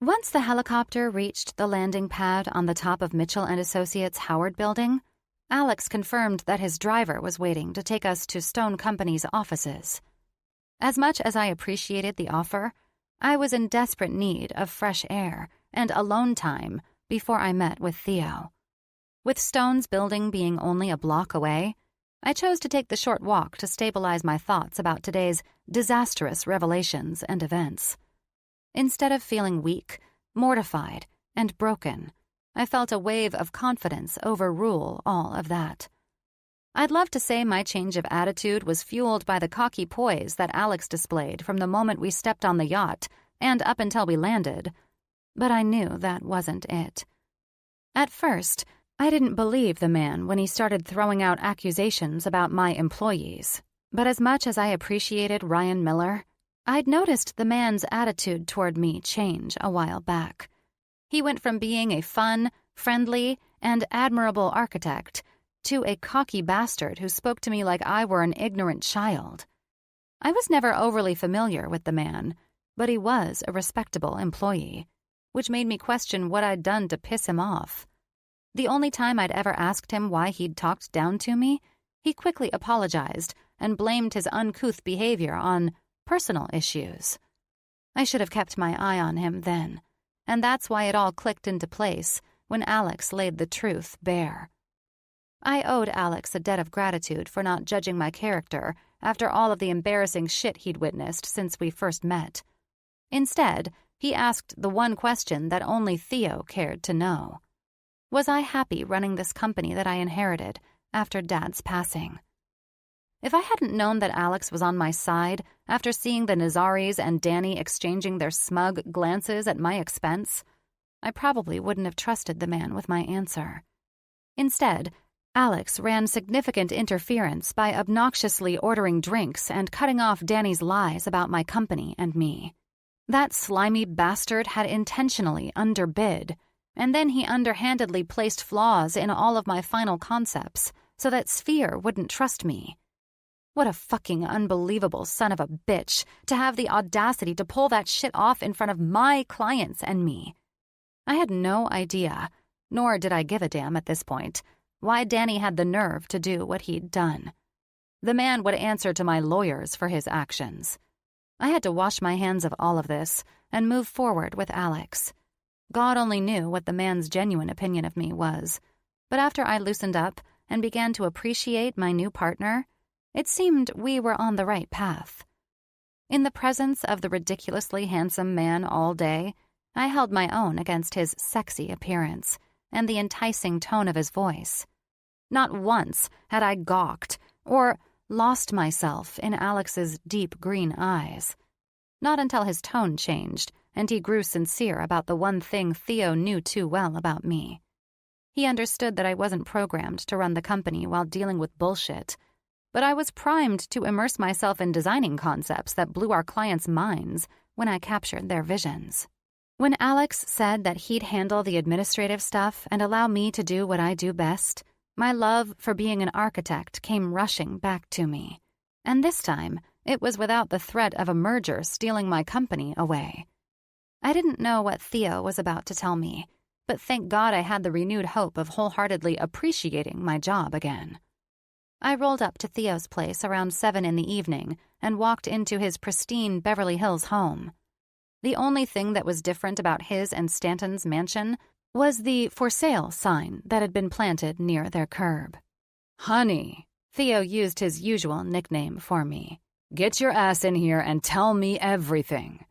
Once the helicopter reached the landing pad on the top of Mitchell & Associates' Howard Building, Alex confirmed that his driver was waiting to take us to Stone Company's offices. As much as I appreciated the offer, I was in desperate need of fresh air and alone time before I met with Theo. With Stone's building being only a block away, I chose to take the short walk to stabilize my thoughts about today's disastrous revelations and events. Instead of feeling weak, mortified, and broken, I felt a wave of confidence overrule all of that. I'd love to say my change of attitude was fueled by the cocky poise that Alex displayed from the moment we stepped on the yacht and up until we landed, but I knew that wasn't it. At first, I didn't believe the man when he started throwing out accusations about my employees, but as much as I appreciated Ryan Miller, I'd noticed the man's attitude toward me change a while back. He went from being a fun, friendly, and admirable architect to a cocky bastard who spoke to me like I were an ignorant child. I was never overly familiar with the man, but he was a respectable employee, which made me question what I'd done to piss him off. The only time I'd ever asked him why he'd talked down to me, he quickly apologized and blamed his uncouth behavior on personal issues. I should have kept my eye on him then, and that's why it all clicked into place when Alex laid the truth bare. I owed Alex a debt of gratitude for not judging my character after all of the embarrassing shit he'd witnessed since we first met. Instead, he asked the one question that only Theo cared to know. Was I happy running this company that I inherited after Dad's passing? If I hadn't known that Alex was on my side after seeing the Nazaris and Danny exchanging their smug glances at my expense, I probably wouldn't have trusted the man with my answer. Instead, Alex ran significant interference by obnoxiously ordering drinks and cutting off Danny's lies about my company and me. That slimy bastard had intentionally underbid, And then he underhandedly placed flaws in all of my final concepts so that Sphere wouldn't trust me. What a fucking unbelievable son of a bitch to have the audacity to pull that shit off in front of my clients and me. I had no idea, nor did I give a damn at this point, why Danny had the nerve to do what he'd done. The man would answer to my lawyers for his actions. I had to wash my hands of all of this and move forward with Alex. God only knew what the man's genuine opinion of me was, but after I loosened up and began to appreciate my new partner, it seemed we were on the right path. In the presence of the ridiculously handsome man all day, I held my own against his sexy appearance and the enticing tone of his voice. Not once had I gawked or lost myself in Alex's deep green eyes. Not until his tone changed and he grew sincere about the one thing Theo knew too well about me. He understood that I wasn't programmed to run the company while dealing with bullshit, but I was primed to immerse myself in designing concepts that blew our clients' minds when I captured their visions. When Alex said that he'd handle the administrative stuff and allow me to do what I do best, my love for being an architect came rushing back to me. And this time, it was without the threat of a merger stealing my company away. I didn't know what Theo was about to tell me, but thank God I had the renewed hope of wholeheartedly appreciating my job again. I rolled up to Theo's place around 7 in the evening and walked into his pristine Beverly Hills home. The only thing that was different about his and Stanton's mansion was the for sale sign that had been planted near their curb. Honey, Theo used his usual nickname for me. Get your ass in here and tell me everything.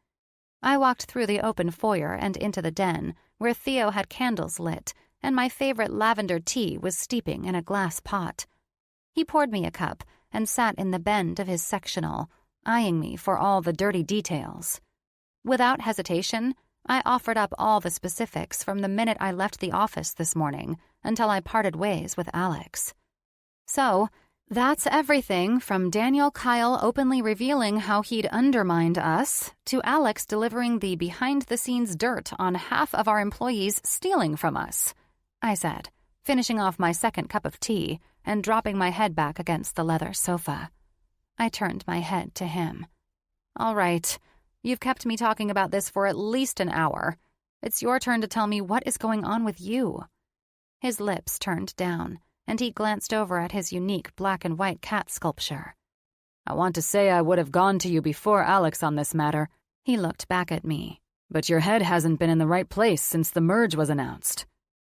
I walked through the open foyer and into the den, where Theo had candles lit, and my favorite lavender tea was steeping in a glass pot. He poured me a cup and sat in the bend of his sectional, eyeing me for all the dirty details. Without hesitation, I offered up all the specifics from the minute I left the office this morning until I parted ways with Alex. So, that's everything from Daniel Kyle openly revealing how he'd undermined us to Alex delivering the behind-the-scenes dirt on half of our employees stealing from us, I said, finishing off my second cup of tea and dropping my head back against the leather sofa. I turned my head to him. All right, you've kept me talking about this for at least an hour. It's your turn to tell me what is going on with you. His lips turned down, and he glanced over at his unique black and white cat sculpture. I want to say I would have gone to you before Alex on this matter. He looked back at me. But your head hasn't been in the right place since the merge was announced.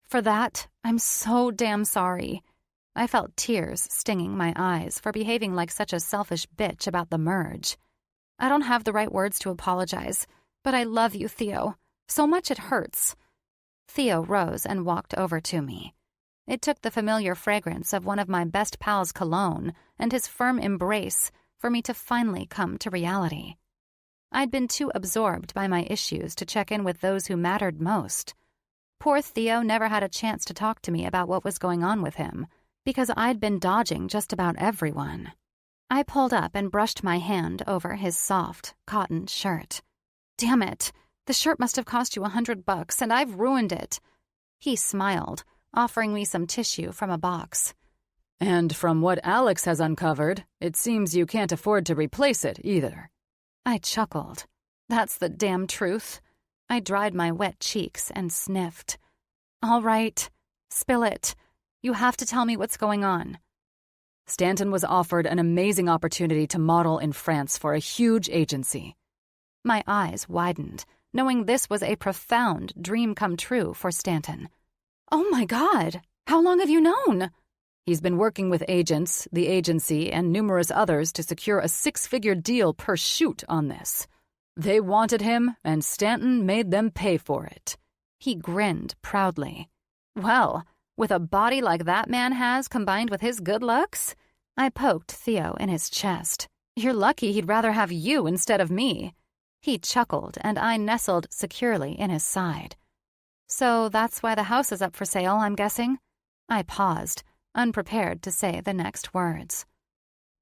For that, I'm so damn sorry. I felt tears stinging my eyes for behaving like such a selfish bitch about the merge. I don't have the right words to apologize, but I love you, Theo. So much it hurts. Theo rose and walked over to me. It took the familiar fragrance of one of my best pal's cologne and his firm embrace for me to finally come to reality. I'd been too absorbed by my issues to check in with those who mattered most. Poor Theo never had a chance to talk to me about what was going on with him, because I'd been dodging just about everyone. I pulled up and brushed my hand over his soft, cotton shirt. Damn it, the shirt must have cost you $100, and I've ruined it. He smiled, offering me some tissue from a box. And from what Alex has uncovered, it seems you can't afford to replace it either. I chuckled. That's the damn truth. I dried my wet cheeks and sniffed. All right, spill it. You have to tell me what's going on. Stanton was offered an amazing opportunity to model in France for a huge agency. My eyes widened, knowing this was a profound dream come true for Stanton. Oh my God, how long have you known? He's been working with agents, the agency, and numerous others to secure a 6-figure deal per shoot on this. They wanted him, and Stanton made them pay for it. He grinned proudly. Well, with a body like that man has combined with his good looks? I poked Theo in his chest. You're lucky he'd rather have you instead of me. He chuckled, and I nestled securely in his side. So that's why the house is up for sale, I'm guessing? I paused, unprepared to say the next words.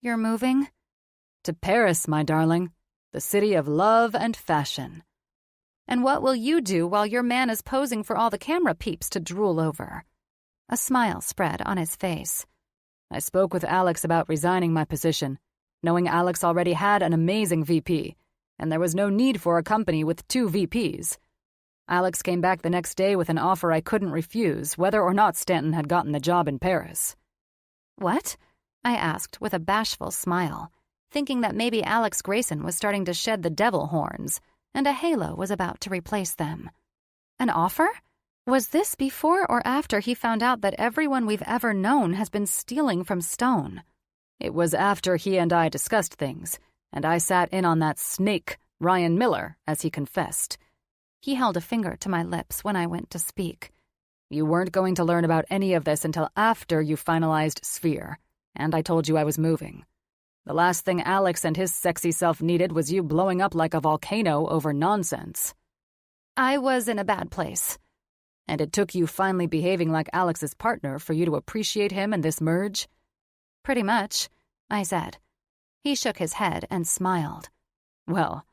You're moving? To Paris, my darling, the city of love and fashion. And what will you do while your man is posing for all the camera peeps to drool over? A smile spread on his face. I spoke with Alex about resigning my position, knowing Alex already had an amazing VP, and there was no need for a company with 2 VPs. Alex came back the next day with an offer I couldn't refuse, whether or not Stanton had gotten the job in Paris. What? I asked with a bashful smile, thinking that maybe Alex Grayson was starting to shed the devil horns, and a halo was about to replace them. An offer? Was this before or after he found out that everyone we've ever known has been stealing from Stone? It was after he and I discussed things, and I sat in on that snake, Ryan Miller, as he confessed. He held a finger to my lips when I went to speak. You weren't going to learn about any of this until after you finalized Sphere, and I told you I was moving. The last thing Alex and his sexy self needed was you blowing up like a volcano over nonsense. I was in a bad place. And it took you finally behaving like Alex's partner for you to appreciate him in this merge? Pretty much, I said. He shook his head and smiled. Well,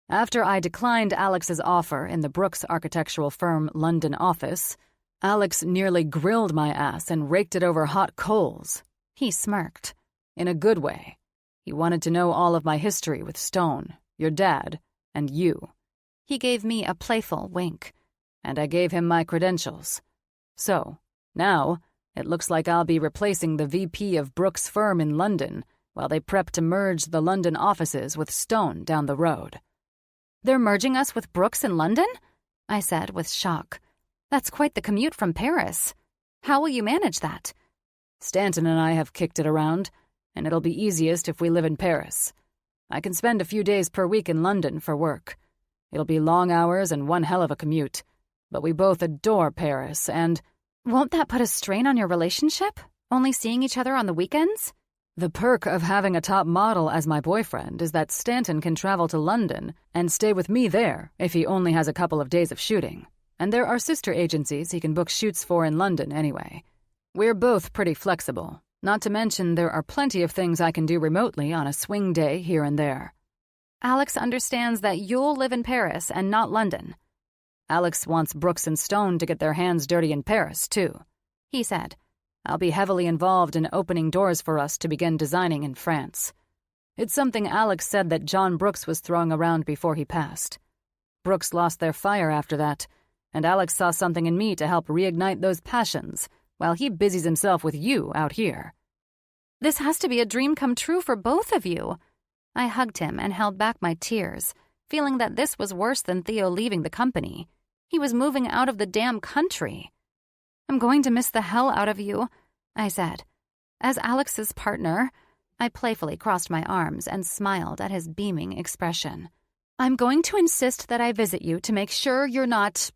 after I declined Alex's offer in the Brooks architectural firm London office, Alex nearly grilled my ass and raked it over hot coals. He smirked. In a good way. He wanted to know all of my history with Stone, your dad, and you. He gave me a playful wink. And I gave him my credentials. So, now, it looks like I'll be replacing the VP of Brooks' firm in London while they prep to merge the London offices with Stone down the road. They're merging us with Brooks in London? I said with shock. That's quite the commute from Paris. How will you manage that? Stanton and I have kicked it around, and it'll be easiest if we live in Paris. I can spend a few days per week in London for work. It'll be long hours and one hell of a commute, but we both adore Paris, and... Won't that put a strain on your relationship? Only seeing each other on the weekends? The perk of having a top model as my boyfriend is that Stanton can travel to London and stay with me there if he only has a couple of days of shooting. And there are sister agencies he can book shoots for in London anyway. We're both pretty flexible, not to mention there are plenty of things I can do remotely on a swing day here and there. Alex understands that you'll live in Paris and not London. Alex wants Brooks and Stone to get their hands dirty in Paris, too, he said. I'll be heavily involved in opening doors for us to begin designing in France. It's something Alex said that John Brooks was throwing around before he passed. Brooks lost their fire after that, and Alex saw something in me to help reignite those passions while he busies himself with you out here. This has to be a dream come true for both of you. I hugged him and held back my tears, feeling that this was worse than Theo leaving the company. He was moving out of the damn country. I'm going to miss the hell out of you, I said. As Alex's partner, I playfully crossed my arms and smiled at his beaming expression. I'm going to insist that I visit you to make sure you're not,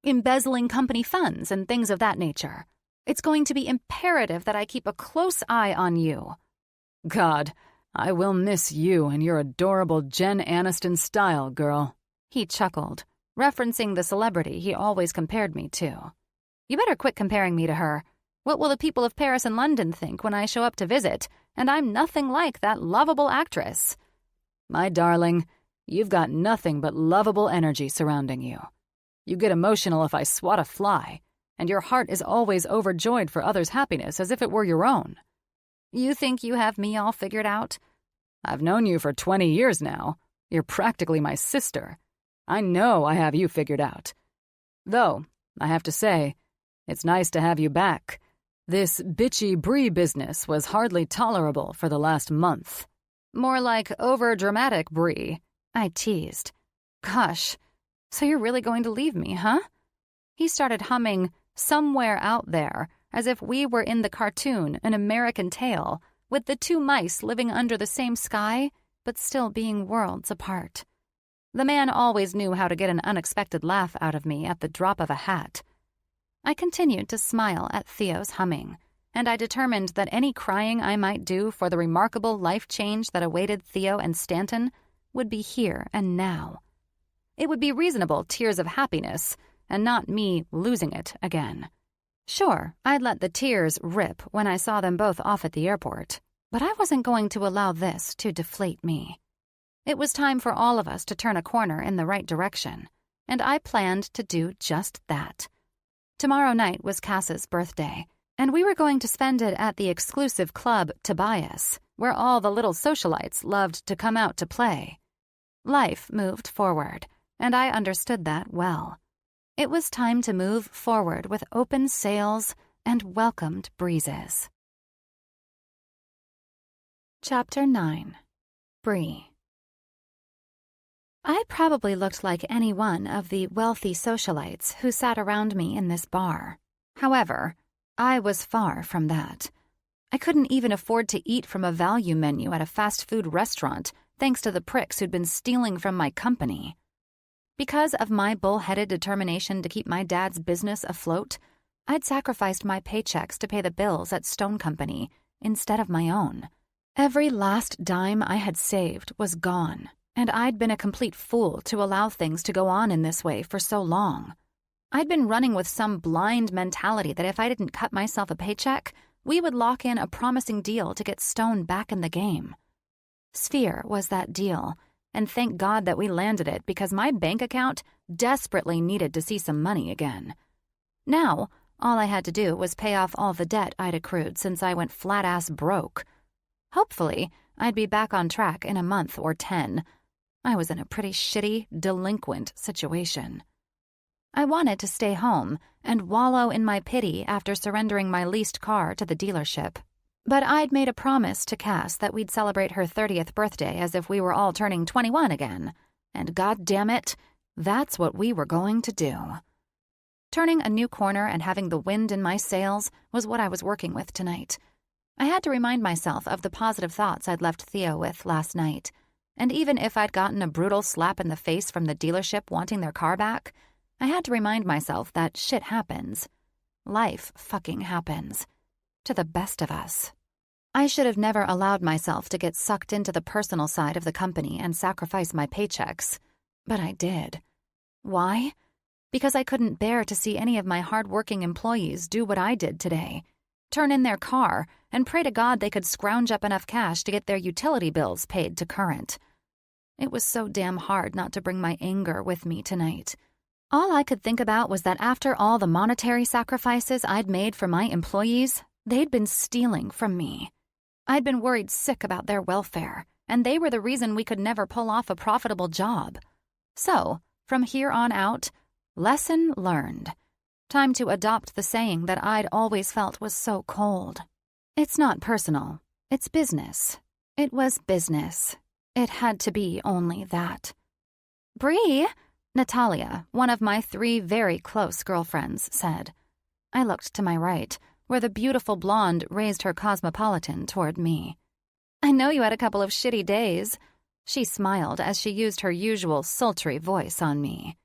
embezzling company funds and things of that nature. It's going to be imperative that I keep a close eye on you. God, I will miss you and your adorable Jen Aniston style, girl. He chuckled, referencing the celebrity he always compared me to. You better quit comparing me to her. What will the people of Paris and London think when I show up to visit, and I'm nothing like that lovable actress? My darling, you've got nothing but lovable energy surrounding you. You get emotional if I swat a fly, and your heart is always overjoyed for others' happiness as if it were your own. You think you have me all figured out? I've known you for 20 years now. You're practically my sister. I know I have you figured out. Though, I have to say, it's nice to have you back. This bitchy Brie business was hardly tolerable for the last month. More like over-dramatic Brie, I teased. Gosh, so you're really going to leave me, huh? He started humming Somewhere Out There, as if we were in the cartoon An American Tale, with the two mice living under the same sky, but still being worlds apart. The man always knew how to get an unexpected laugh out of me at the drop of a hat. I continued to smile at Theo's humming, and I determined that any crying I might do for the remarkable life change that awaited Theo and Stanton would be here and now. It would be reasonable tears of happiness, and not me losing it again. Sure, I'd let the tears rip when I saw them both off at the airport, but I wasn't going to allow this to deflate me. It was time for all of us to turn a corner in the right direction. and I planned to do just that. Tomorrow night was Cass's birthday, and we were going to spend it at the exclusive club Tobias, where all the little socialites loved to come out to play. Life moved forward, and I understood that well. It was time to move forward with open sails and welcomed breezes. Chapter 9. Bree. I probably looked like any one of the wealthy socialites who sat around me in this bar. However, I was far from that. I couldn't even afford to eat from a value menu at a fast food restaurant thanks to the pricks who'd been stealing from my company. Because of my bullheaded determination to keep my dad's business afloat, I'd sacrificed my paychecks to pay the bills at Stone Company instead of my own. Every last dime I had saved was gone, and I'd been a complete fool to allow things to go on in this way for so long. I'd been running with some blind mentality that if I didn't cut myself a paycheck, we would lock in a promising deal to get Stone back in the game. Sphere was that deal, and thank God that we landed it because my bank account desperately needed to see some money again. Now, all I had to do was pay off all the debt I'd accrued since I went flat-ass broke. Hopefully, I'd be back on track in a month or 10. I was in a pretty shitty, delinquent situation. I wanted to stay home and wallow in my pity after surrendering my leased car to the dealership. But I'd made a promise to Cass that we'd celebrate her 30th birthday as if we were all turning 21 again. And goddammit, that's what we were going to do. Turning a new corner and having the wind in my sails was what I was working with tonight. I had to remind myself of the positive thoughts I'd left Theo with last night. And even if I'd gotten a brutal slap in the face from the dealership wanting their car back, I had to remind myself that shit happens. Life fucking happens. To the best of us. I should have never allowed myself to get sucked into the personal side of the company and sacrifice my paychecks. But I did. Why? Because I couldn't bear to see any of my hard-working employees do what I did today. Turn in their car and pray to God they could scrounge up enough cash to get their utility bills paid to current. It was so damn hard not to bring my anger with me tonight. All I could think about was that after all the monetary sacrifices I'd made for my employees, they'd been stealing from me. I'd been worried sick about their welfare, and they were the reason we could never pull off a profitable job. So, from here on out, lesson learned. Time to adopt the saying that I'd always felt was so cold. It's not personal. It's business. It was business. It had to be only that. Bree, Natalia, one of my 3 very close girlfriends, said. I looked to my right, where the beautiful blonde raised her cosmopolitan toward me. I know you had a couple of shitty days. She smiled as she used her usual sultry voice on me.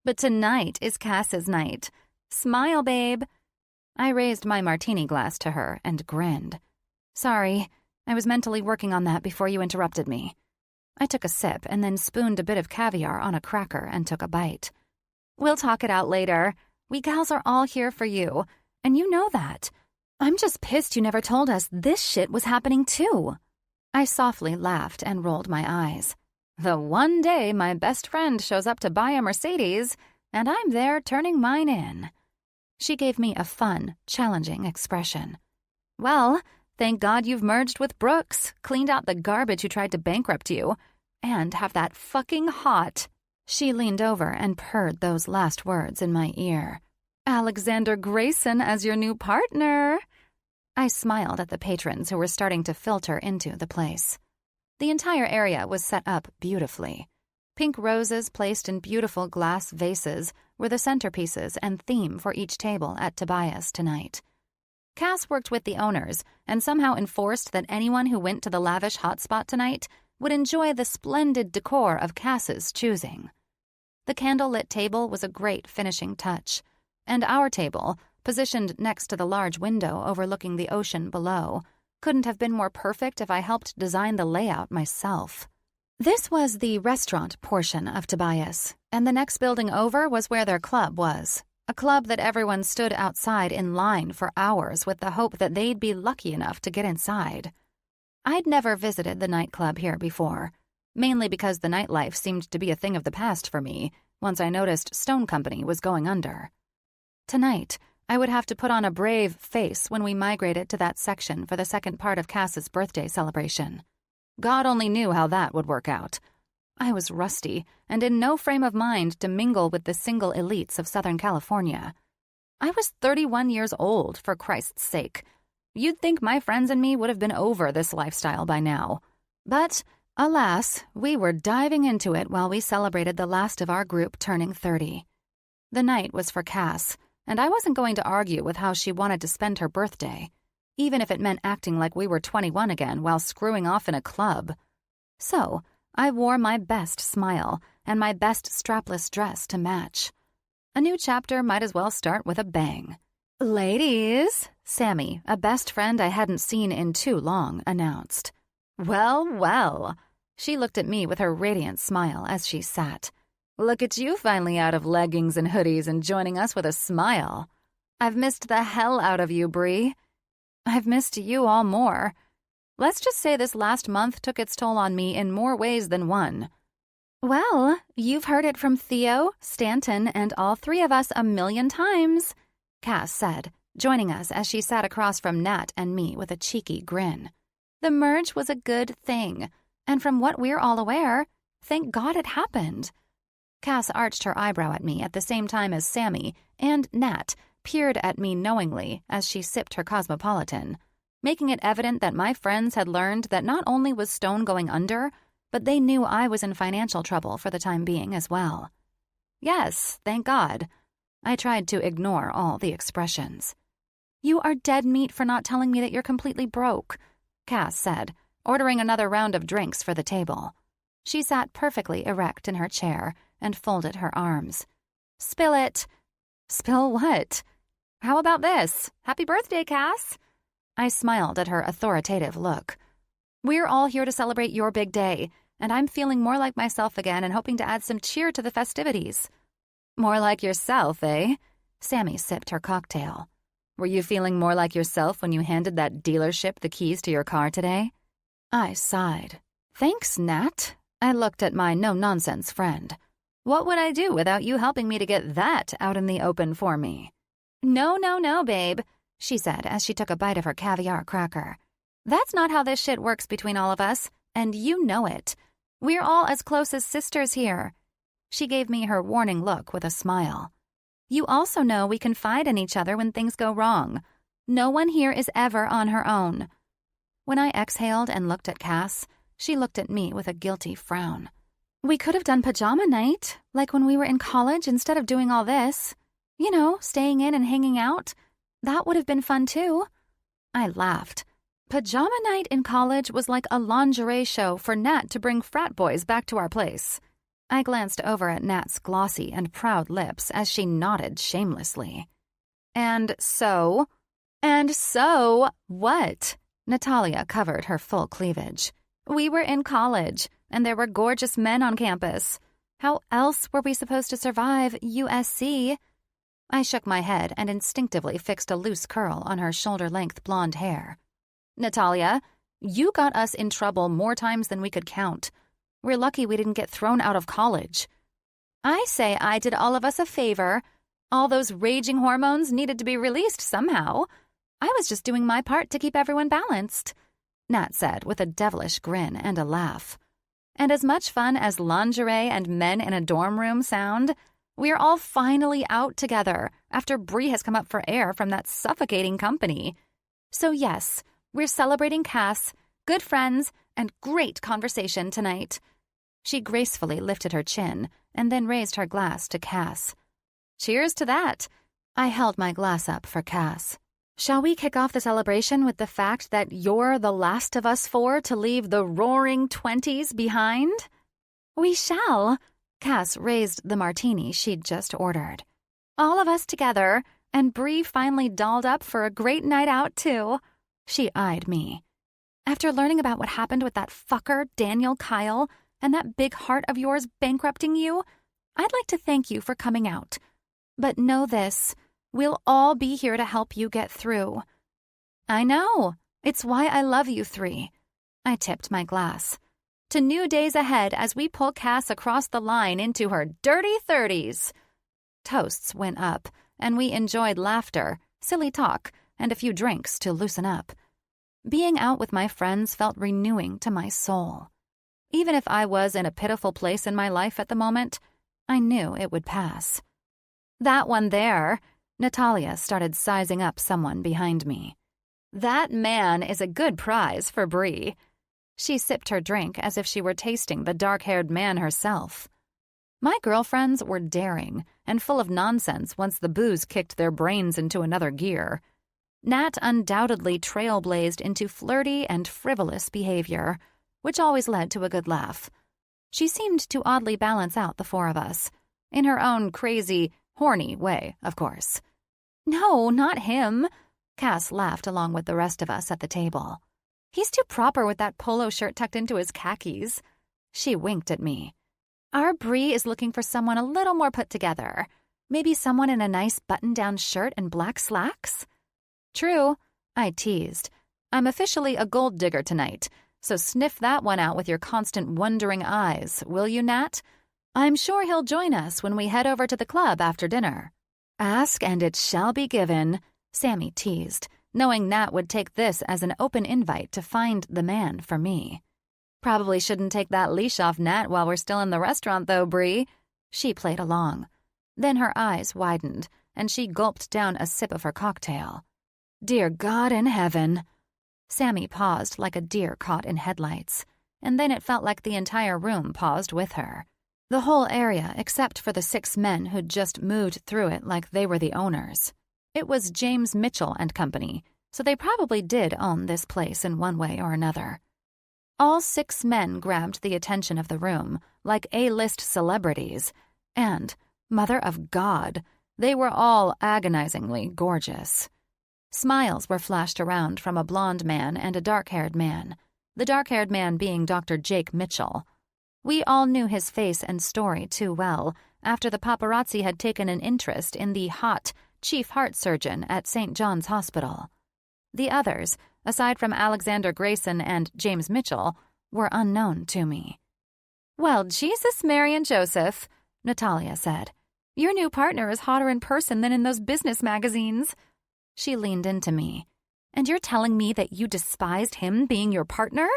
But tonight is Cass's night. Smile, babe. I raised my martini glass to her and grinned. Sorry, I was mentally working on that before you interrupted me. I took a sip and then spooned a bit of caviar on a cracker and took a bite. We'll talk it out later. We gals are all here for you, and you know that. I'm just pissed you never told us this shit was happening too. I softly laughed and rolled my eyes. The one day my best friend shows up to buy a Mercedes, and I'm there turning mine in. She gave me a fun, challenging expression. Well, thank God you've merged with Brooks, cleaned out the garbage who tried to bankrupt you, and have that fucking hot. She leaned over and purred those last words in my ear. Alexander Grayson as your new partner. I smiled at the patrons who were starting to filter into the place. The entire area was set up beautifully. Pink roses placed in beautiful glass vases were the centerpieces and theme for each table at Tobias tonight. Cass worked with the owners and somehow enforced that anyone who went to the lavish hotspot tonight would enjoy the splendid decor of Cass's choosing. The candle-lit table was a great finishing touch, and our table, positioned next to the large window overlooking the ocean below, couldn't have been more perfect if I helped design the layout myself. This was the restaurant portion of Tobias, and the next building over was where their club was, a club that everyone stood outside in line for hours with the hope that they'd be lucky enough to get inside. I'd never visited the nightclub here before, mainly because the nightlife seemed to be a thing of the past for me, once I noticed Stone Company was going under. Tonight, I would have to put on a brave face when we migrated to that section for the second part of Cass's birthday celebration. God only knew how that would work out. I was rusty and in no frame of mind to mingle with the single elites of Southern California. I was 31 years old, for Christ's sake. You'd think my friends and me would have been over this lifestyle by now. But, alas, we were diving into it while we celebrated the last of our group turning 30. The night was for Cass, and I wasn't going to argue with how she wanted to spend her birthday, even if it meant acting like we were 21 again while screwing off in a club. So, I wore my best smile and my best strapless dress to match. A new chapter might as well start with a bang. "Ladies," Sammy, a best friend I hadn't seen in too long, announced. "Well, well." She looked at me with her radiant smile as she sat. "Look at you finally out of leggings and hoodies and joining us with a smile. I've missed the hell out of you, Bree. I've missed you all more. Let's just say this last month took its toll on me in more ways than one." "Well, you've heard it from Theo, Stanton, and all three of us a million times," Cass said, joining us as she sat across from Nat and me with a cheeky grin. "The merge was a good thing, and from what we're all aware, thank God it happened." Cass arched her eyebrow at me at the same time as Sammy and Nat peered at me knowingly as she sipped her Cosmopolitan, making it evident that my friends had learned that not only was Stone going under, but they knew I was in financial trouble for the time being as well. Yes, thank God. I tried to ignore all the expressions. "You are dead meat for not telling me that you're completely broke," Cass said, ordering another round of drinks for the table. She sat perfectly erect in her chair and folded her arms. "Spill it." "Spill what?" "How about this? Happy birthday, Cass." I smiled at her authoritative look. "We're all here to celebrate your big day, and I'm feeling more like myself again and hoping to add some cheer to the festivities." "More like yourself, eh?" Sammy sipped her cocktail. "Were you feeling more like yourself when you handed that dealership the keys to your car today?" I sighed. "Thanks, Nat." I looked at my no-nonsense friend. "What would I do without you helping me to get that out in the open for me?" No, babe," she said as she took a bite of her caviar cracker. "That's not how this shit works between all of us, and you know it. We're all as close as sisters here." She gave me her warning look with a smile. "You also know we confide in each other when things go wrong. No one here is ever on her own." When I exhaled and looked at Cass, she looked at me with a guilty frown. "We could have done pajama night, like when we were in college instead of doing all this. You know, staying in and hanging out. That would have been fun too." I laughed. Pajama night in college was like a lingerie show for Nat to bring frat boys back to our place. I glanced over at Nat's glossy and proud lips as she nodded shamelessly. And so, what?" Natalia covered her full cleavage. "We were in college, and there were gorgeous men on campus. How else were we supposed to survive USC?" I shook my head and instinctively fixed a loose curl on her shoulder-length blonde hair. "Natalia, you got us in trouble more times than we could count. We're lucky we didn't get thrown out of college." "I say I did all of us a favor. All those raging hormones needed to be released somehow. I was just doing my part to keep everyone balanced," Nat said with a devilish grin and a laugh. "And as much fun as lingerie and men in a dorm room sound, we're all finally out together after Bree has come up for air from that suffocating company. So yes, we're celebrating Cass, good friends, and great conversation tonight." She gracefully lifted her chin and then raised her glass to Cass. "Cheers to that." I held my glass up for Cass. "Shall we kick off the celebration with the fact that you're the last of us four to leave the roaring 20s behind?" "We shall." Cass raised the martini she'd just ordered. "All of us together, and Bree finally dolled up for a great night out, too." She eyed me. "After learning about what happened with that fucker, Daniel Kyle, and that big heart of yours bankrupting you, I'd like to thank you for coming out. But know this, we'll all be here to help you get through." "I know. It's why I love you three." I tipped my glass. To new days ahead as we pull Cass across the line into her dirty 30s. Toasts went up, and we enjoyed laughter, silly talk, and a few drinks to loosen up. Being out with my friends felt renewing to my soul. Even if I was in a pitiful place in my life at the moment, I knew it would pass. That one there, Natalia started sizing up someone behind me. That man is a good prize for Bree. She sipped her drink as if she were tasting the dark-haired man herself. My girlfriends were daring and full of nonsense once the booze kicked their brains into another gear. Nat undoubtedly trailblazed into flirty and frivolous behavior, which always led to a good laugh. She seemed to oddly balance out the four of us, in her own crazy, horny way, of course. No, not him. Cass laughed along with the rest of us at the table. He's too proper with that polo shirt tucked into his khakis. She winked at me. Our Bree is looking for someone a little more put together. Maybe someone in a nice button-down shirt and black slacks? True, I teased. I'm officially a gold digger tonight, so sniff that one out with your constant wondering eyes, will you, Nat? I'm sure he'll join us when we head over to the club after dinner. Ask and it shall be given, Sammy teased, knowing Nat would take this as an open invite to find the man for me. Probably shouldn't take that leash off Nat while we're still in the restaurant, though, Bree. She played along. Then her eyes widened, and she gulped down a sip of her cocktail. Dear God in heaven. Sammy paused like a deer caught in headlights, and then it felt like the entire room paused with her. The whole area except for the 6 men who'd just moved through it like they were the owners. It was James Mitchell and Company, so they probably did own this place in one way or another. All 6 men grabbed the attention of the room, like A-list celebrities, and, Mother of God, they were all agonizingly gorgeous. Smiles were flashed around from a blonde man and a dark-haired man, the dark-haired man being Dr. Jake Mitchell. We all knew his face and story too well after the paparazzi had taken an interest in the hot chief heart surgeon at St. John's Hospital. The others, aside from Alex Grayson and James Mitchell, were unknown to me. Well, Jesus, Mary, and Joseph, Natalia said. Your new partner is hotter in person than in those business magazines. She leaned into me. And you're telling me that you despised him being your partner?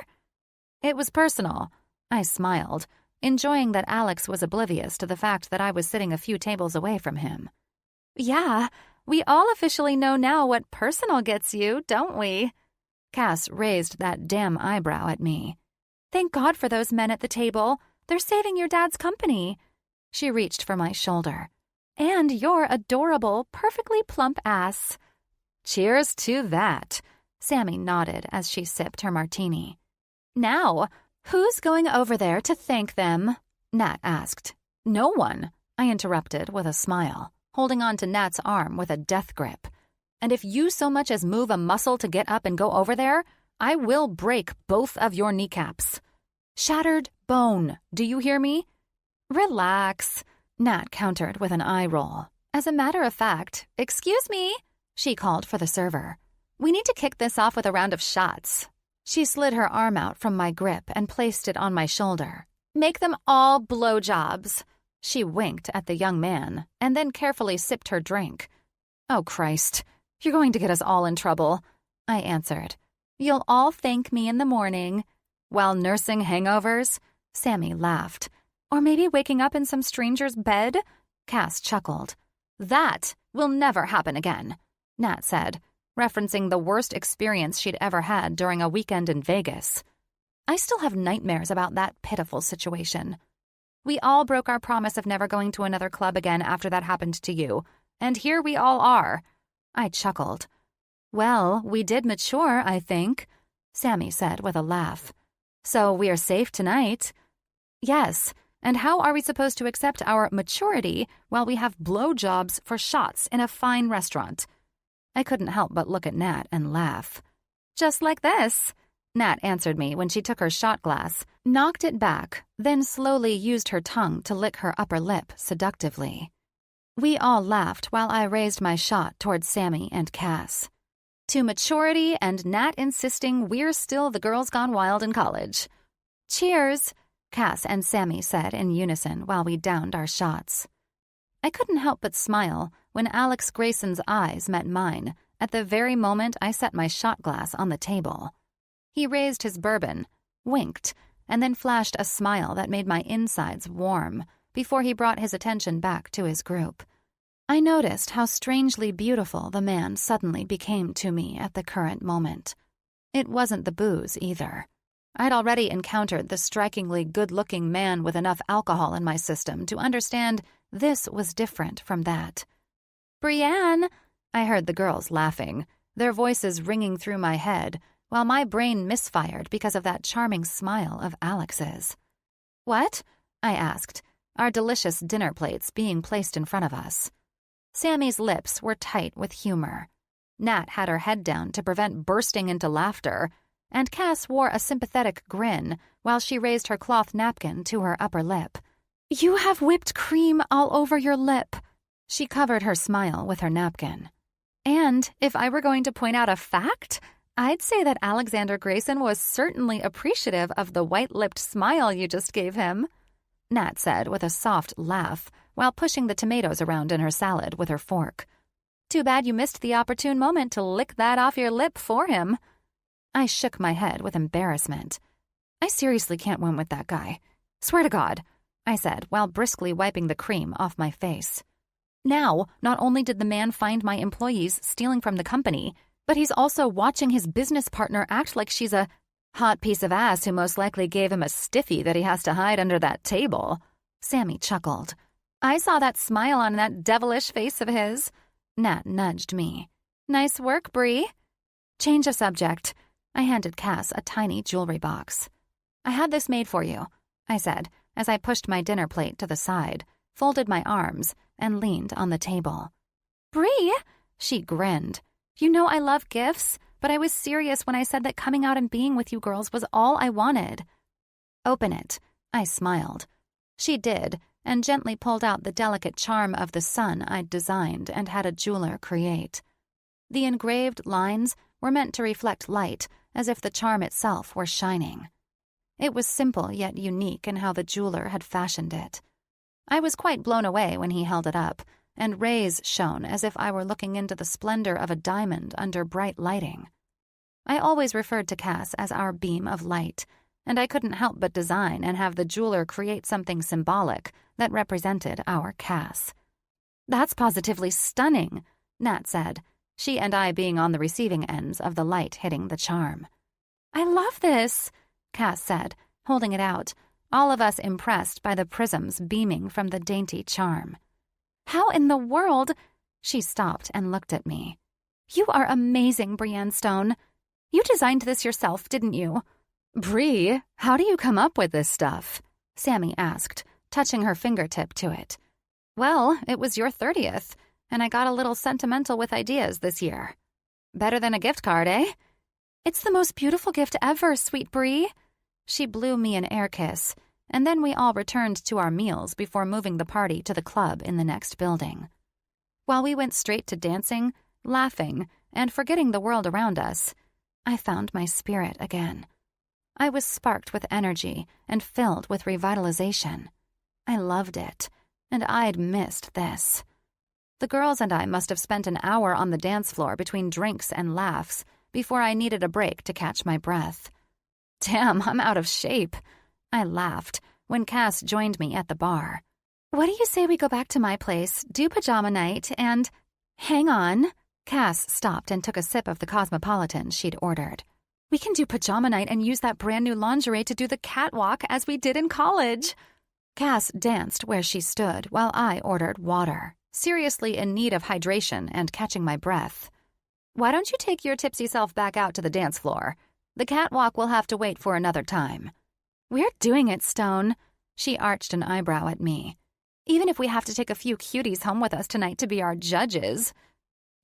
It was personal. I smiled, enjoying that Alex was oblivious to the fact that I was sitting a few tables away from him. Yeah, we all officially know now what personal gets you, don't we? Cass raised that damn eyebrow at me. Thank God for those men at the table. They're saving your dad's company. She reached for my shoulder. And your adorable, perfectly plump ass. Cheers to that, Sammy nodded as she sipped her martini. Now, who's going over there to thank them? Nat asked. No one, I interrupted with a smile, holding on to Nat's arm with a death grip. And if you so much as move a muscle to get up and go over there, I will break both of your kneecaps. Shattered bone, do you hear me? Relax, Nat countered with an eye roll. As a matter of fact, excuse me, she called for the server. We need to kick this off with a round of shots. She slid her arm out from my grip and placed it on my shoulder. Make them all blowjobs. She winked at the young man and then carefully sipped her drink. Oh, Christ, you're going to get us all in trouble, I answered. You'll all thank me in the morning. While nursing hangovers? Sammy laughed. Or maybe waking up in some stranger's bed? Cass chuckled. That will never happen again, Nat said, referencing the worst experience she'd ever had during a weekend in Vegas. I still have nightmares about that pitiful situation. We all broke our promise of never going to another club again after that happened to you, and here we all are. I chuckled. Well, we did mature, I think, Sammy said with a laugh. So we are safe tonight. Yes, and how are we supposed to accept our maturity while we have blowjobs for shots in a fine restaurant? I couldn't help but look at Nat and laugh. Just like this, Nat answered me when she took her shot glass, knocked it back, then slowly used her tongue to lick her upper lip seductively. We all laughed while I raised my shot towards Sammy and Cass. To maturity and Nat insisting we're still the girls gone wild in college. Cheers, Cass and Sammy said in unison while we downed our shots. I couldn't help but smile when Alex Grayson's eyes met mine at the very moment I set my shot glass on the table. He raised his bourbon, winked, and then flashed a smile that made my insides warm before he brought his attention back to his group. I noticed how strangely beautiful the man suddenly became to me at the current moment. It wasn't the booze either. I'd already encountered the strikingly good-looking man with enough alcohol in my system to understand this was different from that. "Brienne!" I heard the girls laughing, their voices ringing through my head, while my brain misfired because of that charming smile of Alex's. "What?" I asked, our delicious dinner plates being placed in front of us. Sammy's lips were tight with humor. Nat had her head down to prevent bursting into laughter, and Cass wore a sympathetic grin while she raised her cloth napkin to her upper lip. "You have whipped cream all over your lip." She covered her smile with her napkin. "And if I were going to point out a fact, I'd say that Alexander Grayson was certainly appreciative of the white-lipped smile you just gave him," Nat said with a soft laugh while pushing the tomatoes around in her salad with her fork. "Too bad you missed the opportune moment to lick that off your lip for him." I shook my head with embarrassment. "I seriously can't win with that guy. Swear to God," I said while briskly wiping the cream off my face. Now, not only did the man find my employees stealing from the company, but he's also watching his business partner act like she's a hot piece of ass who most likely gave him a stiffy that he has to hide under that table. Sammy chuckled. "I saw that smile on that devilish face of his." Nat nudged me. "Nice work, Bree." Change of subject. I handed Cass a tiny jewelry box. "I had this made for you," I said as I pushed my dinner plate to the side, folded my arms, and leaned on the table. "Bree!" She grinned. "You know I love gifts, but I was serious when I said that coming out and being with you girls was all I wanted." "Open it," I smiled. She did, and gently pulled out the delicate charm of the sun I'd designed and had a jeweler create. The engraved lines were meant to reflect light, as if the charm itself were shining. It was simple yet unique in how the jeweler had fashioned it. I was quite blown away when he held it up, and rays shone as if I were looking into the splendor of a diamond under bright lighting. I always referred to Cass as our beam of light, and I couldn't help but design and have the jeweler create something symbolic that represented our Cass. "That's positively stunning," Nat said, she and I being on the receiving ends of the light hitting the charm. "I love this," Cass said, holding it out, all of us impressed by the prisms beaming from the dainty charm. "How in the world—" She stopped and looked at me. "You are amazing, Brienne Stone. You designed this yourself, didn't you?" "Bree, how do you come up with this stuff?" Sammy asked, touching her fingertip to it. "Well, it was your 30th, and I got a little sentimental with ideas this year." "Better than a gift card, eh?" "It's the most beautiful gift ever, sweet Bree." She blew me an air kiss, and then we all returned to our meals before moving the party to the club in the next building. While we went straight to dancing, laughing, and forgetting the world around us, I found my spirit again. I was sparked with energy and filled with revitalization. I loved it, and I'd missed this. The girls and I must have spent an hour on the dance floor between drinks and laughs before I needed a break to catch my breath. "Damn, I'm out of shape," I laughed when Cass joined me at the bar. "What do you say we go back to my place, do pajama night, and—" "Hang on." Cass stopped and took a sip of the Cosmopolitan she'd ordered. "We can do pajama night and use that brand new lingerie to do the catwalk as we did in college." Cass danced where she stood while I ordered water, seriously in need of hydration and catching my breath. "Why don't you take your tipsy self back out to the dance floor? The catwalk will have to wait for another time." "We're doing it, Stone." She arched an eyebrow at me. "Even if we have to take a few cuties home with us tonight to be our judges."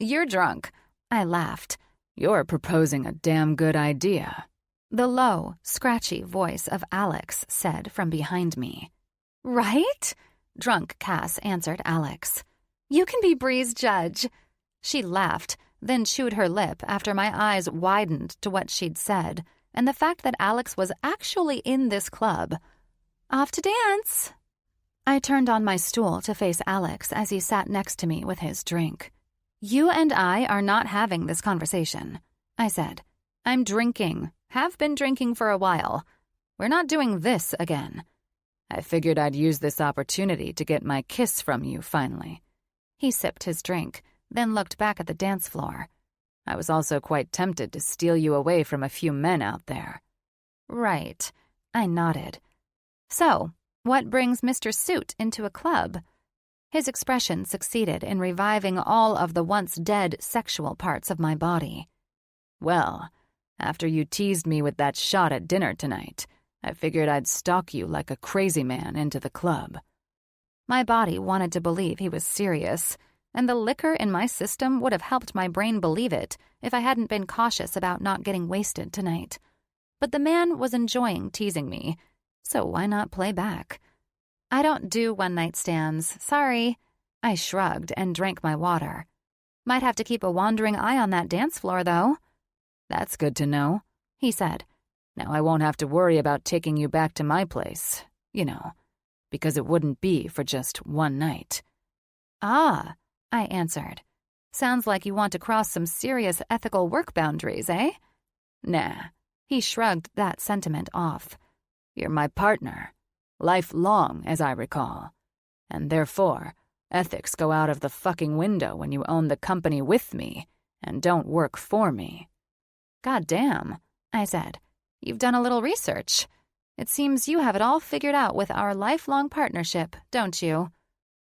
"You're drunk," I laughed. "You're proposing a damn good idea," the low, scratchy voice of Alex said from behind me. "Right?" Drunk Cass answered Alex. "You can be Bree's judge." She laughed, then chewed her lip after my eyes widened to what she'd said, and the fact that Alex was actually in this club. Off to dance! I turned on my stool to face Alex as he sat next to me with his drink. You and I are not having this conversation, I said. I'm drinking. Have been drinking for a while. We're not doing this again. I figured I'd use this opportunity to get my kiss from you finally. He sipped his drink, then looked back at the dance floor. I was also quite tempted to steal you away from a few men out there. Right. I nodded. So, what brings Mr. Suit into a club? His expression succeeded in reviving all of the once dead sexual parts of my body. Well, after you teased me with that shot at dinner tonight, I figured I'd stalk you like a crazy man into the club. My body wanted to believe he was serious, and the liquor in my system would have helped my brain believe it if I hadn't been cautious about not getting wasted tonight. But the man was enjoying teasing me, so why not play back? I don't do one-night stands, sorry. I shrugged and drank my water. Might have to keep a wandering eye on that dance floor, though. That's good to know, he said. Now I won't have to worry about taking you back to my place, because it wouldn't be for just one night. Ah, I answered. Sounds like you want to cross some serious ethical work boundaries, eh? Nah, he shrugged that sentiment off. You're my partner, lifelong, as I recall, and therefore, ethics go out of the fucking window when you own the company with me and don't work for me. God damn, I said. You've done a little research. It seems you have it all figured out with our lifelong partnership, don't you?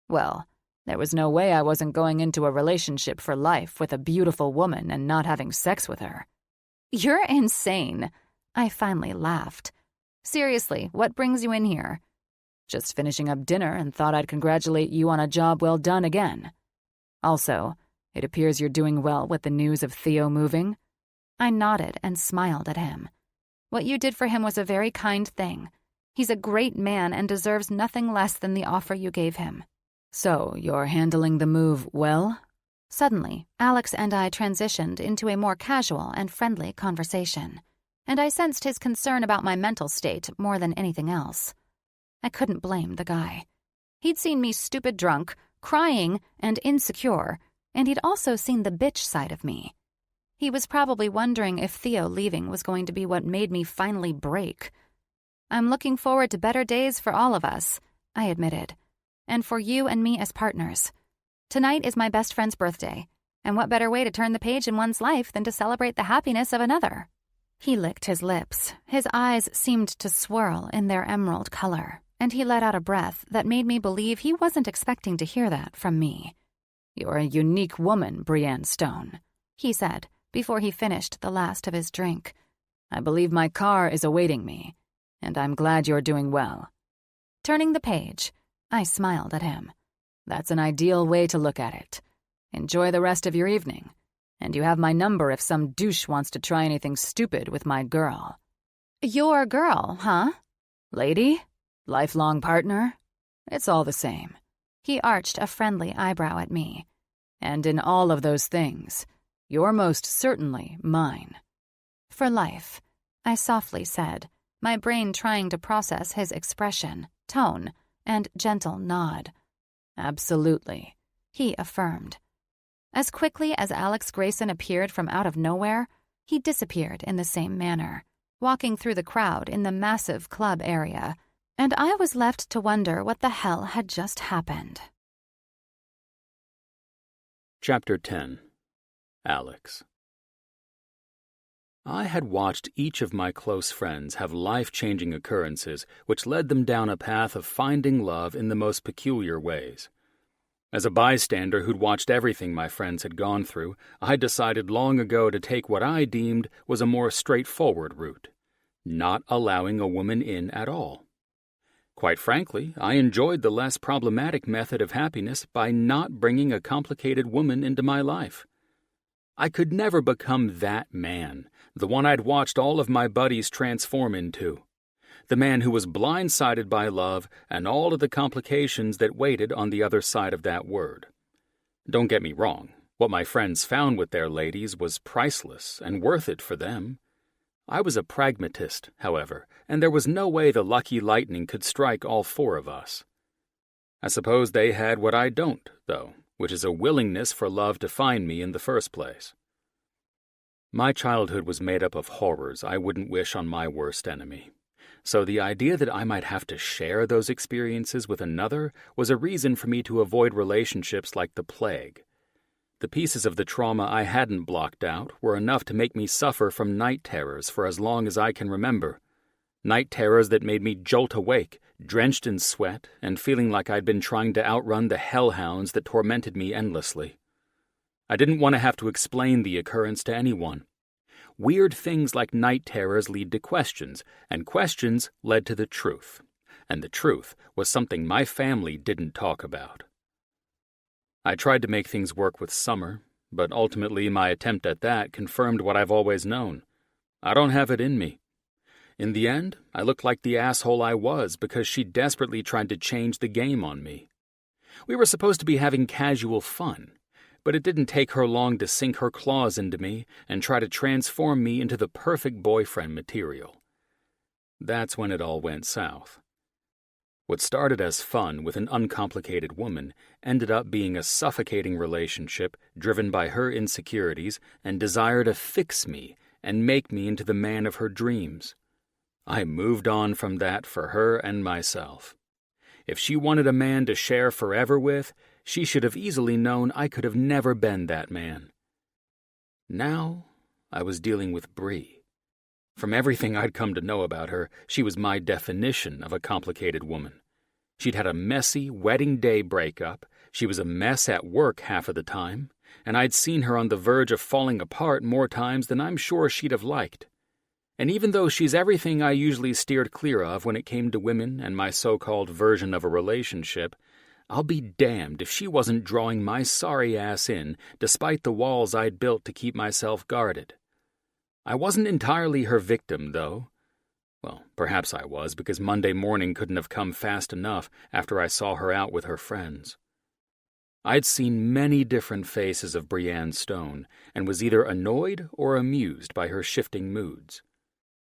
Well, there was no way I wasn't going into a relationship for life with a beautiful woman and not having sex with her. You're insane. I finally laughed. Seriously, what brings you in here? Just finishing up dinner and thought I'd congratulate you on a job well done again. Also, it appears you're doing well with the news of Theo moving. I nodded and smiled at him. What you did for him was a very kind thing. He's a great man and deserves nothing less than the offer you gave him. So, you're handling the move well? Suddenly, Alex and I transitioned into a more casual and friendly conversation, and I sensed his concern about my mental state more than anything else. I couldn't blame the guy. He'd seen me stupid drunk, crying, and insecure, and he'd also seen the bitch side of me. He was probably wondering if Theo leaving was going to be what made me finally break. I'm looking forward to better days for all of us, I admitted, and for you and me as partners. Tonight is my best friend's birthday, and what better way to turn the page in one's life than to celebrate the happiness of another? He licked his lips. His eyes seemed to swirl in their emerald color, and he let out a breath that made me believe he wasn't expecting to hear that from me. You're a unique woman, Brienne Stone, he said, before he finished the last of his drink. I believe my car is awaiting me, and I'm glad you're doing well. Turning the page, I smiled at him. That's an ideal way to look at it. Enjoy the rest of your evening, and you have my number if some douche wants to try anything stupid with my girl. Your girl, huh? Lady? Lifelong partner? It's all the same. He arched a friendly eyebrow at me. And in all of those things, you're most certainly mine. For life, I softly said, my brain trying to process his expression, tone, and gentle nod. Absolutely, he affirmed. As quickly as Alex Grayson appeared from out of nowhere, he disappeared in the same manner, walking through the crowd in the massive club area, and I was left to wonder what the hell had just happened. Chapter 10. Alex. I had watched each of my close friends have life-changing occurrences which led them down a path of finding love in the most peculiar ways. As a bystander who'd watched everything my friends had gone through, I decided long ago to take what I deemed was a more straightforward route, not allowing a woman in at all. Quite frankly, I enjoyed the less problematic method of happiness by not bringing a complicated woman into my life. I could never become that man, the one I'd watched all of my buddies transform into. The man who was blindsided by love and all of the complications that waited on the other side of that word. Don't get me wrong, what my friends found with their ladies was priceless and worth it for them. I was a pragmatist, however, and there was no way the lucky lightning could strike all four of us. I suppose they had what I don't, though, which is a willingness for love to find me in the first place. My childhood was made up of horrors I wouldn't wish on my worst enemy. So the idea that I might have to share those experiences with another was a reason for me to avoid relationships like the plague. The pieces of the trauma I hadn't blocked out were enough to make me suffer from night terrors for as long as I can remember. Night terrors that made me jolt awake, drenched in sweat, and feeling like I'd been trying to outrun the hellhounds that tormented me endlessly. I didn't want to have to explain the occurrence to anyone. Weird things like night terrors lead to questions, and questions led to the truth. And the truth was something my family didn't talk about. I tried to make things work with Summer, but ultimately my attempt at that confirmed what I've always known. I don't have it in me. In the end, I looked like the asshole I was because she desperately tried to change the game on me. We were supposed to be having casual fun, but it didn't take her long to sink her claws into me and try to transform me into the perfect boyfriend material. That's when it all went south. What started as fun with an uncomplicated woman ended up being a suffocating relationship driven by her insecurities and desire to fix me and make me into the man of her dreams. I moved on from that for her and myself. If she wanted a man to share forever with, she should have easily known I could have never been that man. Now, I was dealing with Bree. From everything I'd come to know about her, she was my definition of a complicated woman. She'd had a messy wedding day breakup, she was a mess at work half of the time, and I'd seen her on the verge of falling apart more times than I'm sure she'd have liked. And even though she's everything I usually steered clear of when it came to women and my so-called version of a relationship, I'll be damned if she wasn't drawing my sorry ass in despite the walls I'd built to keep myself guarded. I wasn't entirely her victim, though. Well, perhaps I was, because Monday morning couldn't have come fast enough after I saw her out with her friends. I'd seen many different faces of Brienne Stone and was either annoyed or amused by her shifting moods.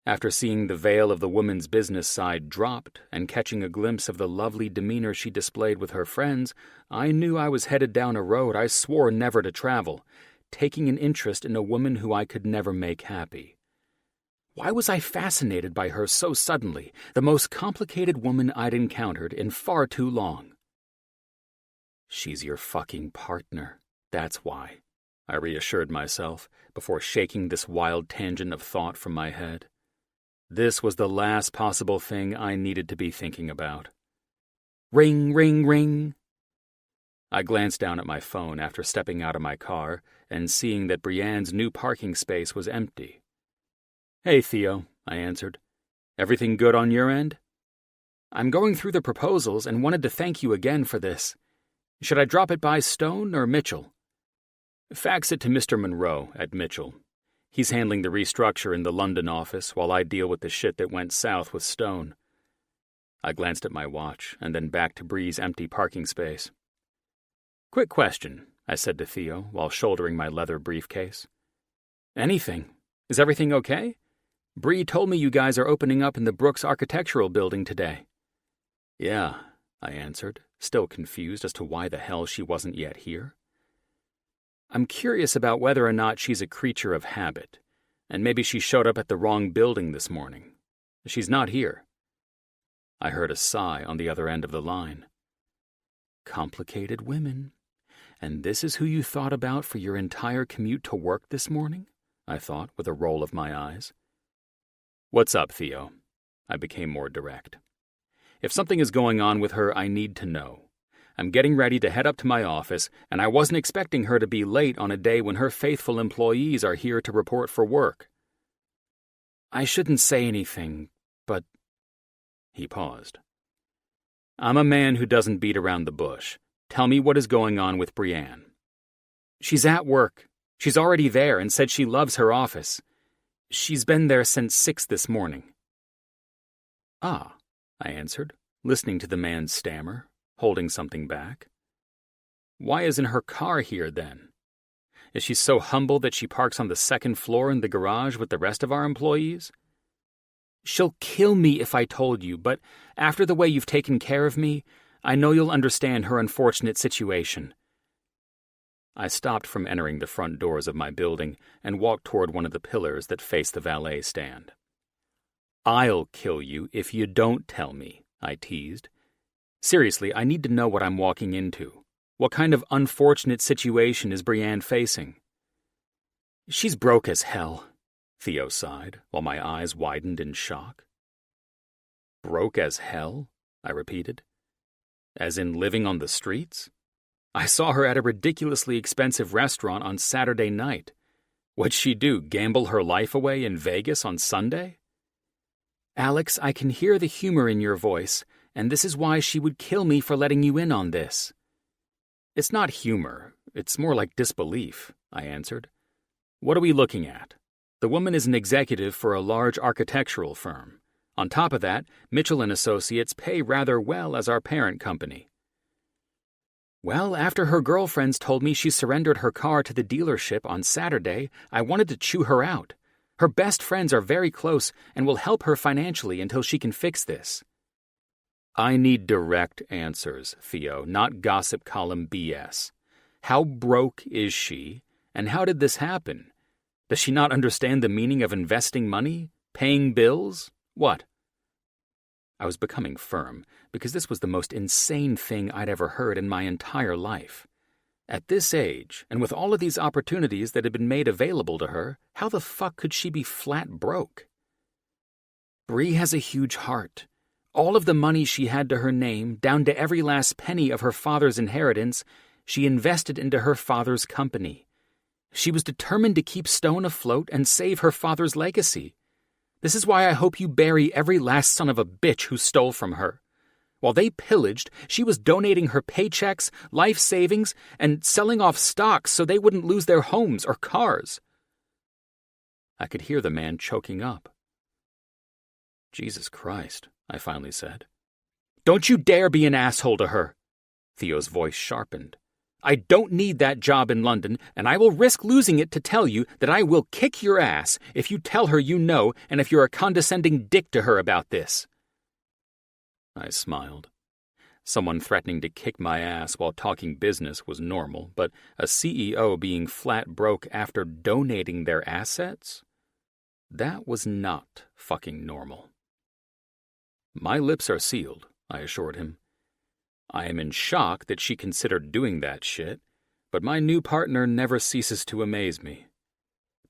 After seeing the veil of the woman's business side dropped and catching a glimpse of the lovely demeanor she displayed with her friends, I knew I was headed down a road I swore never to travel, taking an interest in a woman who I could never make happy. Why was I fascinated by her so suddenly, the most complicated woman I'd encountered in far too long? She's your fucking partner, that's why, I reassured myself before shaking this wild tangent of thought from my head. This was the last possible thing I needed to be thinking about. Ring, ring, ring. I glanced down at my phone after stepping out of my car and seeing that Brienne's new parking space was empty. Hey, Theo, I answered. Everything good on your end? I'm going through the proposals and wanted to thank you again for this. Should I drop it by Stone or Mitchell? Fax it to Mr. Monroe at Mitchell. He's handling the restructure in the London office while I deal with the shit that went south with Stone. I glanced at my watch and then back to Bree's empty parking space. Quick question, I said to Theo while shouldering my leather briefcase. Anything. Is everything okay? Bree told me you guys are opening up in the Brooks Architectural Building today. Yeah, I answered, still confused as to why the hell she wasn't yet here. I'm curious about whether or not she's a creature of habit, and maybe she showed up at the wrong building this morning. She's not here. I heard a sigh on the other end of the line. Complicated women. And this is who you thought about for your entire commute to work this morning? I thought, with a roll of my eyes. What's up, Theo? I became more direct. If something is going on with her, I need to know. I'm getting ready to head up to my office, and I wasn't expecting her to be late on a day when her faithful employees are here to report for work. I shouldn't say anything, but... He paused. I'm a man who doesn't beat around the bush. Tell me what is going on with Brienne. She's at work. She's already there and said she loves her office. She's been there since 6 this morning. Ah, I answered, listening to the man's stammer, holding something back. Why isn't her car here, then? Is she so humble that she parks on the second floor in the garage with the rest of our employees? She'll kill me if I told you, but after the way you've taken care of me, I know you'll understand her unfortunate situation. I stopped from entering the front doors of my building and walked toward one of the pillars that face the valet stand. I'll kill you if you don't tell me, I teased. Seriously, I need to know what I'm walking into. What kind of unfortunate situation is Brienne facing? She's broke as hell, Theo sighed, while my eyes widened in shock. Broke as hell? I repeated. As in living on the streets? I saw her at a ridiculously expensive restaurant on Saturday night. What'd she do, gamble her life away in Vegas on Sunday? Alex, I can hear the humor in your voice, and this is why she would kill me for letting you in on this. It's not humor, it's more like disbelief, I answered. What are we looking at? The woman is an executive for a large architectural firm. On top of that, Mitchell & Associates pay rather well as our parent company. Well, after her girlfriends told me she surrendered her car to the dealership on Saturday, I wanted to chew her out. Her best friends are very close and will help her financially until she can fix this. I need direct answers, Theo, not gossip column BS. How broke is she, and how did this happen? Does she not understand the meaning of investing money? Paying bills? What? I was becoming firm, because this was the most insane thing I'd ever heard in my entire life. At this age, and with all of these opportunities that had been made available to her, how the fuck could she be flat broke? Bree has a huge heart. All of the money she had to her name, down to every last penny of her father's inheritance, she invested into her father's company. She was determined to keep Stone afloat and save her father's legacy. This is why I hope you bury every last son of a bitch who stole from her. While they pillaged, she was donating her paychecks, life savings, and selling off stocks so they wouldn't lose their homes or cars. I could hear the man choking up. Jesus Christ, I finally said. Don't you dare be an asshole to her. Theo's voice sharpened. I don't need that job in London, and I will risk losing it to tell you that I will kick your ass if you tell her you know and if you're a condescending dick to her about this. I smiled. Someone threatening to kick my ass while talking business was normal, but a CEO being flat broke after donating their assets? That was not fucking normal. My lips are sealed, I assured him. I am in shock that she considered doing that shit, but my new partner never ceases to amaze me.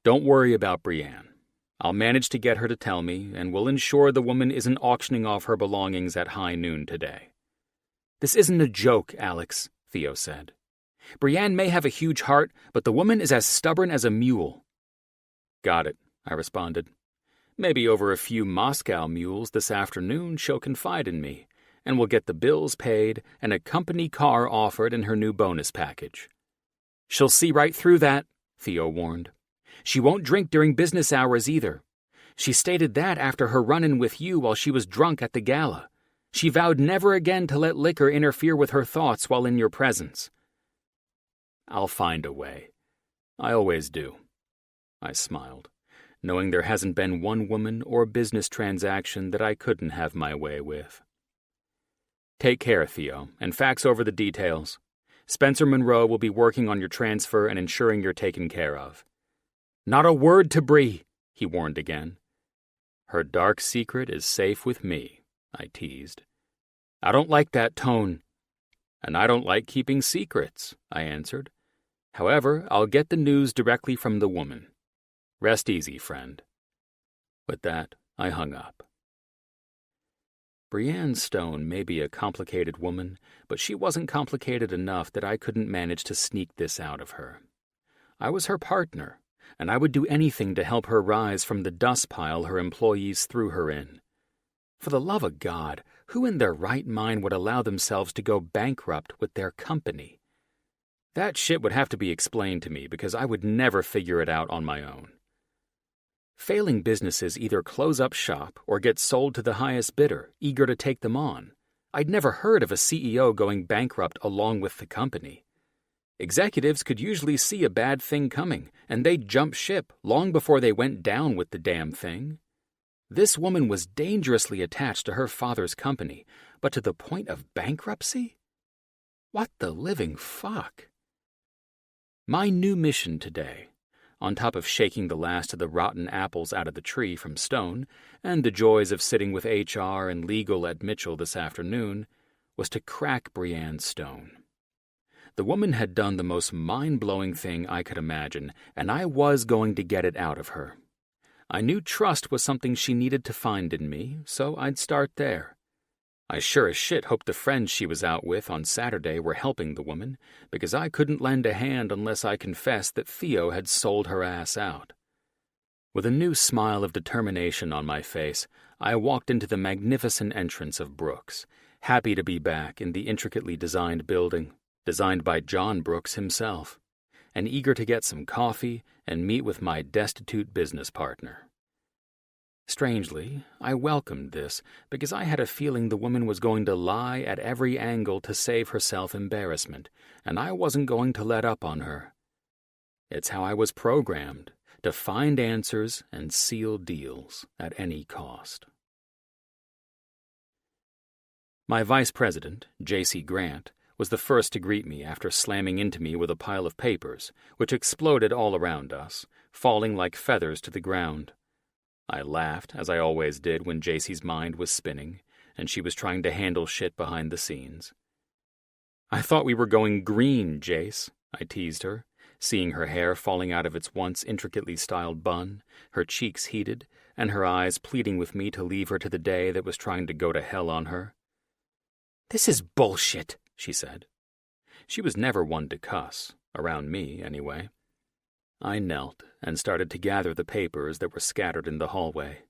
Don't worry about Brienne. I'll manage to get her to tell me, and we'll ensure the woman isn't auctioning off her belongings at high noon today. This isn't a joke, Alex, Theo said. Brienne may have a huge heart, but the woman is as stubborn as a mule. Got it, I responded. Maybe over a few Moscow mules this afternoon she'll confide in me, and we'll get the bills paid and a company car offered in her new bonus package. She'll see right through that, Theo warned. She won't drink during business hours either. She stated that after her run-in with you while she was drunk at the gala. She vowed never again to let liquor interfere with her thoughts while in your presence. I'll find a way. I always do. I smiled, knowing there hasn't been one woman or business transaction that I couldn't have my way with. Take care, Theo, and fax over the details. Spencer Monroe will be working on your transfer and ensuring you're taken care of. Not a word to Bree, he warned again. Her dark secret is safe with me, I teased. I don't like that tone. And I don't like keeping secrets, I answered. However, I'll get the news directly from the woman. Rest easy, friend. With that, I hung up. Brienne Stone may be a complicated woman, but she wasn't complicated enough that I couldn't manage to sneak this out of her. I was her partner, and I would do anything to help her rise from the dust pile her employees threw her in. For the love of God, who in their right mind would allow themselves to go bankrupt with their company? That shit would have to be explained to me because I would never figure it out on my own. Failing businesses either close up shop or get sold to the highest bidder, eager to take them on. I'd never heard of a CEO going bankrupt along with the company. Executives could usually see a bad thing coming, and they'd jump ship long before they went down with the damn thing. This woman was dangerously attached to her father's company, but to the point of bankruptcy? What the living fuck? My new mission today, on top of shaking the last of the rotten apples out of the tree from Stone and the joys of sitting with HR and legal at Mitchell this afternoon, was to crack Brienne Stone. The woman had done the most mind-blowing thing I could imagine, and I was going to get it out of her. I knew trust was something she needed to find in me, so I'd start there. I sure as shit hoped the friends she was out with on Saturday were helping the woman, because I couldn't lend a hand unless I confessed that Theo had sold her ass out. With a new smile of determination on my face, I walked into the magnificent entrance of Brooks, happy to be back in the intricately designed building, designed by John Brooks himself, and eager to get some coffee and meet with my destitute business partner. Strangely, I welcomed this because I had a feeling the woman was going to lie at every angle to save herself embarrassment, and I wasn't going to let up on her. It's how I was programmed, to find answers and seal deals at any cost. My vice president, J.C. Grant, was the first to greet me after slamming into me with a pile of papers, which exploded all around us, falling like feathers to the ground. I laughed, as I always did when J.C.'s mind was spinning, and she was trying to handle shit behind the scenes. "I thought we were going green, Jace," I teased her, seeing her hair falling out of its once intricately styled bun, her cheeks heated, and her eyes pleading with me to leave her to the day that was trying to go to hell on her. "This is bullshit," she said. She was never one to cuss, around me anyway. I knelt and started to gather the papers that were scattered in the hallway.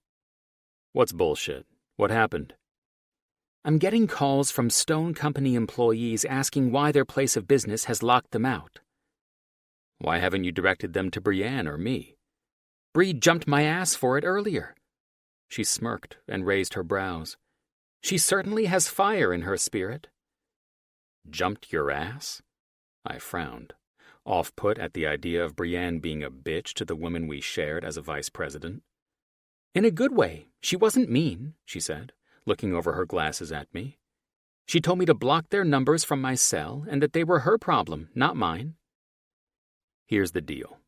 "What's bullshit? What happened?" "I'm getting calls from Stone Company employees asking why their place of business has locked them out." "Why haven't you directed them to Brienne or me?" "Bree jumped my ass for it earlier." She smirked and raised her brows. "She certainly has fire in her spirit." "Jumped your ass?" I frowned, off-put at the idea of Brienne being a bitch to the woman we shared as a vice president. "In a good way. She wasn't mean," she said, looking over her glasses at me. "She told me to block their numbers from my cell and that they were her problem, not mine." "Here's the deal."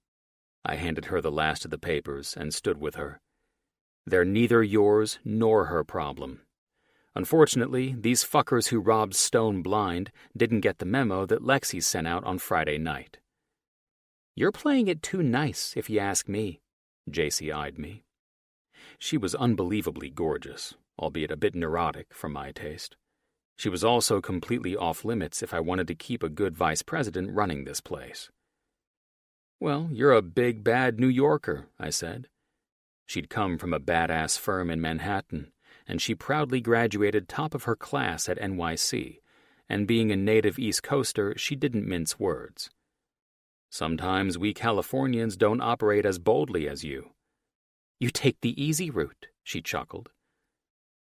I handed her the last of the papers and stood with her. "They're neither yours nor her problem. Unfortunately, these fuckers who robbed Stone blind didn't get the memo that Lexi sent out on Friday night." "You're playing it too nice, if you ask me," J.C. eyed me. She was unbelievably gorgeous, albeit a bit neurotic for my taste. She was also completely off-limits if I wanted to keep a good vice president running this place. "Well, you're a big, bad New Yorker," I said. She'd come from a badass firm in Manhattan, and she proudly graduated top of her class at NYC, and being a native East Coaster, she didn't mince words. "Sometimes we Californians don't operate as boldly as you." "You take the easy route," she chuckled.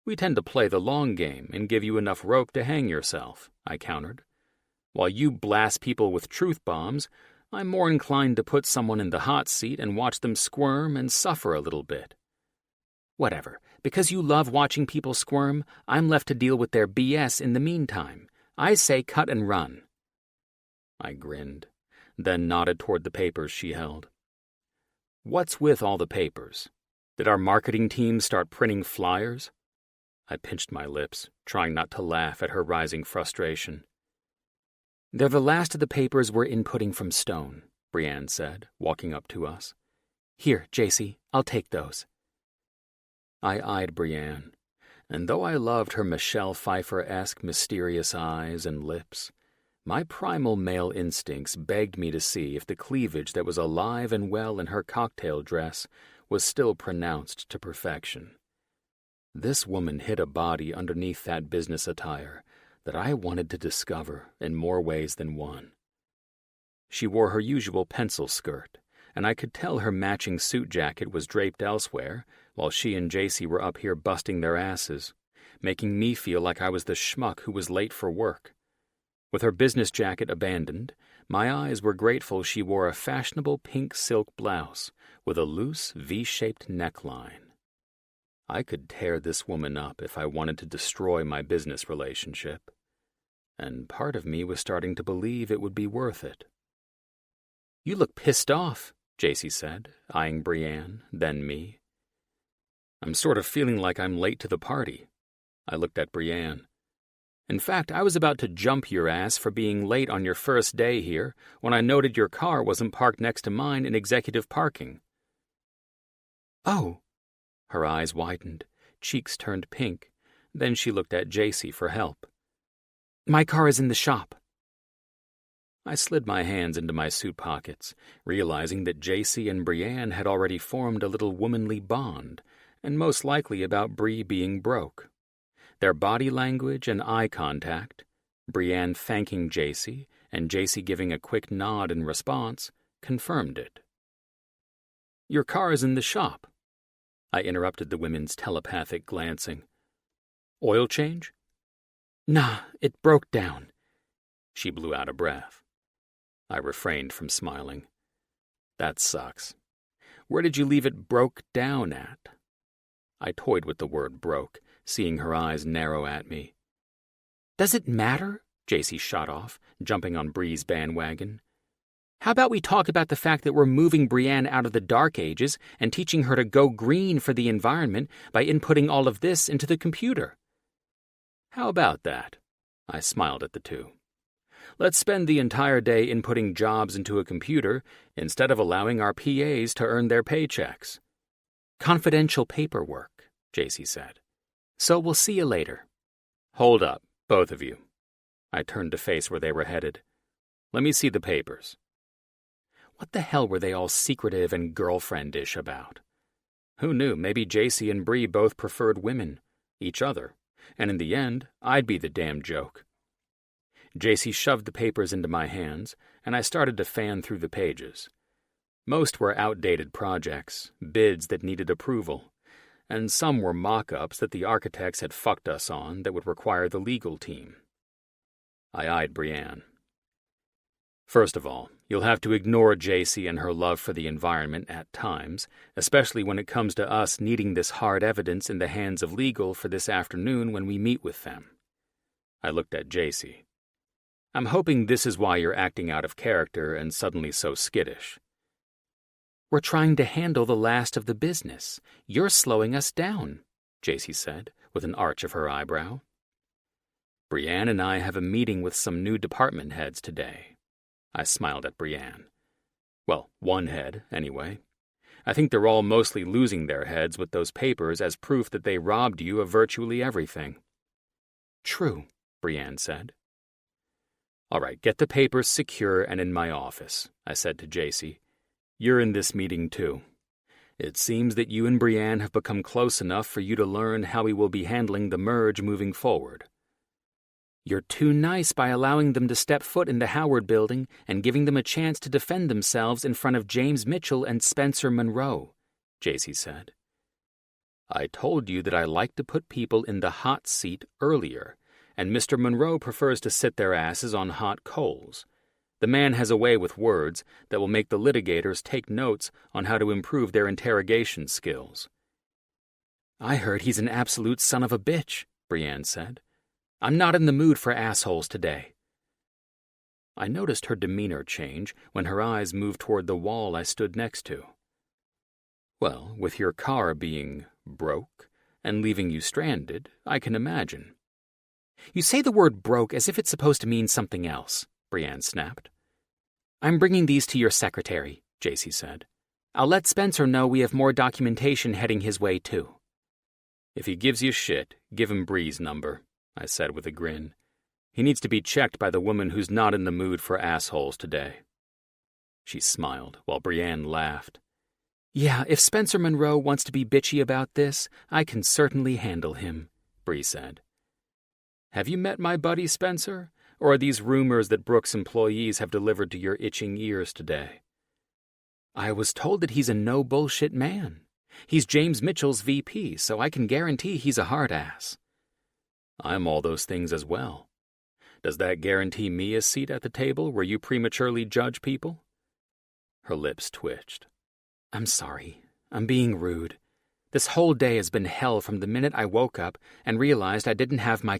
"We tend to play the long game and give you enough rope to hang yourself," I countered. "While you blast people with truth bombs, I'm more inclined to put someone in the hot seat and watch them squirm and suffer a little bit." "Whatever. Because you love watching people squirm, I'm left to deal with their BS in the meantime. I say cut and run." I grinned, then nodded toward the papers she held. "What's with all the papers? Did our marketing team start printing flyers?" I pinched my lips, trying not to laugh at her rising frustration. "They're the last of the papers we're inputting from Stone," Brienne said, walking up to us. "Here, J.C., I'll take those." I eyed Brienne, and though I loved her Michelle Pfeiffer-esque mysterious eyes and lips, my primal male instincts begged me to see if the cleavage that was alive and well in her cocktail dress was still pronounced to perfection. This woman hid a body underneath that business attire that I wanted to discover in more ways than one. She wore her usual pencil skirt, and I could tell her matching suit jacket was draped elsewhere, while she and J.C. were up here busting their asses, making me feel like I was the schmuck who was late for work. With her business jacket abandoned, My eyes were grateful she wore a fashionable pink silk blouse with a loose V-shaped neckline. I could tear this woman up if I wanted to destroy my business relationship, and part of me was starting to believe it would be worth it. "You look pissed off," JC said, eyeing Brienne, then me. "I'm sort of feeling like I'm late to the party." I looked at Brienne. "In fact, I was about to jump your ass for being late on your first day here when I noted your car wasn't parked next to mine in executive parking." "Oh." Her eyes widened, cheeks turned pink, then she looked at JC for help. "My car is in the shop." I slid my hands into my suit pockets, realizing that JC and Brienne had already formed a little womanly bond, and most likely about Bree being broke. Their body language and eye contact, Brienne thanking JC and JC giving a quick nod in response, confirmed it. "Your car is in the shop." I interrupted the women's telepathic glancing. "Oil change?" "Nah, it broke down." She blew out a breath. I refrained from smiling. "That sucks. Where did you leave it broke down at?" I toyed with the word broke, seeing her eyes narrow at me. "Does it matter?" JC shot off, jumping on Bree's bandwagon. "How about we talk about the fact that we're moving Brienne out of the Dark Ages and teaching her to go green for the environment by inputting all of this into the computer?" "How about that?" I smiled at the two. "Let's spend the entire day inputting jobs into a computer instead of allowing our PAs to earn their paychecks." "Confidential paperwork," JC said. "So we'll see you later." "Hold up, both of you." I turned to face where they were headed. "Let me see the papers." What the hell were they all secretive and girlfriendish about? Who knew, maybe JC and Bree both preferred women, each other, and in the end, I'd be the damn joke. JC shoved the papers into my hands, and I started to fan through the pages. Most were outdated projects, bids that needed approval, and some were mock-ups that the architects had fucked us on that would require the legal team. I eyed Brienne. "First of all, you'll have to ignore JC and her love for the environment at times, especially when it comes to us needing this hard evidence in the hands of legal for this afternoon when we meet with them." I looked at JC. "I'm hoping this is why you're acting out of character and suddenly so skittish." "We're trying to handle the last of the business. You're slowing us down," JC said, with an arch of her eyebrow. "Brienne and I have a meeting with some new department heads today." I smiled at Brienne. "Well, one head, anyway. I think they're all mostly losing their heads with those papers as proof that they robbed you of virtually everything." "True," Brienne said. "All right, get the papers secure and in my office," I said to JC. "You're in this meeting, too. It seems that you and Brienne have become close enough for you to learn how we will be handling the merge moving forward." "You're too nice by allowing them to step foot in the Howard building and giving them a chance to defend themselves in front of James Mitchell and Spencer Monroe," JC said. "I told you that I like to put people in the hot seat earlier, and Mr. Monroe prefers to sit their asses on hot coals. The man has a way with words that will make the litigators take notes on how to improve their interrogation skills." "I heard he's an absolute son of a bitch," Brienne said. "I'm not in the mood for assholes today." I noticed her demeanor change when her eyes moved toward the wall I stood next to. "Well, with your car being broke and leaving you stranded, I can imagine." "You say the word broke as if it's supposed to mean something else," Brienne snapped. "I'm bringing these to your secretary," JC said. "I'll let Spencer know we have more documentation heading his way, too." "If he gives you shit, give him Bree's number," I said with a grin. "He needs to be checked by the woman who's not in the mood for assholes today." She smiled, while Brienne laughed. "Yeah, if Spencer Monroe wants to be bitchy about this, I can certainly handle him," Bree said. "Have you met my buddy Spencer, or are these rumors that Brooks' employees have delivered to your itching ears today?" "I was told that he's a no-bullshit man. He's James Mitchell's VP, so I can guarantee he's a hard ass." "I'm all those things as well. Does that guarantee me a seat at the table where you prematurely judge people?" Her lips twitched. "I'm sorry. I'm being rude. This whole day has been hell from the minute I woke up and realized I didn't have my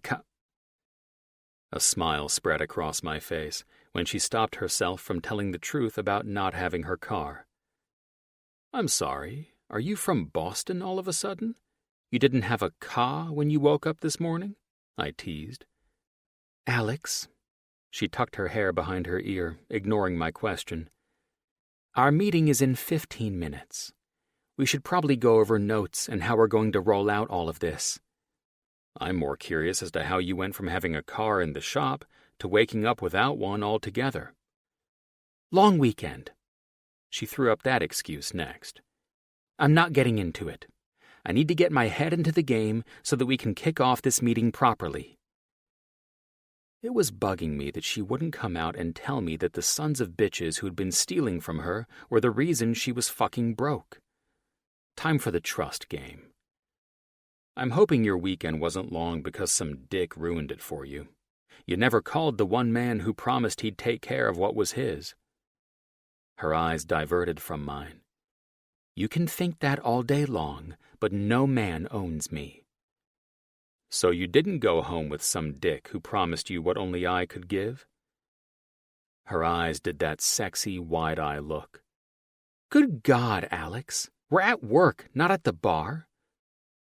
A smile spread across my face when she stopped herself from telling the truth about not having her car. "I'm sorry. Are you from Boston all of a sudden? You didn't have a car when you woke up this morning?" I teased. "Alex," she tucked her hair behind her ear, ignoring my question. "Our meeting is in 15 minutes. We should probably go over notes and how we're going to roll out all of this." "I'm more curious as to how you went from having a car in the shop to waking up without one altogether." "Long weekend." She threw up that excuse next. "I'm not getting into it. I need to get my head into the game so that we can kick off this meeting properly." It was bugging me that she wouldn't come out and tell me that the sons of bitches who'd been stealing from her were the reason she was fucking broke. Time for the trust game. "I'm hoping your weekend wasn't long because some dick ruined it for you. You never called the one man who promised he'd take care of what was his." Her eyes diverted from mine. "You can think that all day long, but no man owns me." "So you didn't go home with some dick who promised you what only I could give?" Her eyes did that sexy, wide-eye look. "Good God, Alex. We're at work, not at the bar."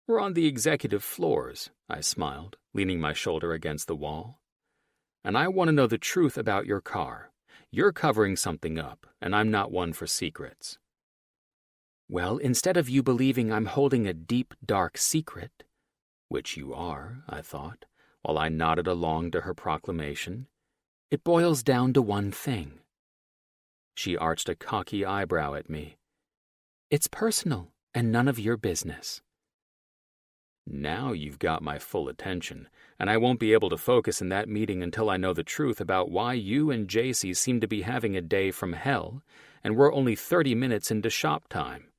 "We're on the executive floors," I smiled, leaning my shoulder against the wall. "And I want to know the truth about your car. You're covering something up, and I'm not one for secrets." "Well, instead of you believing I'm holding a deep, dark secret," which you are, I thought, while I nodded along to her proclamation, "it boils down to one thing." She arched a cocky eyebrow at me. "It's personal, and none of your business." Now you've got my full attention, and I won't be able to focus in that meeting until I know the truth about why you and JC seem to be having a day from hell, and we're only 30 minutes into shop time.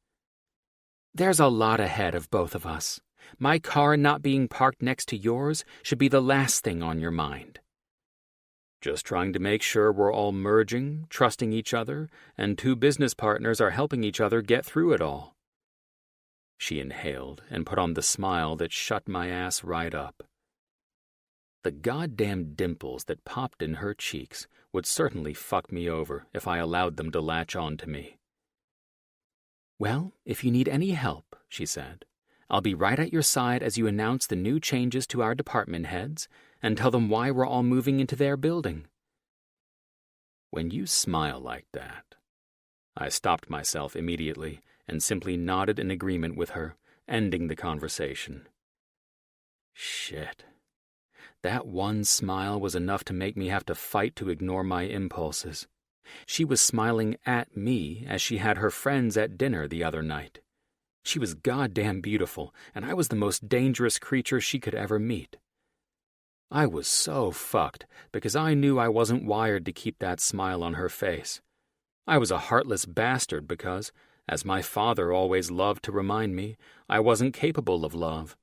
"There's a lot ahead of both of us. My car not being parked next to yours should be the last thing on your mind." "Just trying to make sure we're all merging, trusting each other, and two business partners are helping each other get through it all." She inhaled and put on the smile that shut my ass right up. The goddamn dimples that popped in her cheeks would certainly fuck me over if I allowed them to latch on to me. "Well, if you need any help," she said, "I'll be right at your side as you announce the new changes to our department heads and tell them why we're all moving into their building." When you smile like that... I stopped myself immediately and simply nodded in agreement with her, ending the conversation. Shit. That one smile was enough to make me have to fight to ignore my impulses. She was smiling at me as she had her friends at dinner the other night. She was goddamn beautiful, and I was the most dangerous creature she could ever meet. I was so fucked because I knew I wasn't wired to keep that smile on her face. I was a heartless bastard because, as my father always loved to remind me, I wasn't capable of love.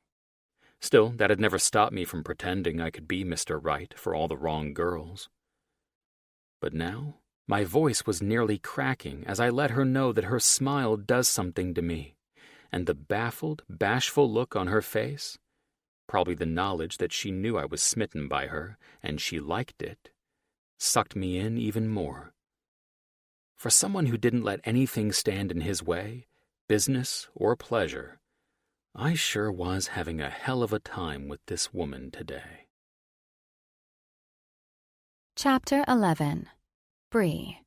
Still, that had never stopped me from pretending I could be Mr. Right for all the wrong girls. But now, my voice was nearly cracking as I let her know that her smile does something to me, and the baffled, bashful look on her face, probably the knowledge that she knew I was smitten by her and she liked it, sucked me in even more. For someone who didn't let anything stand in his way, business or pleasure, I sure was having a hell of a time with this woman today. Chapter 11. Bree.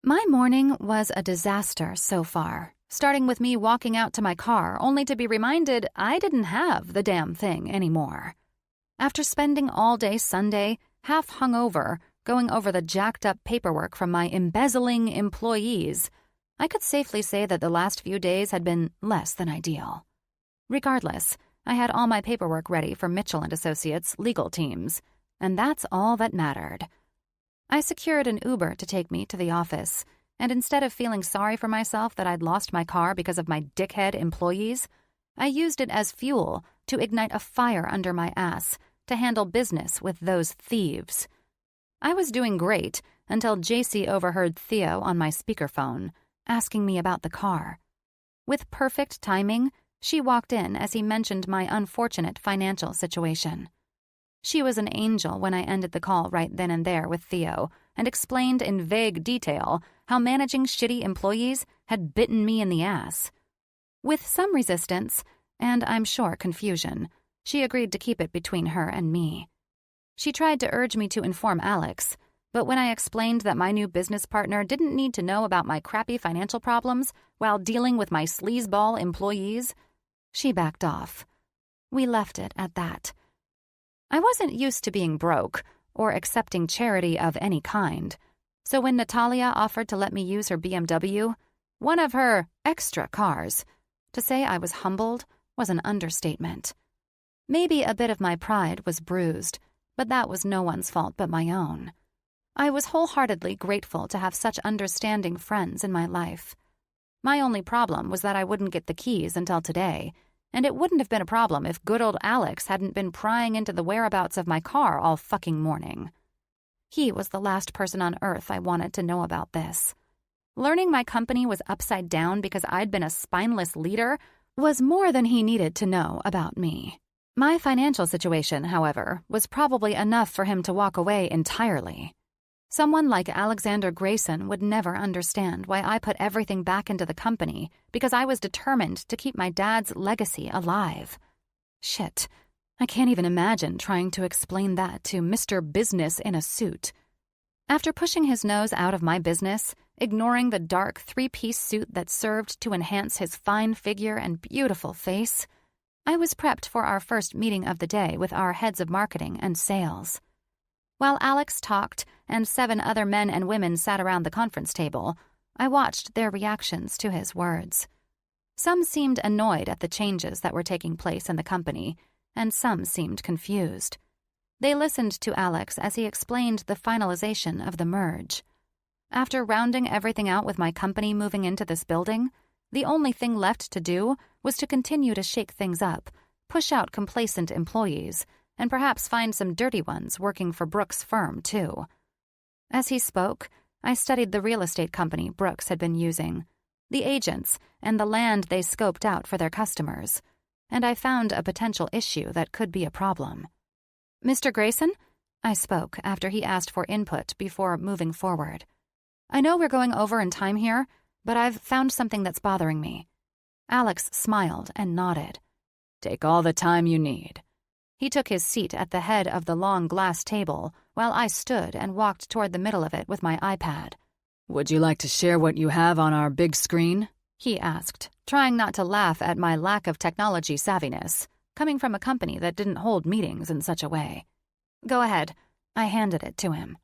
My morning was a disaster so far, starting with me walking out to my car only to be reminded I didn't have the damn thing anymore. After spending all day Sunday, half hungover, going over the jacked-up paperwork from my embezzling employees, I could safely say that the last few days had been less than ideal. Regardless, I had all my paperwork ready for Mitchell & Associates' legal teams, and that's all that mattered. I secured an Uber to take me to the office, and instead of feeling sorry for myself that I'd lost my car because of my dickhead employees, I used it as fuel to ignite a fire under my ass to handle business with those thieves. I was doing great until JC overheard Theo on my speakerphone, asking me about the car. With perfect timing, she walked in as he mentioned my unfortunate financial situation. She was an angel when I ended the call right then and there with Theo and explained in vague detail how managing shitty employees had bitten me in the ass. With some resistance, and I'm sure confusion, she agreed to keep it between her and me. She tried to urge me to inform Alex, but when I explained that my new business partner didn't need to know about my crappy financial problems while dealing with my sleazeball employees, she backed off. We left it at that. I wasn't used to being broke or accepting charity of any kind, so when Natalia offered to let me use her BMW, one of her extra cars, to say I was humbled was an understatement. Maybe a bit of my pride was bruised, but that was no one's fault but my own. I was wholeheartedly grateful to have such understanding friends in my life. My only problem was that I wouldn't get the keys until today, and it wouldn't have been a problem if good old Alex hadn't been prying into the whereabouts of my car all fucking morning. He was the last person on earth I wanted to know about this. Learning my company was upside down because I'd been a spineless leader was more than he needed to know about me. My financial situation, however, was probably enough for him to walk away entirely. Someone like Alexander Grayson would never understand why I put everything back into the company because I was determined to keep my dad's legacy alive. Shit, I can't even imagine trying to explain that to Mr. Business in a suit. After pushing his nose out of my business, ignoring the dark three-piece suit that served to enhance his fine figure and beautiful face, I was prepped for our first meeting of the day with our heads of marketing and sales. While Alex talked and 7 other men and women sat around the conference table, I watched their reactions to his words. Some seemed annoyed at the changes that were taking place in the company, and some seemed confused. They listened to Alex as he explained the finalization of the merge. After rounding everything out with my company moving into this building, the only thing left to do was to continue to shake things up, push out complacent employees, and perhaps find some dirty ones working for Brooks' firm, too. As he spoke, I studied the real estate company Brooks had been using, the agents, and the land they scoped out for their customers, and I found a potential issue that could be a problem. "Mr. Grayson?" I spoke after he asked for input before moving forward. "I know we're going over in time here, but I've found something that's bothering me." Alex smiled and nodded. "Take all the time you need." He took his seat at the head of the long glass table while I stood and walked toward the middle of it with my iPad. "Would you like to share what you have on our big screen?" he asked, trying not to laugh at my lack of technology savviness, coming from a company that didn't hold meetings in such a way. "Go ahead." I handed it to him.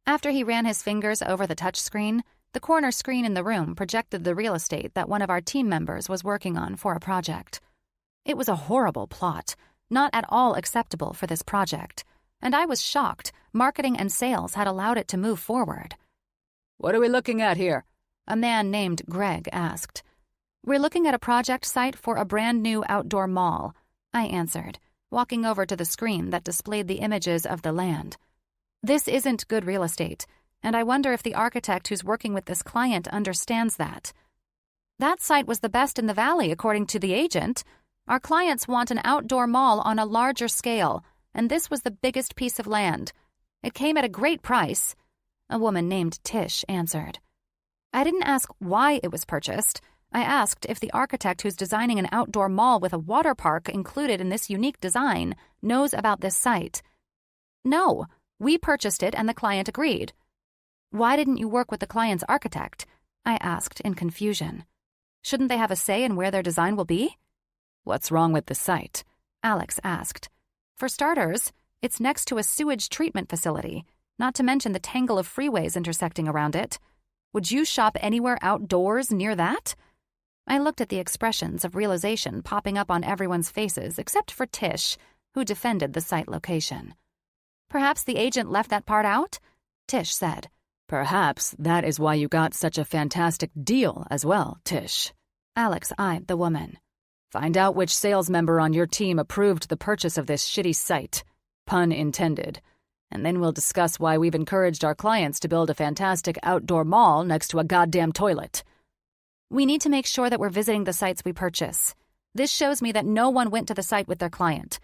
After he ran his fingers over the touchscreen, the corner screen in the room projected the real estate that one of our team members was working on for a project. It was a horrible plot, not at all acceptable for this project, and I was shocked marketing and sales had allowed it to move forward. "What are we looking at here?" a man named Greg asked. "We're looking at a project site for a brand new outdoor mall," I answered, walking over to the screen that displayed the images of the land. "This isn't good real estate, and I wonder if the architect who's working with this client understands that. That site was the best in the valley, according to the agent. Our clients want an outdoor mall on a larger scale, and this was the biggest piece of land. It came at a great price," a woman named Tish answered. I didn't ask why it was purchased. I asked if the architect who's designing an outdoor mall with a water park included in this unique design knows about this site. "No, we purchased it and the client agreed." "Why didn't you work with the client's architect?" I asked in confusion. "Shouldn't they have a say in where their design will be?" "What's wrong with the site?" Alex asked. "For starters, it's next to a sewage treatment facility, not to mention the tangle of freeways intersecting around it. Would you shop anywhere outdoors near that?" I looked at the expressions of realization popping up on everyone's faces except for Tish, who defended the site location. "Perhaps the agent left that part out?" Tish said. "Perhaps that is why you got such a fantastic deal as well, Tish." Alex eyed the woman. "Find out which sales member on your team approved the purchase of this shitty site. Pun intended. And then we'll discuss why we've encouraged our clients to build a fantastic outdoor mall next to a goddamn toilet. We need to make sure that we're visiting the sites we purchase. This shows me that no one went to the site with their client.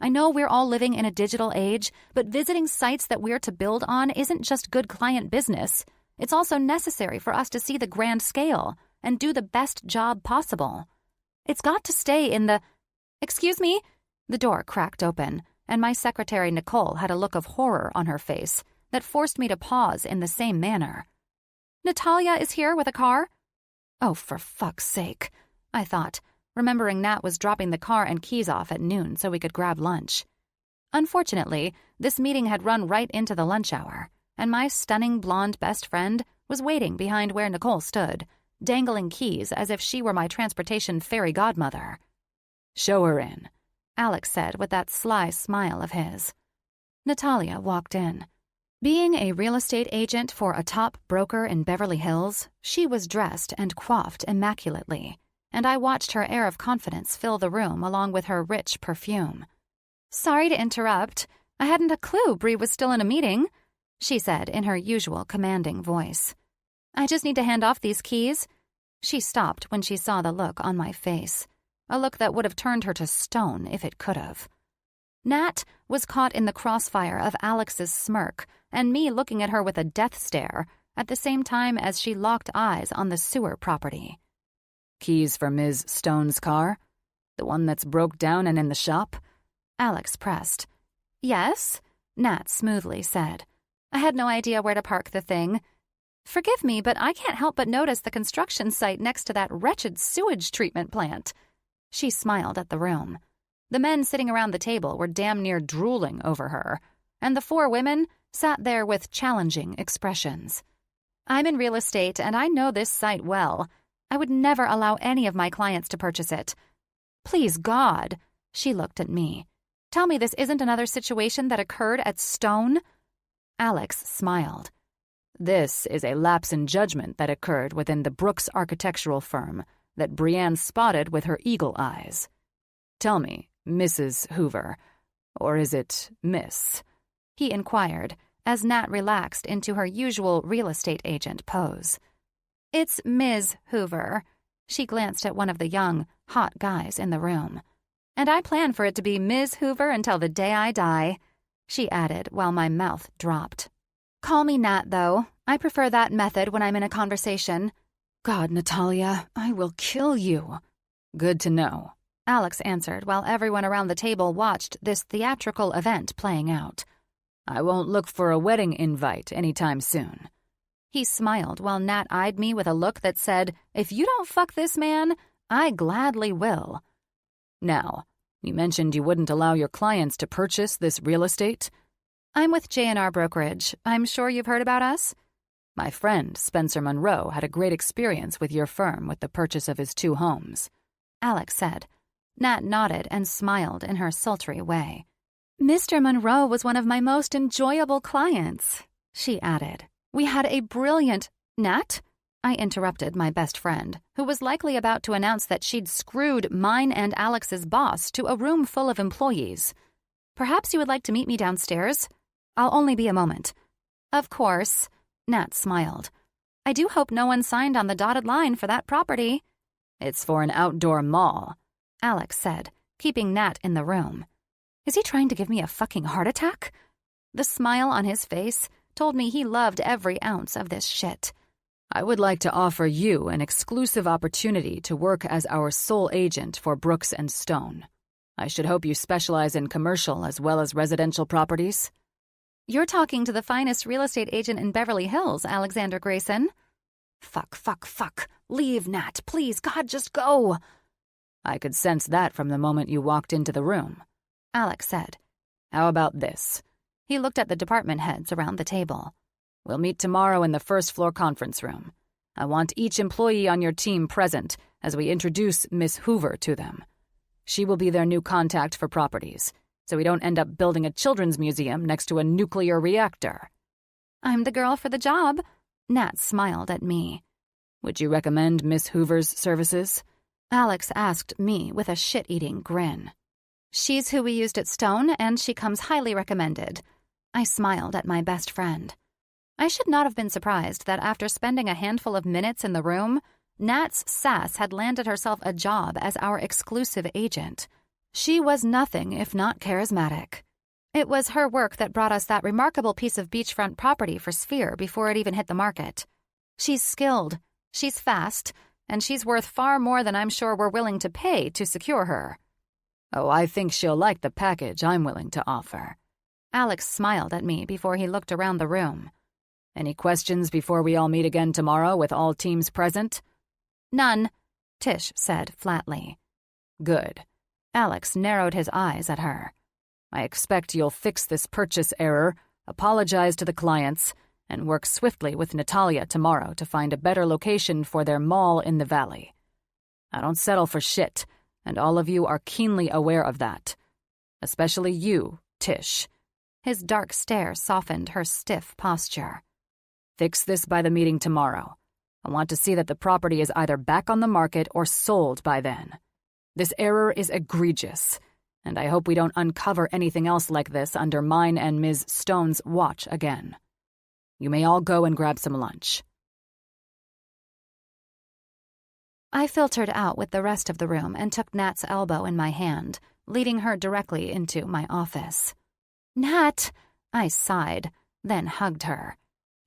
I know we're all living in a digital age, but visiting sites that we're to build on isn't just good client business. It's also necessary for us to see the grand scale and do the best job possible. It's got to stay in the... Excuse me? The door cracked open, and my secretary Nicole had a look of horror on her face that forced me to pause in the same manner. Natalia is here with a car? Oh, for fuck's sake, I thought, remembering Nat was dropping the car and keys off at noon so we could grab lunch. Unfortunately, this meeting had run right into the lunch hour, and my stunning blonde best friend was waiting behind where Nicole stood, dangling keys as if she were my transportation fairy godmother. Show her in, Alex said with that sly smile of his. Natalia walked in. Being a real estate agent for a top broker in Beverly Hills, she was dressed and coiffed immaculately, and I watched her air of confidence fill the room along with her rich perfume. Sorry to interrupt. I hadn't a clue Bree was still in a meeting, she said in her usual commanding voice. I just need to hand off these keys. She stopped when she saw the look on my face, a look that would have turned her to stone if it could have. Nat was caught in the crossfire of Alex's smirk and me looking at her with a death stare at the same time as she locked eyes on the sewer property. Keys for Ms. Stone's car? The one that's broke down and in the shop? Alex pressed. Yes, Nat smoothly said. I had no idea where to park the thing. Forgive me, but I can't help but notice the construction site next to that wretched sewage treatment plant. She smiled at the room. The men sitting around the table were damn near drooling over her, and the 4 women sat there with challenging expressions. I'm in real estate, and I know this site well. I would never allow any of my clients to purchase it. Please, God, she looked at me. Tell me this isn't another situation that occurred at Stone? Alex smiled. This is a lapse in judgment that occurred within the Brooks architectural firm that Brienne spotted with her eagle eyes. Tell me, Mrs. Hoover, or is it Miss? He inquired, as Nat relaxed into her usual real estate agent pose. It's Ms. Hoover. She glanced at one of the young, hot guys in the room. And I plan for it to be Ms. Hoover until the day I die, she added while my mouth dropped. Call me Nat, though. I prefer that method when I'm in a conversation. God, Natalia, I will kill you. Good to know, Alex answered while everyone around the table watched this theatrical event playing out. I won't look for a wedding invite anytime soon. He smiled while Nat eyed me with a look that said, if you don't fuck this man, I gladly will. Now, you mentioned you wouldn't allow your clients to purchase this real estate? I'm with J&R Brokerage. I'm sure you've heard about us? My friend, Spencer Monroe, had a great experience with your firm with the purchase of his 2 homes, Alex said. Nat nodded and smiled in her sultry way. Mr. Monroe was one of my most enjoyable clients, she added. We had a brilliant... Nat? I interrupted my best friend, who was likely about to announce that she'd screwed mine and Alex's boss to a room full of employees. Perhaps you would like to meet me downstairs? I'll only be a moment. Of course, Nat smiled. I do hope no one signed on the dotted line for that property. It's for an outdoor mall, Alex said, keeping Nat in the room. Is he trying to give me a fucking heart attack? The smile on his face told me he loved every ounce of this shit. I would like to offer you an exclusive opportunity to work as our sole agent for Brooks & Stone. I should hope you specialize in commercial as well as residential properties. You're talking to the finest real estate agent in Beverly Hills, Alexander Grayson. Fuck. Leave, Nat. Please, God, just go. I could sense that from the moment you walked into the room, Alex said. How about this? He looked at the department heads around the table. We'll meet tomorrow in the first-floor conference room. I want each employee on your team present as we introduce Miss Hoover to them. She will be their new contact for properties, so we don't end up building a children's museum next to a nuclear reactor. I'm the girl for the job. Nat smiled at me. Would you recommend Miss Hoover's services? Alex asked me with a shit-eating grin. She's who we used at Stone, and she comes highly recommended. I smiled at my best friend. I should not have been surprised that after spending a handful of minutes in the room, Nat's sass had landed herself a job as our exclusive agent. She was nothing if not charismatic. It was her work that brought us that remarkable piece of beachfront property for Sphere before it even hit the market. She's skilled, she's fast, and she's worth far more than I'm sure we're willing to pay to secure her. Oh, I think she'll like the package I'm willing to offer. Alex smiled at me before he looked around the room. Any questions before we all meet again tomorrow with all teams present? None, Tish said flatly. Good. Alex narrowed his eyes at her. I expect you'll fix this purchase error, apologize to the clients, and work swiftly with Natalia tomorrow to find a better location for their mall in the valley. I don't settle for shit, and all of you are keenly aware of that. Especially you, Tish. His dark stare softened her stiff posture. Fix this by the meeting tomorrow. I want to see that the property is either back on the market or sold by then. This error is egregious, and I hope we don't uncover anything else like this under mine and Ms. Stone's watch again. You may all go and grab some lunch. I filtered out with the rest of the room and took Nat's elbow in my hand, leading her directly into my office. Nat, I sighed, then hugged her.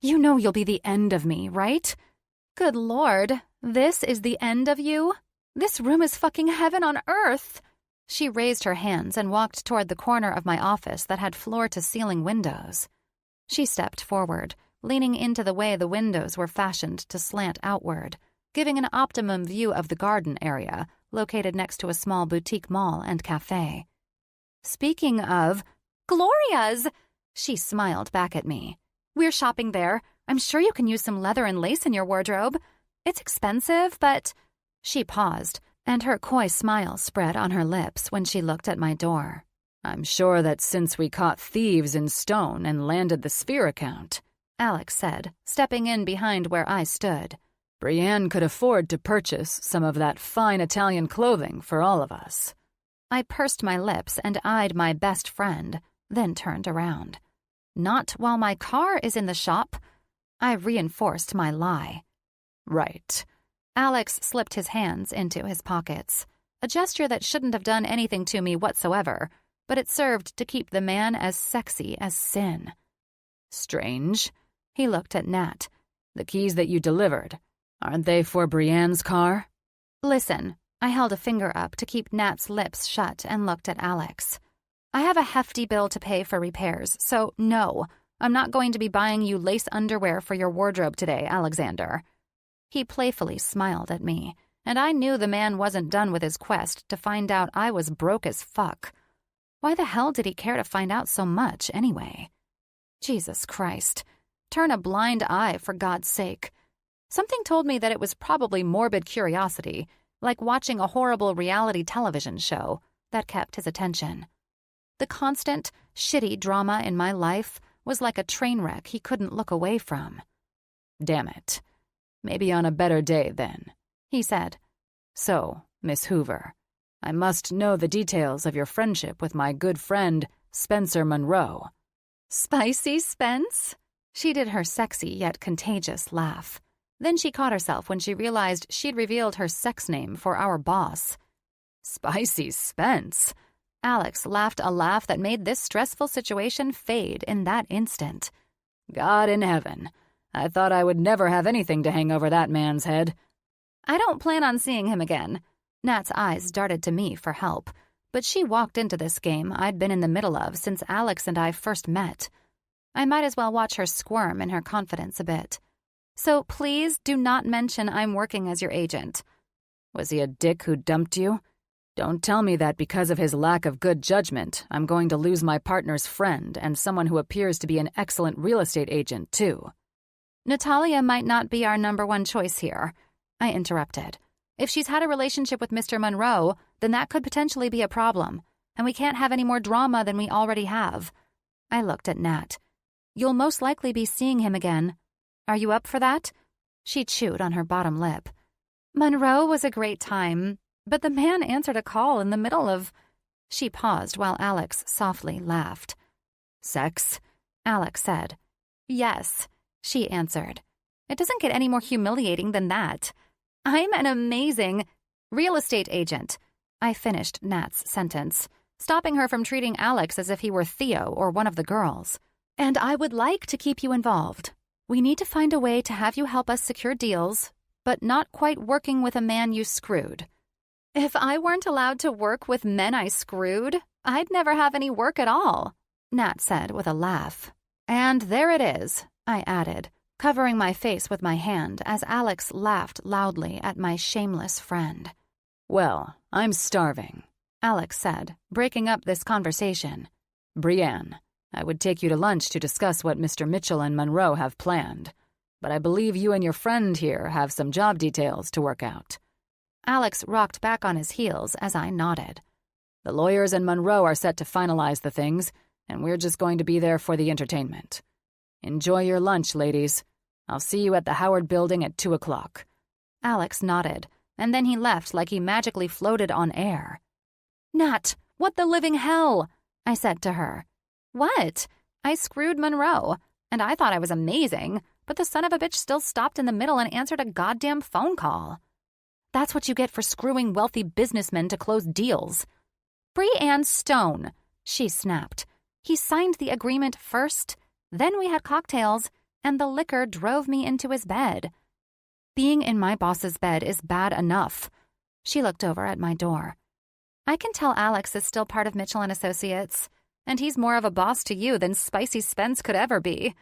You know you'll be the end of me, right? Good Lord, this is the end of you? This room is fucking heaven on earth. She raised her hands and walked toward the corner of my office that had floor-to-ceiling windows. She stepped forward, leaning into the way the windows were fashioned to slant outward, giving an optimum view of the garden area, located next to a small boutique mall and cafe. Speaking of Gloria's, she smiled back at me. We're shopping there. I'm sure you can use some leather and lace in your wardrobe. It's expensive, but... She paused, and her coy smile spread on her lips when she looked at my door. I'm sure that since we caught thieves in Stone and landed the Sphere account, Alex said, stepping in behind where I stood, Brienne could afford to purchase some of that fine Italian clothing for all of us. I pursed my lips and eyed my best friend, then turned around. Not while my car is in the shop. I reinforced my lie. Right. Alex slipped his hands into his pockets, a gesture that shouldn't have done anything to me whatsoever, but it served to keep the man as sexy as sin. Strange. He looked at Nat. The keys that you delivered, aren't they for Brienne's car? Listen, I held a finger up to keep Nat's lips shut and looked at Alex. I have a hefty bill to pay for repairs, so no, I'm not going to be buying you lace underwear for your wardrobe today, Alexander. He playfully smiled at me, and I knew the man wasn't done with his quest to find out I was broke as fuck. Why the hell did he care to find out so much, anyway? Jesus Christ. Turn a blind eye, for God's sake. Something told me that it was probably morbid curiosity, like watching a horrible reality television show, that kept his attention. The constant, shitty drama in my life was like a train wreck he couldn't look away from. Damn it. Maybe on a better day, then, he said. So, Miss Hoover, I must know the details of your friendship with my good friend, Spencer Monroe. Spicy Spence? She did her sexy yet contagious laugh. Then she caught herself when she realized she'd revealed her sex name for our boss. Spicy Spence? Alex laughed a laugh that made this stressful situation fade in that instant. God in heaven. I thought I would never have anything to hang over that man's head. I don't plan on seeing him again. Nat's eyes darted to me for help, but she walked into this game I'd been in the middle of since Alex and I first met. I might as well watch her squirm in her confidence a bit. So please do not mention I'm working as your agent. Was he a dick who dumped you? Don't tell me that because of his lack of good judgment, I'm going to lose my partner's friend and someone who appears to be an excellent real estate agent, too. Natalia might not be our number one choice here, I interrupted. If she's had a relationship with Mr. Monroe, then that could potentially be a problem, and we can't have any more drama than we already have. I looked at Nat. You'll most likely be seeing him again. Are you up for that? She chewed on her bottom lip. Monroe was a great time, but the man answered a call in the middle of... She paused while Alex softly laughed. "Sex?" Alex said. "Yes," she answered. "It doesn't get any more humiliating than that. I'm an amazing real estate agent." I finished Nat's sentence, stopping her from treating Alex as if he were Theo or one of the girls. "And I would like to keep you involved. We need to find a way to have you help us secure deals, but not quite working with a man you screwed." "If I weren't allowed to work with men I screwed, I'd never have any work at all," Nat said with a laugh. "And there it is," I added, covering my face with my hand as Alex laughed loudly at my shameless friend. "Well, I'm starving," Alex said, breaking up this conversation. "Brienne, I would take you to lunch to discuss what Mr. Mitchell and Monroe have planned, but I believe you and your friend here have some job details to work out." Alex rocked back on his heels as I nodded. "The lawyers and Monroe are set to finalize the things, and we're just going to be there for the entertainment. Enjoy your lunch, ladies. I'll see you at the Howard Building at 2 o'clock. Alex nodded, and then he left like he magically floated on air. "Nat, what the living hell?" I said to her. "What? I screwed Monroe, and I thought I was amazing, but the son of a bitch still stopped in the middle and answered a goddamn phone call. That's what you get for screwing wealthy businessmen to close deals." "Brienne Stone," she snapped. "He signed the agreement first, then we had cocktails, and the liquor drove me into his bed." "Being in my boss's bed is bad enough." She looked over at my door. "I can tell Alex is still part of Mitchell & Associates, and he's more of a boss to you than Spicy Spence could ever be."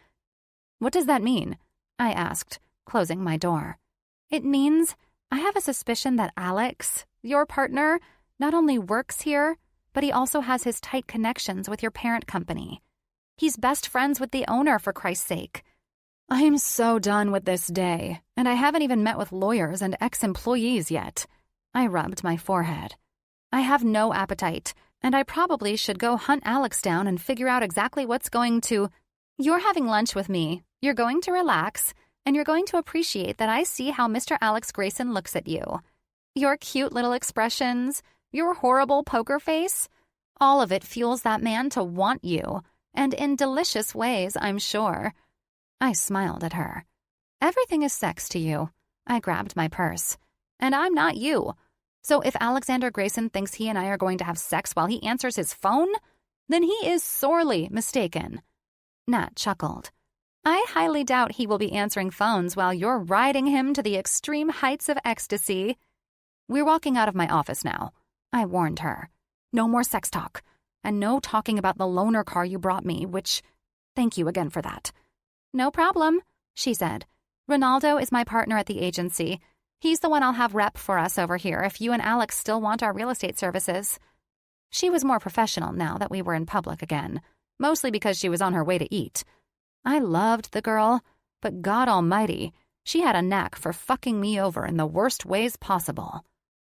"What does that mean?" I asked, closing my door. "It means I have a suspicion that Alex, your partner, not only works here, but he also has his tight connections with your parent company. He's best friends with the owner, for Christ's sake." I'm so done with this day, and I haven't even met with lawyers and ex-employees yet. I rubbed my forehead. I have no appetite, and I probably should go hunt Alex down and figure out exactly what's going to... You're having lunch with me, you're going to relax, and you're going to appreciate that I see how Mr. Alex Grayson looks at you. Your cute little expressions, your horrible poker face, all of it fuels that man to want you, and in delicious ways, I'm sure. I smiled at her. "Everything is sex to you." I grabbed my purse. "And I'm not you. So if Alexander Grayson thinks he and I are going to have sex while he answers his phone, then he is sorely mistaken." Nat chuckled. "I highly doubt he will be answering phones while you're riding him to the extreme heights of ecstasy." "We're walking out of my office now," I warned her. "No more sex talk. And no talking about the loaner car you brought me, which... Thank you again for that." "No problem," she said. "Ronaldo is my partner at the agency. He's the one I'll have rep for us over here if you and Alex still want our real estate services." She was more professional now that we were in public again, mostly because she was on her way to eat. I loved the girl, but God almighty, she had a knack for fucking me over in the worst ways possible.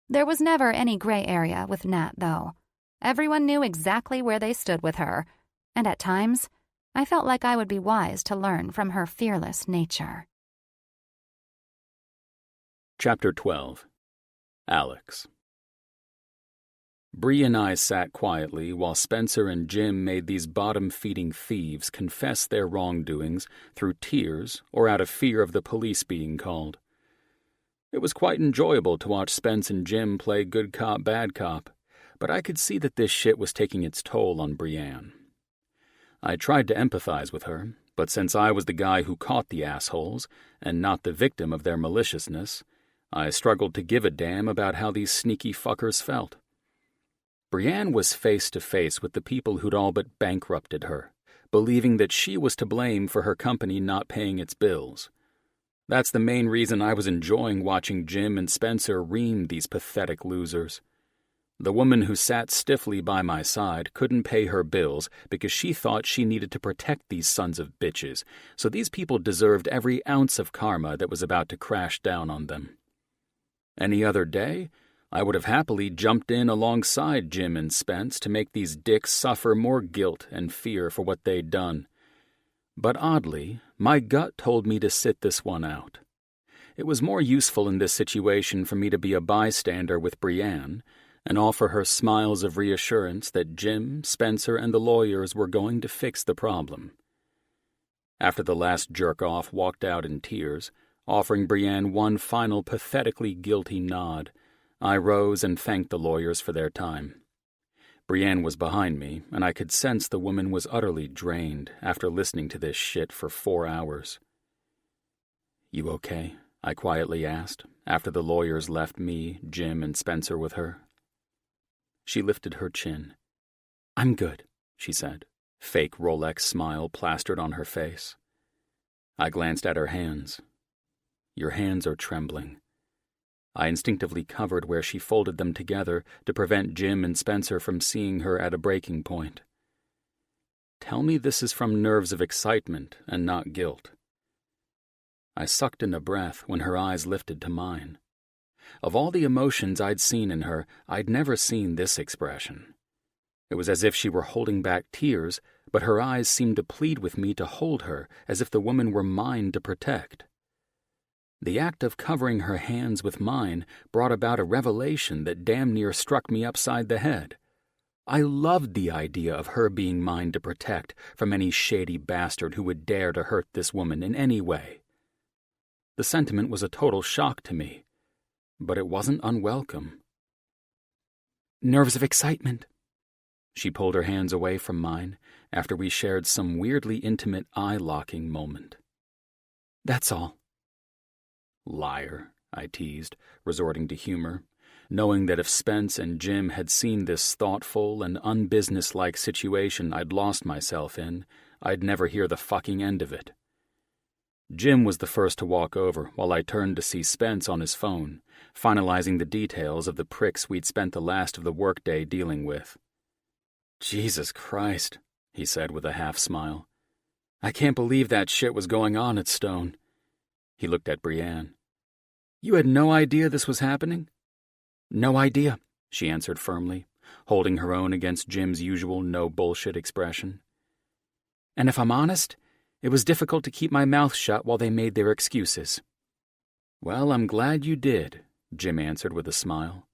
There was never any gray area with Nat, though. Everyone knew exactly where they stood with her, and at times, I felt like I would be wise to learn from her fearless nature. Chapter 12. Alex. Bree and I sat quietly while Spencer and Jim made these bottom-feeding thieves confess their wrongdoings through tears or out of fear of the police being called. It was quite enjoyable to watch Spence and Jim play good cop, bad cop, but I could see that this shit was taking its toll on Brienne. I tried to empathize with her, but since I was the guy who caught the assholes, and not the victim of their maliciousness, I struggled to give a damn about how these sneaky fuckers felt. Brienne was face to face with the people who'd all but bankrupted her, believing that she was to blame for her company not paying its bills. That's the main reason I was enjoying watching Jim and Spencer ream these pathetic losers. The woman who sat stiffly by my side couldn't pay her bills because she thought she needed to protect these sons of bitches, so these people deserved every ounce of karma that was about to crash down on them. Any other day, I would have happily jumped in alongside Jim and Spence to make these dicks suffer more guilt and fear for what they'd done. But oddly, my gut told me to sit this one out. It was more useful in this situation for me to be a bystander with Brienne, and offer her smiles of reassurance that Jim, Spencer, and the lawyers were going to fix the problem. After the last jerk-off walked out in tears, offering Brienne one final pathetically guilty nod, I rose and thanked the lawyers for their time. Brienne was behind me, and I could sense the woman was utterly drained after listening to this shit for 4 hours. "You okay?" I quietly asked, after the lawyers left me, Jim, and Spencer with her. She lifted her chin. "I'm good," she said, fake Rolex smile plastered on her face. I glanced at her hands. "Your hands are trembling." I instinctively covered where she folded them together to prevent Jim and Spencer from seeing her at a breaking point. Tell me this is from nerves of excitement and not guilt. I sucked in a breath when her eyes lifted to mine. Of all the emotions I'd seen in her, I'd never seen this expression. It was as if she were holding back tears, but her eyes seemed to plead with me to hold her, as if the woman were mine to protect. The act of covering her hands with mine brought about a revelation that damn near struck me upside the head. I loved the idea of her being mine to protect from any shady bastard who would dare to hurt this woman in any way. The sentiment was a total shock to me, but it wasn't unwelcome. "Nerves of excitement." She pulled her hands away from mine after we shared some weirdly intimate eye-locking moment. "That's all." "Liar," I teased, resorting to humor, knowing that if Spence and Jim had seen this thoughtful and unbusinesslike situation I'd lost myself in, I'd never hear the fucking end of it. Jim was the first to walk over while I turned to see Spence on his phone, finalizing the details of the pricks we'd spent the last of the workday dealing with. "Jesus Christ," he said with a half-smile. "I can't believe that shit was going on at Stone." He looked at Brienne. "You had no idea this was happening?" "No idea," she answered firmly, holding her own against Jim's usual no-bullshit expression. "And if I'm honest, it was difficult to keep my mouth shut while they made their excuses." "Well, I'm glad you did," Jim answered with a smile.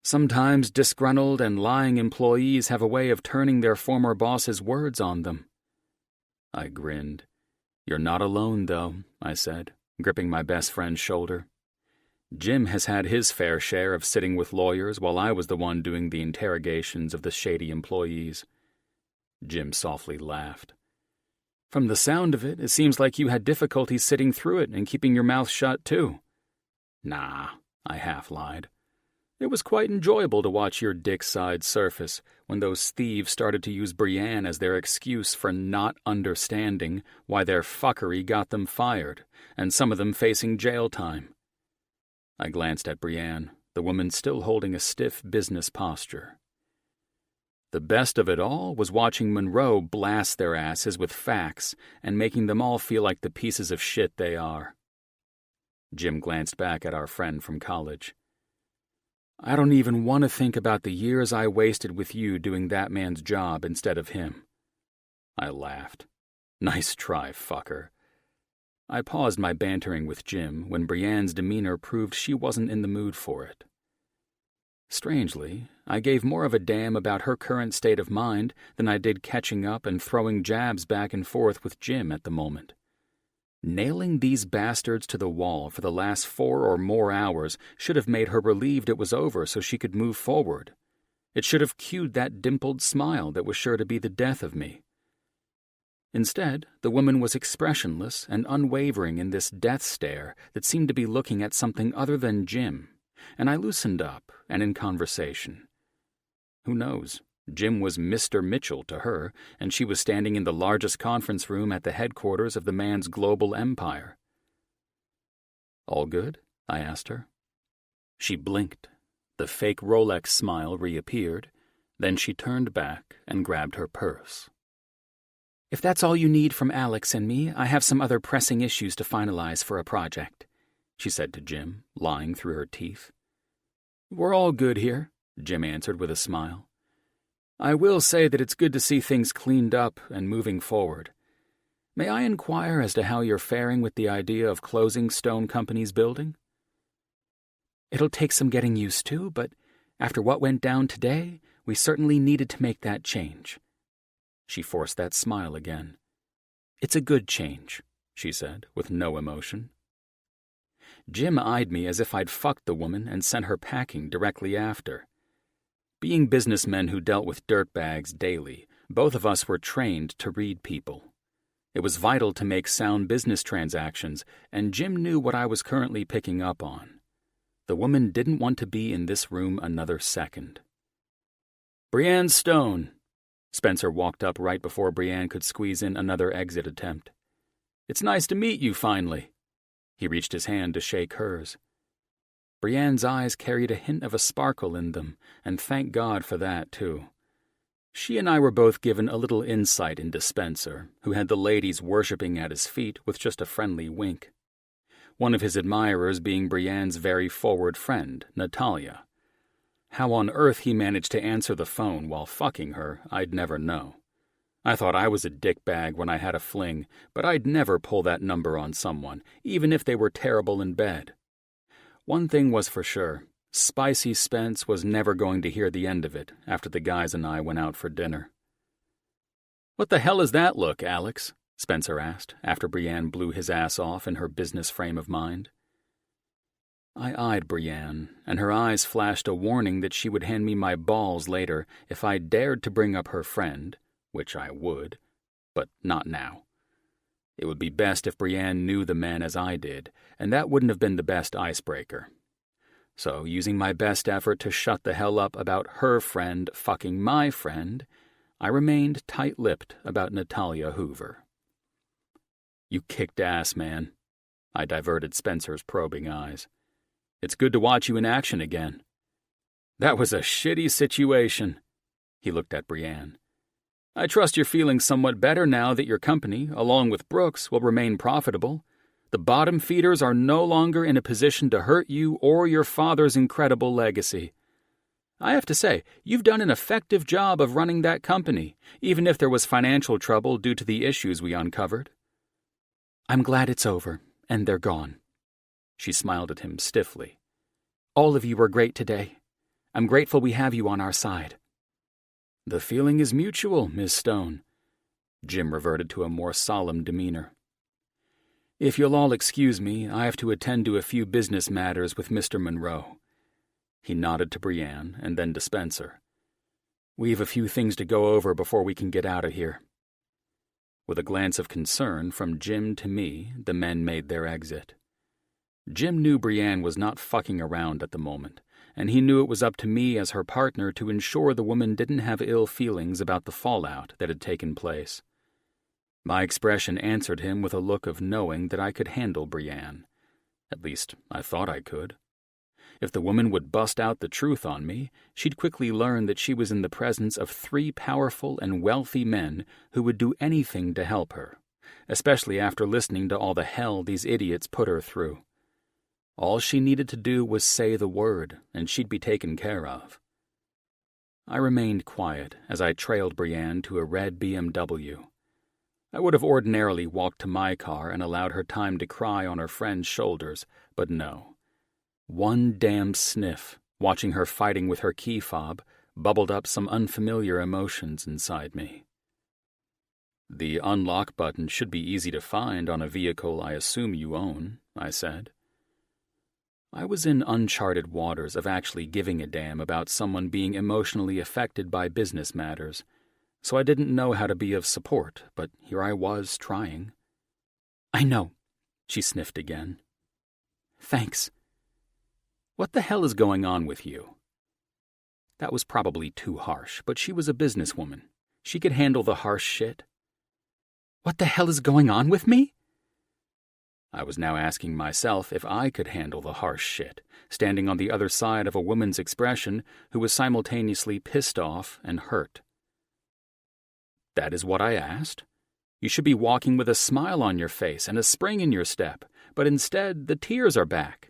"Sometimes disgruntled and lying employees have a way of turning their former boss's words on them." I grinned. "You're not alone, though," I said, gripping my best friend's shoulder. "Jim has had his fair share of sitting with lawyers while I was the one doing the interrogations of the shady employees." Jim softly laughed. "From the sound of it, it seems like you had difficulty sitting through it and keeping your mouth shut, too." "Nah," I half-lied. "It was quite enjoyable to watch your dick's side surface when those thieves started to use Brienne as their excuse for not understanding why their fuckery got them fired, and some of them facing jail time." I glanced at Brienne, the woman still holding a stiff business posture. The best of it all was watching Monroe blast their asses with facts and making them all feel like the pieces of shit they are. Jim glanced back at our friend from college. "I don't even want to think about the years I wasted with you doing that man's job instead of him." I laughed. "Nice try, fucker." I paused my bantering with Jim when Brienne's demeanor proved she wasn't in the mood for it. Strangely, I gave more of a damn about her current state of mind than I did catching up and throwing jabs back and forth with Jim at the moment. Nailing these bastards to the wall for the last 4 or more hours should have made her relieved it was over so she could move forward. It should have cued that dimpled smile that was sure to be the death of me. Instead, the woman was expressionless and unwavering in this death stare that seemed to be looking at something other than Jim, and I loosened up and in conversation. Who knows? Jim was Mr. Mitchell to her, and she was standing in the largest conference room at the headquarters of the man's global empire. "All good?" I asked her. She blinked. The fake Rolex smile reappeared. Then she turned back and grabbed her purse. "If that's all you need from Alex and me, I have some other pressing issues to finalize for a project," she said to Jim, lying through her teeth. "We're all good here," Jim answered with a smile. "I will say that it's good to see things cleaned up and moving forward. May I inquire as to how you're faring with the idea of closing Stone Company's building?" "It'll take some getting used to, but After what went down today, we certainly needed to make that change." She forced that smile again. "It's a good change," she said, with no emotion. Jim eyed me as if I'd fucked the woman and sent her packing directly after. Being businessmen who dealt with dirtbags daily, both of us were trained to read people. It was vital to make sound business transactions, and Jim knew what I was currently picking up on. The woman didn't want to be in this room another second. "Brienne Stone." Spencer walked up right before Brienne could squeeze in another exit attempt. "It's nice to meet you, finally." He reached his hand to shake hers. Brienne's eyes carried a hint of a sparkle in them, and thank God for that, too. She and I were both given a little insight into Spencer, who had the ladies worshipping at his feet with just a friendly wink. One of his admirers being Brienne's very forward friend, Natalia. How on earth he managed to answer the phone while fucking her, I'd never know. I thought I was a dickbag when I had a fling, but I'd never pull that number on someone, even if they were terrible in bed. One thing was for sure, Spicy Spence was never going to hear the end of it after the guys and I went out for dinner. "What the hell is that look, Alex?" Spencer asked, after Brienne blew his ass off in her business frame of mind. I eyed Brienne, and her eyes flashed a warning that she would hand me my balls later if I dared to bring up her friend, which I would, but not now. It would be best if Brienne knew the man as I did, and that wouldn't have been the best icebreaker. So, using my best effort to shut the hell up about her friend fucking my friend, I remained tight-lipped about Natalia Hoover. "You kicked ass, man." I diverted Spencer's probing eyes. "It's good to watch you in action again." "That was a shitty situation." He looked at Brienne. "I trust you're feeling somewhat better now that your company, along with Brooks, will remain profitable. The bottom feeders are no longer in a position to hurt you or your father's incredible legacy. I have to say, you've done an effective job of running that company, even if there was financial trouble due to the issues we uncovered." "I'm glad it's over, and they're gone." She smiled at him stiffly. "All of you were great today. I'm grateful we have you on our side." "The feeling is mutual, Miss Stone." Jim reverted to a more solemn demeanor. "If you'll all excuse me, I have to attend to a few business matters with Mr. Monroe." He nodded to Brienne and then to Spencer. "We've a few things to go over before we can get out of here." With a glance of concern from Jim to me, the men made their exit. Jim knew Brienne was not fucking around at the moment, and he knew it was up to me as her partner to ensure the woman didn't have ill feelings about the fallout that had taken place. My expression answered him with a look of knowing that I could handle Brienne. At least, I thought I could. If the woman would bust out the truth on me, she'd quickly learn that she was in the presence of 3 powerful and wealthy men who would do anything to help her, especially after listening to all the hell these idiots put her through. All she needed to do was say the word, and she'd be taken care of. I remained quiet as I trailed Brienne to a red BMW. I would have ordinarily walked to my car and allowed her time to cry on her friend's shoulders, but no. One damn sniff, watching her fighting with her key fob, bubbled up some unfamiliar emotions inside me. "The unlock button should be easy to find on a vehicle I assume you own," I said. I was in uncharted waters of actually giving a damn about someone being emotionally affected by business matters, so I didn't know how to be of support, but here I was trying. "I know," she sniffed again. "Thanks." "What the hell is going on with you?" That was probably too harsh, but she was a businesswoman. She could handle the harsh shit. "What the hell is going on with me?" I was now asking myself if I could handle the harsh shit, standing on the other side of a woman's expression who was simultaneously pissed off and hurt. "That is what I asked. You should be walking with a smile on your face and a spring in your step, but instead the tears are back."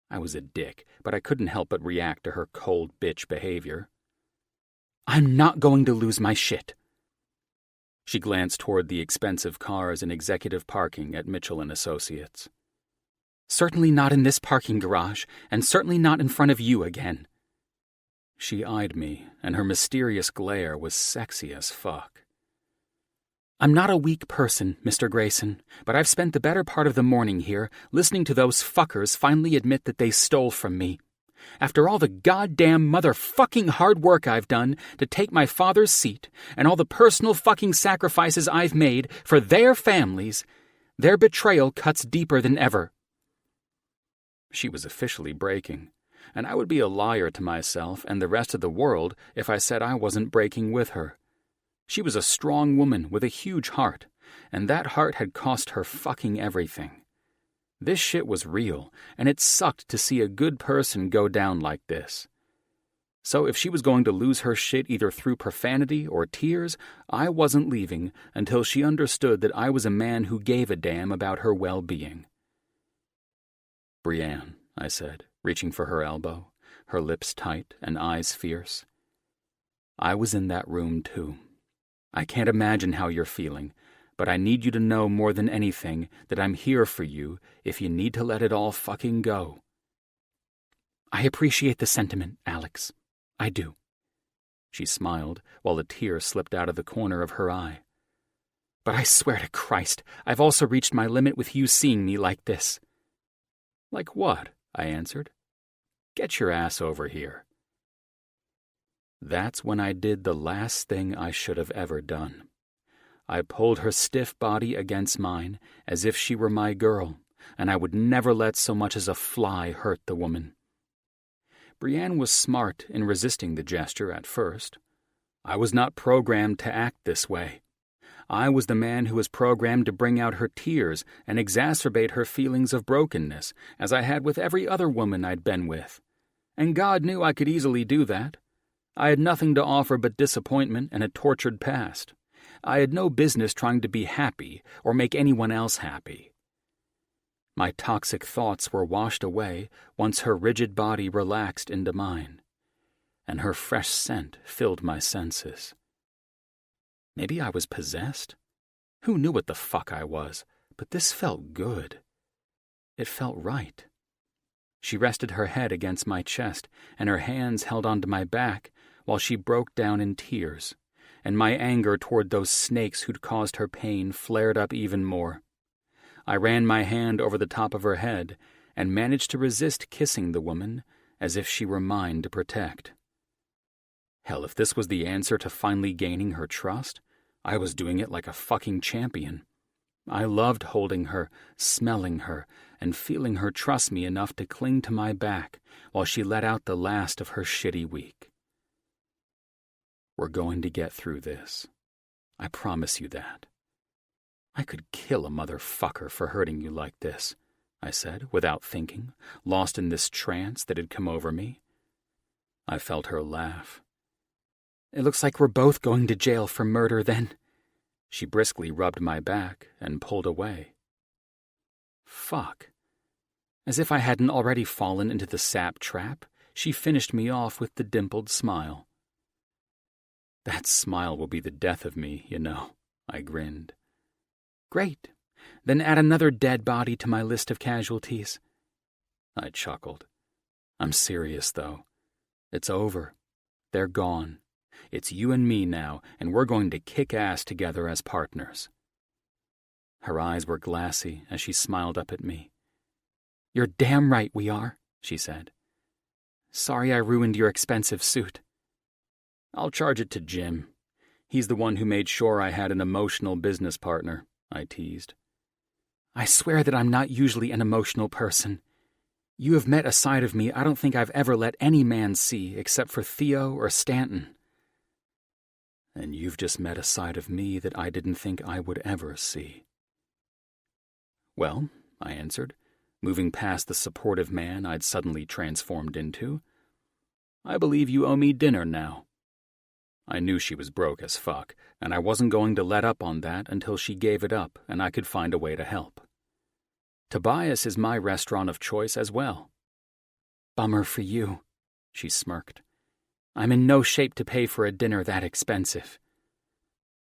I was a dick, but I couldn't help but react to her cold bitch behavior. "I'm not going to lose my shit." She glanced toward the expensive cars in executive parking at Mitchell & Associates. "Certainly not in this parking garage, and certainly not in front of you again." She eyed me, and her mysterious glare was sexy as fuck. I'm not a weak person, Mr. Grayson, but I've spent the better part of the morning here listening to those fuckers finally admit that they stole from me. After all the goddamn motherfucking hard work I've done to take my father's seat and all the personal fucking sacrifices I've made for their families, their betrayal cuts deeper than ever. She was officially breaking, and I would be a liar to myself and the rest of the world if I said I wasn't breaking with her. She was a strong woman with a huge heart, and that heart had cost her fucking everything. This shit was real, and it sucked to see a good person go down like this. So if she was going to lose her shit either through profanity or tears, I wasn't leaving until she understood that I was a man who gave a damn about her well-being. "Brienne," I said, reaching for her elbow, her lips tight and eyes fierce. "I was in that room too. I can't imagine how you're feeling, but I need you to know more than anything that I'm here for you if you need to let it all fucking go." I appreciate the sentiment, Alex. I do. She smiled while a tear slipped out of the corner of her eye. But I swear to Christ, I've also reached my limit with you seeing me like this. "Like what?" I answered. "Get your ass over here." That's when I did the last thing I should have ever done. I pulled her stiff body against mine as if she were my girl, and I would never let so much as a fly hurt the woman. Brienne was smart in resisting the gesture at first. I was not programmed to act this way. I was the man who was programmed to bring out her tears and exacerbate her feelings of brokenness, as I had with every other woman I'd been with. And God knew I could easily do that. I had nothing to offer but disappointment and a tortured past. I had no business trying to be happy or make anyone else happy. My toxic thoughts were washed away once her rigid body relaxed into mine, and her fresh scent filled my senses. Maybe I was possessed? Who knew what the fuck I was, but this felt good. It felt right. She rested her head against my chest, and her hands held onto my back while she broke down in tears, and my anger toward those snakes who'd caused her pain flared up even more. I ran my hand over the top of her head and managed to resist kissing the woman as if she were mine to protect. Hell, if this was the answer to finally gaining her trust, I was doing it like a fucking champion. I loved holding her, smelling her, and feeling her trust me enough to cling to my back while she let out the last of her shitty week. "We're going to get through this. I promise you that." "I could kill a motherfucker for hurting you like this," I said, without thinking, lost in this trance that had come over me. I felt her laugh. "It looks like we're both going to jail for murder, then." She briskly rubbed my back and pulled away. Fuck. As if I hadn't already fallen into the sap trap, she finished me off with the dimpled smile. "That smile will be the death of me, you know," I grinned. "Great. Then add another dead body to my list of casualties." I chuckled. "I'm serious, though. It's over. They're gone. It's you and me now, and we're going to kick ass together as partners." Her eyes were glassy as she smiled up at me. "You're damn right we are," she said. "Sorry I ruined your expensive suit." "I'll charge it to Jim. He's the one who made sure I had an emotional business partner," I teased. "I swear that I'm not usually an emotional person. You have met a side of me I don't think I've ever let any man see except for Theo or Stanton." "And you've just met a side of me that I didn't think I would ever see." "Well," I answered, moving past the supportive man I'd suddenly transformed into, "I believe you owe me dinner now." I knew she was broke as fuck, and I wasn't going to let up on that until she gave it up and I could find a way to help. Tobias is my restaurant of choice as well. "Bummer for you," she smirked. "I'm in no shape to pay for a dinner that expensive."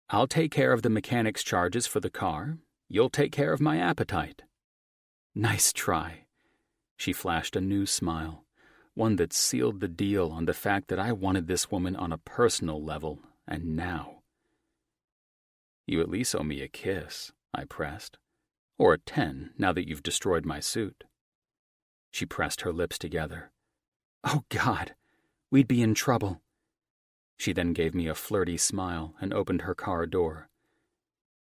"I'll take care of the mechanic's charges for the car. You'll take care of my appetite." "Nice try." She flashed a new smile. one that sealed the deal on the fact that I wanted this woman on a personal level, and now. "You at least owe me a kiss," I pressed. "Or a 10, now that you've destroyed my suit." She pressed her lips together. "Oh, God, we'd be in trouble." She then gave me a flirty smile and opened her car door.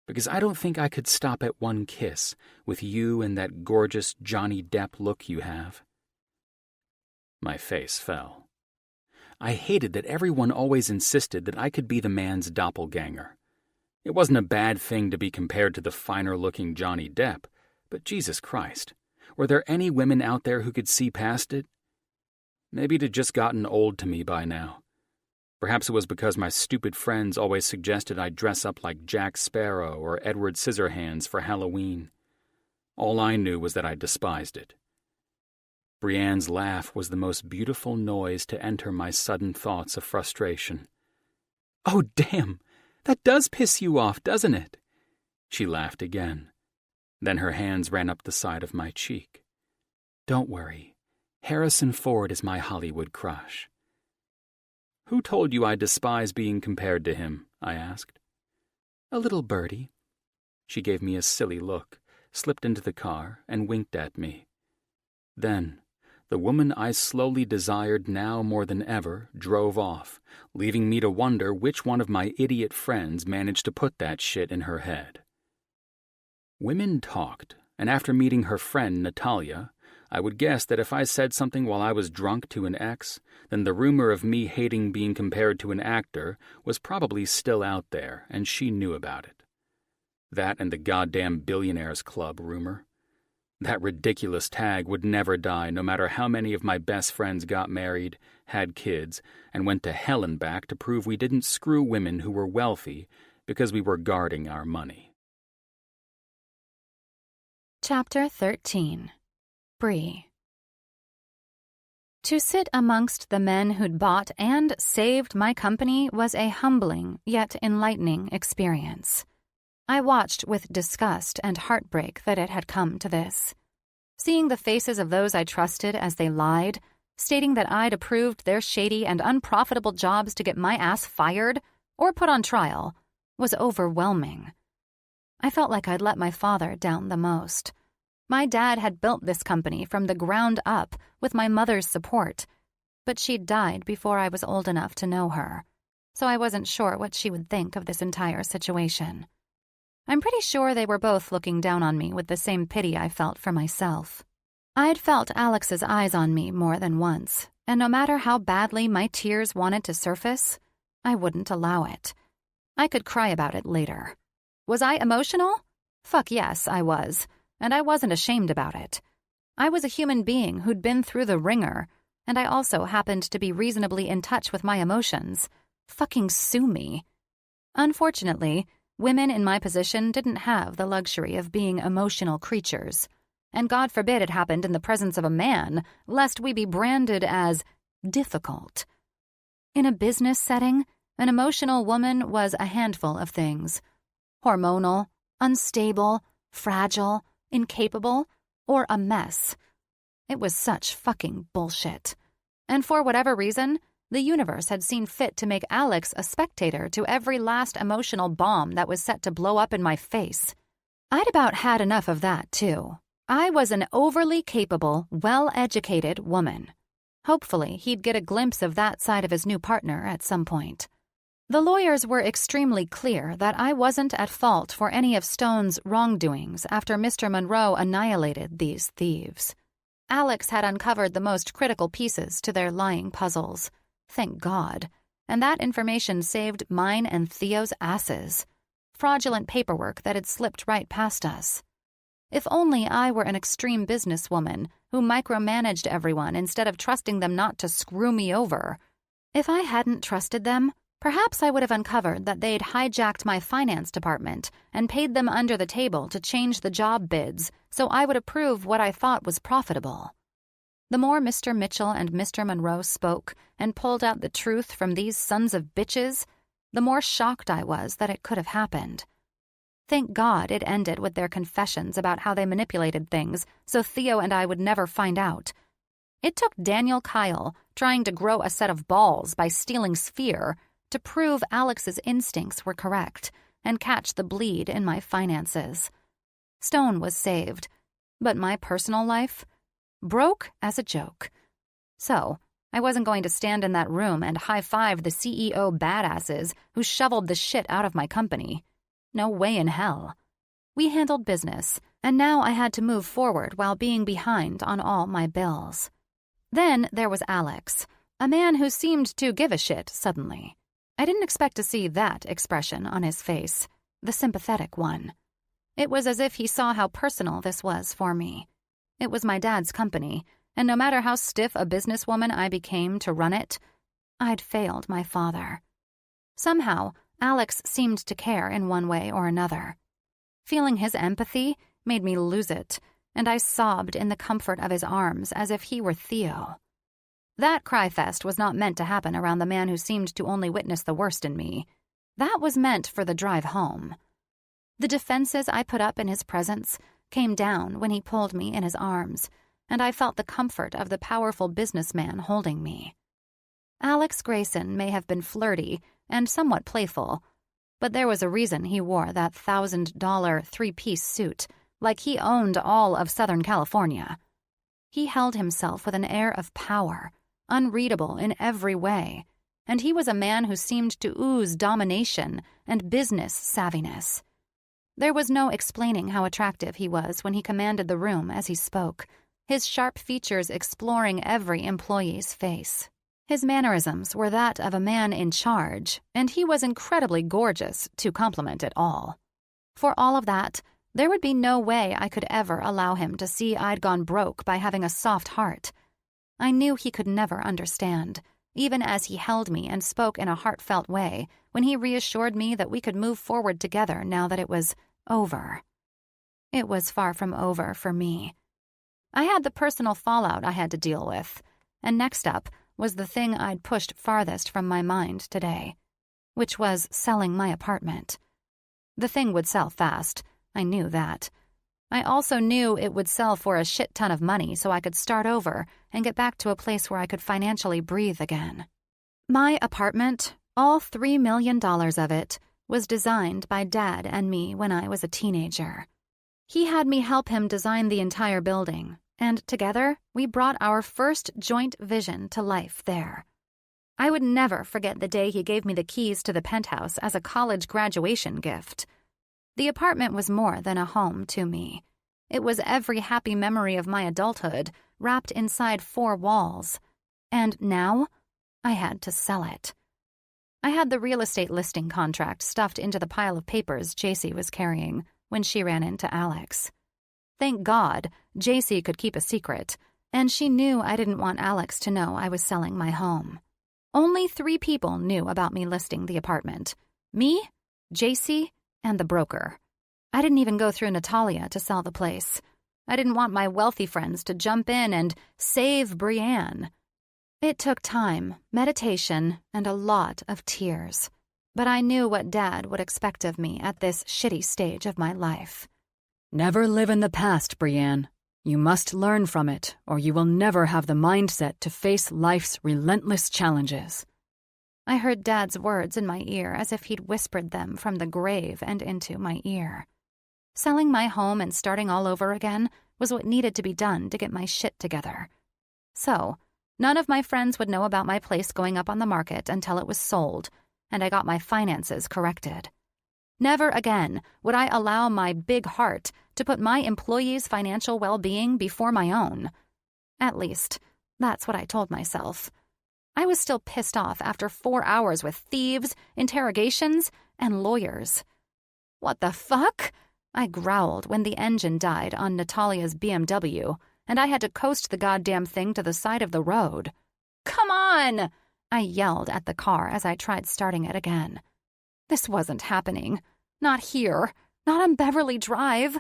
"Because I don't think I could stop at one kiss with you and that gorgeous Johnny Depp look you have." My face fell. I hated that everyone always insisted that I could be the man's doppelganger. It wasn't a bad thing to be compared to the finer-looking Johnny Depp, but Jesus Christ, were there any women out there who could see past it? Maybe it had just gotten old to me by now. Perhaps it was because my stupid friends always suggested I dress up like Jack Sparrow or Edward Scissorhands for Halloween. All I knew was that I despised it. Brienne's laugh was the most beautiful noise to enter my sudden thoughts of frustration. "Oh, damn! That does piss you off, doesn't it?" She laughed again. Then her hands ran up the side of my cheek. "Don't worry. Harrison Ford is my Hollywood crush." "Who told you I despise being compared to him?" I asked. "A little birdie." She gave me a silly look, slipped into the car, and winked at me. Then, the woman I slowly desired now more than ever drove off, leaving me to wonder which one of my idiot friends managed to put that shit in her head. Women talked, and after meeting her friend Natalia, I would guess that if I said something while I was drunk to an ex, then the rumor of me hating being compared to an actor was probably still out there, and she knew about it. That and the goddamn Billionaires Club rumor. That ridiculous tag would never die, no matter how many of my best friends got married, had kids, and went to hell and back to prove we didn't screw women who were wealthy because we were guarding our money. Chapter 13. Bree. To sit amongst the men who'd bought and saved my company was a humbling yet enlightening experience. I watched with disgust and heartbreak that it had come to this. Seeing the faces of those I trusted as they lied, stating that I'd approved their shady and unprofitable jobs to get my ass fired or put on trial, was overwhelming. I felt like I'd let my father down the most. My dad had built this company from the ground up with my mother's support, but she'd died before I was old enough to know her, so I wasn't sure what she would think of this entire situation. I'm pretty sure they were both looking down on me with the same pity I felt for myself. I'd felt Alex's eyes on me more than once, and no matter how badly my tears wanted to surface, I wouldn't allow it. I could cry about it later. Was I emotional? Fuck yes, I was, and I wasn't ashamed about it. I was a human being who'd been through the ringer, and I also happened to be reasonably in touch with my emotions. Fucking sue me. Unfortunately, women in my position didn't have the luxury of being emotional creatures, and God forbid it happened in the presence of a man, lest we be branded as difficult. In a business setting, an emotional woman was a handful of things: hormonal, unstable, fragile, incapable, or a mess. It was such fucking bullshit. And for whatever reason, the universe had seen fit to make Alex a spectator to every last emotional bomb that was set to blow up in my face. I'd about had enough of that, too. I was an overly capable, well-educated woman. Hopefully, he'd get a glimpse of that side of his new partner at some point. The lawyers were extremely clear that I wasn't at fault for any of Stone's wrongdoings after Mr. Monroe annihilated these thieves. Alex had uncovered the most critical pieces to their lying puzzles. Thank God. And that information saved mine and Theo's asses. Fraudulent paperwork that had slipped right past us. If only I were an extreme businesswoman who micromanaged everyone instead of trusting them not to screw me over. If I hadn't trusted them, perhaps I would have uncovered that they'd hijacked my finance department and paid them under the table to change the job bids so I would approve what I thought was profitable. The more Mr. Mitchell and Mr. Monroe spoke and pulled out the truth from these sons of bitches, the more shocked I was that it could have happened. Thank God it ended with their confessions about how they manipulated things so Theo and I would never find out. It took Daniel Kyle trying to grow a set of balls by stealing Sphere to prove Alex's instincts were correct and catch the bleed in my finances. Stone was saved, but my personal life broke as a joke. So, I wasn't going to stand in that room and high-five the CEO badasses who shoveled the shit out of my company. No way in hell. We handled business, and now I had to move forward while being behind on all my bills. Then there was Alex, a man who seemed to give a shit suddenly. I didn't expect to see that expression on his face, the sympathetic one. It was as if he saw how personal this was for me. It was my dad's company, and no matter how stiff a businesswoman I became to run it, I'd failed my father. Somehow, Alex seemed to care in one way or another. Feeling his empathy made me lose it, and I sobbed in the comfort of his arms as if he were Theo. That cry-fest was not meant to happen around the man who seemed to only witness the worst in me. That was meant for the drive home. The defenses I put up in his presence came down when he pulled me in his arms, and I felt the comfort of the powerful businessman holding me. Alex Grayson may have been flirty and somewhat playful, but there was a reason he wore that $1,000 three-piece suit, like he owned all of Southern California. He held himself with an air of power, unreadable in every way, and he was a man who seemed to ooze domination and business savviness. There was no explaining how attractive he was when he commanded the room as he spoke, his sharp features exploring every employee's face. His mannerisms were that of a man in charge, and he was incredibly gorgeous to compliment it all. For all of that, there would be no way I could ever allow him to see I'd gone broke by having a soft heart. I knew he could never understand, even as he held me and spoke in a heartfelt way when he reassured me that we could move forward together now that it was over. It was far from over for me. I had the personal fallout I had to deal with, and next up was the thing I'd pushed farthest from my mind today, which was selling my apartment. The thing would sell fast, I knew that. I also knew it would sell for a shit ton of money so I could start over and get back to a place where I could financially breathe again. My apartment, all $3 million of it, was designed by Dad and me when I was a teenager. He had me help him design the entire building, and together we brought our first joint vision to life there. I would never forget the day he gave me the keys to the penthouse as a college graduation gift. The apartment was more than a home to me. It was every happy memory of my adulthood wrapped inside 4 walls. And now, I had to sell it. I had the real estate listing contract stuffed into the pile of papers JC was carrying when she ran into Alex. Thank God, JC could keep a secret, and she knew I didn't want Alex to know I was selling my home. Only 3 people knew about me listing the apartment. Me, JC, and the broker. I didn't even go through Natalia to sell the place. I didn't want my wealthy friends to jump in and save Brienne. It took time, meditation, and a lot of tears. But I knew what Dad would expect of me at this shitty stage of my life. Never live in the past, Brienne. You must learn from it, or you will never have the mindset to face life's relentless challenges. I heard Dad's words in my ear as if he'd whispered them from the grave and into my ear. Selling my home and starting all over again was what needed to be done to get my shit together. So, none of my friends would know about my place going up on the market until it was sold, and I got my finances corrected. Never again would I allow my big heart to put my employees' financial well-being before my own. At least, that's what I told myself. I was still pissed off after 4 hours with thieves, interrogations, and lawyers. What the fuck? I growled when the engine died on Natalia's BMW, and I had to coast the goddamn thing to the side of the road. Come on! I yelled at the car as I tried starting it again. This wasn't happening. Not here. Not on Beverly Drive.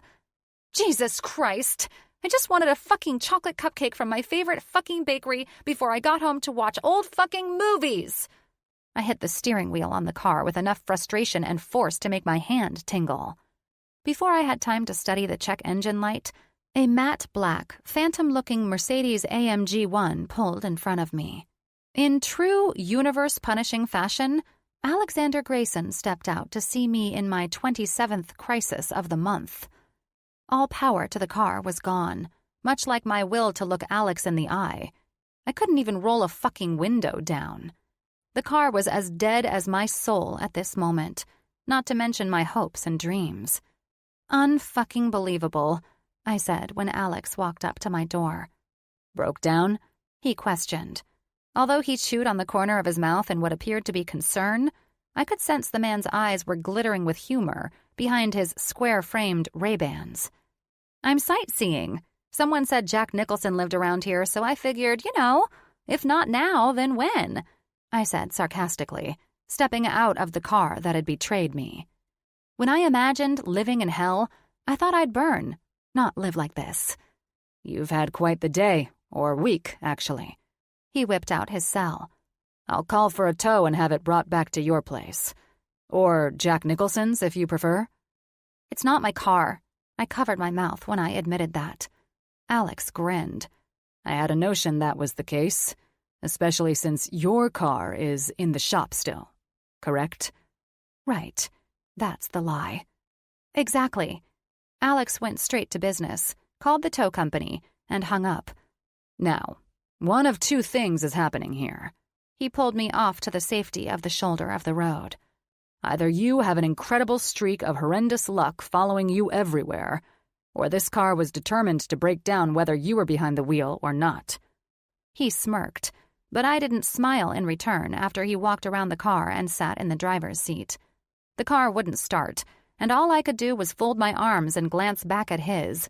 Jesus Christ! I just wanted a fucking chocolate cupcake from my favorite fucking bakery before I got home to watch old fucking movies. I hit the steering wheel on the car with enough frustration and force to make my hand tingle. Before I had time to study the check engine light, A matte black, phantom-looking Mercedes-AMG 1 pulled in front of me. In true universe-punishing fashion, Alexander Grayson stepped out to see me in my 27th crisis of the month. All power to the car was gone, much like my will to look Alex in the eye. I couldn't even roll a fucking window down. The car was as dead as my soul at this moment, not to mention my hopes and dreams. "Unfucking believable," I said when Alex walked up to my door. "Broke down?" he questioned. Although he chewed on the corner of his mouth in what appeared to be concern, I could sense the man's eyes were glittering with humor behind his square-framed Ray-Bans. "I'm sightseeing. Someone said Jack Nicholson lived around here, so I figured, if not now, then when?" I said sarcastically, stepping out of the car that had betrayed me. When I imagined living in hell, I thought I'd burn, not live like this. "You've had quite the day, or week, actually." He whipped out his cell. "I'll call for a tow and have it brought back to your place. Or Jack Nicholson's, if you prefer." "It's not my car." I covered my mouth when I admitted that. Alex grinned. "I had a notion that was the case, especially since your car is in the shop still, correct?" "Right. That's the lie." "Exactly." Alex went straight to business, called the tow company, and hung up. "Now, one of two things is happening here." He pulled me off to the safety of the shoulder of the road. "Either you have an incredible streak of horrendous luck following you everywhere, or this car was determined to break down whether you were behind the wheel or not." He smirked, but I didn't smile in return after he walked around the car and sat in the driver's seat. The car wouldn't start, and all I could do was fold my arms and glance back at his.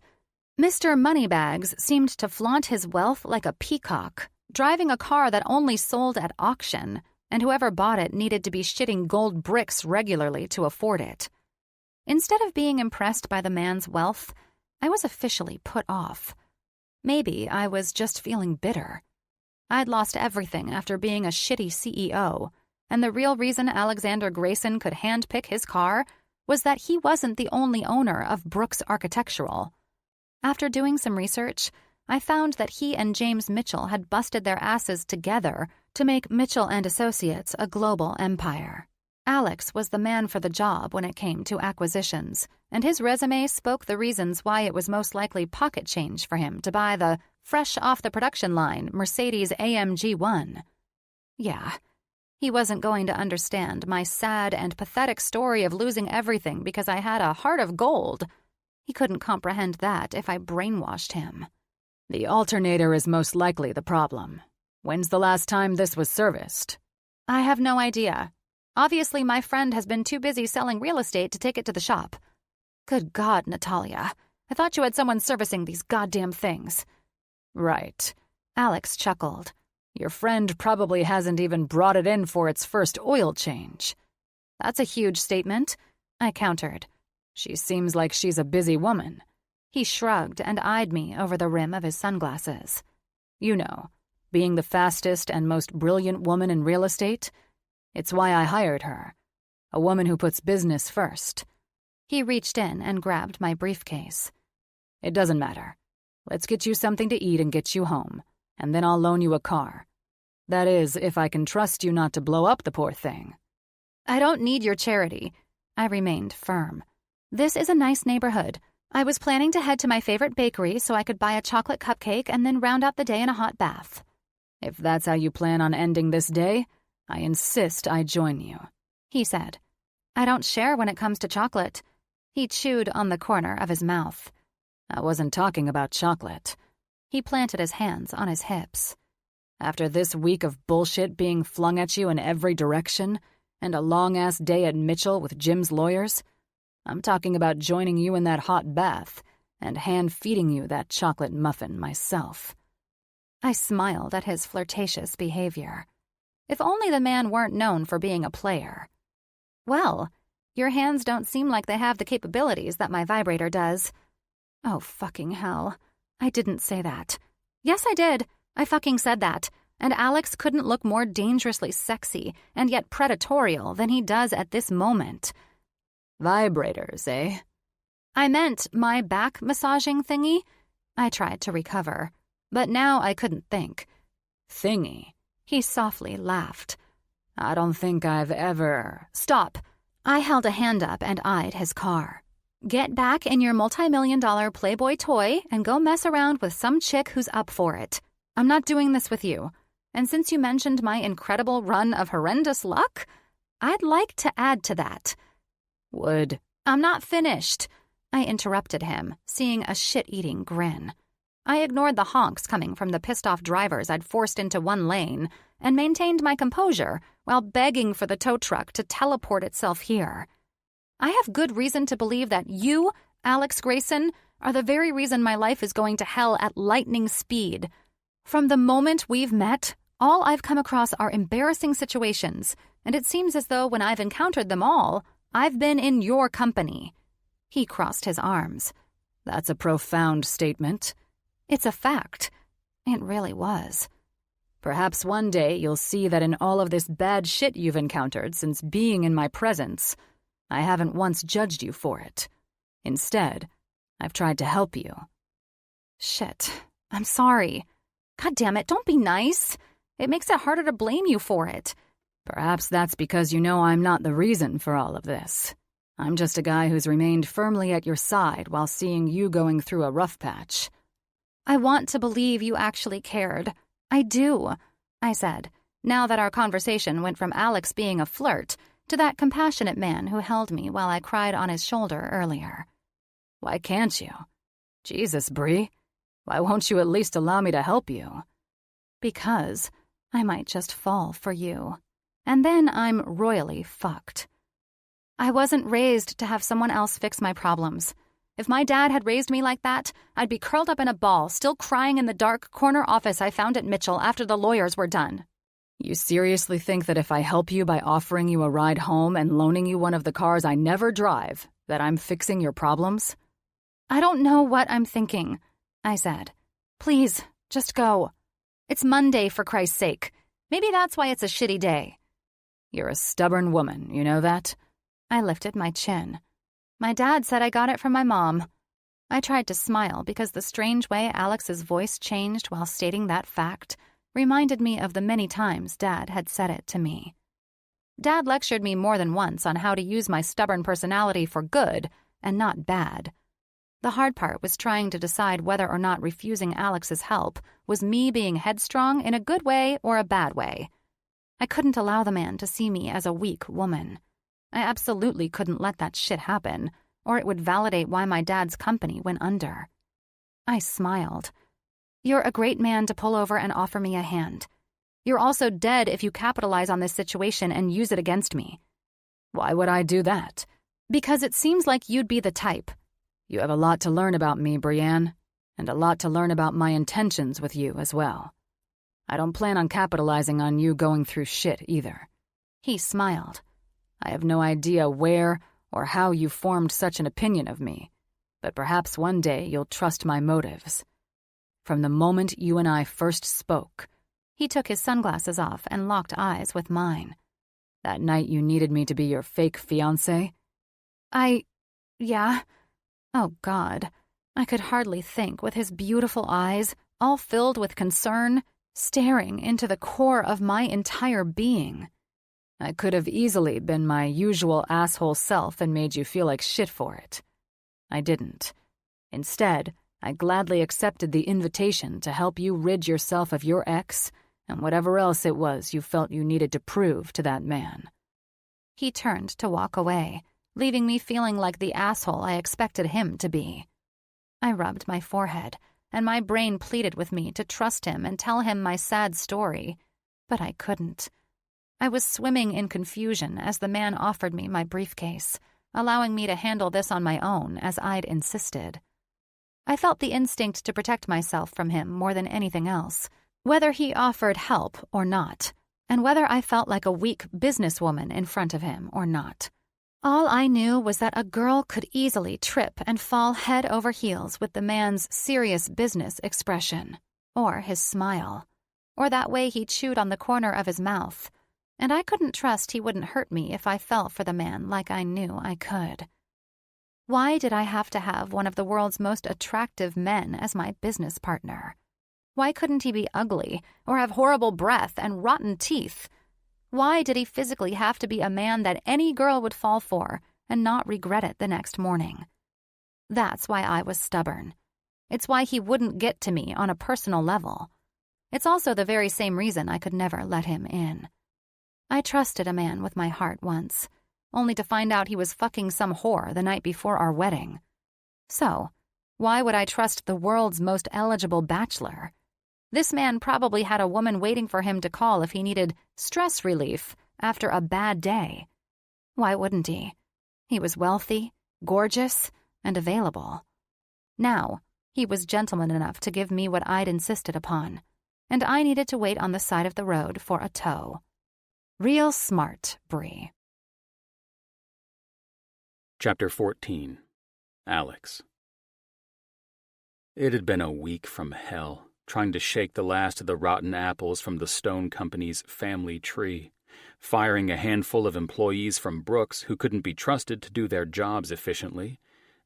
Mr. Moneybags seemed to flaunt his wealth like a peacock, driving a car that only sold at auction, and whoever bought it needed to be shitting gold bricks regularly to afford it. Instead of being impressed by the man's wealth, I was officially put off. Maybe I was just feeling bitter. I'd lost everything after being a shitty CEO, and the real reason Alexander Grayson could handpick his car was that he wasn't the only owner of Brooks Architectural. After doing some research, I found that he and James Mitchell had busted their asses together to make Mitchell & Associates a global empire. Alex was the man for the job when it came to acquisitions, and his resume spoke the reasons why it was most likely pocket change for him to buy the fresh-off-the-production-line Mercedes-AMG 1. Yeah, he wasn't going to understand my sad and pathetic story of losing everything because I had a heart of gold. He couldn't comprehend that if I brainwashed him. "The alternator is most likely the problem. When's the last time this was serviced?" "I have no idea. Obviously, my friend has been too busy selling real estate to take it to the shop." "Good God, Natalia. I thought you had someone servicing these goddamn things." "Right." Alex chuckled. "Your friend probably hasn't even brought it in for its first oil change." "That's a huge statement," I countered. "She seems like she's a busy woman." He shrugged and eyed me over the rim of his sunglasses. "You know, being the fastest and most brilliant woman in real estate, it's why I hired her. A woman who puts business first." He reached in and grabbed my briefcase. "It doesn't matter. Let's get you something to eat and get you home, and then I'll loan you a car. That is, if I can trust you not to blow up the poor thing." "I don't need your charity." I remained firm. "This is a nice neighborhood. I was planning to head to my favorite bakery so I could buy a chocolate cupcake and then round out the day in a hot bath." "If that's how you plan on ending this day, I insist I join you," he said. "I don't share when it comes to chocolate." He chewed on the corner of his mouth. "I wasn't talking about chocolate." He planted his hands on his hips. "After this week of bullshit being flung at you in every direction, and a long-ass day at Mitchell with Jim's lawyers, I'm talking about joining you in that hot bath and hand-feeding you that chocolate muffin myself." I smiled at his flirtatious behavior. If only the man weren't known for being a player. "Well, your hands don't seem like they have the capabilities that my vibrator does." Oh, fucking hell. I didn't say that. Yes, I did. I fucking said that. And Alex couldn't look more dangerously sexy and yet predatorial than he does at this moment. "Vibrators, eh?" "I meant my back massaging thingy. I tried to recover, but now I couldn't think. Thingy. He softly laughed. I don't think I've ever... Stop. I held a hand up and eyed his car. Get back in your multi-million-dollar Playboy toy and go mess around with some chick who's up for it. I'm not doing this with you. And since you mentioned my incredible run of horrendous luck, I'd like to add to that. I'm not finished. I interrupted him, seeing a shit-eating grin. I ignored the honks coming from the pissed-off drivers I'd forced into one lane and maintained my composure while begging for the tow truck to teleport itself here. I have good reason to believe that you, Alex Grayson, are the very reason my life is going to hell at lightning speed. From the moment we've met, all I've come across are embarrassing situations, and it seems as though when I've encountered them all, I've been in your company. He crossed his arms. That's a profound statement. It's a fact. It really was. Perhaps one day you'll see that in all of this bad shit you've encountered since being in my presence, I haven't once judged you for it. Instead, I've tried to help you. Shit. I'm sorry. God damn it, don't be nice. It makes it harder to blame you for it. Perhaps that's because you know I'm not the reason for all of this. I'm just a guy who's remained firmly at your side while seeing you going through a rough patch. I want to believe you actually cared. I do, I said, now that our conversation went from Alex being a flirt to that compassionate man who held me while I cried on his shoulder earlier. Why can't you? Jesus, Bree. Why won't you at least allow me to help you? Because I might just fall for you. And then I'm royally fucked. I wasn't raised to have someone else fix my problems. If my dad had raised me like that, I'd be curled up in a ball, still crying in the dark corner office I found at Mitchell after the lawyers were done. You seriously think that if I help you by offering you a ride home and loaning you one of the cars I never drive, that I'm fixing your problems? I don't know what I'm thinking, I said. Please, just go. It's Monday, for Christ's sake. Maybe that's why it's a shitty day. You're a stubborn woman, you know that? I lifted my chin. My dad said I got it from my mom. I tried to smile because the strange way Alex's voice changed while stating that fact reminded me of the many times Dad had said it to me. Dad lectured me more than once on how to use my stubborn personality for good and not bad. The hard part was trying to decide whether or not refusing Alex's help was me being headstrong in a good way or a bad way. I couldn't allow the man to see me as a weak woman. I absolutely couldn't let that shit happen, or it would validate why my dad's company went under. I smiled. You're a great man to pull over and offer me a hand. You're also dead if you capitalize on this situation and use it against me. Why would I do that? Because it seems like you'd be the type. You have a lot to learn about me, Brienne, and a lot to learn about my intentions with you as well. I don't plan on capitalizing on you going through shit either. He smiled. I have no idea where or how you formed such an opinion of me, but perhaps one day you'll trust my motives. From the moment you and I first spoke, he took his sunglasses off and locked eyes with mine. That night you needed me to be your fake fiancé? Yeah. Oh, God. I could hardly think with his beautiful eyes, all filled with concern, staring into the core of my entire being. I could have easily been my usual asshole self and made you feel like shit for it. I didn't. Instead, I gladly accepted the invitation to help you rid yourself of your ex and whatever else it was you felt you needed to prove to that man. He turned to walk away, leaving me feeling like the asshole I expected him to be. I rubbed my forehead, and my brain pleaded with me to trust him and tell him my sad story, but I couldn't. I was swimming in confusion as the man offered me my briefcase, allowing me to handle this on my own as I'd insisted. I felt the instinct to protect myself from him more than anything else, whether he offered help or not, and whether I felt like a weak businesswoman in front of him or not. All I knew was that a girl could easily trip and fall head over heels with the man's serious business expression, or his smile, or that way he chewed on the corner of his mouth, and I couldn't trust he wouldn't hurt me if I fell for the man like I knew I could. Why did I have to have one of the world's most attractive men as my business partner? Why couldn't he be ugly, or have horrible breath and rotten teeth? Why did he physically have to be a man that any girl would fall for and not regret it the next morning? That's why I was stubborn. It's why he wouldn't get to me on a personal level. It's also the very same reason I could never let him in. I trusted a man with my heart once, only to find out he was fucking some whore the night before our wedding. So, why would I trust the world's most eligible bachelor? This man probably had a woman waiting for him to call if he needed stress relief after a bad day. Why wouldn't he? He was wealthy, gorgeous, and available. Now, he was gentleman enough to give me what I'd insisted upon, and I needed to wait on the side of the road for a tow. Real smart, Bree. Chapter 14. Alex. It had been a week from hell, trying to shake the last of the rotten apples from the Stone Company's family tree, firing a handful of employees from Brooks who couldn't be trusted to do their jobs efficiently,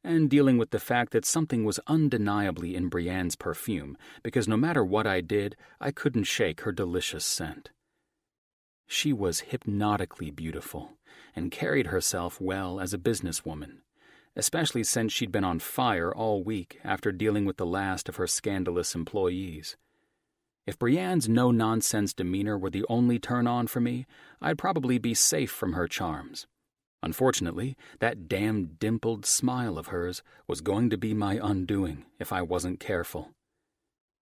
and dealing with the fact that something was undeniably in Brienne's perfume, because no matter what I did, I couldn't shake her delicious scent. She was hypnotically beautiful, and carried herself well as a businesswoman, especially since she'd been on fire all week after dealing with the last of her scandalous employees. If Brienne's no-nonsense demeanor were the only turn-on for me, I'd probably be safe from her charms. Unfortunately, that damn dimpled smile of hers was going to be my undoing if I wasn't careful.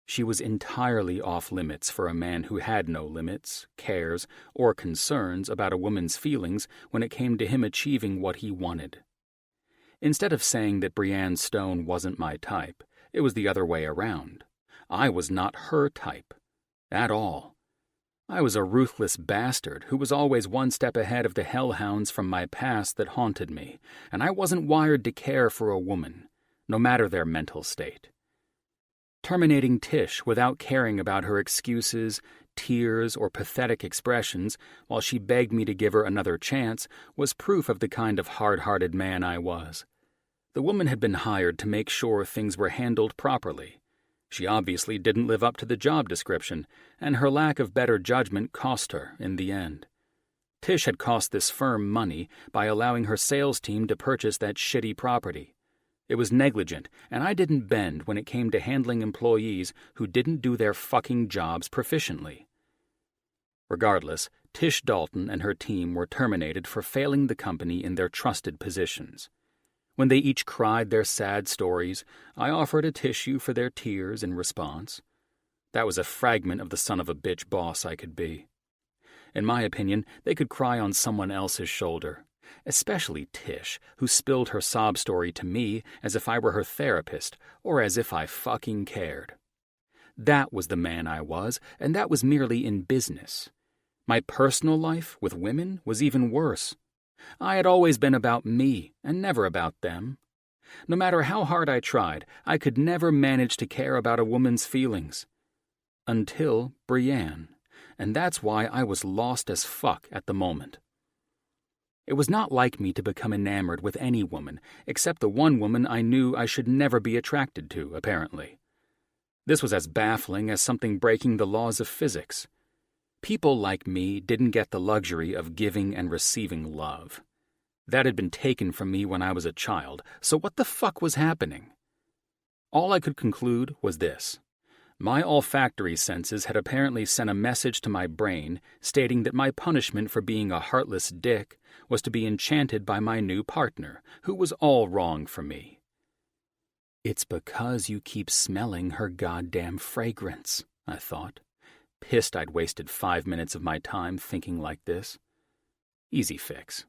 She was entirely off-limits for a man who had no limits, cares, or concerns about a woman's feelings when it came to him achieving what he wanted. Instead of saying that Brienne Stone wasn't my type, it was the other way around. I was not her type. At all. I was a ruthless bastard who was always one step ahead of the hellhounds from my past that haunted me, and I wasn't wired to care for a woman, no matter their mental state. Terminating Tish without caring about her excuses, tears, or pathetic expressions while she begged me to give her another chance was proof of the kind of hard-hearted man I was. The woman had been hired to make sure things were handled properly. She obviously didn't live up to the job description, and her lack of better judgment cost her in the end. Tish had cost this firm money by allowing her sales team to purchase that shitty property. It was negligent, and I didn't bend when it came to handling employees who didn't do their fucking jobs proficiently. Regardless, Tish Dalton and her team were terminated for failing the company in their trusted positions. When they each cried their sad stories, I offered a tissue for their tears in response. That was a fragment of the son of a bitch boss I could be. In my opinion, they could cry on someone else's shoulder, especially Tish, who spilled her sob story to me as if I were her therapist, or as if I fucking cared. That was the man I was, and that was merely in business. My personal life with women was even worse. I had always been about me, and never about them. No matter how hard I tried, I could never manage to care about a woman's feelings. Until Brienne, and that's why I was lost as fuck at the moment. It was not like me to become enamored with any woman, except the one woman I knew I should never be attracted to, apparently. This was as baffling as something breaking the laws of physics. People like me didn't get the luxury of giving and receiving love. That had been taken from me when I was a child, so what the fuck was happening? All I could conclude was this. My olfactory senses had apparently sent a message to my brain stating that my punishment for being a heartless dick was to be enchanted by my new partner, who was all wrong for me. It's because you keep smelling her goddamn fragrance, I thought. Pissed I'd wasted 5 minutes of my time thinking like this. Easy fix.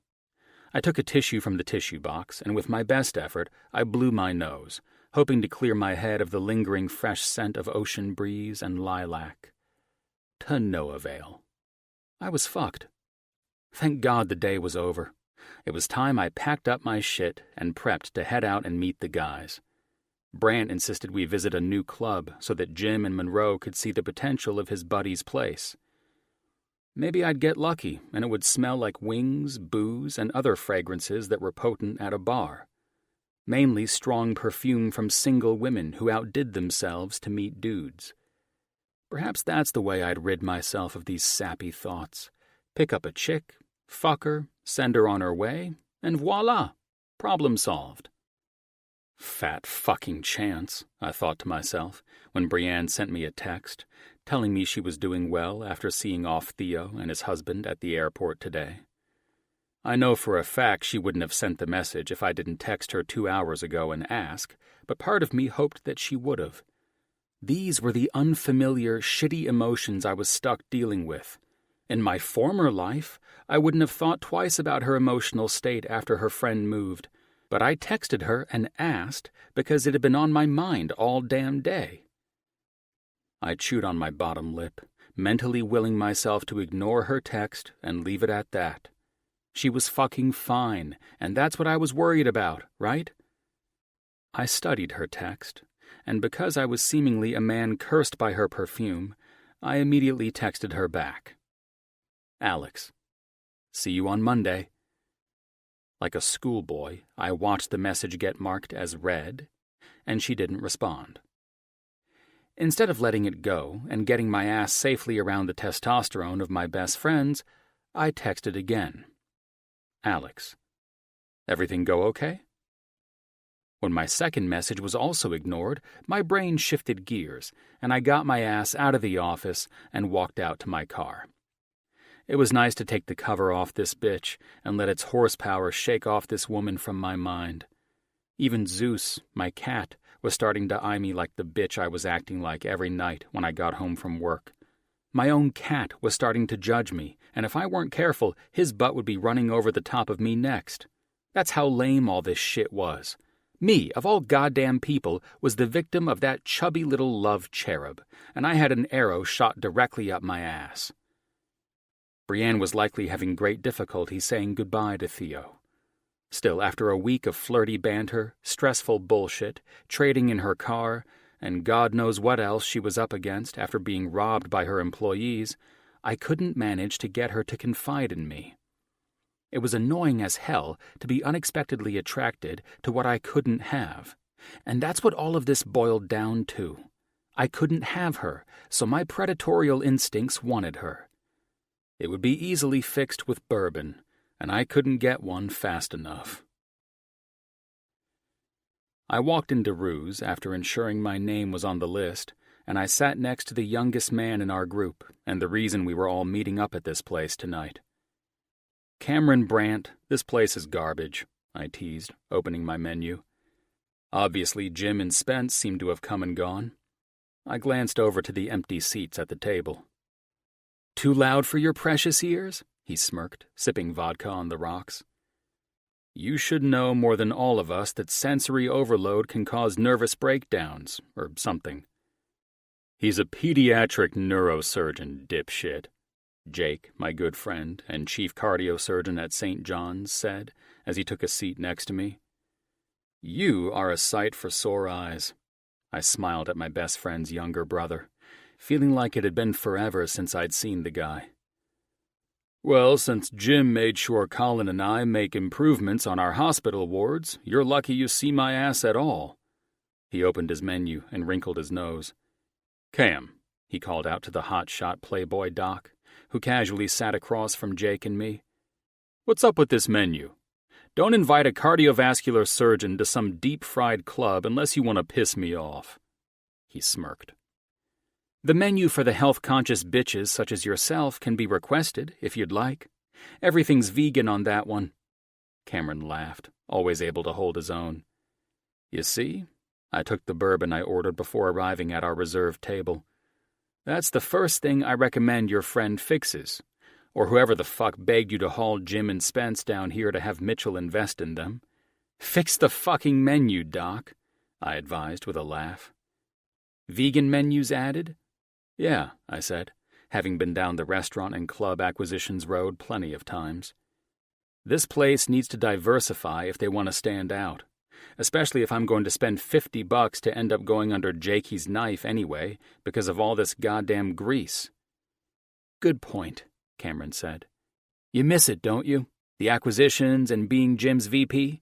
I took a tissue from the tissue box, and with my best effort, I blew my nose, hoping to clear my head of the lingering fresh scent of ocean breeze and lilac. To no avail. I was fucked. Thank God the day was over. It was time I packed up my shit and prepped to head out and meet the guys. Brant insisted we visit a new club so that Jim and Monroe could see the potential of his buddy's place. Maybe I'd get lucky and it would smell like wings, booze, and other fragrances that were potent at a bar. mainly strong perfume from single women who outdid themselves to meet dudes. Perhaps that's the way I'd rid myself of these sappy thoughts. Pick up a chick, fuck her, send her on her way, and voila, problem solved. Fat fucking chance, I thought to myself, when Brienne sent me a text, telling me she was doing well after seeing off Theo and his husband at the airport today. I know for a fact she wouldn't have sent the message if I didn't text her 2 hours ago and ask, but part of me hoped that she would have. These were the unfamiliar, shitty emotions I was stuck dealing with. In my former life, I wouldn't have thought twice about her emotional state after her friend moved, but I texted her and asked because it had been on my mind all damn day. I chewed on my bottom lip, mentally willing myself to ignore her text and leave it at that. She was fucking fine, and that's what I was worried about, right? I studied her text, and because I was seemingly a man cursed by her perfume, I immediately texted her back. Alex, see you on Monday. Like a schoolboy, I watched the message get marked as read, and she didn't respond. Instead of letting it go and getting my ass safely around the testosterone of my best friends, I texted again. Alex, everything go okay? When my second message was also ignored, my brain shifted gears, and I got my ass out of the office and walked out to my car. It was nice to take the cover off this bitch and let its horsepower shake off this woman from my mind. Even Zeus, my cat, was starting to eye me like the bitch I was acting like every night when I got home from work. My own cat was starting to judge me, and if I weren't careful, his butt would be running over the top of me next. That's how lame all this shit was. Me, of all goddamn people, was the victim of that chubby little love cherub, and I had an arrow shot directly up my ass. Brienne was likely having great difficulty saying goodbye to Theo. Still, after a week of flirty banter, stressful bullshit, trading in her car, and God knows what else she was up against after being robbed by her employees, I couldn't manage to get her to confide in me. It was annoying as hell to be unexpectedly attracted to what I couldn't have, and that's what all of this boiled down to. I couldn't have her, so my predatorial instincts wanted her. It would be easily fixed with bourbon, and I couldn't get one fast enough. I walked into Ruse after ensuring my name was on the list, and I sat next to the youngest man in our group and the reason we were all meeting up at this place tonight. Cameron Brandt, this place is garbage, I teased, opening my menu. Obviously, Jim and Spence seemed to have come and gone. I glanced over to the empty seats at the table. Too loud for your precious ears? He smirked, sipping vodka on the rocks. You should know more than all of us that sensory overload can cause nervous breakdowns, or something. He's a pediatric neurosurgeon, dipshit, Jake, my good friend and chief cardiosurgeon at St. John's, said as he took a seat next to me. You are a sight for sore eyes. I smiled at my best friend's younger brother, feeling like it had been forever since I'd seen the guy. Well, since Jim made sure Colin and I make improvements on our hospital wards, you're lucky you see my ass at all. He opened his menu and wrinkled his nose. Cam, he called out to the hotshot playboy doc, who casually sat across from Jake and me. What's up with this menu? Don't invite a cardiovascular surgeon to some deep-fried club unless you want to piss me off. He smirked. The menu for the health-conscious bitches such as yourself can be requested, if you'd like. Everything's vegan on that one. Cameron laughed, always able to hold his own. You see, I took the bourbon I ordered before arriving at our reserved table. That's the first thing I recommend your friend fixes, or whoever the fuck begged you to haul Jim and Spence down here to have Mitchell invest in them. Fix the fucking menu, Doc, I advised with a laugh. Vegan menus added? Yeah, I said, having been down the restaurant and club acquisitions road plenty of times. This place needs to diversify if they want to stand out, especially if I'm going to spend $50 to end up going under Jakey's knife anyway because of all this goddamn grease. Good point, Cameron said. You miss it, don't you? The acquisitions and being Jim's VP?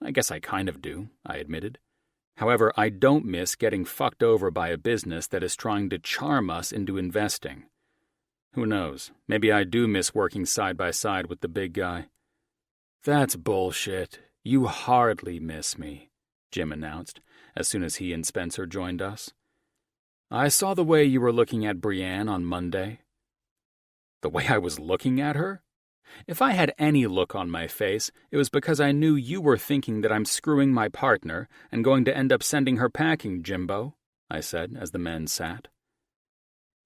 I guess I kind of do, I admitted. However, I don't miss getting fucked over by a business that is trying to charm us into investing. Who knows, maybe I do miss working side by side with the big guy. That's bullshit. You hardly miss me, Jim announced, as soon as he and Spencer joined us. I saw the way you were looking at Brienne on Monday. The way I was looking at her? If I had any look on my face, it was because I knew you were thinking that I'm screwing my partner and going to end up sending her packing, Jimbo, I said as the men sat.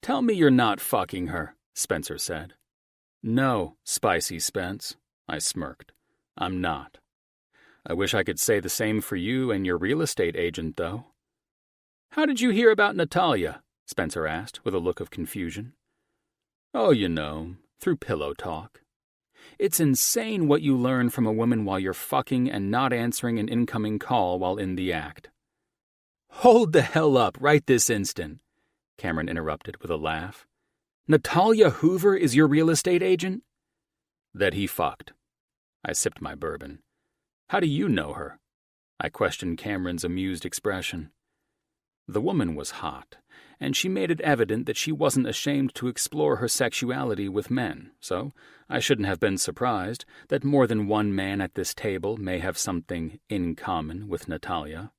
Tell me you're not fucking her, Spencer said. No, Spicy Spence, I smirked. I'm not. I wish I could say the same for you and your real estate agent, though. How did you hear about Natalia? Spencer asked with a look of confusion. Oh, you know, through pillow talk. It's insane what you learn from a woman while you're fucking and not answering an incoming call while in the act. Hold the hell up right this instant, Cameron interrupted with a laugh. Natalia Hoover is your real estate agent? That he fucked. I sipped my bourbon. How do you know her? I questioned Cameron's amused expression. The woman was hot, and she made it evident that she wasn't ashamed to explore her sexuality with men, so I shouldn't have been surprised that more than one man at this table may have something in common with Natalia.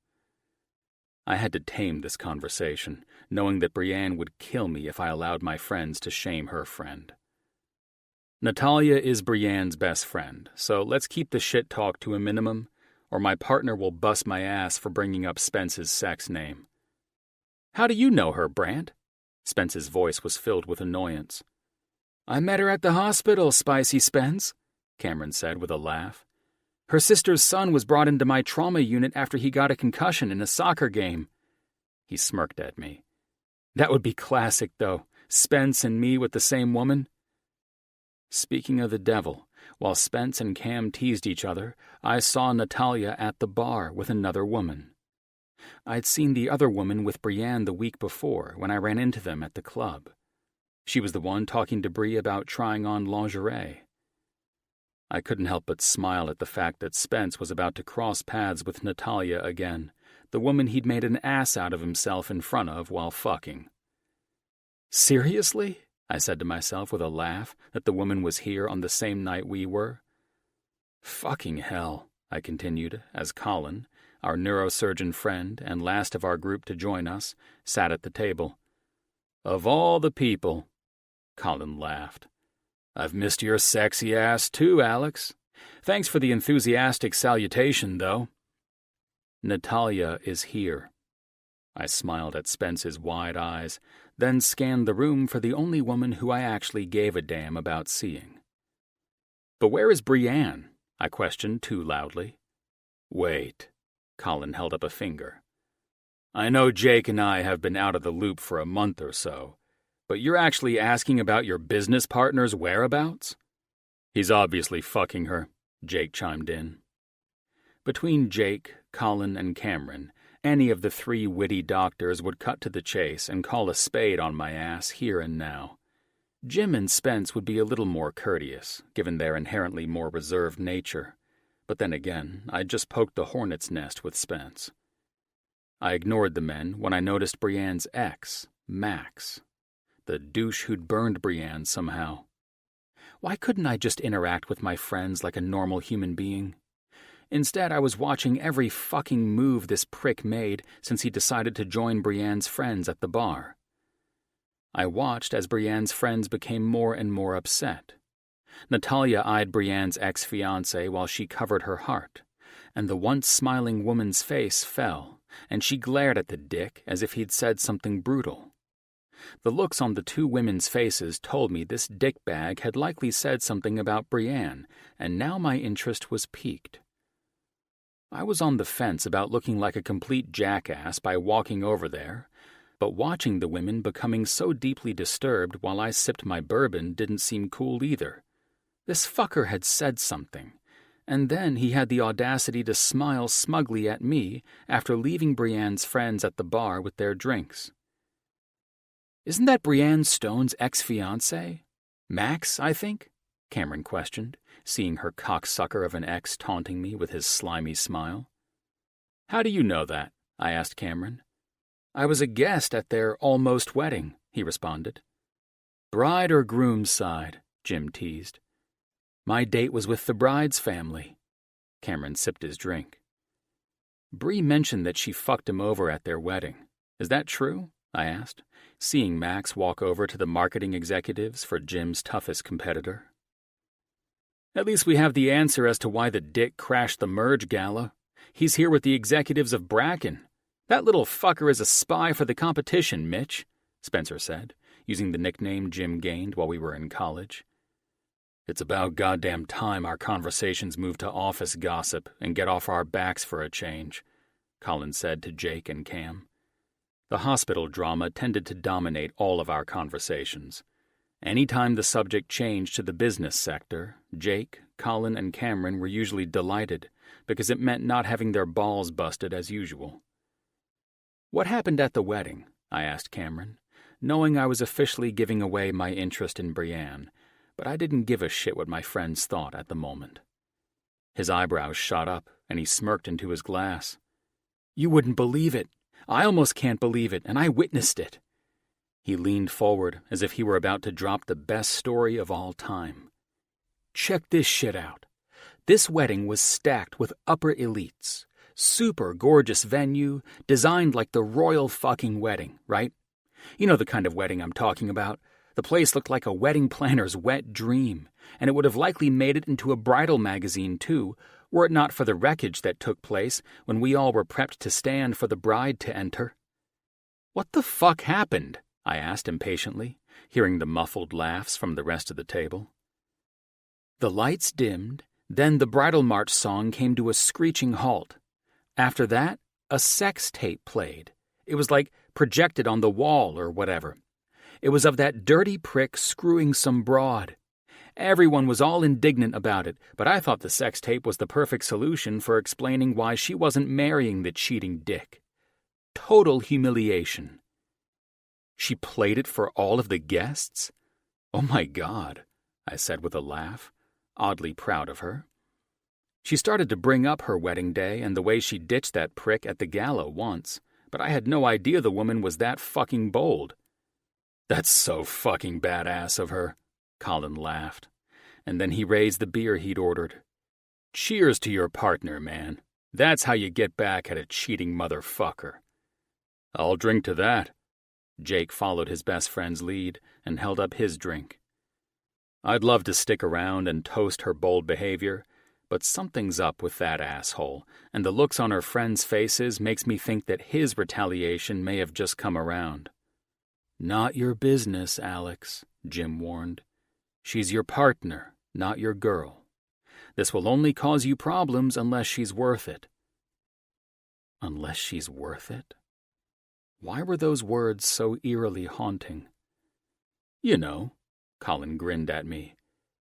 I had to tame this conversation, knowing that Brienne would kill me if I allowed my friends to shame her friend. Natalia is Brienne's best friend, so let's keep the shit talk to a minimum, or my partner will bust my ass for bringing up Spence's sex name. How do you know her, Brant? Spence's voice was filled with annoyance. I met her at the hospital, Spicy Spence, Cameron said with a laugh. Her sister's son was brought into my trauma unit after he got a concussion in a soccer game. He smirked at me. That would be classic, though, Spence and me with the same woman. Speaking of the devil, while Spence and Cam teased each other, I saw Natalia at the bar with another woman. I'd seen the other woman with Brienne the week before when I ran into them at the club. She was the one talking to Brie about trying on lingerie. I couldn't help but smile at the fact that Spence was about to cross paths with Natalia again, the woman he'd made an ass out of himself in front of while fucking. Seriously? I said to myself with a laugh that the woman was here on the same night we were. Fucking hell, I continued as Colin, our neurosurgeon friend and last of our group to join us, sat at the table. Of all the people, Colin laughed. I've missed your sexy ass too, Alex. Thanks for the enthusiastic salutation, though. Natalia is here. I smiled at Spence's wide eyes, then scanned the room for the only woman who I actually gave a damn about seeing. But where is Brienne? I questioned too loudly. Wait. Colin held up a finger. I know Jake and I have been out of the loop for a month or so, but you're actually asking about your business partner's whereabouts? He's obviously fucking her, Jake chimed in. Between Jake, Colin, and Cameron, any of the three witty doctors would cut to the chase and call a spade on my ass here and now. Jim and Spence would be a little more courteous, given their inherently more reserved nature. But then again, I'd just poked the hornet's nest with Spence. I ignored the men when I noticed Brienne's ex, Max. The douche who'd burned Brienne somehow. Why couldn't I just interact with my friends like a normal human being? Instead, I was watching every fucking move this prick made since he decided to join Brienne's friends at the bar. I watched as Brienne's friends became more and more upset. Natalia eyed Brienne's ex-fiancé while she covered her heart, and the once smiling woman's face fell, and she glared at the dick as if he'd said something brutal. The looks on the two women's faces told me this dickbag had likely said something about Brienne, and now my interest was piqued. I was on the fence about looking like a complete jackass by walking over there, but watching the women becoming so deeply disturbed while I sipped my bourbon didn't seem cool either. This fucker had said something, and then he had the audacity to smile smugly at me after leaving Brienne's friends at the bar with their drinks. Isn't that Brienne Stone's ex-fiancé? Max, I think? Cameron questioned, seeing her cocksucker of an ex taunting me with his slimy smile. How do you know that? I asked Cameron. I was a guest at their almost wedding, he responded. Bride or groom's side, Jim teased. My date was with the bride's family. Cameron sipped his drink. Bree mentioned that she fucked him over at their wedding. Is that true? I asked, seeing Max walk over to the marketing executives for Jim's toughest competitor. At least we have the answer as to why the dick crashed the merge gala. He's here with the executives of Bracken. That little fucker is a spy for the competition, Mitch, Spencer said, using the nickname Jim gained while we were in college. It's about goddamn time our conversations move to office gossip and get off our backs for a change, Colin said to Jake and Cam. The hospital drama tended to dominate all of our conversations. Anytime the subject changed to the business sector, Jake, Colin, and Cameron were usually delighted because it meant not having their balls busted as usual. What happened at the wedding? I asked Cameron, knowing I was officially giving away my interest in Brienne, but I didn't give a shit what my friends thought at the moment. His eyebrows shot up, and he smirked into his glass. You wouldn't believe it. I almost can't believe it, and I witnessed it. He leaned forward as if he were about to drop the best story of all time. Check this shit out. This wedding was stacked with upper elites. Super gorgeous venue, designed like the royal fucking wedding, right? You know the kind of wedding I'm talking about. The place looked like a wedding planner's wet dream, and it would have likely made it into a bridal magazine too, were it not for the wreckage that took place when we all were prepped to stand for the bride to enter. What the fuck happened? I asked impatiently, hearing the muffled laughs from the rest of the table. The lights dimmed, then the bridal march song came to a screeching halt. After that, a sex tape played. It was like projected on the wall or whatever. It was of that dirty prick screwing some broad. Everyone was all indignant about it, but I thought the sex tape was the perfect solution for explaining why she wasn't marrying the cheating dick. Total humiliation. She played it for all of the guests? Oh my God, I said with a laugh, oddly proud of her. She started to bring up her wedding day and the way she ditched that prick at the gala once, but I had no idea the woman was that fucking bold. That's so fucking badass of her, Colin laughed, and then he raised the beer he'd ordered. Cheers to your partner, man. That's how you get back at a cheating motherfucker. I'll drink to that. Jake followed his best friend's lead and held up his drink. I'd love to stick around and toast her bold behavior, but something's up with that asshole, and the looks on her friends' faces makes me think that his retaliation may have just come around. Not your business, Alex, Jim warned. She's your partner, not your girl. This will only cause you problems unless she's worth it. Unless she's worth it? Why were those words so eerily haunting? You know, Colin grinned at me.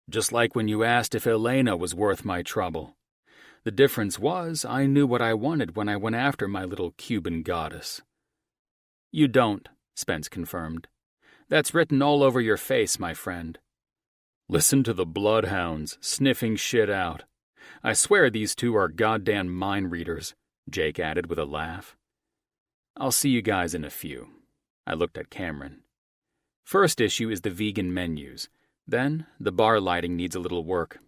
Just like when you asked if Elena was worth my trouble. The difference was I knew what I wanted when I went after my little Cuban goddess. You don't, Spence confirmed. That's written all over your face, my friend. Listen to the bloodhounds sniffing shit out. I swear these two are goddamn mind readers, Jake added with a laugh. I'll see you guys in a few. I looked at Cameron. First issue is the vegan menus. Then, the bar lighting needs a little work.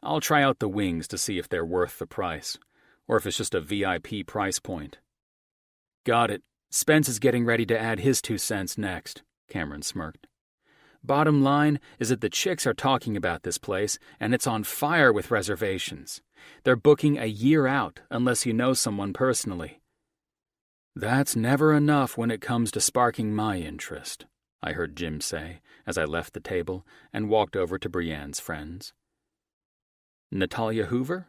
I'll try out the wings to see if they're worth the price, or if it's just a VIP price point. Got it. Spence is getting ready to add his 2 cents next, Cameron smirked. Bottom line is that the chicks are talking about this place, and it's on fire with reservations. They're booking a year out unless you know someone personally. That's never enough when it comes to sparking my interest, I heard Jim say as I left the table and walked over to Brienne's friends. Natalia Hoover?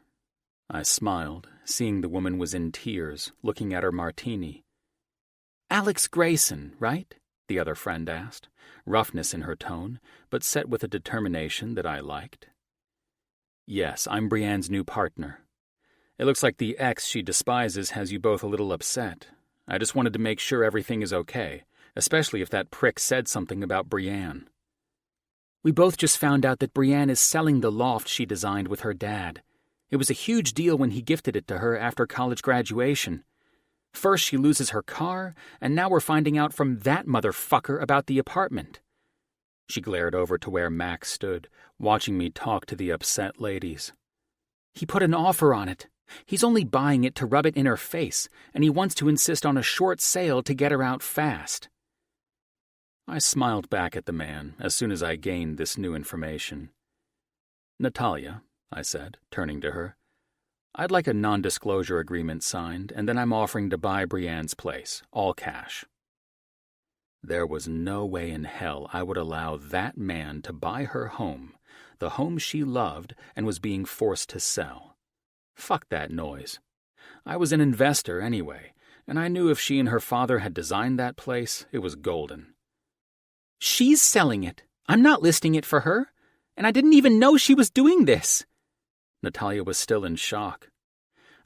I smiled, seeing the woman was in tears, looking at her martini. Alex Grayson, right? The other friend asked, roughness in her tone, but set with a determination that I liked. Yes, I'm Brienne's new partner. It looks like the ex she despises has you both a little upset. I just wanted to make sure everything is okay, especially if that prick said something about Brienne. We both just found out that Brienne is selling the loft she designed with her dad. It was a huge deal when he gifted it to her after college graduation. First she loses her car, and now we're finding out from that motherfucker about the apartment." She glared over to where Max stood, watching me talk to the upset ladies. "He put an offer on it. He's only buying it to rub it in her face, and he wants to insist on a short sale to get her out fast." I smiled back at the man as soon as I gained this new information. "Natalia," I said, turning to her, "I'd like a non-disclosure agreement signed, and then I'm offering to buy Brienne's place, all cash." There was no way in hell I would allow that man to buy her home, the home she loved and was being forced to sell. Fuck that noise. I was an investor anyway, and I knew if she and her father had designed that place, it was golden. "She's selling it. I'm not listing it for her. And I didn't even know she was doing this." Natalia was still in shock.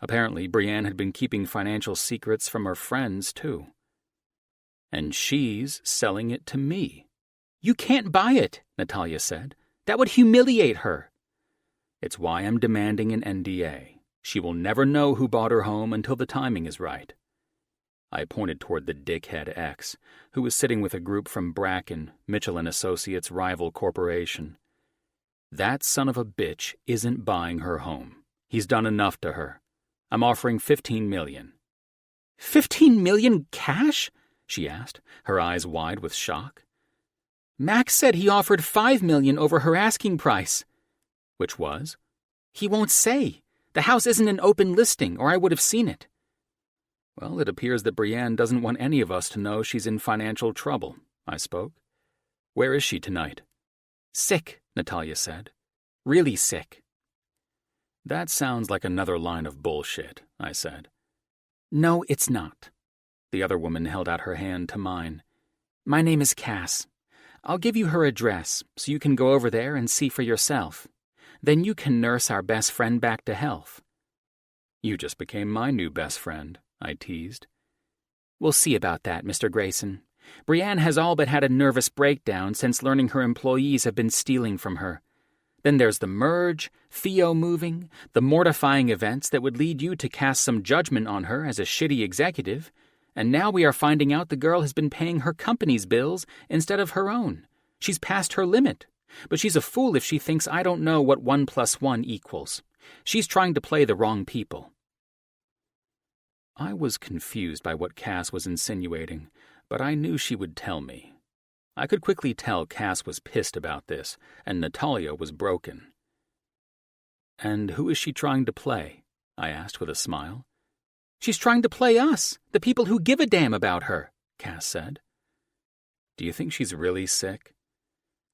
Apparently, Brienne had been keeping financial secrets from her friends, too. "And she's selling it to me." "You can't buy it," Natalia said. "That would humiliate her." "It's why I'm demanding an NDA. She will never know who bought her home until the timing is right." I pointed toward the dickhead X, who was sitting with a group from Bracken, Mitchell & Associates' rival corporation. "That son of a bitch isn't buying her home. He's done enough to her. I'm offering $15 million. $15 million cash?" she asked, her eyes wide with shock. "Max said he offered $5 million over her asking price." "Which was?" "He won't say. The house isn't an open listing, or I would have seen it." "Well, it appears that Brienne doesn't want any of us to know she's in financial trouble," I spoke. "Where is she tonight?" "Sick," Natalia said. "Really sick." "That sounds like another line of bullshit," I said. "No, it's not." The other woman held out her hand to mine. "My name is Cass. I'll give you her address so you can go over there and see for yourself. Then you can nurse our best friend back to health." "You just became my new best friend," I teased. "We'll see about that, Mr. Grayson. Brienne has all but had a nervous breakdown since learning her employees have been stealing from her. Then there's the merge, Theo moving, the mortifying events that would lead you to cast some judgment on her as a shitty executive, and now we are finding out the girl has been paying her company's bills instead of her own. She's past her limit, but she's a fool if she thinks I don't know what 1 + 1 equals. She's trying to play the wrong people." I was confused by what Cass was insinuating, but I knew she would tell me. I could quickly tell Cass was pissed about this, and Natalia was broken. "And who is she trying to play?" I asked with a smile. "She's trying to play us, the people who give a damn about her," Cass said. "Do you think she's really sick?"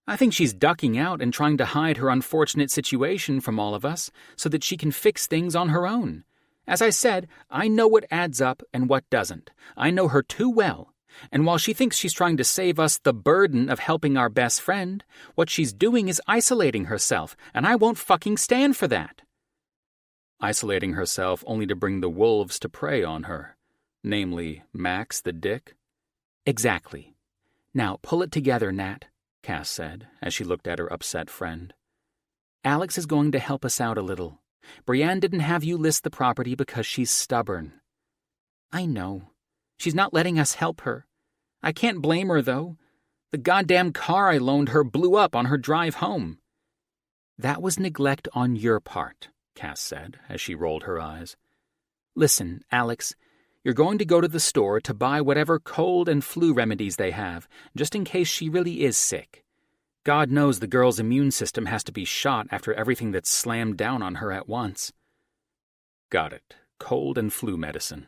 "I think she's ducking out and trying to hide her unfortunate situation from all of us so that she can fix things on her own. As I said, I know what adds up and what doesn't. I know her too well. And while she thinks she's trying to save us the burden of helping our best friend, what she's doing is isolating herself, and I won't fucking stand for that." Isolating herself only to bring the wolves to prey on her, namely Max the dick? "Exactly. Now pull it together, Nat," Cass said as she looked at her upset friend. "Alex is going to help us out a little. Brienne didn't have you list the property because she's stubborn." "I know. She's not letting us help her. I can't blame her, though. The goddamn car I loaned her blew up on her drive home." "That was neglect on your part," Cass said as she rolled her eyes. "Listen, Alex, you're going to go to the store to buy whatever cold and flu remedies they have, just in case she really is sick. God knows the girl's immune system has to be shot after everything that's slammed down on her at once." "Got it. Cold and flu medicine."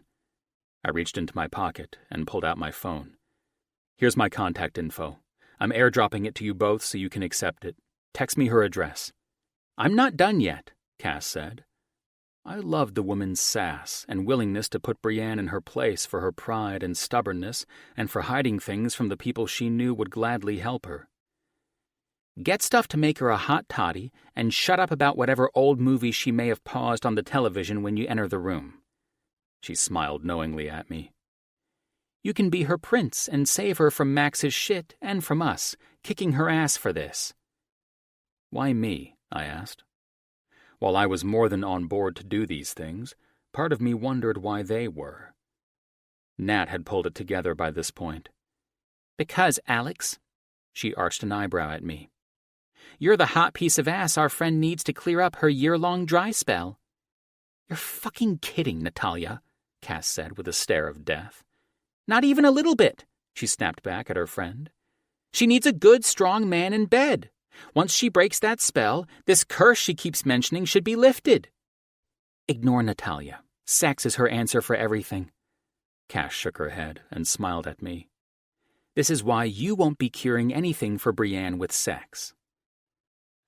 I reached into my pocket and pulled out my phone. "Here's my contact info. I'm airdropping it to you both so you can accept it. Text me her address." "I'm not done yet," Cass said. I loved the woman's sass and willingness to put Brienne in her place for her pride and stubbornness and for hiding things from the people she knew would gladly help her. "Get stuff to make her a hot toddy and shut up about whatever old movie she may have paused on the television when you enter the room." She smiled knowingly at me. "You can be her prince and save her from Max's shit and from us, kicking her ass for this." Why me? I asked. While I was more than on board to do these things, part of me wondered why they were. Nat had pulled it together by this point. Because, Alex, she arched an eyebrow at me. You're the hot piece of ass our friend needs to clear up her year-long dry spell. You're fucking kidding, Natalia, Cass said with a stare of death. Not even a little bit, she snapped back at her friend. She needs a good, strong man in bed. Once she breaks that spell, this curse she keeps mentioning should be lifted. Ignore Natalia. Sex is her answer for everything. Cass shook her head and smiled at me. This is why you won't be curing anything for Brienne with sex.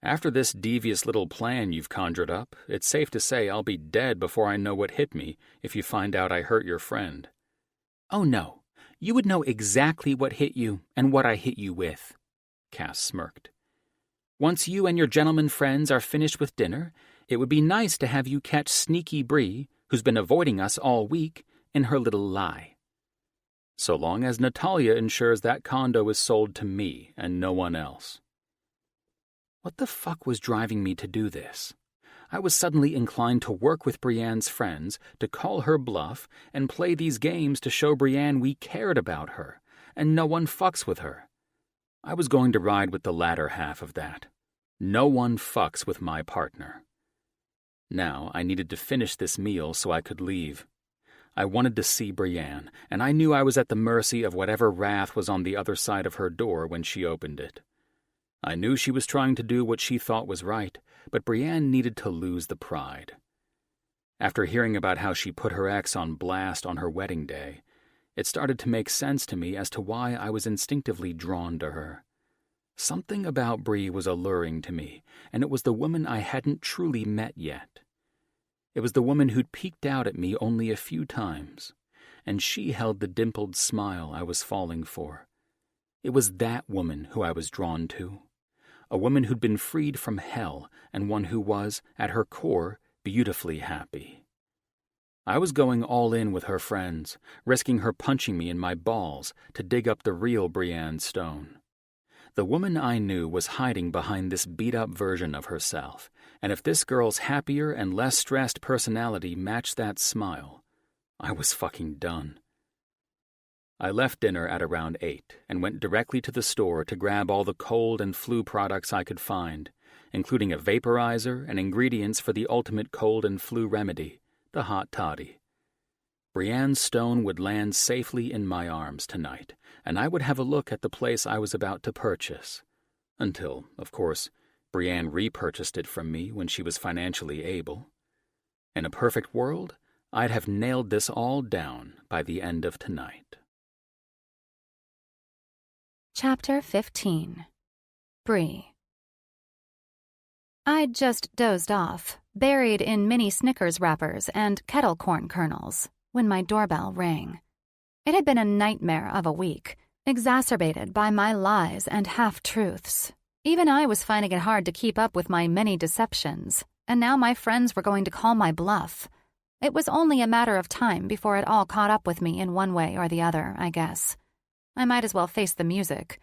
After this devious little plan you've conjured up, it's safe to say I'll be dead before I know what hit me if you find out I hurt your friend. Oh no, you would know exactly what hit you and what I hit you with. Cass smirked. Once you and your gentleman friends are finished with dinner, it would be nice to have you catch sneaky Bree, who's been avoiding us all week, in her little lie. So long as Natalia ensures that condo is sold to me and no one else. What the fuck was driving me to do this? I was suddenly inclined to work with Brienne's friends, to call her bluff, and play these games to show Brienne we cared about her, and no one fucks with her. I was going to ride with the latter half of that. No one fucks with my partner. Now I needed to finish this meal so I could leave. I wanted to see Brienne, and I knew I was at the mercy of whatever wrath was on the other side of her door when she opened it. I knew she was trying to do what she thought was right, but Brienne needed to lose the pride. After hearing about how she put her ex on blast on her wedding day, it started to make sense to me as to why I was instinctively drawn to her. Something about Bree was alluring to me, and it was the woman I hadn't truly met yet. It was the woman who'd peeked out at me only a few times, and she held the dimpled smile I was falling for. It was that woman who I was drawn to. A woman who'd been freed from hell, and one who was, at her core, beautifully happy. I was going all in with her friends, risking her punching me in my balls to dig up the real Brienne Stone. The woman I knew was hiding behind this beat-up version of herself, and if this girl's happier and less stressed personality matched that smile, I was fucking done. I left dinner at around 8 and went directly to the store to grab all the cold and flu products I could find, including a vaporizer and ingredients for the ultimate cold and flu remedy, the hot toddy. Brienne's stone would land safely in my arms tonight, and I would have a look at the place I was about to purchase. Until, of course, Brienne repurchased it from me when she was financially able. In a perfect world, I'd have nailed this all down by the end of tonight. Chapter 15. Bree. I'd just dozed off, buried in mini Snickers wrappers and kettle corn kernels, when my doorbell rang. It had been a nightmare of a week, exacerbated by my lies and half-truths. Even I was finding it hard to keep up with my many deceptions, and now my friends were going to call my bluff. It was only a matter of time before it all caught up with me in one way or the other, I guess. I might as well face the music.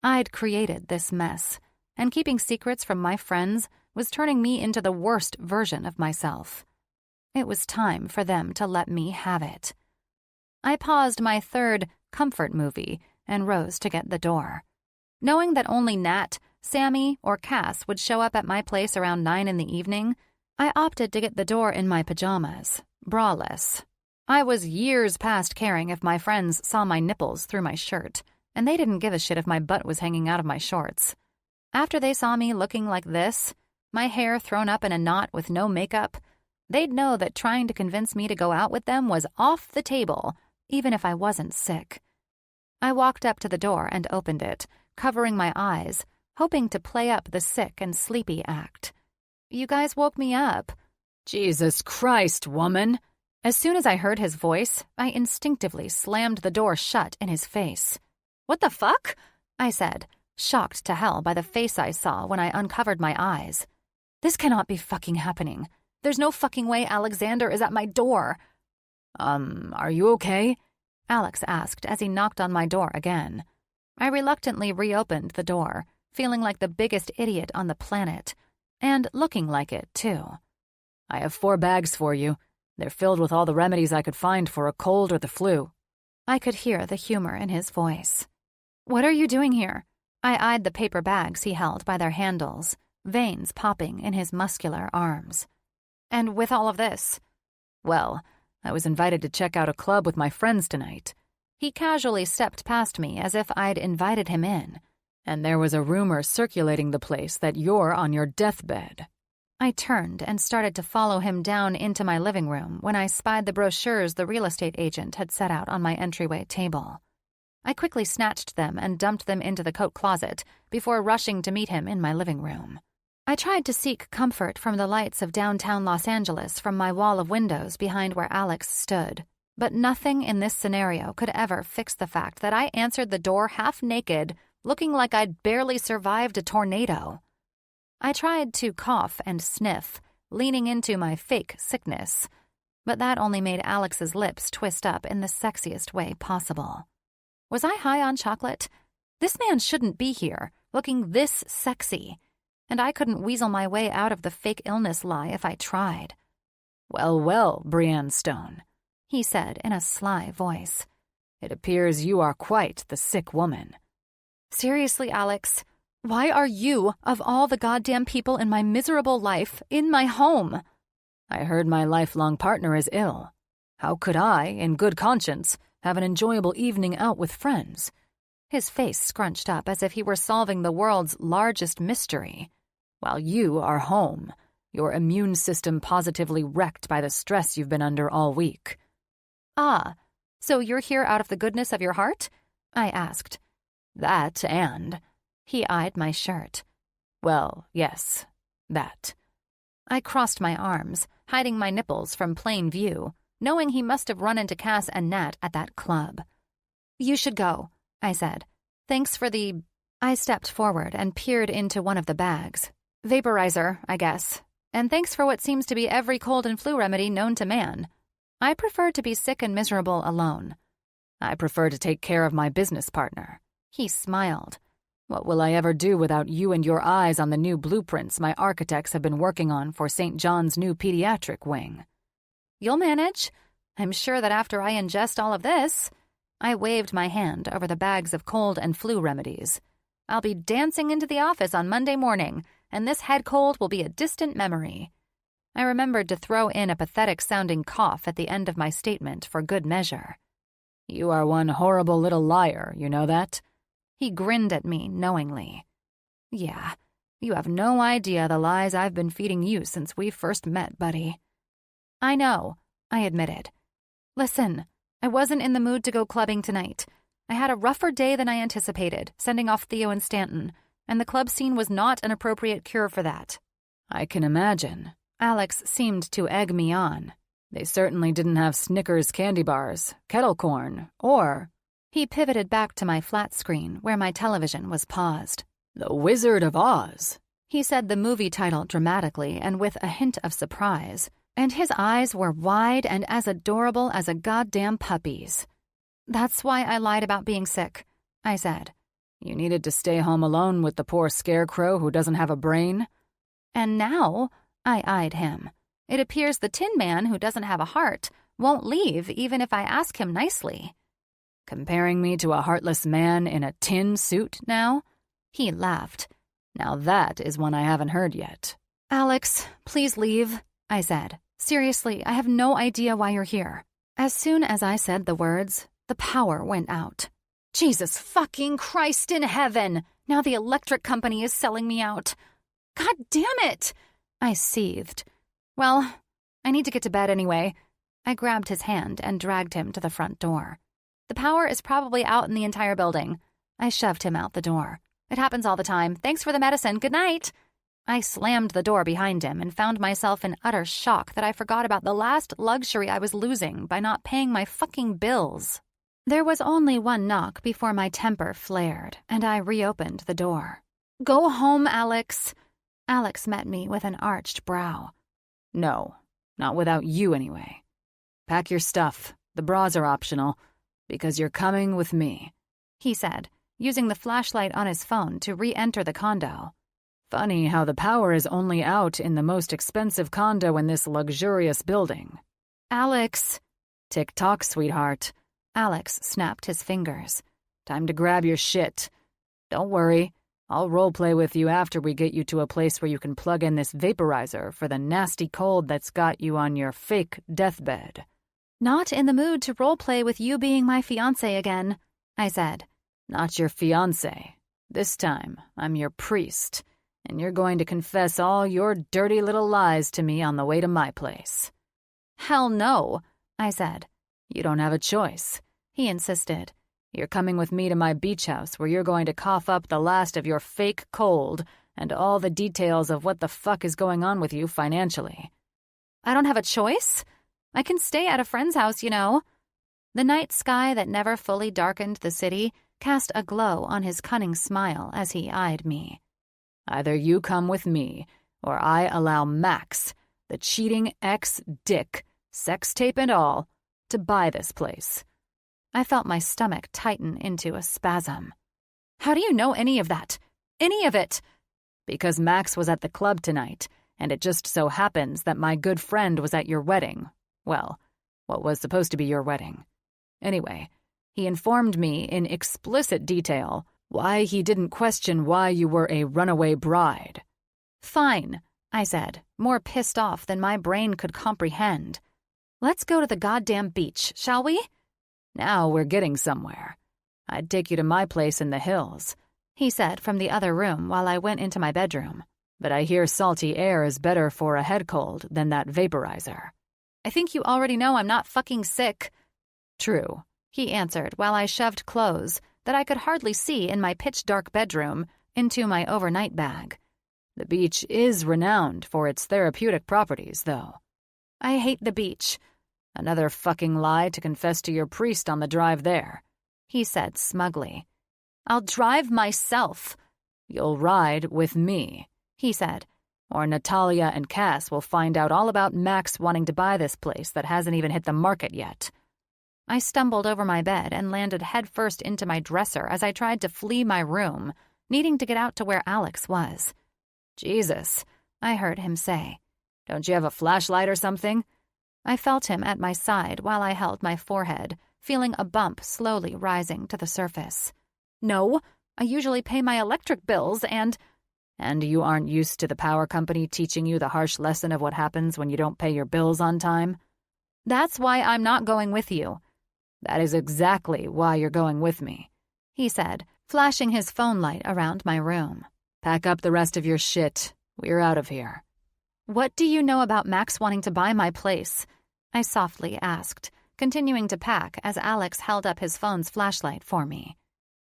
I'd created this mess, and keeping secrets from my friends was turning me into the worst version of myself. It was time for them to let me have it. I paused my third comfort movie and rose to get the door. Knowing that only Nat, Sammy, or Cass would show up at my place around 9 in the evening, I opted to get the door in my pajamas, braless. I was years past caring if my friends saw my nipples through my shirt, and they didn't give a shit if my butt was hanging out of my shorts. After they saw me looking like this, my hair thrown up in a knot with no makeup, they'd know that trying to convince me to go out with them was off the table, even if I wasn't sick. I walked up to the door and opened it, covering my eyes, hoping to play up the sick and sleepy act. You guys woke me up. Jesus Christ, woman! As soon as I heard his voice, I instinctively slammed the door shut in his face. What the fuck? I said, shocked to hell by the face I saw when I uncovered my eyes. This cannot be fucking happening. There's no fucking way Alexander is at my door. Are you okay? Alex asked as he knocked on my door again. I reluctantly reopened the door, feeling like the biggest idiot on the planet, and looking like it, too. I have 4 bags for you. They're filled with all the remedies I could find for a cold or the flu. I could hear the humor in his voice. What are you doing here? I eyed the paper bags he held by their handles, veins popping in his muscular arms. And with all of this? Well, I was invited to check out a club with my friends tonight. He casually stepped past me as if I'd invited him in. And there was a rumor circulating the place that you're on your deathbed. I turned and started to follow him down into my living room when I spied the brochures the real estate agent had set out on my entryway table. I quickly snatched them and dumped them into the coat closet before rushing to meet him in my living room. I tried to seek comfort from the lights of downtown Los Angeles from my wall of windows behind where Alex stood, but nothing in this scenario could ever fix the fact that I answered the door half naked, looking like I'd barely survived a tornado. I tried to cough and sniff, leaning into my fake sickness, but that only made Alex's lips twist up in the sexiest way possible. Was I high on chocolate? This man shouldn't be here, looking this sexy, and I couldn't weasel my way out of the fake illness lie if I tried. Well, well, Brienne Stone, he said in a sly voice. It appears you are quite the sick woman. Seriously, Alex, why are you, of all the goddamn people in my miserable life, in my home? I heard my lifelong partner is ill. How could I, in good conscience, have an enjoyable evening out with friends? His face scrunched up as if he were solving the world's largest mystery. While you are home, your immune system positively wrecked by the stress you've been under all week. Ah, so you're here out of the goodness of your heart? I asked. That and... He eyed my shirt. Well, yes, that. I crossed my arms, hiding my nipples from plain view, knowing he must have run into Cass and Nat at that club. You should go, I said. Thanks for the... I stepped forward and peered into one of the bags. Vaporizer, I guess. And thanks for what seems to be every cold and flu remedy known to man. I prefer to be sick and miserable alone. I prefer to take care of my business partner. He smiled. What will I ever do without you and your eyes on the new blueprints my architects have been working on for St. John's new pediatric wing? You'll manage. I'm sure that after I ingest all of this... I waved my hand over the bags of cold and flu remedies. I'll be dancing into the office on Monday morning, and this head cold will be a distant memory. I remembered to throw in a pathetic-sounding cough at the end of my statement for good measure. You are one horrible little liar, you know that? He grinned at me knowingly. Yeah, you have no idea the lies I've been feeding you since we first met, buddy. I know, I admitted. Listen, I wasn't in the mood to go clubbing tonight. I had a rougher day than I anticipated, sending off Theo and Stanton, and the club scene was not an appropriate cure for that. I can imagine. Alex seemed to egg me on. They certainly didn't have Snickers candy bars, kettle corn, or... He pivoted back to my flat screen where my television was paused. The Wizard of Oz. He said the movie title dramatically and with a hint of surprise, and his eyes were wide and as adorable as a goddamn puppy's. That's why I lied about being sick, I said. You needed to stay home alone with the poor scarecrow who doesn't have a brain? And now, I eyed him. It appears the Tin Man who doesn't have a heart won't leave even if I ask him nicely. Comparing me to a heartless man in a tin suit now? He laughed. Now that is one I haven't heard yet. Alex, please leave, I said. Seriously, I have no idea why you're here. As soon as I said the words, the power went out. Jesus fucking Christ in heaven! Now the electric company is selling me out. God damn it! I seethed. Well, I need to get to bed anyway. I grabbed his hand and dragged him to the front door. The power is probably out in the entire building. I shoved him out the door. It happens all the time. Thanks for the medicine. Good night. I slammed the door behind him and found myself in utter shock that I forgot about the last luxury I was losing by not paying my fucking bills. There was only one knock before my temper flared, and I reopened the door. Go home, Alex. Alex met me with an arched brow. No, not without you anyway. Pack your stuff. The bras are optional. Because you're coming with me, he said, using the flashlight on his phone to re-enter the condo. Funny how the power is only out in the most expensive condo in this luxurious building. Alex. Tick-tock, sweetheart. Alex snapped his fingers. Time to grab your shit. Don't worry, I'll roleplay with you after we get you to a place where you can plug in this vaporizer for the nasty cold that's got you on your fake deathbed. Not in the mood to roleplay with you being my fiancé again, I said. Not your fiancé. This time, I'm your priest, and you're going to confess all your dirty little lies to me on the way to my place. Hell no, I said. You don't have a choice, he insisted. You're coming with me to my beach house where you're going to cough up the last of your fake cold and all the details of what the fuck is going on with you financially. I don't have a choice? I can stay at a friend's house, you know. The night sky that never fully darkened the city cast a glow on his cunning smile as he eyed me. Either you come with me, or I allow Max, the cheating ex-dick, sex tape and all, to buy this place. I felt my stomach tighten into a spasm. How do you know any of that? Any of it? Because Max was at the club tonight, and it just so happens that my good friend was at your wedding. Well, what was supposed to be your wedding. Anyway, he informed me in explicit detail why he didn't question why you were a runaway bride. Fine, I said, more pissed off than my brain could comprehend. Let's go to the goddamn beach, shall we? Now we're getting somewhere. I'd take you to my place in the hills, he said from the other room while I went into my bedroom. But I hear salty air is better for a head cold than that vaporizer. I think you already know I'm not fucking sick. True, he answered while I shoved clothes that I could hardly see in my pitch-dark bedroom into my overnight bag. The beach is renowned for its therapeutic properties, though. I hate the beach. Another fucking lie to confess to your priest on the drive there, he said smugly. I'll drive myself. You'll ride with me, he said, or Natalia and Cass will find out all about Max wanting to buy this place that hasn't even hit the market yet. I stumbled over my bed and landed headfirst into my dresser as I tried to flee my room, needing to get out to where Alex was. Jesus, I heard him say. Don't you have a flashlight or something? I felt him at my side while I held my forehead, feeling a bump slowly rising to the surface. No, I usually pay my electric bills and you aren't used to the power company teaching you the harsh lesson of what happens when you don't pay your bills on time? That's why I'm not going with you. That is exactly why you're going with me, he said, flashing his phone light around my room. Pack up the rest of your shit. We're out of here. What do you know about Max wanting to buy my place? I softly asked, continuing to pack as Alex held up his phone's flashlight for me.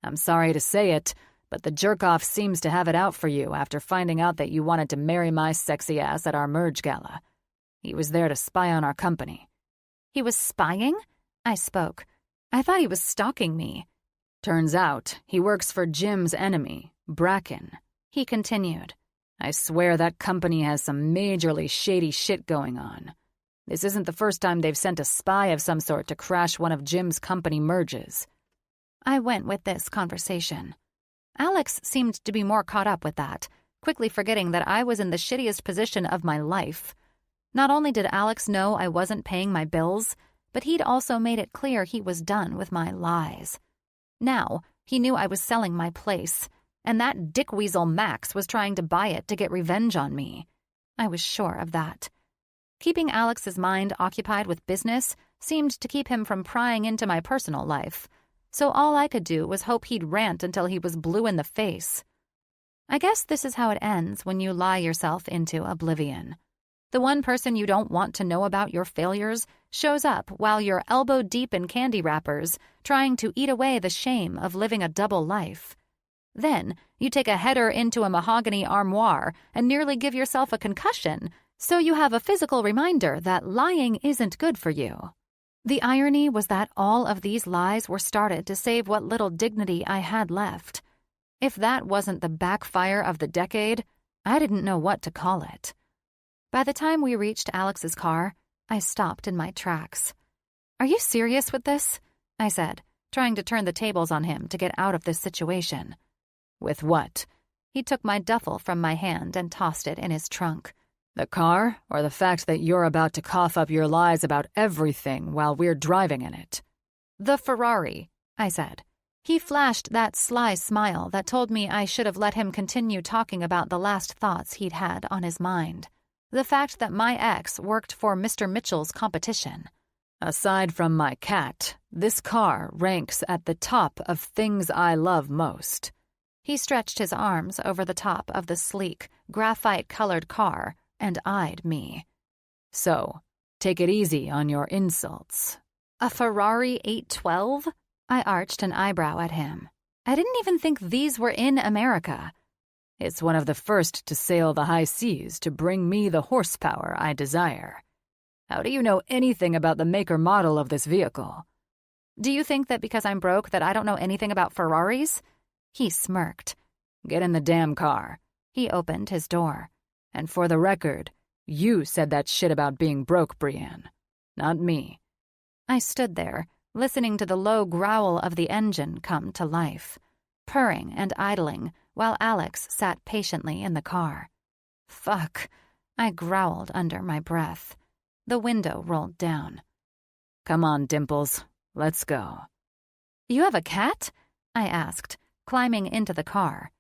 I'm sorry to say it, but the jerk-off seems to have it out for you after finding out that you wanted to marry my sexy ass at our merge gala. He was there to spy on our company. He was spying? I spoke. I thought he was stalking me. Turns out he works for Jim's enemy, Bracken. He continued. I swear that company has some majorly shady shit going on. This isn't the first time they've sent a spy of some sort to crash one of Jim's company merges. I went with this conversation. Alex seemed to be more caught up with that, quickly forgetting that I was in the shittiest position of my life. Not only did Alex know I wasn't paying my bills, but he'd also made it clear he was done with my lies. Now, he knew I was selling my place, and that dickweasel Max was trying to buy it to get revenge on me. I was sure of that. Keeping Alex's mind occupied with business seemed to keep him from prying into my personal life, so all I could do was hope he'd rant until he was blue in the face. I guess this is how it ends when you lie yourself into oblivion. The one person you don't want to know about your failures shows up while you're elbow deep in candy wrappers, trying to eat away the shame of living a double life. Then you take a header into a mahogany armoire and nearly give yourself a concussion, so you have a physical reminder that lying isn't good for you. The irony was that all of these lies were started to save what little dignity I had left. If that wasn't the backfire of the decade, I didn't know what to call it. By the time we reached Alex's car, I stopped in my tracks. "Are you serious with this?" I said, trying to turn the tables on him to get out of this situation. With what? He took my duffel from my hand and tossed it in his trunk. The car, or the fact that you're about to cough up your lies about everything while we're driving in it? The Ferrari, I said. He flashed that sly smile that told me I should have let him continue talking about the last thoughts he'd had on his mind. The fact that my ex worked for Mr. Mitchell's competition. Aside from my cat, this car ranks at the top of things I love most. He stretched his arms over the top of the sleek, graphite-colored car and eyed me. So, take it easy on your insults. A Ferrari 812? I arched an eyebrow at him. I didn't even think these were in America. It's one of the first to sail the high seas to bring me the horsepower I desire. How do you know anything about the make or model of this vehicle? Do you think that because I'm broke that I don't know anything about Ferraris? He smirked. Get in the damn car. He opened his door. And for the record, you said that shit about being broke, Brienne. Not me. I stood there, listening to the low growl of the engine come to life, purring and idling while Alex sat patiently in the car. Fuck, I growled under my breath. The window rolled down. Come on, Dimples. Let's go. You have a cat? I asked, climbing into the car.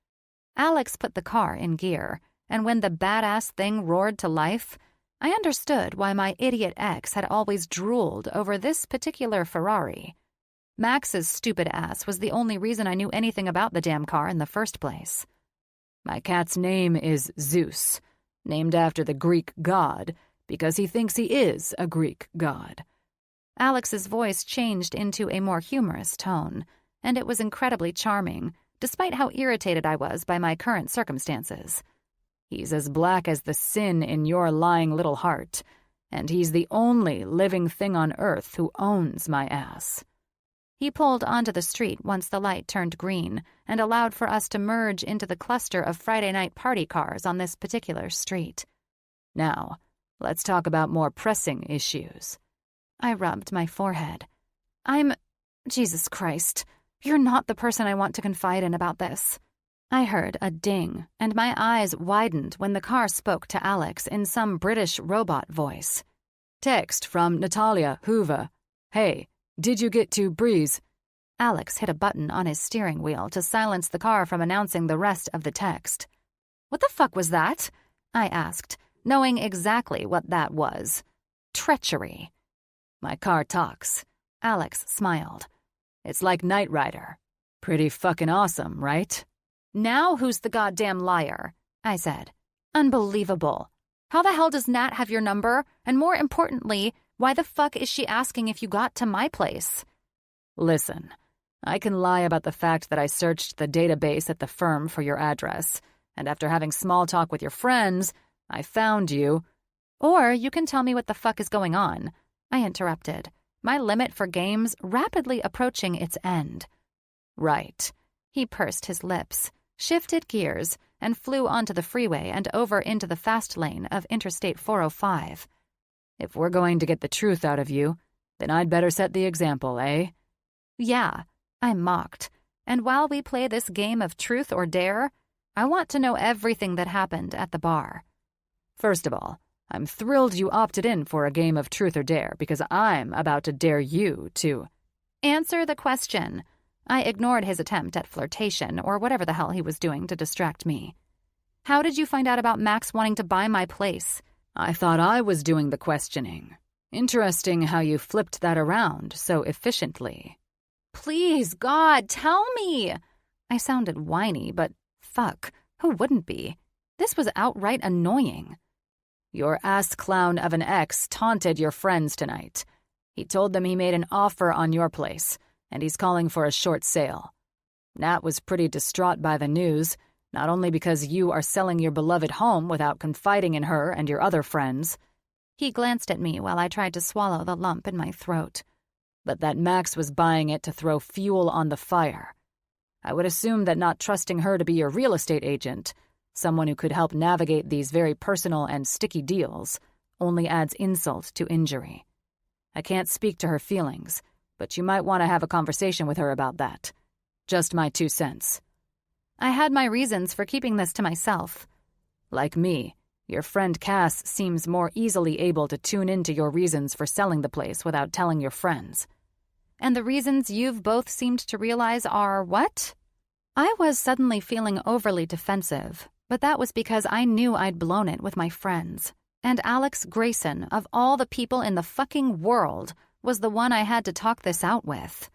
Alex put the car in gear, and when the badass thing roared to life, I understood why my idiot ex had always drooled over this particular Ferrari. Max's stupid ass was the only reason I knew anything about the damn car in the first place. My cat's name is Zeus, named after the Greek god, because he thinks he is a Greek god. Alex's voice changed into a more humorous tone, and it was incredibly charming, despite how irritated I was by my current circumstances. He's as black as the sin in your lying little heart, and he's the only living thing on earth who owns my ass. He pulled onto the street once the light turned green and allowed for us to merge into the cluster of Friday night party cars on this particular street. Now, let's talk about more pressing issues. I rubbed my forehead. Jesus Christ, you're not the person I want to confide in about this. I heard a ding, and my eyes widened when the car spoke to Alex in some British robot voice. Text from Natalia Hoover. Hey, did you get to Breeze? Alex hit a button on his steering wheel to silence the car from announcing the rest of the text. What the fuck was that? I asked, knowing exactly what that was. Treachery. My car talks. Alex smiled. It's like Knight Rider. Pretty fucking awesome, right? Now who's the goddamn liar? I said. Unbelievable. How the hell does Nat have your number? And more importantly, why the fuck is she asking if you got to my place? Listen, I can lie about the fact that I searched the database at the firm for your address, and after having small talk with your friends, I found you. Or you can tell me what the fuck is going on, I interrupted, my limit for games rapidly approaching its end. Right. He pursed his lips, shifted gears, and flew onto the freeway and over into the fast lane of Interstate 405. If we're going to get the truth out of you, then I'd better set the example, eh? Yeah, I mocked. And while we play this game of truth or dare, I want to know everything that happened at the bar. First of all, I'm thrilled you opted in for a game of truth or dare because I'm about to dare you to answer the question. I ignored his attempt at flirtation or whatever the hell he was doing to distract me. How did you find out about Max wanting to buy my place? I thought I was doing the questioning. Interesting how you flipped that around so efficiently. Please, God, tell me! I sounded whiny, but fuck, who wouldn't be? This was outright annoying. Your ass clown of an ex taunted your friends tonight. He told them he made an offer on your place, and he's calling for a short sale. Nat was pretty distraught by the news, not only because you are selling your beloved home without confiding in her and your other friends. He glanced at me while I tried to swallow the lump in my throat. But that Max was buying it to throw fuel on the fire. I would assume that not trusting her to be your real estate agent, someone who could help navigate these very personal and sticky deals, only adds insult to injury. I can't speak to her feelings, but you might want to have a conversation with her about that. Just my 2 cents. I had my reasons for keeping this to myself. Like me, your friend Cass seems more easily able to tune into your reasons for selling the place without telling your friends. And the reasons you've both seemed to realize are what? I was suddenly feeling overly defensive, but that was because I knew I'd blown it with my friends. And Alex Grayson, of all the people in the fucking world, was the one I had to talk this out with.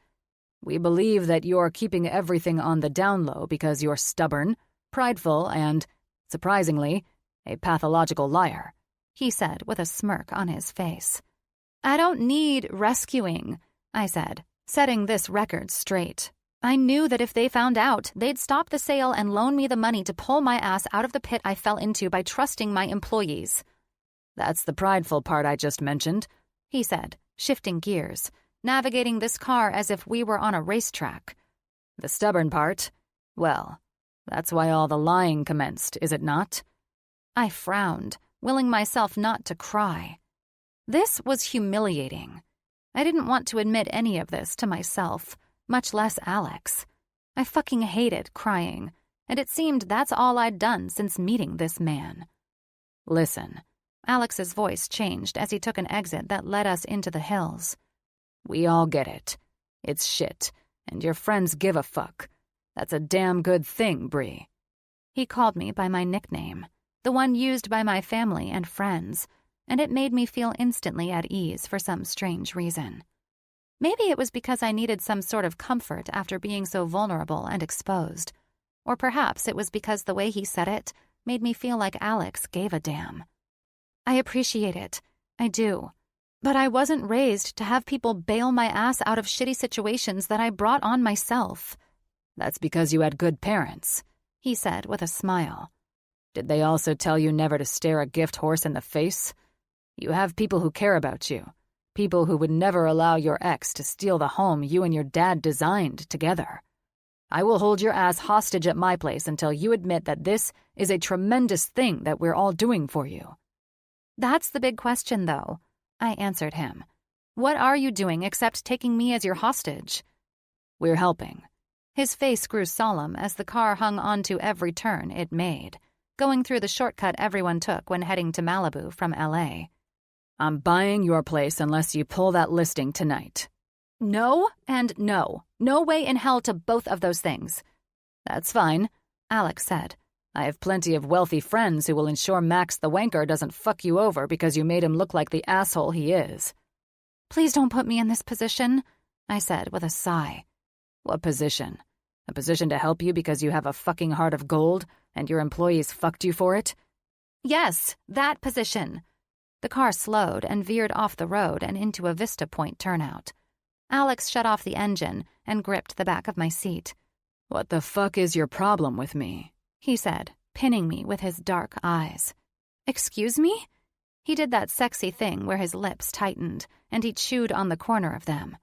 We believe that you're keeping everything on the down low because you're stubborn, prideful, and, surprisingly, a pathological liar, he said with a smirk on his face. I don't need rescuing, I said, setting this record straight. I knew that if they found out, they'd stop the sale and loan me the money to pull my ass out of the pit I fell into by trusting my employees. That's the prideful part I just mentioned, he said, shifting gears, navigating this car as if we were on a racetrack. The stubborn part? Well, that's why all the lying commenced, is it not? I frowned, willing myself not to cry. This was humiliating. I didn't want to admit any of this to myself, much less Alex. I fucking hated crying, and it seemed that's all I'd done since meeting this man. Listen. Alex's voice changed as he took an exit that led us into the hills. We all get it. It's shit, and your friends give a fuck. That's a damn good thing, Bree. He called me by my nickname, the one used by my family and friends, and it made me feel instantly at ease for some strange reason. Maybe it was because I needed some sort of comfort after being so vulnerable and exposed. Or perhaps it was because the way he said it made me feel like Alex gave a damn. I appreciate it. I do. But I wasn't raised to have people bail my ass out of shitty situations that I brought on myself. That's because you had good parents, he said with a smile. Did they also tell you never to stare a gift horse in the face? You have people who care about you. People who would never allow your ex to steal the home you and your dad designed together. I will hold your ass hostage at my place until you admit that this is a tremendous thing that we're all doing for you. That's the big question, though, I answered him. What are you doing except taking me as your hostage? We're helping. His face grew solemn as the car hung onto every turn it made, going through the shortcut everyone took when heading to Malibu from L.A. I'm buying your place unless you pull that listing tonight. No and no. No way in hell to both of those things. That's fine, Alex said. I have plenty of wealthy friends who will ensure Max the wanker doesn't fuck you over because you made him look like the asshole he is. Please don't put me in this position, I said with a sigh. What position? A position to help you because you have a fucking heart of gold and your employees fucked you for it? Yes, that position. The car slowed and veered off the road and into a Vista Point turnout. Alex shut off the engine and gripped the back of my seat. What the fuck is your problem with me? He said, pinning me with his dark eyes. Excuse me? He did that sexy thing where his lips tightened and he chewed on the corner of them.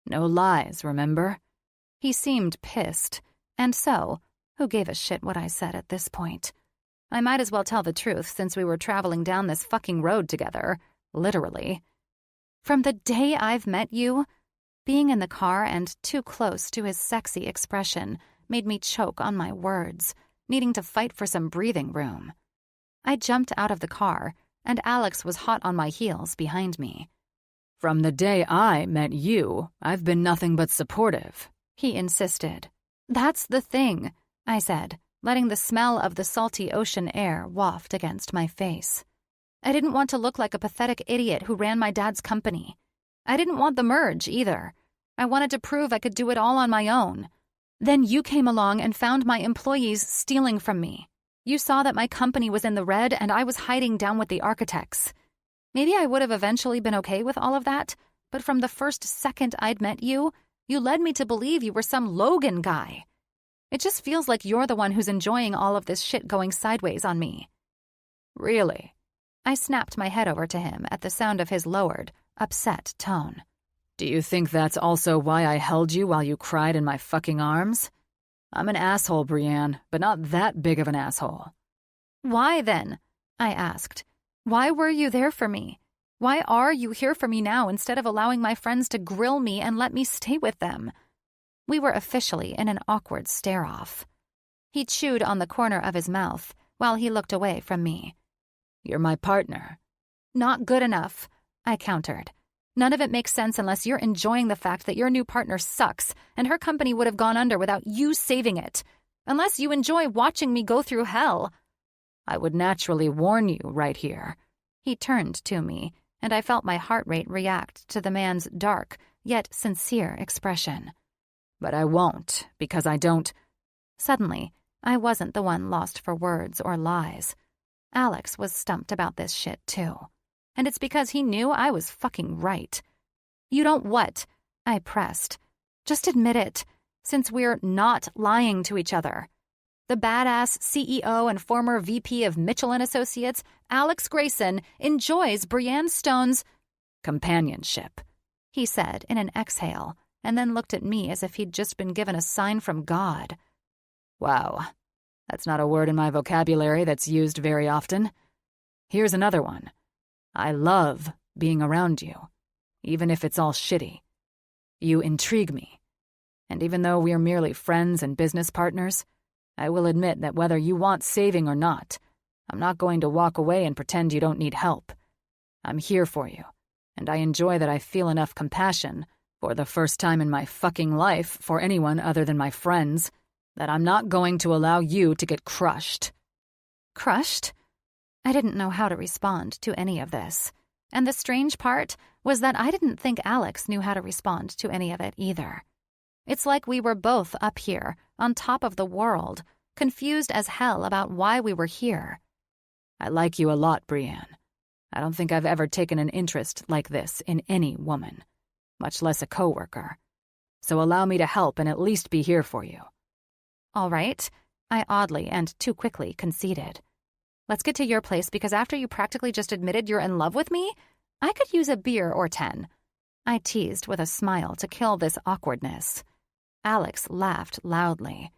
No lies, remember? He seemed pissed, and so, who gave a shit what I said at this point? I might as well tell the truth since we were traveling down this fucking road together, literally. From the day I've met you, being in the car and too close to his sexy expression made me choke on my words, needing to fight for some breathing room. I jumped out of the car, and Alex was hot on my heels behind me. From the day I met you, I've been nothing but supportive, he insisted. That's the thing, I said, letting the smell of the salty ocean air waft against my face. I didn't want to look like a pathetic idiot who ran my dad's company. I didn't want the merge, either. I wanted to prove I could do it all on my own. Then you came along and found my employees stealing from me. You saw that my company was in the red and I was hiding down with the architects. Maybe I would have eventually been okay with all of that, but from the first second I'd met you, you led me to believe you were some Logan guy. It just feels like you're the one who's enjoying all of this shit going sideways on me. Really? I snapped my head over to him at the sound of his lowered, upset tone. Do you think that's also why I held you while you cried in my fucking arms? I'm an asshole, Brienne, but not that big of an asshole. Why then? I asked. Why were you there for me? Why are you here for me now instead of allowing my friends to grill me and let me stay with them? We were officially in an awkward stare-off. He chewed on the corner of his mouth while he looked away from me. You're my partner. Not good enough, I countered. None of it makes sense unless you're enjoying the fact that your new partner sucks and her company would have gone under without you saving it. Unless you enjoy watching me go through hell. I would naturally warn you right here. He turned to me, and I felt my heart rate react to the man's dark, yet sincere expression. But I won't, because I don't... Suddenly, I wasn't the one lost for words or lies. Alex was stumped about this shit, too. And it's because he knew I was fucking right. You don't what? I pressed. Just admit it, since we're not lying to each other. The badass CEO and former VP of Mitchell & Associates, Alex Grayson, enjoys Brienne Stone's companionship, he said in an exhale, and then looked at me as if he'd just been given a sign from God. Wow, that's not a word in my vocabulary that's used very often. Here's another one. I love being around you, even if it's all shitty. You intrigue me. And even though we're merely friends and business partners, I will admit that whether you want saving or not, I'm not going to walk away and pretend you don't need help. I'm here for you, and I enjoy that I feel enough compassion, for the first time in my fucking life for anyone other than my friends, that I'm not going to allow you to get crushed. Crushed? I didn't know how to respond to any of this. And the strange part was that I didn't think Alex knew how to respond to any of it either. It's like we were both up here, on top of the world, confused as hell about why we were here. I like you a lot, Brienne. I don't think I've ever taken an interest like this in any woman, much less a coworker. So allow me to help and at least be here for you. All right, I oddly and too quickly conceded. Let's get to your place because after you practically just admitted you're in love with me, I could use a beer or 10. I teased with a smile to kill this awkwardness. Alex laughed loudly.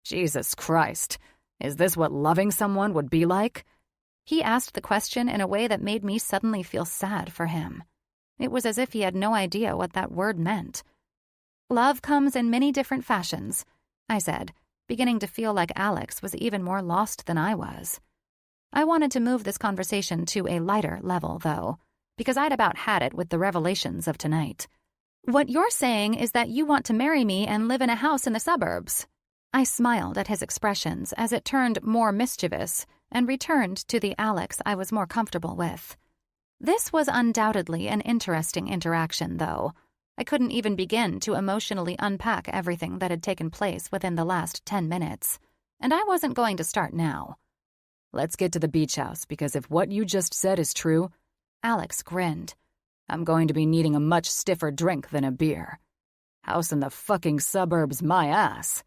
Jesus Christ, is this what loving someone would be like? He asked the question in a way that made me suddenly feel sad for him. It was as if he had no idea what that word meant. Love comes in many different fashions, I said, beginning to feel like Alex was even more lost than I was. I wanted to move this conversation to a lighter level, though, because I'd about had it with the revelations of tonight. What you're saying is that you want to marry me and live in a house in the suburbs. I smiled at his expressions as it turned more mischievous and returned to the Alex I was more comfortable with. This was undoubtedly an interesting interaction, though. I couldn't even begin to emotionally unpack everything that had taken place within the last 10 minutes, and I wasn't going to start now. Let's get to the beach house, because if what you just said is true, Alex grinned. I'm going to be needing a much stiffer drink than a beer. House in the fucking suburbs, my ass.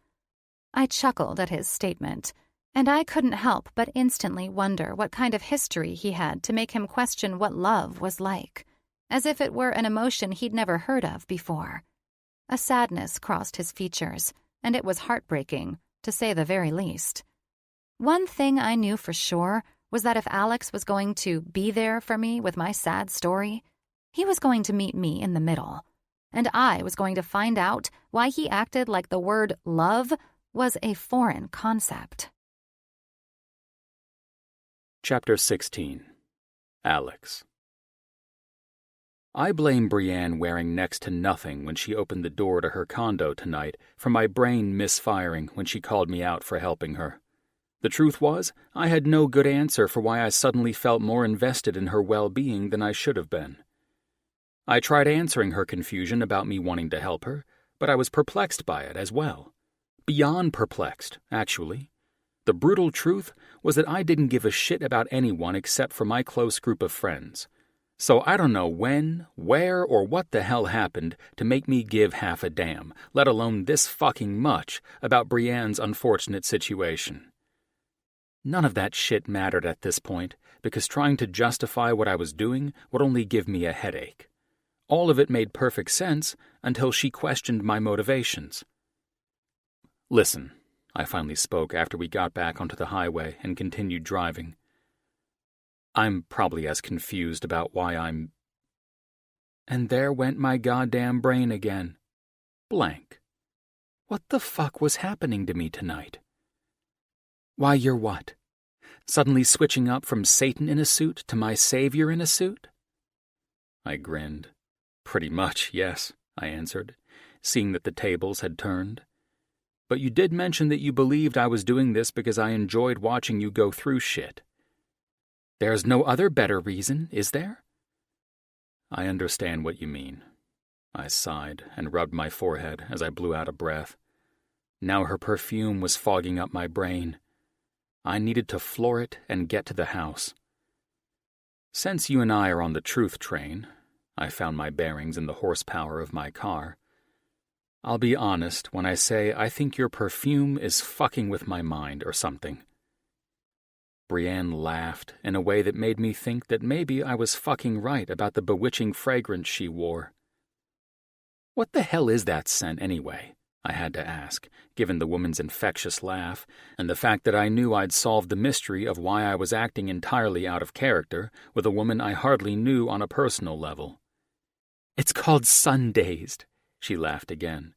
I chuckled at his statement, and I couldn't help but instantly wonder what kind of history he had to make him question what love was like, as if it were an emotion he'd never heard of before. A sadness crossed his features, and it was heartbreaking, to say the very least. One thing I knew for sure was that if Alex was going to be there for me with my sad story, he was going to meet me in the middle, and I was going to find out why he acted like the word love was a foreign concept. Chapter 16. Alex. I blame Brienne wearing next to nothing when she opened the door to her condo tonight for my brain misfiring when she called me out for helping her. The truth was, I had no good answer for why I suddenly felt more invested in her well-being than I should have been. I tried answering her confusion about me wanting to help her, but I was perplexed by it as well. Beyond perplexed, actually. The brutal truth was that I didn't give a shit about anyone except for my close group of friends. So I don't know when, where, or what the hell happened to make me give half a damn, let alone this fucking much, about Brienne's unfortunate situation. None of that shit mattered at this point, because trying to justify what I was doing would only give me a headache. All of it made perfect sense until she questioned my motivations. Listen, I finally spoke after we got back onto the highway and continued driving. I'm probably as confused about why I'm and there went my goddamn brain again. Blank. What the fuck was happening to me tonight? Why, you're what? Suddenly switching up from Satan in a suit to my savior in a suit? I grinned. Pretty much, yes, I answered, seeing that the tables had turned. But you did mention that you believed I was doing this because I enjoyed watching you go through shit. There's no other better reason, is there? I understand what you mean. I sighed and rubbed my forehead as I blew out a breath. Now her perfume was fogging up my brain. I needed to floor it and get to the house. Since you and I are on the truth train, I found my bearings in the horsepower of my car. I'll be honest when I say I think your perfume is fucking with my mind or something. Brienne laughed in a way that made me think that maybe I was fucking right about the bewitching fragrance she wore. What the hell is that scent anyway? I had to ask, given the woman's infectious laugh, and the fact that I knew I'd solved the mystery of why I was acting entirely out of character with a woman I hardly knew on a personal level. It's called Sun-Dazed, she laughed again.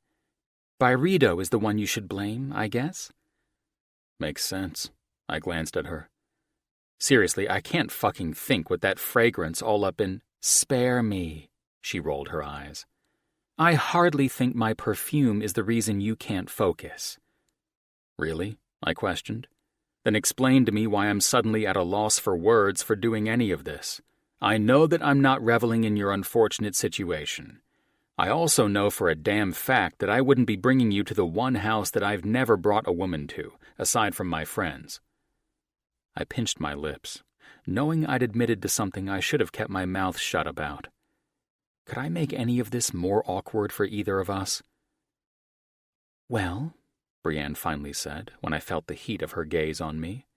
Byredo is the one you should blame, I guess? Makes sense. I glanced at her. Seriously, I can't fucking think with that fragrance all up in... Spare me, she rolled her eyes. I hardly think my perfume is the reason you can't focus. Really? I questioned. Then explain to me why I'm suddenly at a loss for words for doing any of this. I know that I'm not reveling in your unfortunate situation. I also know for a damn fact that I wouldn't be bringing you to the one house that I've never brought a woman to, aside from my friends. I pinched my lips, knowing I'd admitted to something I should have kept my mouth shut about. Could I make any of this more awkward for either of us? Well, Brienne finally said, when I felt the heat of her gaze on me.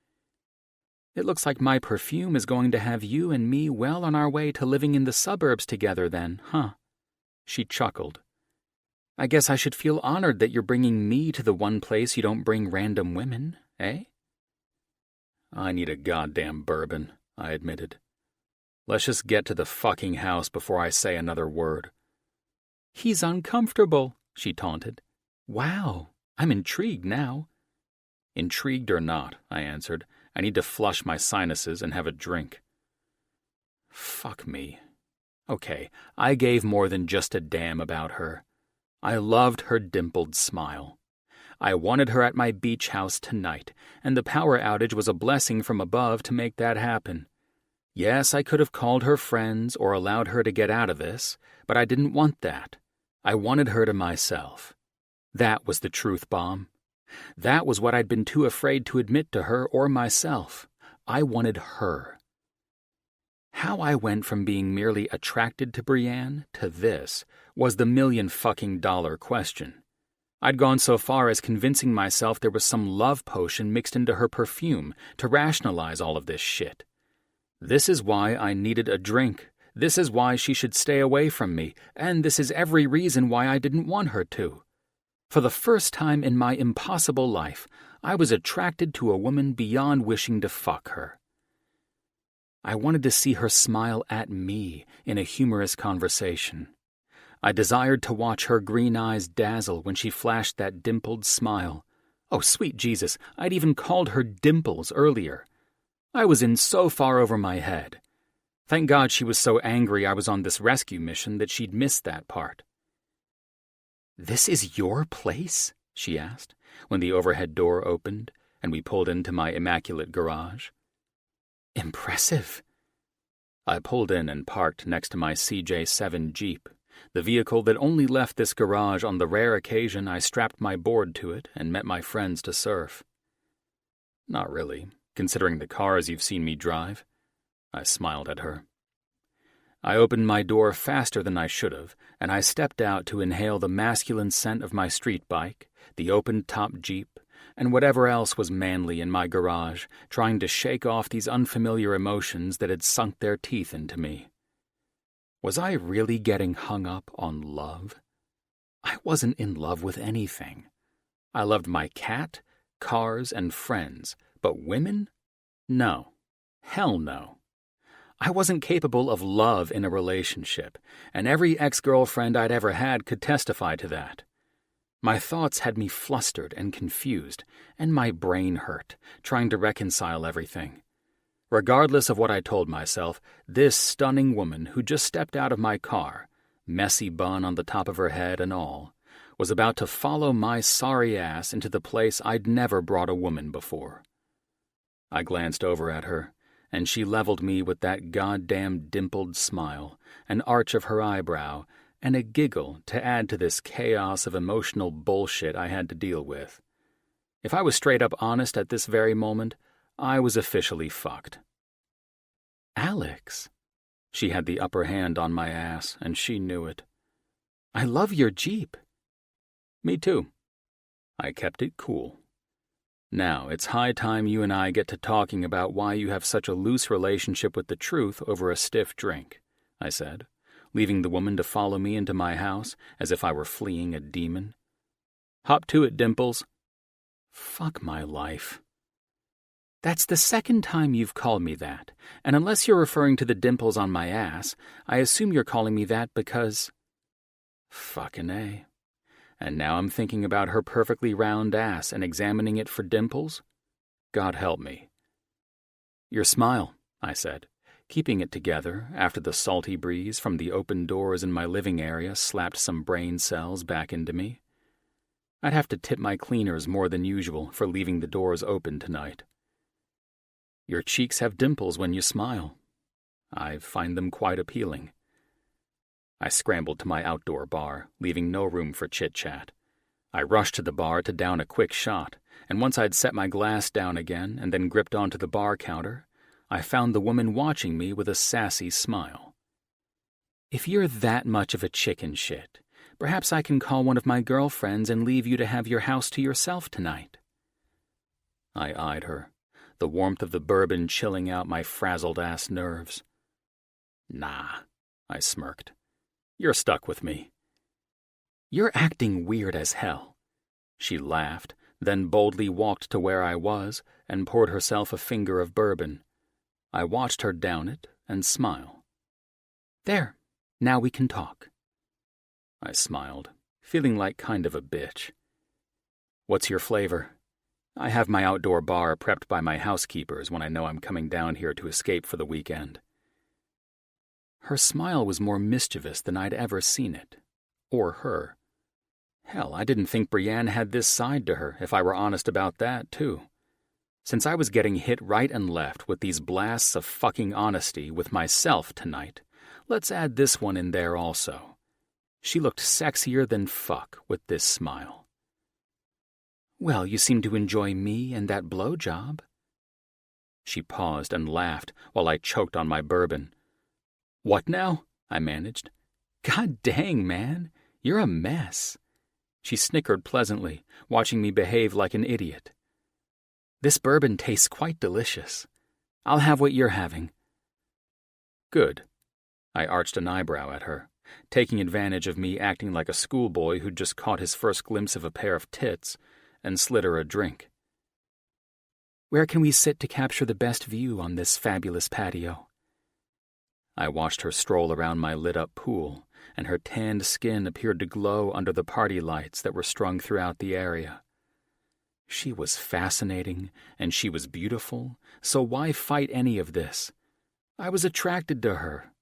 It looks like my perfume is going to have you and me well on our way to living in the suburbs together then, huh? She chuckled. I guess I should feel honored that you're bringing me to the one place you don't bring random women, eh? I need a goddamn bourbon, I admitted. Let's just get to the fucking house before I say another word. He's uncomfortable, she taunted. Wow, I'm intrigued now. Intrigued or not, I answered, I need to flush my sinuses and have a drink. Fuck me. Okay, I gave more than just a damn about her. I loved her dimpled smile. I wanted her at my beach house tonight, and the power outage was a blessing from above to make that happen. Yes, I could have called her friends or allowed her to get out of this, but I didn't want that. I wanted her to myself. That was the truth bomb. That was what I'd been too afraid to admit to her or myself. I wanted her. How I went from being merely attracted to Brienne to this was the $1,000,000 question. I'd gone so far as convincing myself there was some love potion mixed into her perfume to rationalize all of this shit. This is why I needed a drink. This is why she should stay away from me, and this is every reason why I didn't want her to. For the first time in my impossible life, I was attracted to a woman beyond wishing to fuck her. I wanted to see her smile at me in a humorous conversation. I desired to watch her green eyes dazzle when she flashed that dimpled smile. Oh, sweet Jesus, I'd even called her Dimples earlier. I was in so far over my head. Thank God she was so angry I was on this rescue mission that she'd missed that part. This is your place? She asked, when the overhead door opened and we pulled into my immaculate garage. Impressive. I pulled in and parked next to my CJ7 Jeep, the vehicle that only left this garage on the rare occasion I strapped my board to it and met my friends to surf. Not really, considering the cars you've seen me drive. I smiled at her. I opened my door faster than I should have, and I stepped out to inhale the masculine scent of my street bike, the open-top Jeep, and whatever else was manly in my garage, trying to shake off these unfamiliar emotions that had sunk their teeth into me. Was I really getting hung up on love? I wasn't in love with anything. I loved my cat, cars, and friends, but women? No. Hell no. I wasn't capable of love in a relationship, and every ex-girlfriend I'd ever had could testify to that. My thoughts had me flustered and confused, and my brain hurt, trying to reconcile everything. Regardless of what I told myself, this stunning woman who just stepped out of my car, messy bun on the top of her head and all, was about to follow my sorry ass into the place I'd never brought a woman before. I glanced over at her, and she leveled me with that goddamn dimpled smile, an arch of her eyebrow, and a giggle to add to this chaos of emotional bullshit I had to deal with. If I was straight up honest at this very moment, I was officially fucked. Alex. She had the upper hand on my ass, and she knew it. I love your Jeep. Me too. I kept it cool. Now, it's high time you and I get to talking about why you have such a loose relationship with the truth over a stiff drink, I said, leaving the woman to follow me into my house as if I were fleeing a demon. Hop to it, Dimples. Fuck my life. That's the second time you've called me that, and unless you're referring to the dimples on my ass, I assume you're calling me that because... Fucking A. And now I'm thinking about her perfectly round ass and examining it for dimples? God help me. Your smile, I said, keeping it together after the salty breeze from the open doors in my living area slapped some brain cells back into me. I'd have to tip my cleaners more than usual for leaving the doors open tonight. Your cheeks have dimples when you smile. I find them quite appealing. I scrambled to my outdoor bar, leaving no room for chit-chat. I rushed to the bar to down a quick shot, and once I'd set my glass down again and then gripped onto the bar counter, I found the woman watching me with a sassy smile. If you're that much of a chicken shit, perhaps I can call one of my girlfriends and leave you to have your house to yourself tonight. I eyed her, the warmth of the bourbon chilling out my frazzled-ass nerves. Nah, I smirked. You're stuck with me. You're acting weird as hell. She laughed, then boldly walked to where I was and poured herself a finger of bourbon. I watched her down it and smile. There, now we can talk. I smiled, feeling like kind of a bitch. What's your flavor? I have my outdoor bar prepped by my housekeepers when I know I'm coming down here to escape for the weekend. Her smile was more mischievous than I'd ever seen it. Or her. Hell, I didn't think Brienne had this side to her, if I were honest about that, too. Since I was getting hit right and left with these blasts of fucking honesty with myself tonight, let's add this one in there also. She looked sexier than fuck with this smile. Well, you seem to enjoy me and that blowjob. She paused and laughed while I choked on my bourbon. What now? I managed. God dang, man, you're a mess. She snickered pleasantly, watching me behave like an idiot. This bourbon tastes quite delicious. I'll have what you're having. Good. I arched an eyebrow at her, taking advantage of me acting like a schoolboy who'd just caught his first glimpse of a pair of tits, and slid her a drink. Where can we sit to capture the best view on this fabulous patio? I watched her stroll around my lit-up pool, and her tanned skin appeared to glow under the party lights that were strung throughout the area. She was fascinating, and she was beautiful, so why fight any of this? I was attracted to her.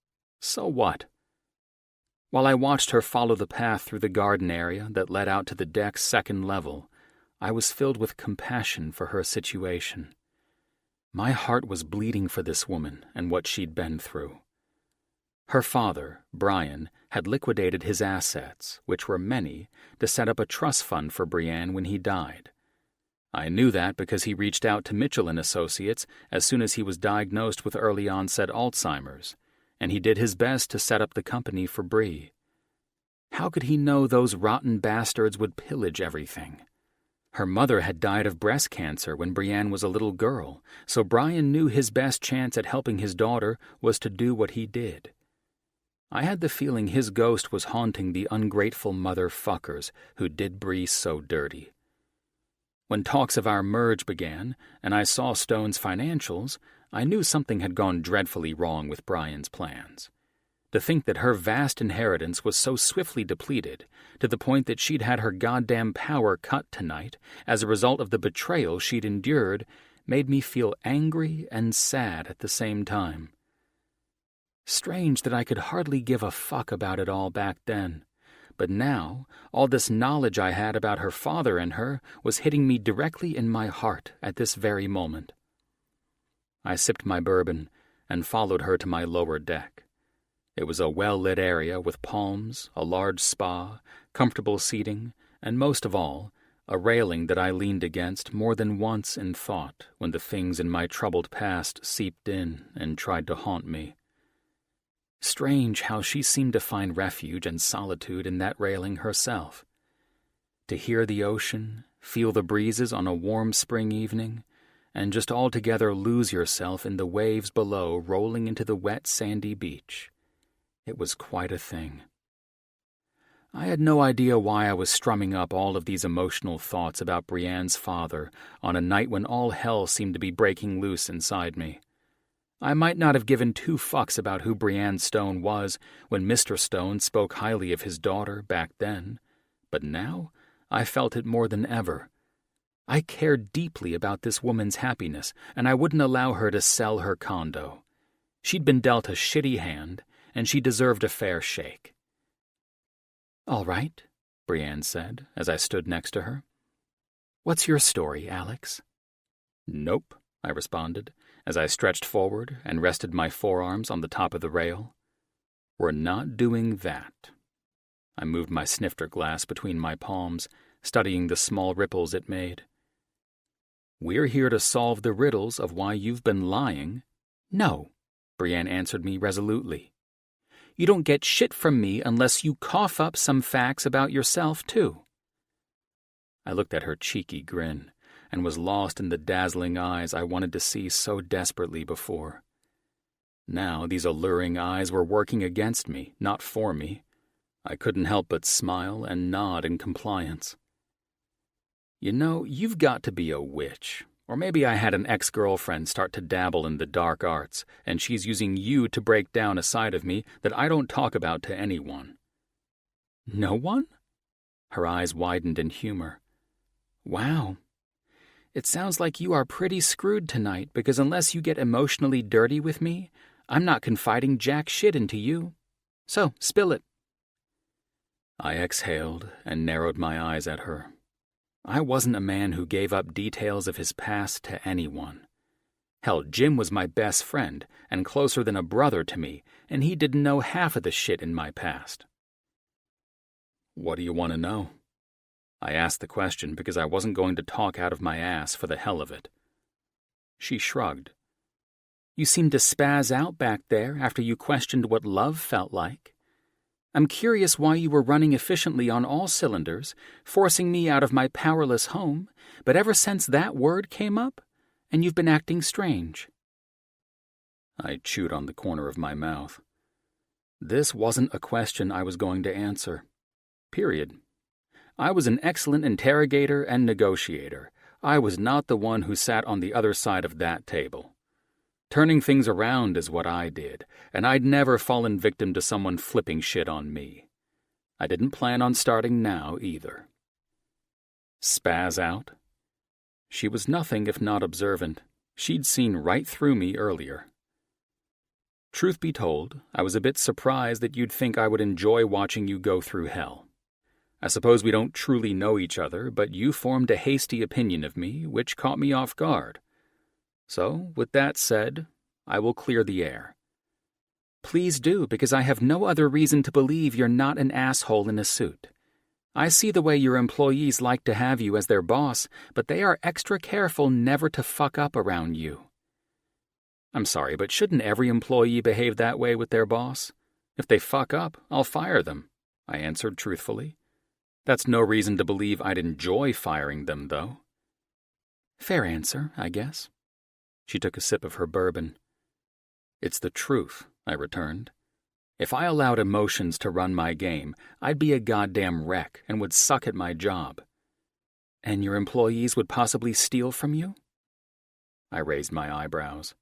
So what? While I watched her follow the path through the garden area that led out to the deck's second level, I was filled with compassion for her situation. My heart was bleeding for this woman and what she'd been through. Her father, Brian, had liquidated his assets, which were many, to set up a trust fund for Brienne when he died. I knew that because he reached out to Mitchell & Associates as soon as he was diagnosed with early-onset Alzheimer's, and he did his best to set up the company for Bree. How could he know those rotten bastards would pillage everything? Her mother had died of breast cancer when Brienne was a little girl, so Brian knew his best chance at helping his daughter was to do what he did. I had the feeling his ghost was haunting the ungrateful motherfuckers who did Bree so dirty. When talks of our merge began, and I saw Stone's financials, I knew something had gone dreadfully wrong with Brian's plans. To think that her vast inheritance was so swiftly depleted, to the point that she'd had her goddamn power cut tonight as a result of the betrayal she'd endured, made me feel angry and sad at the same time. Strange that I could hardly give a fuck about it all back then. But now, all this knowledge I had about her father and her was hitting me directly in my heart at this very moment. I sipped my bourbon and followed her to my lower deck. It was a well-lit area with palms, a large spa, comfortable seating, and most of all, a railing that I leaned against more than once in thought when the things in my troubled past seeped in and tried to haunt me. Strange how she seemed to find refuge and solitude in that railing herself. To hear the ocean, feel the breezes on a warm spring evening, and just altogether lose yourself in the waves below rolling into the wet sandy beach. It was quite a thing. I had no idea why I was strumming up all of these emotional thoughts about Brianne's father on a night when all hell seemed to be breaking loose inside me. I might not have given 2 fucks about who Brianne Stone was when Mr. Stone spoke highly of his daughter back then, but now I felt it more than ever. I cared deeply about this woman's happiness, and I wouldn't allow her to sell her condo. She'd been dealt a shitty hand, and she deserved a fair shake. "All right," Brianne said as I stood next to her. "What's your story, Alex?" "Nope," I responded as I stretched forward and rested my forearms on the top of the rail. "We're not doing that." I moved my snifter glass between my palms, studying the small ripples it made. "We're here to solve the riddles of why you've been lying." "No," Brianne answered me resolutely. "You don't get shit from me unless you cough up some facts about yourself, too." I looked at her cheeky grin and was lost in the dazzling eyes I wanted to see so desperately before. Now these alluring eyes were working against me, not for me. I couldn't help but smile and nod in compliance. "You know, you've got to be a witch. Or maybe I had an ex-girlfriend start to dabble in the dark arts, and she's using you to break down a side of me that I don't talk about to anyone." "No one?" Her eyes widened in humor. "Wow. It sounds like you are pretty screwed tonight, because unless you get emotionally dirty with me, I'm not confiding jack shit into you. So, spill it." I exhaled and narrowed my eyes at her. I wasn't a man who gave up details of his past to anyone. Hell, Jim was my best friend and closer than a brother to me, and he didn't know half of the shit in my past. "What do you want to know?" I asked the question because I wasn't going to talk out of my ass for the hell of it. She shrugged. "You seemed to spaz out back there after you questioned what love felt like. I'm curious why you were running efficiently on all cylinders, forcing me out of my powerless home, but ever since that word came up, and you've been acting strange." I chewed on the corner of my mouth. This wasn't a question I was going to answer. Period. I was an excellent interrogator and negotiator. I was not the one who sat on the other side of that table. Turning things around is what I did, and I'd never fallen victim to someone flipping shit on me. I didn't plan on starting now, either. Spaz out? She was nothing if not observant. She'd seen right through me earlier. Truth be told, I was a bit surprised that you'd think I would enjoy watching you go through hell. I suppose we don't truly know each other, but you formed a hasty opinion of me, which caught me off guard. So, with that said, I will clear the air. Please do, because I have no other reason to believe you're not an asshole in a suit. I see the way your employees like to have you as their boss, but they are extra careful never to fuck up around you. I'm sorry, but shouldn't every employee behave that way with their boss? If they fuck up, I'll fire them, I answered truthfully. That's no reason to believe I'd enjoy firing them, though. Fair answer, I guess. She took a sip of her bourbon. It's the truth, I returned. If I allowed emotions to run my game, I'd be a goddamn wreck and would suck at my job. And your employees would possibly steal from you? I raised my eyebrows.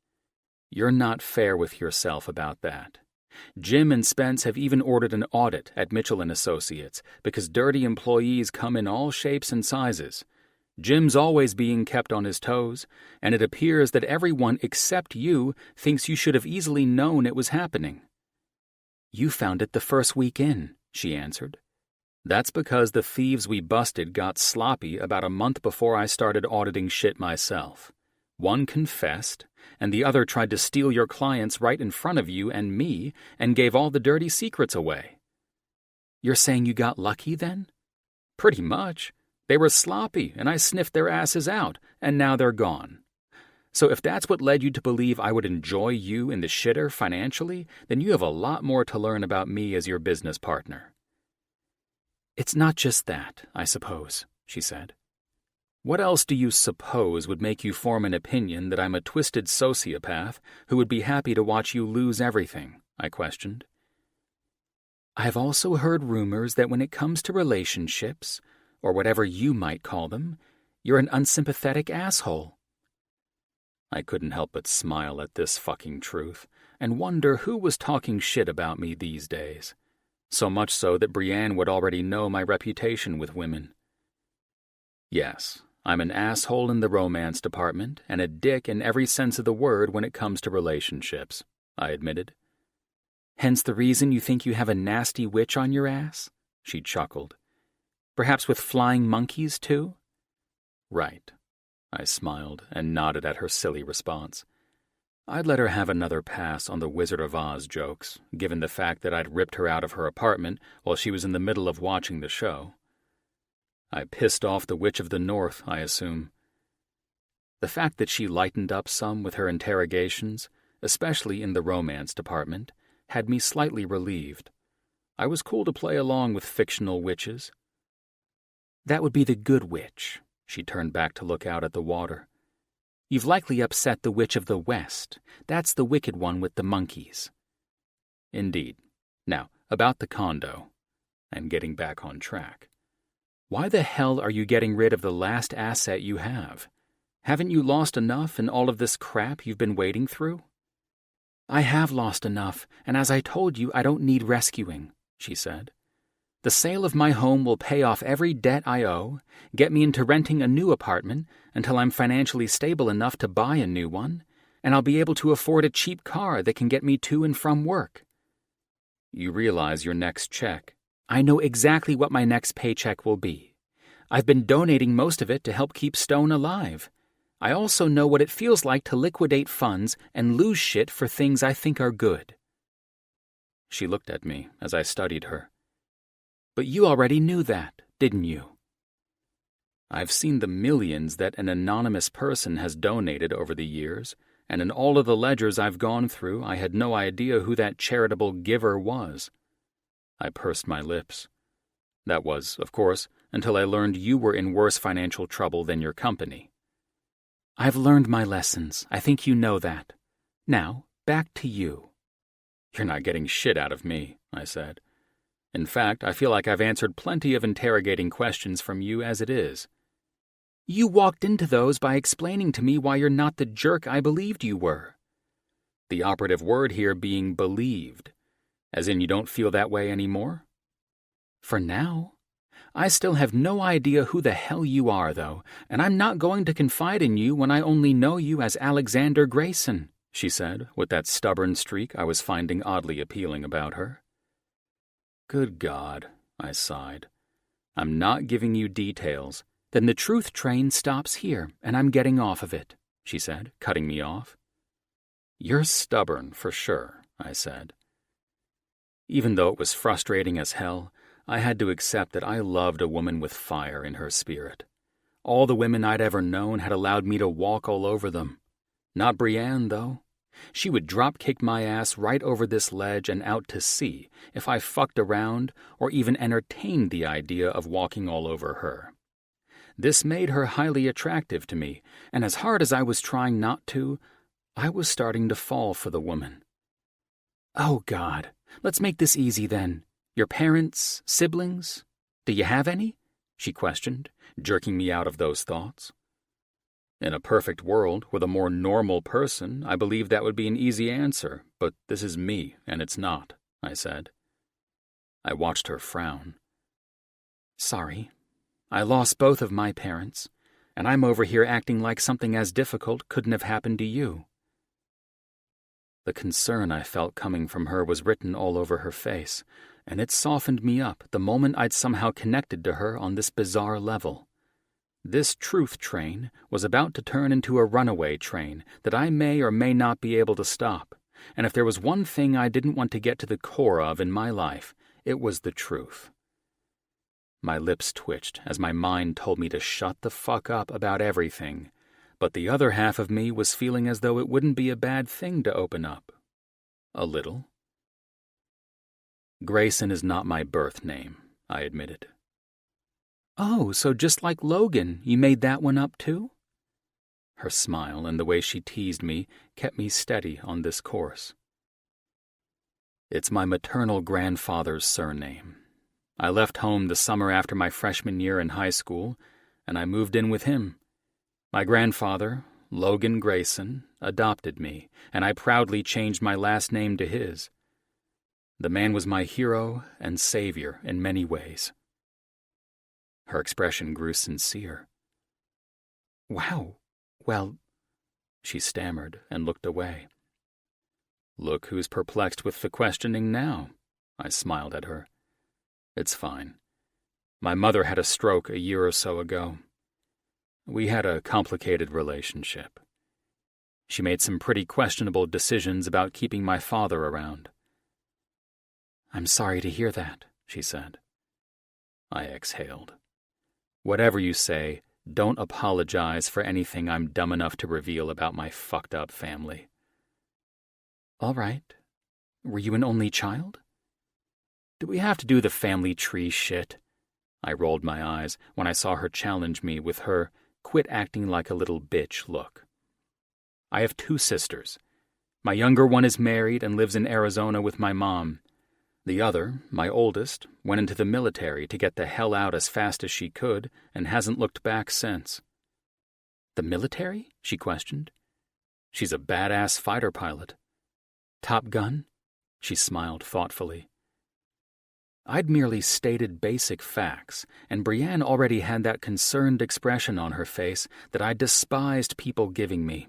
You're not fair with yourself about that. Jim and Spence have even ordered an audit at Mitchell & Associates because dirty employees come in all shapes and sizes. Jim's always being kept on his toes, and it appears that everyone except you thinks you should have easily known it was happening. You found it the first week in, she answered. That's because the thieves we busted got sloppy about a month before I started auditing shit myself. One confessed, and the other tried to steal your clients right in front of you and me and gave all the dirty secrets away. You're saying you got lucky then? Pretty much. They were sloppy, and I sniffed their asses out, and now they're gone. So if that's what led you to believe I would enjoy you in the shitter financially, then you have a lot more to learn about me as your business partner. It's not just that, I suppose, she said. What else do you suppose would make you form an opinion that I'm a twisted sociopath who would be happy to watch you lose everything? I questioned. I've also heard rumors that when it comes to relationships, or whatever you might call them, you're an unsympathetic asshole. I couldn't help but smile at this fucking truth and wonder who was talking shit about me these days. So much so that Brienne would already know my reputation with women. Yes, I'm an asshole in the romance department and a dick in every sense of the word when it comes to relationships, I admitted. Hence the reason you think you have a nasty witch on your ass? She chuckled. Perhaps with flying monkeys, too? Right. I smiled and nodded at her silly response. I'd let her have another pass on the Wizard of Oz jokes, given the fact that I'd ripped her out of her apartment while she was in the middle of watching the show. I pissed off the Witch of the North, I assume. The fact that she lightened up some with her interrogations, especially in the romance department, had me slightly relieved. I was cool to play along with fictional witches. That would be the good witch. She turned back to look out at the water. You've likely upset the Witch of the West. That's the wicked one with the monkeys. Indeed. Now, about the condo. I'm getting back on track. Why the hell are you getting rid of the last asset you have? Haven't you lost enough in all of this crap you've been wading through? I have lost enough, and as I told you, I don't need rescuing, she said. The sale of my home will pay off every debt I owe, get me into renting a new apartment until I'm financially stable enough to buy a new one, and I'll be able to afford a cheap car that can get me to and from work. You realize your next check. I know exactly what my next paycheck will be. I've been donating most of it to help keep Stone alive. I also know what it feels like to liquidate funds and lose shit for things I think are good. She looked at me as I studied her. But you already knew that, didn't you? I've seen the millions that an anonymous person has donated over the years, and in all of the ledgers I've gone through, I had no idea who that charitable giver was. I pursed my lips. That was, of course, until I learned you were in worse financial trouble than your company. I've learned my lessons. I think you know that. Now, back to you. You're not getting shit out of me, I said. In fact, I feel like I've answered plenty of interrogating questions from you as it is. You walked into those by explaining to me why you're not the jerk I believed you were. The operative word here being believed. As in you don't feel that way anymore? For now. I still have no idea who the hell you are, though, and I'm not going to confide in you when I only know you as Alexander Grayson, she said, with that stubborn streak I was finding oddly appealing about her. Good God, I sighed. I'm not giving you details. Then the truth train stops here, and I'm getting off of it, she said, cutting me off. You're stubborn, for sure, I said. Even though it was frustrating as hell, I had to accept that I loved a woman with fire in her spirit. All the women I'd ever known had allowed me to walk all over them. Not Brienne, though. She would drop-kick my ass right over this ledge and out to sea if I fucked around or even entertained the idea of walking all over her. This made her highly attractive to me, and as hard as I was trying not to, I was starting to fall for the woman. Oh, God, let's make this easy then. Your parents, siblings, do you have any? She questioned, jerking me out of those thoughts. In a perfect world, with a more normal person, I believe that would be an easy answer, but this is me, and it's not, I said. I watched her frown. Sorry. I lost both of my parents, and I'm over here acting like something as difficult couldn't have happened to you. The concern I felt coming from her was written all over her face, and it softened me up the moment I'd somehow connected to her on this bizarre level. This truth train was about to turn into a runaway train that I may or may not be able to stop, and if there was one thing I didn't want to get to the core of in my life, it was the truth. My lips twitched as my mind told me to shut the fuck up about everything, but the other half of me was feeling as though it wouldn't be a bad thing to open up. A little. Grayson is not my birth name, I admitted. Oh, so just like Logan, you made that one up too? Her smile and the way she teased me kept me steady on this course. It's my maternal grandfather's surname. I left home the summer after my freshman year in high school, and I moved in with him. My grandfather, Logan Grayson, adopted me, and I proudly changed my last name to his. The man was my hero and savior in many ways. Her expression grew sincere. Wow, well, she stammered and looked away. Look who's perplexed with the questioning now, I smiled at her. It's fine. My mother had a stroke a year or so ago. We had a complicated relationship. She made some pretty questionable decisions about keeping my father around. I'm sorry to hear that, she said. I exhaled. Whatever you say, don't apologize for anything I'm dumb enough to reveal about my fucked up family. All right. Were you an only child? Do we have to do the family tree shit? I rolled my eyes when I saw her challenge me with her quit acting like a little bitch look. I have 2 sisters. My younger one is married and lives in Arizona with my mom. The other, my oldest, went into the military to get the hell out as fast as she could and hasn't looked back since. The military? She questioned. She's a badass fighter pilot. Top Gun? She smiled thoughtfully. I'd merely stated basic facts, and Brienne already had that concerned expression on her face that I despised people giving me.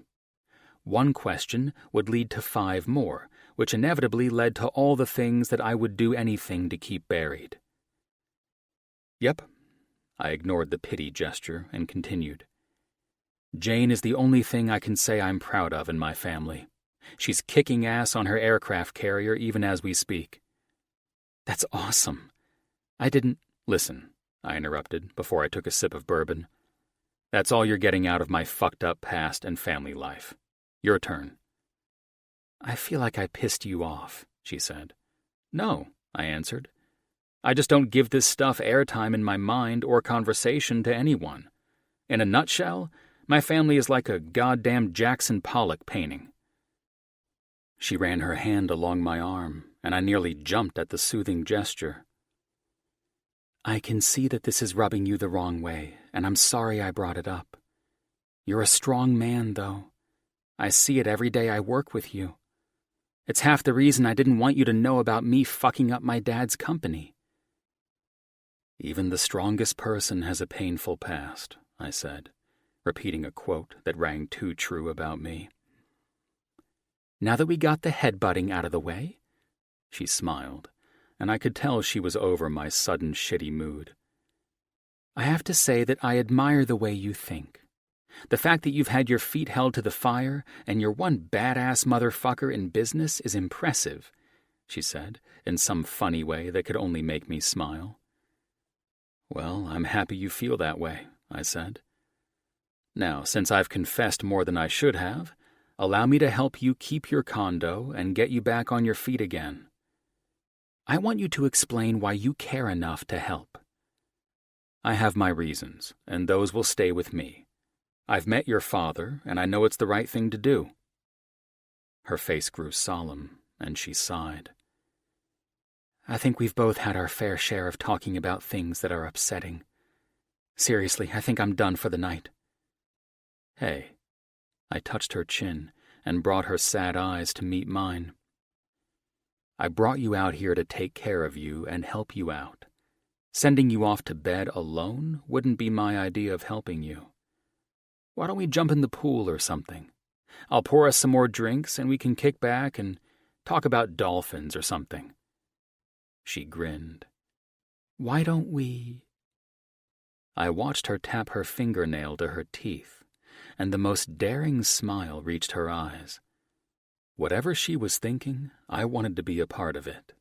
One question would lead to 5 more, which inevitably led to all the things that I would do anything to keep buried. Yep. I ignored the pity gesture and continued. Jane is the only thing I can say I'm proud of in my family. She's kicking ass on her aircraft carrier even as we speak. That's awesome. I didn't... Listen, I interrupted before I took a sip of bourbon. That's all you're getting out of my fucked up past and family life. Your turn. I feel like I pissed you off, she said. No, I answered. I just don't give this stuff airtime in my mind or conversation to anyone. In a nutshell, my family is like a goddamn Jackson Pollock painting. She ran her hand along my arm, and I nearly jumped at the soothing gesture. I can see that this is rubbing you the wrong way, and I'm sorry I brought it up. You're a strong man, though. I see it every day I work with you. It's half the reason I didn't want you to know about me fucking up my dad's company. Even the strongest person has a painful past, I said, repeating a quote that rang too true about me. Now that we got the headbutting out of the way, she smiled, and I could tell she was over my sudden shitty mood. I have to say that I admire the way you think. The fact that you've had your feet held to the fire and you're one badass motherfucker in business is impressive, she said, in some funny way that could only make me smile. Well, I'm happy you feel that way, I said. Now, since I've confessed more than I should have, allow me to help you keep your condo and get you back on your feet again. I want you to explain why you care enough to help. I have my reasons, and those will stay with me. I've met your father, and I know it's the right thing to do. Her face grew solemn, and she sighed. I think we've both had our fair share of talking about things that are upsetting. Seriously, I think I'm done for the night. Hey. I touched her chin and brought her sad eyes to meet mine. I brought you out here to take care of you and help you out. Sending you off to bed alone wouldn't be my idea of helping you. Why don't we jump in the pool or something? I'll pour us some more drinks and we can kick back and talk about dolphins or something. She grinned. Why don't we? I watched her tap her fingernail to her teeth, and the most daring smile reached her eyes. Whatever she was thinking, I wanted to be a part of it.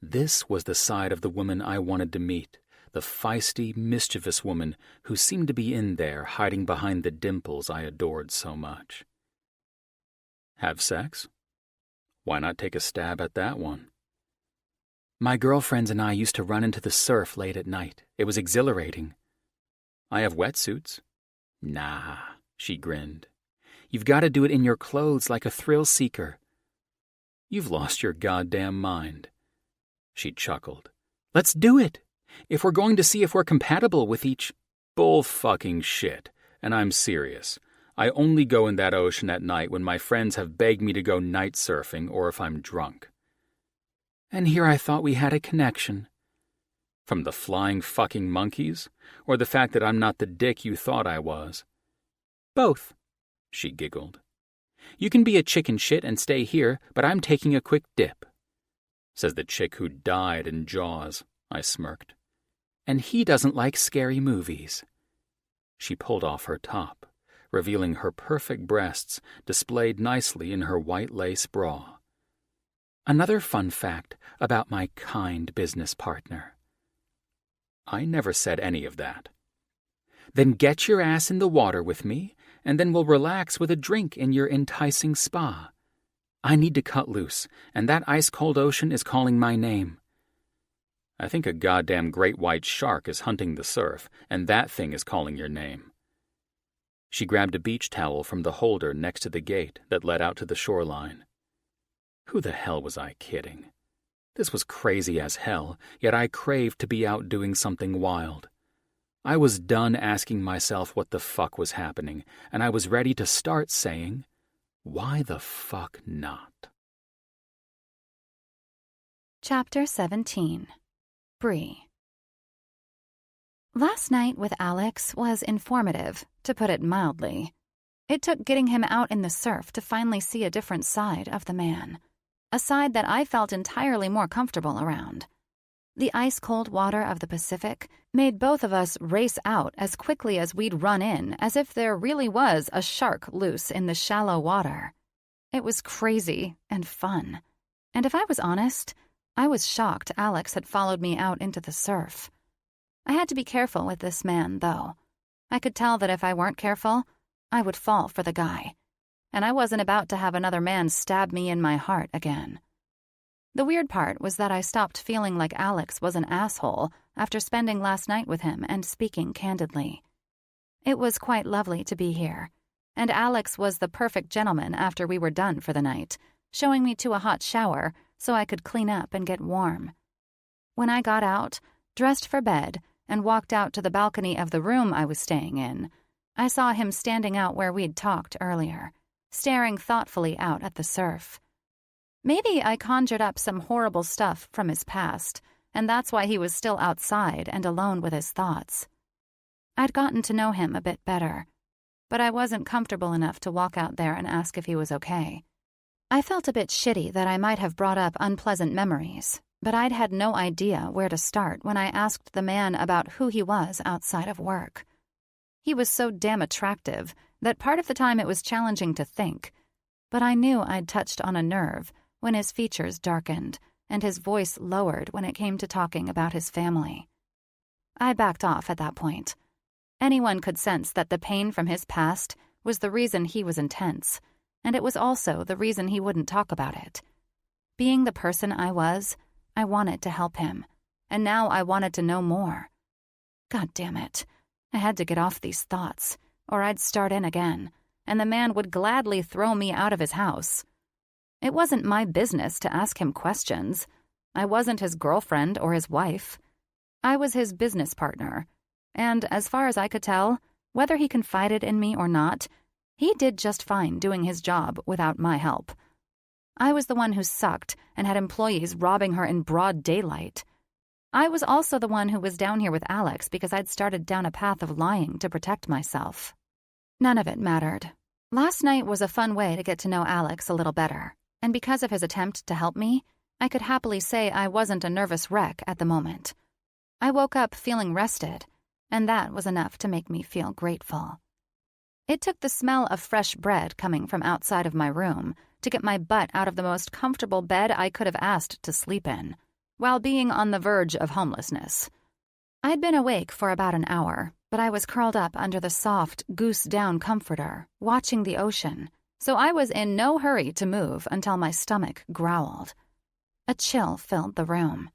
This was the side of the woman I wanted to meet, the feisty, mischievous woman who seemed to be in there hiding behind the dimples I adored so much. Have sex? Why not take a stab at that one? My girlfriends and I used to run into the surf late at night. It was exhilarating. I have wetsuits. Nah, she grinned. You've got to do it in your clothes like a thrill seeker. You've lost your goddamn mind. She chuckled. Let's do it. If we're going to see if we're compatible with each... Bull fucking shit. And I'm serious. I only go in that ocean at night when my friends have begged me to go night surfing or if I'm drunk. And here I thought we had a connection. From the flying fucking monkeys? Or the fact that I'm not the dick you thought I was? Both, she giggled. You can be a chicken shit and stay here, but I'm taking a quick dip. Says the chick who died in Jaws, I smirked. And he doesn't like scary movies. She pulled off her top, revealing her perfect breasts displayed nicely in her white lace bra. Another fun fact about my kind business partner. I never said any of that. Then get your ass in the water with me, and then we'll relax with a drink in your enticing spa. I need to cut loose, and that ice-cold ocean is calling my name. I think a goddamn great white shark is hunting the surf, and that thing is calling your name. She grabbed a beach towel from the holder next to the gate that led out to the shoreline. Who the hell was I kidding? This was crazy as hell, yet I craved to be out doing something wild. I was done asking myself what the fuck was happening, and I was ready to start saying, why the fuck not? Chapter 17. Bree. Last night with Alex was informative, to put it mildly. It took getting him out in the surf to finally see a different side of the man. A side that I felt entirely more comfortable around. The ice-cold water of the Pacific made both of us race out as quickly as we'd run in, as if there really was a shark loose in the shallow water. It was crazy and fun. And if I was honest, I was shocked Alex had followed me out into the surf. I had to be careful with this man, though. I could tell that if I weren't careful, I would fall for the guy. And I wasn't about to have another man stab me in my heart again. The weird part was that I stopped feeling like Alex was an asshole after spending last night with him and speaking candidly. It was quite lovely to be here, and Alex was the perfect gentleman after we were done for the night, showing me to a hot shower so I could clean up and get warm. When I got out, dressed for bed, and walked out to the balcony of the room I was staying in, I saw him standing out where we'd talked earlier, staring thoughtfully out at the surf. Maybe I conjured up some horrible stuff from his past, and that's why he was still outside and alone with his thoughts. I'd gotten to know him a bit better, but I wasn't comfortable enough to walk out there and ask if he was okay. I felt a bit shitty that I might have brought up unpleasant memories, but I'd had no idea where to start when I asked the man about who he was outside of work. He was so damn attractive that part of the time it was challenging to think, but I knew I'd touched on a nerve when his features darkened and his voice lowered when it came to talking about his family. I backed off at that point. Anyone could sense that the pain from his past was the reason he was intense, and it was also the reason he wouldn't talk about it. Being the person I was, I wanted to help him, and now I wanted to know more. God damn it. I had to get off these thoughts, or I'd start in again, and the man would gladly throw me out of his house. It wasn't my business to ask him questions. I wasn't his girlfriend or his wife. I was his business partner, and as far as I could tell, Whether he confided in me or not, he did just fine doing his job without my help. I was the one who sucked and had employees robbing her in broad daylight. I was also the one who was down here with Alex because I'd started down a path of lying to protect myself. None of it mattered. Last night was a fun way to get to know Alex a little better, and because of his attempt to help me, I could happily say I wasn't a nervous wreck at the moment. I woke up feeling rested, and that was enough to make me feel grateful. It took the smell of fresh bread coming from outside of my room to get my butt out of the most comfortable bed I could have asked to sleep in, while being on the verge of homelessness. I'd been awake for about an hour, but I was curled up under the soft, goose-down comforter, watching the ocean, so I was in no hurry to move until my stomach growled. A chill filled the room.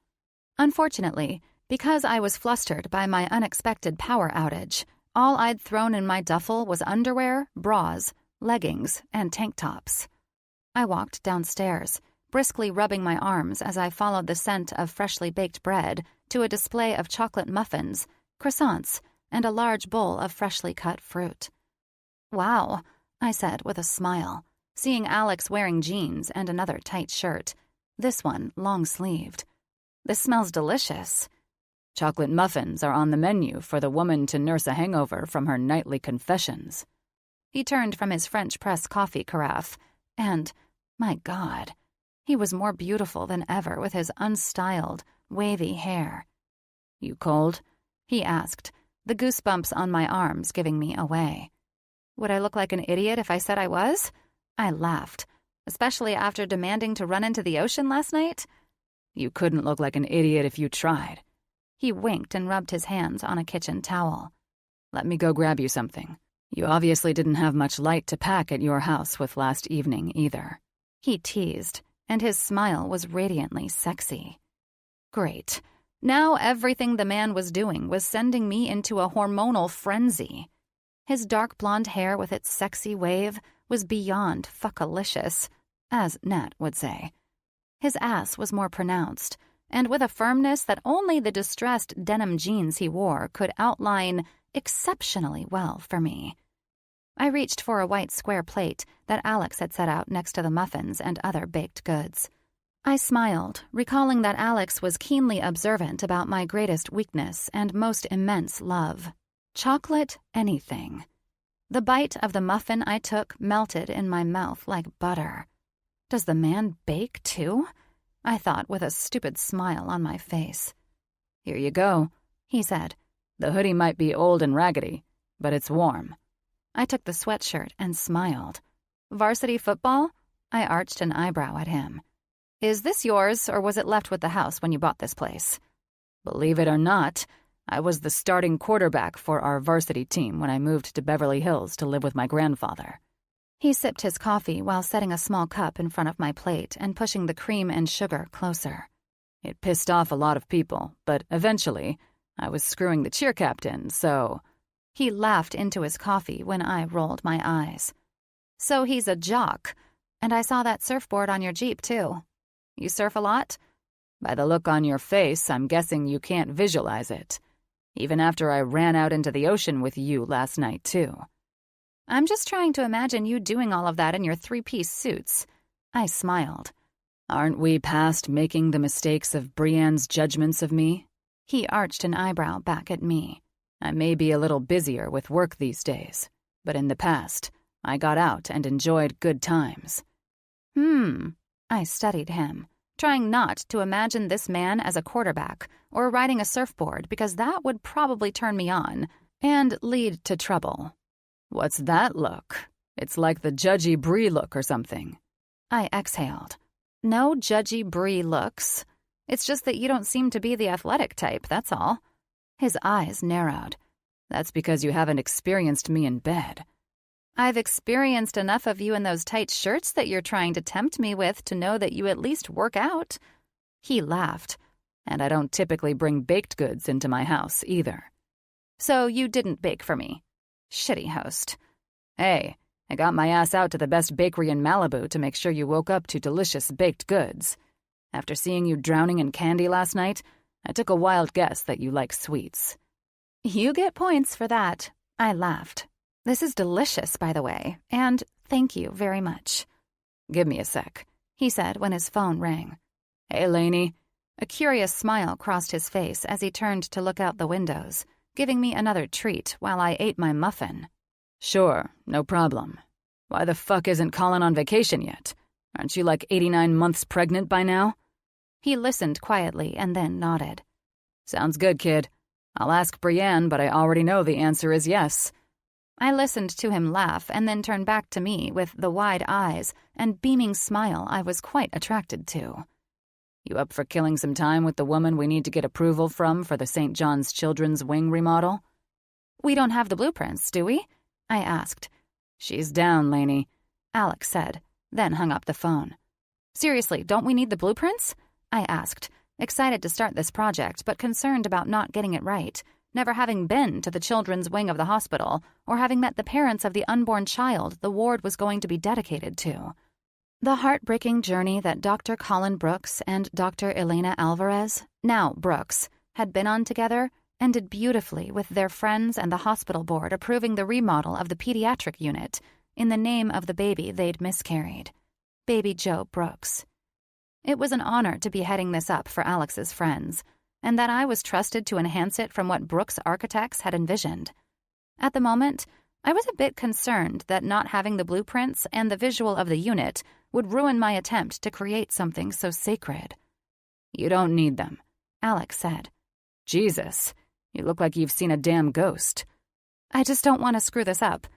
Unfortunately, because I was flustered by my unexpected power outage, all I'd thrown in my duffel was underwear, bras, leggings, and tank tops. I walked downstairs, briskly rubbing my arms as I followed the scent of freshly baked bread to a display of chocolate muffins, croissants, and a large bowl of freshly cut fruit. "Wow," I said with a smile, seeing Alex wearing jeans and another tight shirt, this one long-sleeved. "This smells delicious." Chocolate muffins are on the menu for the woman to nurse a hangover from her nightly confessions. He turned from his French press coffee carafe, and, my God, he was more beautiful than ever with his unstyled, wavy hair. "You cold?" he asked, the goosebumps on my arms giving me away. Would I look like an idiot if I said I was? I laughed, especially after demanding to run into the ocean last night. "You couldn't look like an idiot if you tried." He winked and rubbed his hands on a kitchen towel. "Let me go grab you something. You obviously didn't have much light to pack at your house with last evening either." He teased, and his smile was radiantly sexy. Great. Now everything the man was doing was sending me into a hormonal frenzy. His dark blonde hair with its sexy wave was beyond fuckalicious, as Nat would say. His ass was more pronounced, and with a firmness that only the distressed denim jeans he wore could outline exceptionally well for me. I reached for a white square plate that Alex had set out next to the muffins and other baked goods. I smiled, recalling that Alex was keenly observant about my greatest weakness and most immense love: chocolate anything. The bite of the muffin I took melted in my mouth like butter. Does the man bake too? I thought with a stupid smile on my face. "Here you go," he said. "The hoodie might be old and raggedy, but it's warm." I took the sweatshirt and smiled. "Varsity football?" I arched an eyebrow at him. "Is this yours, or was it left with the house when you bought this place?" "Believe it or not, I was the starting quarterback for our varsity team when I moved to Beverly Hills to live with my grandfather." He sipped his coffee while setting a small cup in front of my plate and pushing the cream and sugar closer. "It pissed off a lot of people, but eventually I was screwing the cheer captain, so—" He laughed into his coffee when I rolled my eyes. "So he's a jock, and I saw that surfboard on your Jeep, too. You surf a lot?" "By the look on your face, I'm guessing you can't visualize it. Even after I ran out into the ocean with you last night, too." "I'm just trying to imagine you doing all of that in your three-piece suits." I smiled. "Aren't we past making the mistakes of Brienne's judgments of me?" He arched an eyebrow back at me. "I may be a little busier with work these days, but in the past, I got out and enjoyed good times." I studied him, trying not to imagine this man as a quarterback or riding a surfboard because that would probably turn me on and lead to trouble. "What's that look? It's like the Judgy Brie look or something." I exhaled. "No Judgy Brie looks. It's just that you don't seem to be the athletic type, that's all." His eyes narrowed. "That's because you haven't experienced me in bed." "I've experienced enough of you in those tight shirts that you're trying to tempt me with to know that you at least work out." He laughed. "And I don't typically bring baked goods into my house, either." "So you didn't bake for me. Shitty host." "Hey, I got my ass out to the best bakery in Malibu to make sure you woke up to delicious baked goods. After seeing you drowning in candy last night, I took a wild guess that you like sweets." "You get points for that. I laughed. This is delicious, by the way, and thank you very much. Give me a sec, he said when his phone rang. Hey, Lainey. A curious smile crossed his face as he turned to look out the windows, giving me another treat while I ate my muffin. Sure, no problem. Why the fuck isn't Colin on vacation yet? Aren't you like 89 months pregnant by now? He listened quietly and then nodded. Sounds good, kid. I'll ask Brienne, but I already know the answer is yes. I listened to him laugh and then turn back to me with the wide eyes and beaming smile I was quite attracted to. You up for killing some time with the woman we need to get approval from for the St. John's Children's Wing remodel? We don't have the blueprints, do we? I asked. She's down, Lainey, Alex said, then hung up the phone. Seriously, don't we need the blueprints? I asked, excited to start this project but concerned about not getting it right, never having been to the children's wing of the hospital or having met the parents of the unborn child the ward was going to be dedicated to. The heartbreaking journey that Dr. Colin Brooks and Dr. Elena Alvarez, now Brooks, had been on together ended beautifully with their friends and the hospital board approving the remodel of the pediatric unit in the name of the baby they'd miscarried, baby Joe Brooks. It was an honor to be heading this up for Alex's friends, and that I was trusted to enhance it from what Brooks architects had envisioned. At the moment, I was a bit concerned that not having the blueprints and the visual of the unit would ruin my attempt to create something so sacred. You don't need them, Alex said. Jesus, you look like you've seen a damn ghost. I just don't want to screw this up.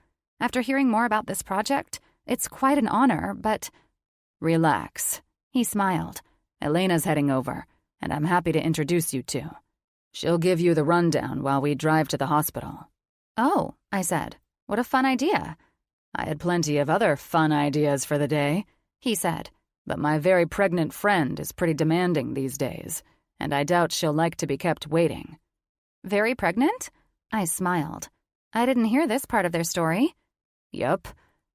After hearing more about this project, it's quite an honor, but... Relax, he smiled. Elena's heading over, and I'm happy to introduce you to. She'll give you the rundown while we drive to the hospital. Oh, I said. What a fun idea. I had plenty of other fun ideas for the day, he said. But my very pregnant friend is pretty demanding these days, and I doubt she'll like to be kept waiting. Very pregnant? I smiled. I didn't hear this part of their story. Yup,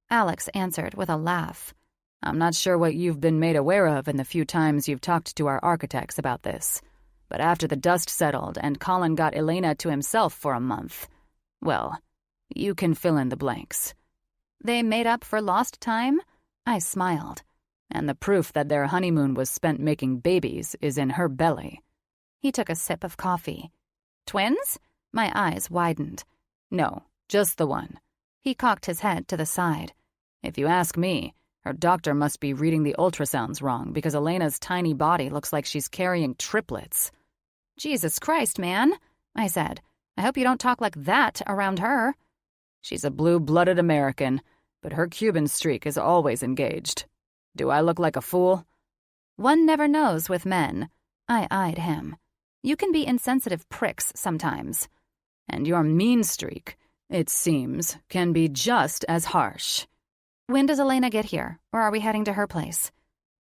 Alex answered with a laugh. I'm not sure what you've been made aware of in the few times you've talked to our architects about this, but after the dust settled and Colin got Elena to himself for a month, well, you can fill in the blanks. They made up for lost time? I smiled. And the proof that their honeymoon was spent making babies is in her belly. He took a sip of coffee. Twins? My eyes widened. No, just the one. He cocked his head to the side. If you ask me, her doctor must be reading the ultrasounds wrong because Elena's tiny body looks like she's carrying triplets. Jesus Christ, man, I said. I hope you don't talk like that around her. She's a blue-blooded American, but her Cuban streak is always engaged. Do I look like a fool? One never knows with men. I eyed him. You can be insensitive pricks sometimes. And your mean streak, it seems, can be just as harsh. When does Elena get here, or are we heading to her place?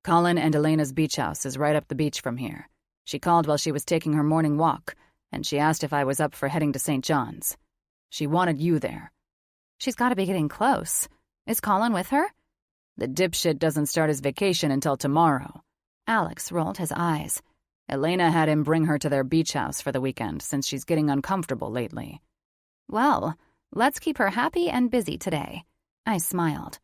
Colin and Elena's beach house is right up the beach from here. She called while she was taking her morning walk, and she asked if I was up for heading to St. John's. She wanted you there. She's got to be getting close. Is Colin with her? The dipshit doesn't start his vacation until tomorrow. Alex rolled his eyes. Elena had him bring her to their beach house for the weekend since she's getting uncomfortable lately. Well, let's keep her happy and busy today. I smiled.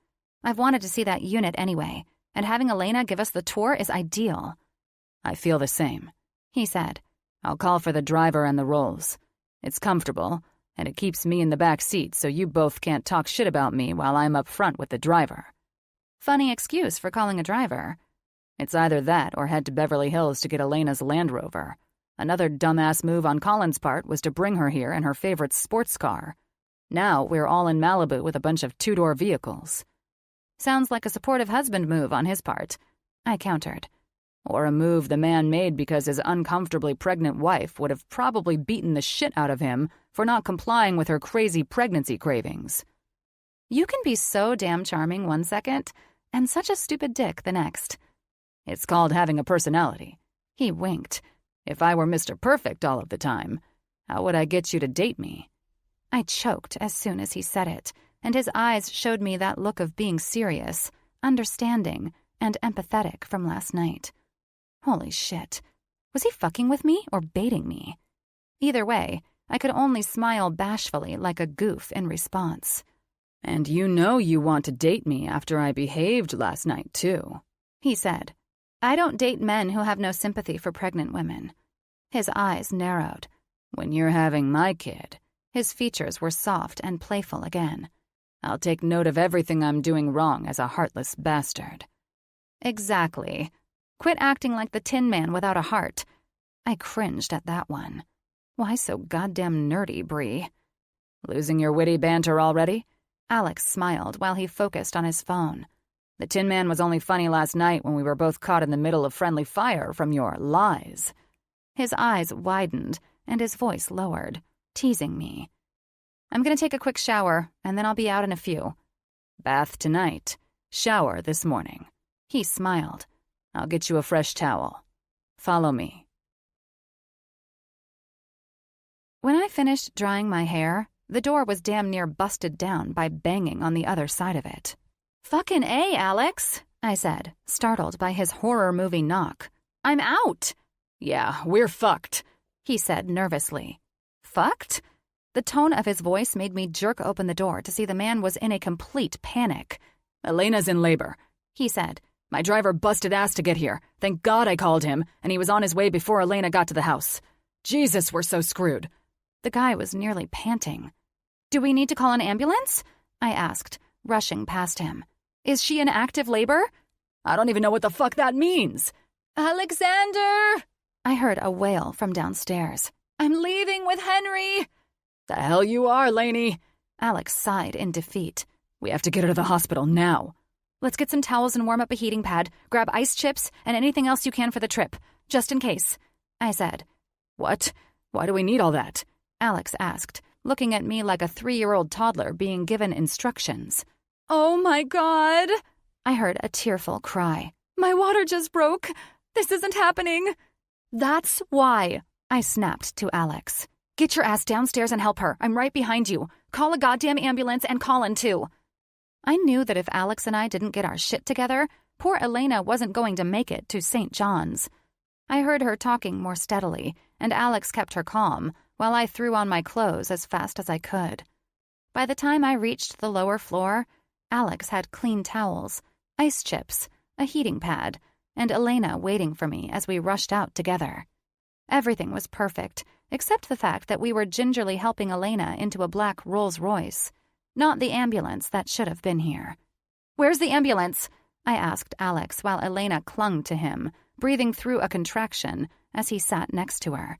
I've wanted to see that unit anyway, and having Elena give us the tour is ideal. I feel the same, he said. I'll call for the driver and the rolls. It's comfortable, and it keeps me in the back seat so you both can't talk shit about me while I'm up front with the driver. Funny excuse for calling a driver. It's either that or head to Beverly Hills to get Elena's Land Rover. Another dumbass move on Colin's part was to bring her here in her favorite sports car. Now we're all in Malibu with a bunch of two-door vehicles. Sounds like a supportive husband move on his part, I countered. Or a move the man made because his uncomfortably pregnant wife would have probably beaten the shit out of him for not complying with her crazy pregnancy cravings. You can be so damn charming one second, and such a stupid dick the next. It's called having a personality. He winked. If I were Mr. Perfect all of the time, how would I get you to date me? I choked as soon as he said it, and his eyes showed me that look of being serious, understanding, and empathetic from last night. Holy shit. Was he fucking with me or baiting me? Either way, I could only smile bashfully like a goof in response. "And you know you want to date me after I behaved last night, too," he said. I don't date men who have no sympathy for pregnant women. His eyes narrowed. "When you're having my kid." His features were soft and playful again. "I'll take note of everything I'm doing wrong as a heartless bastard." Exactly. Quit acting like the Tin Man without a heart. I cringed at that one. Why so goddamn nerdy, Bree? "Losing your witty banter already?" Alex smiled while he focused on his phone. "The Tin Man was only funny last night when we were both caught in the middle of friendly fire from your lies." His eyes widened and his voice lowered, teasing me. "I'm gonna take a quick shower, and then I'll be out in a few." "Bath tonight, shower this morning." He smiled. "I'll get you a fresh towel. Follow me." When I finished drying my hair, the door was damn near busted down by banging on the other side of it. "Fucking A, Alex," I said, startled by his horror movie knock. "I'm out." "Yeah, we're fucked," he said nervously. Fucked? The tone of his voice made me jerk open the door to see the man was in a complete panic. "Elena's in labor," he said. "My driver busted ass to get here. Thank God I called him, and he was on his way before Elena got to the house. Jesus, we're so screwed." The guy was nearly panting. "Do we need to call an ambulance?" I asked, rushing past him. "Is she in active labor?" "I don't even know what the fuck that means." "Alexander!" I heard a wail from downstairs. "I'm leaving with Henry." "The hell you are, Laney." Alex sighed in defeat. "We have to get her to the hospital now." "Let's get some towels and warm up a heating pad, grab ice chips, and anything else you can for the trip, just in case," I said. "What? Why do we need all that?" Alex asked, looking at me like a 3-year-old toddler being given instructions. "Oh my God!" I heard a tearful cry. "My water just broke. This isn't happening." "That's why," I snapped to Alex. "Get your ass downstairs and help her. I'm right behind you. Call a goddamn ambulance and Colin too." I knew that if Alex and I didn't get our shit together, poor Elena wasn't going to make it to St. John's. I heard her talking more steadily, and Alex kept her calm, while I threw on my clothes as fast as I could. By the time I reached the lower floor, Alex had clean towels, ice chips, a heating pad, and Elena waiting for me as we rushed out together. Everything was perfect, except the fact that we were gingerly helping Elena into a black Rolls-Royce, not the ambulance that should have been here. "Where's the ambulance?" I asked Alex while Elena clung to him, breathing through a contraction as he sat next to her.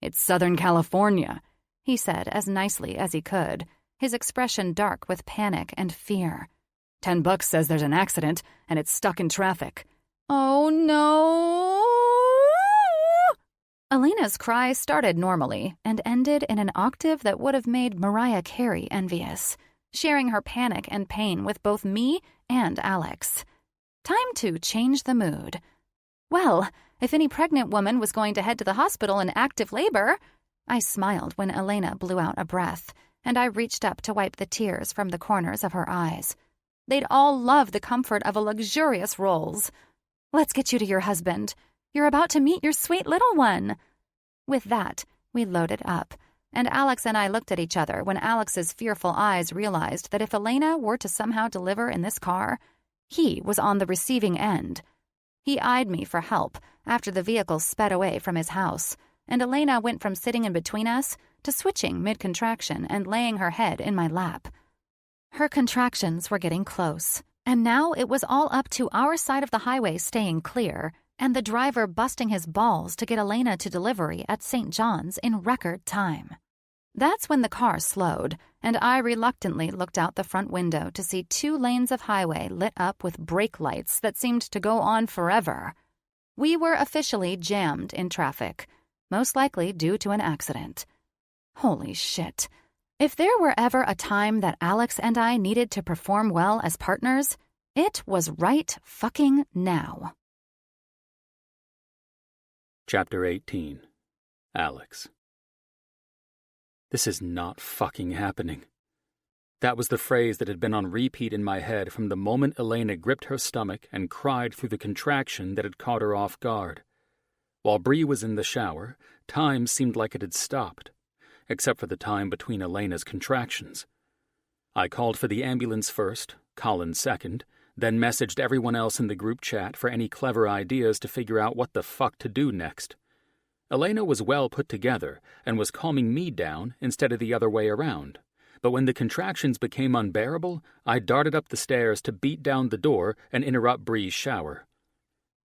"It's Southern California," he said as nicely as he could, his expression dark with panic and fear. $10 says there's an accident, and it's stuck in traffic." "Oh, no!" Elena's cry started normally and ended in an octave that would have made Mariah Carey envious, sharing her panic and pain with both me and Alex. Time to change the mood. Well, if any pregnant woman was going to head to the hospital in active labor, I smiled when Elena blew out a breath, and I reached up to wipe the tears from the corners of her eyes. They'd all love the comfort of a luxurious Rolls. "Let's get you to your husband. You're about to meet your sweet little one." With that, we loaded up, and Alex and I looked at each other when Alex's fearful eyes realized that if Elena were to somehow deliver in this car, he was on the receiving end. He eyed me for help after the vehicle sped away from his house, and Elena went from sitting in between us to switching mid-contraction and laying her head in my lap. Her contractions were getting close, and now it was all up to our side of the highway staying clear, and the driver busting his balls to get Elena to delivery at St. John's in record time. That's when the car slowed, and I reluctantly looked out the front window to see 2 lanes of highway lit up with brake lights that seemed to go on forever. We were officially jammed in traffic, most likely due to an accident. Holy shit. If there were ever a time that Alex and I needed to perform well as partners, it was right fucking now. Chapter 18. Alex. This is not fucking happening. That was the phrase that had been on repeat in my head from the moment Elena gripped her stomach and cried through the contraction that had caught her off guard. While Bree was in the shower, time seemed like it had stopped, except for the time between Elena's contractions. I called for the ambulance first, Colin second, then messaged everyone else in the group chat for any clever ideas to figure out what the fuck to do next. Elena was well put together and was calming me down instead of the other way around. But when the contractions became unbearable, I darted up the stairs to beat down the door and interrupt Bree's shower.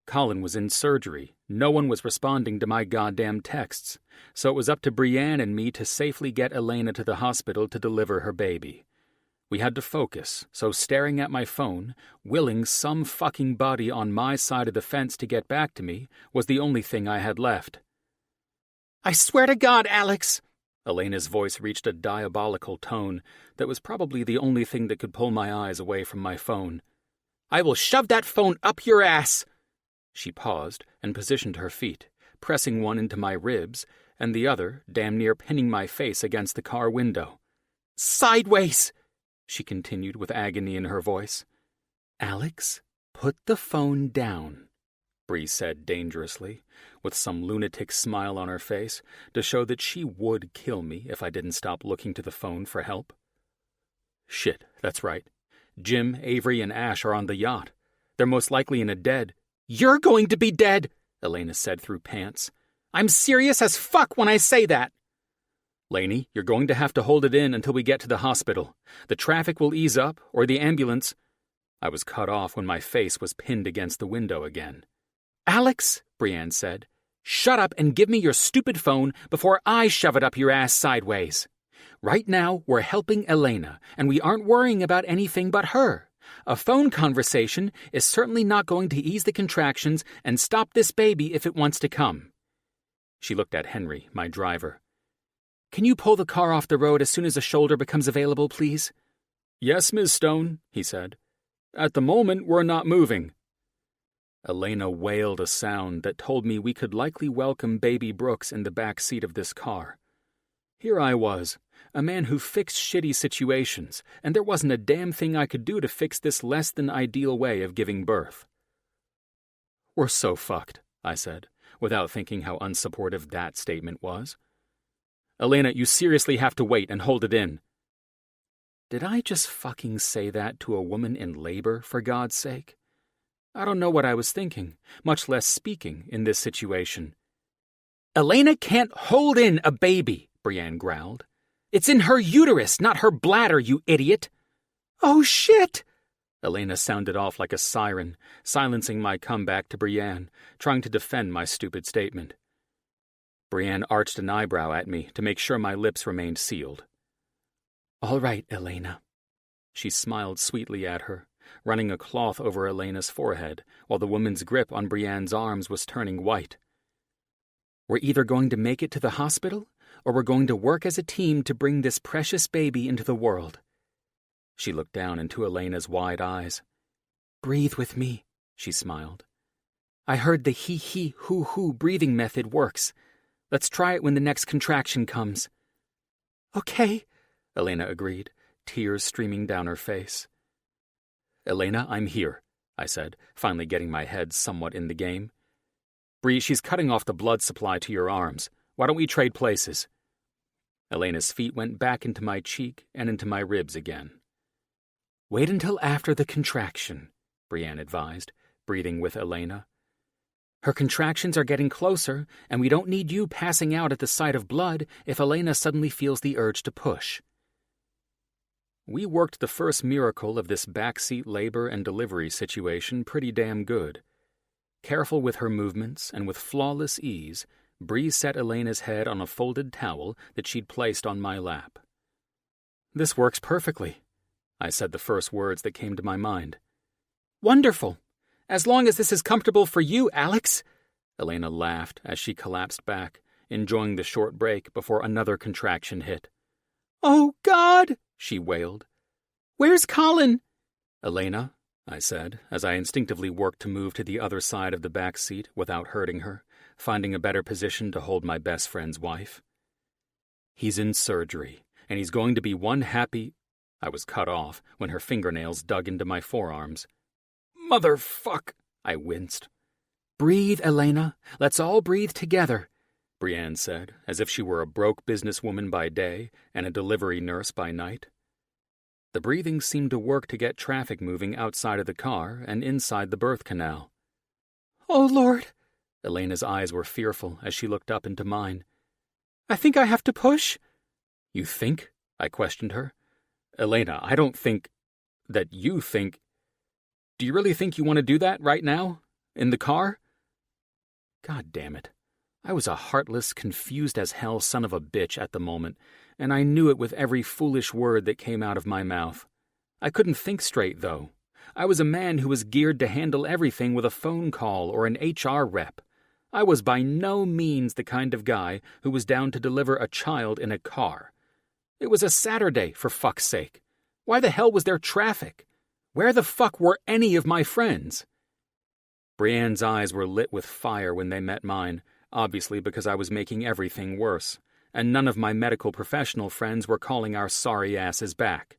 Colin was in surgery. No one was responding to my goddamn texts, so it was up to Brienne and me to safely get Elena to the hospital to deliver her baby. We had to focus, so staring at my phone, willing some fucking body on my side of the fence to get back to me, was the only thing I had left. "I swear to God, Alex!" Elena's voice reached a diabolical tone that was probably the only thing that could pull my eyes away from my phone. "I will shove that phone up your ass!" She paused and positioned her feet, pressing one into my ribs and the other damn near pinning my face against the car window. "Sideways!" she continued with agony in her voice. "Alex, put the phone down," Bree said dangerously, with some lunatic smile on her face to show that she would kill me if I didn't stop looking to the phone for help. Shit, that's right. Jim, Avery, and Ash are on the yacht. They're most likely in a dead. "You're going to be dead," Elena said through pants. "I'm serious as fuck when I say that." "Laney, you're going to have to hold it in until we get to the hospital. The traffic will ease up, or the ambulance—" I was cut off when my face was pinned against the window again. "Alex," Brienne said, "shut up and give me your stupid phone before I shove it up your ass sideways. Right now, we're helping Elena, and we aren't worrying about anything but her. A phone conversation is certainly not going to ease the contractions and stop this baby if it wants to come." She looked at Henry, my driver. "Can you pull the car off the road as soon as a shoulder becomes available, please?" "Yes, Ms. Stone," he said. "At the moment, we're not moving." Elena wailed a sound that told me we could likely welcome baby Brooks in the back seat of this car. Here I was, a man who fixed shitty situations, and there wasn't a damn thing I could do to fix this less-than-ideal way of giving birth. "We're so fucked," I said, without thinking how unsupportive that statement was. "Elena, you seriously have to wait and hold it in." Did I just fucking say that to a woman in labor, for God's sake? I don't know what I was thinking, much less speaking, in this situation. "Elena can't hold in a baby," Brienne growled. "It's in her uterus, not her bladder, you idiot." "Oh, shit!" Elena sounded off like a siren, silencing my comeback to Brienne, trying to defend my stupid statement. Brienne arched an eyebrow at me to make sure my lips remained sealed. "All right, Elena." She smiled sweetly at her, running a cloth over Elena's forehead, while the woman's grip on Brienne's arms was turning white. "We're either going to make it to the hospital, or we're going to work as a team to bring this precious baby into the world." She looked down into Elena's wide eyes. "Breathe with me," she smiled. "I heard the hee-hee-hoo-hoo breathing method works. Let's try it when the next contraction comes." "Okay," Elena agreed, tears streaming down her face. "Elena, I'm here," I said, finally getting my head somewhat in the game. "Bree, she's cutting off the blood supply to your arms. Why don't we trade places?" Elena's feet went back into my cheek and into my ribs again. "Wait until after the contraction," Brienne advised, breathing with Elena. "Her contractions are getting closer, and we don't need you passing out at the sight of blood if Elena suddenly feels the urge to push." We worked the first miracle of this backseat labor and delivery situation pretty damn good. Careful with her movements and with flawless ease, Bree set Elena's head on a folded towel that she'd placed on my lap. "This works perfectly," I said the first words that came to my mind. "Wonderful. As long as this is comfortable for you, Alex." Elena laughed as she collapsed back, enjoying the short break before another contraction hit. "Oh, God!" she wailed. "Where's Colin?" "Elena," I said, as I instinctively worked to move to the other side of the back seat without hurting her, finding a better position to hold my best friend's wife. "He's in surgery, and he's going to be one happy—" I was cut off when her fingernails dug into my forearms. "Motherfuck!" I winced. "Breathe, Elena. Let's all breathe together. Brienne said, as if she were a broke businesswoman by day and a delivery nurse by night. The breathing seemed to work to get traffic moving outside of the car and inside the birth canal. "Oh, Lord." Elena's eyes were fearful as she looked up into mine. "I think I have to push." "You think?" I questioned her. "Elena, I don't think that you think. Do you really think you want to do that right now? In the car?" God damn it. I was a heartless, confused as hell son of a bitch at the moment, and I knew it with every foolish word that came out of my mouth. I couldn't think straight, though. I was a man who was geared to handle everything with a phone call or an HR rep. I was by no means the kind of guy who was down to deliver a child in a car. It was a Saturday, for fuck's sake. Why the hell was there traffic? Where the fuck were any of my friends? Brienne's eyes were lit with fire when they met mine, obviously because I was making everything worse, and none of my medical professional friends were calling our sorry asses back.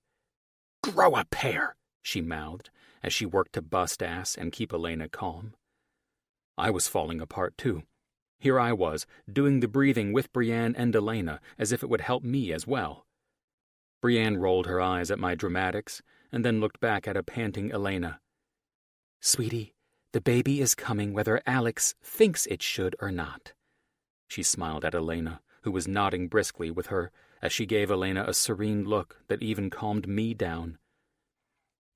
"Grow a pair," she mouthed, as she worked to bust ass and keep Elena calm. I was falling apart, too. Here I was, doing the breathing with Brienne and Elena as if it would help me as well. Brienne rolled her eyes at my dramatics and then looked back at a panting Elena. "Sweetie, the baby is coming whether Alex thinks it should or not." She smiled at Elena, who was nodding briskly with her as she gave Elena a serene look that even calmed me down.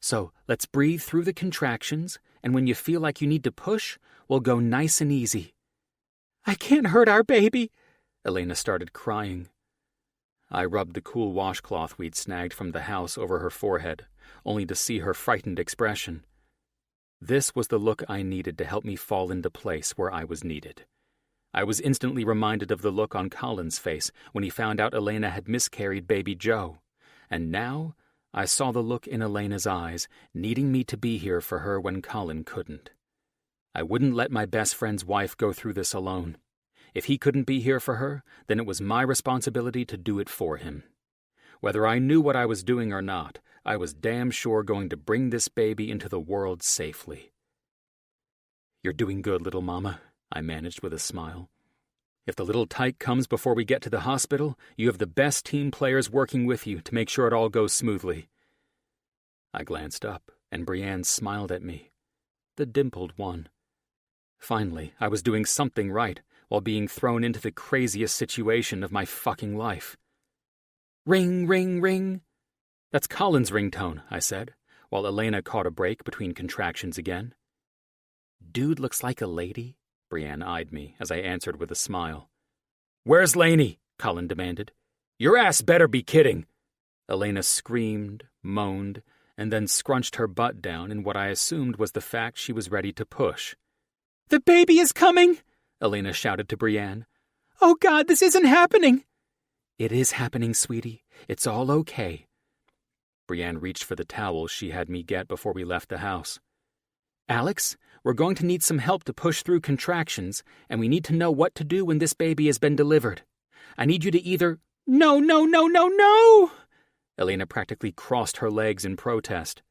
"So let's breathe through the contractions, and when you feel like you need to push, we'll go nice and easy." "I can't hurt our baby." Elena started crying. I rubbed the cool washcloth we'd snagged from the house over her forehead, only to see her frightened expression. This was the look I needed to help me fall into place where I was needed. I was instantly reminded of the look on Colin's face when he found out Elena had miscarried baby Joe, and now I saw the look in Elena's eyes, needing me to be here for her when Colin couldn't. I wouldn't let my best friend's wife go through this alone. If he couldn't be here for her, then it was my responsibility to do it for him. Whether I knew what I was doing or not, I was damn sure going to bring this baby into the world safely. "You're doing good, little mama," I managed with a smile. "If the little tyke comes before we get to the hospital, you have the best team players working with you to make sure it all goes smoothly." I glanced up, and Brienne smiled at me, the dimpled one. Finally, I was doing something right, while being thrown into the craziest situation of my fucking life. "Ring, ring, ring." "That's Colin's ringtone," I said, while Elena caught a break between contractions again. "Dude looks like a lady?" Brienne eyed me as I answered with a smile. "Where's Laney?" Colin demanded. "Your ass better be kidding." Elena screamed, moaned, and then scrunched her butt down in what I assumed was the fact she was ready to push. "The baby is coming!" Elena shouted to Brienne. "Oh God, this isn't happening!" "It is happening, sweetie. It's all okay." Brienne reached for the towels she had me get before we left the house. "Alex, we're going to need some help to push through contractions, and we need to know what to do when this baby has been delivered. I need you to either—" "No, no, no, no, no!" Elena practically crossed her legs in protest.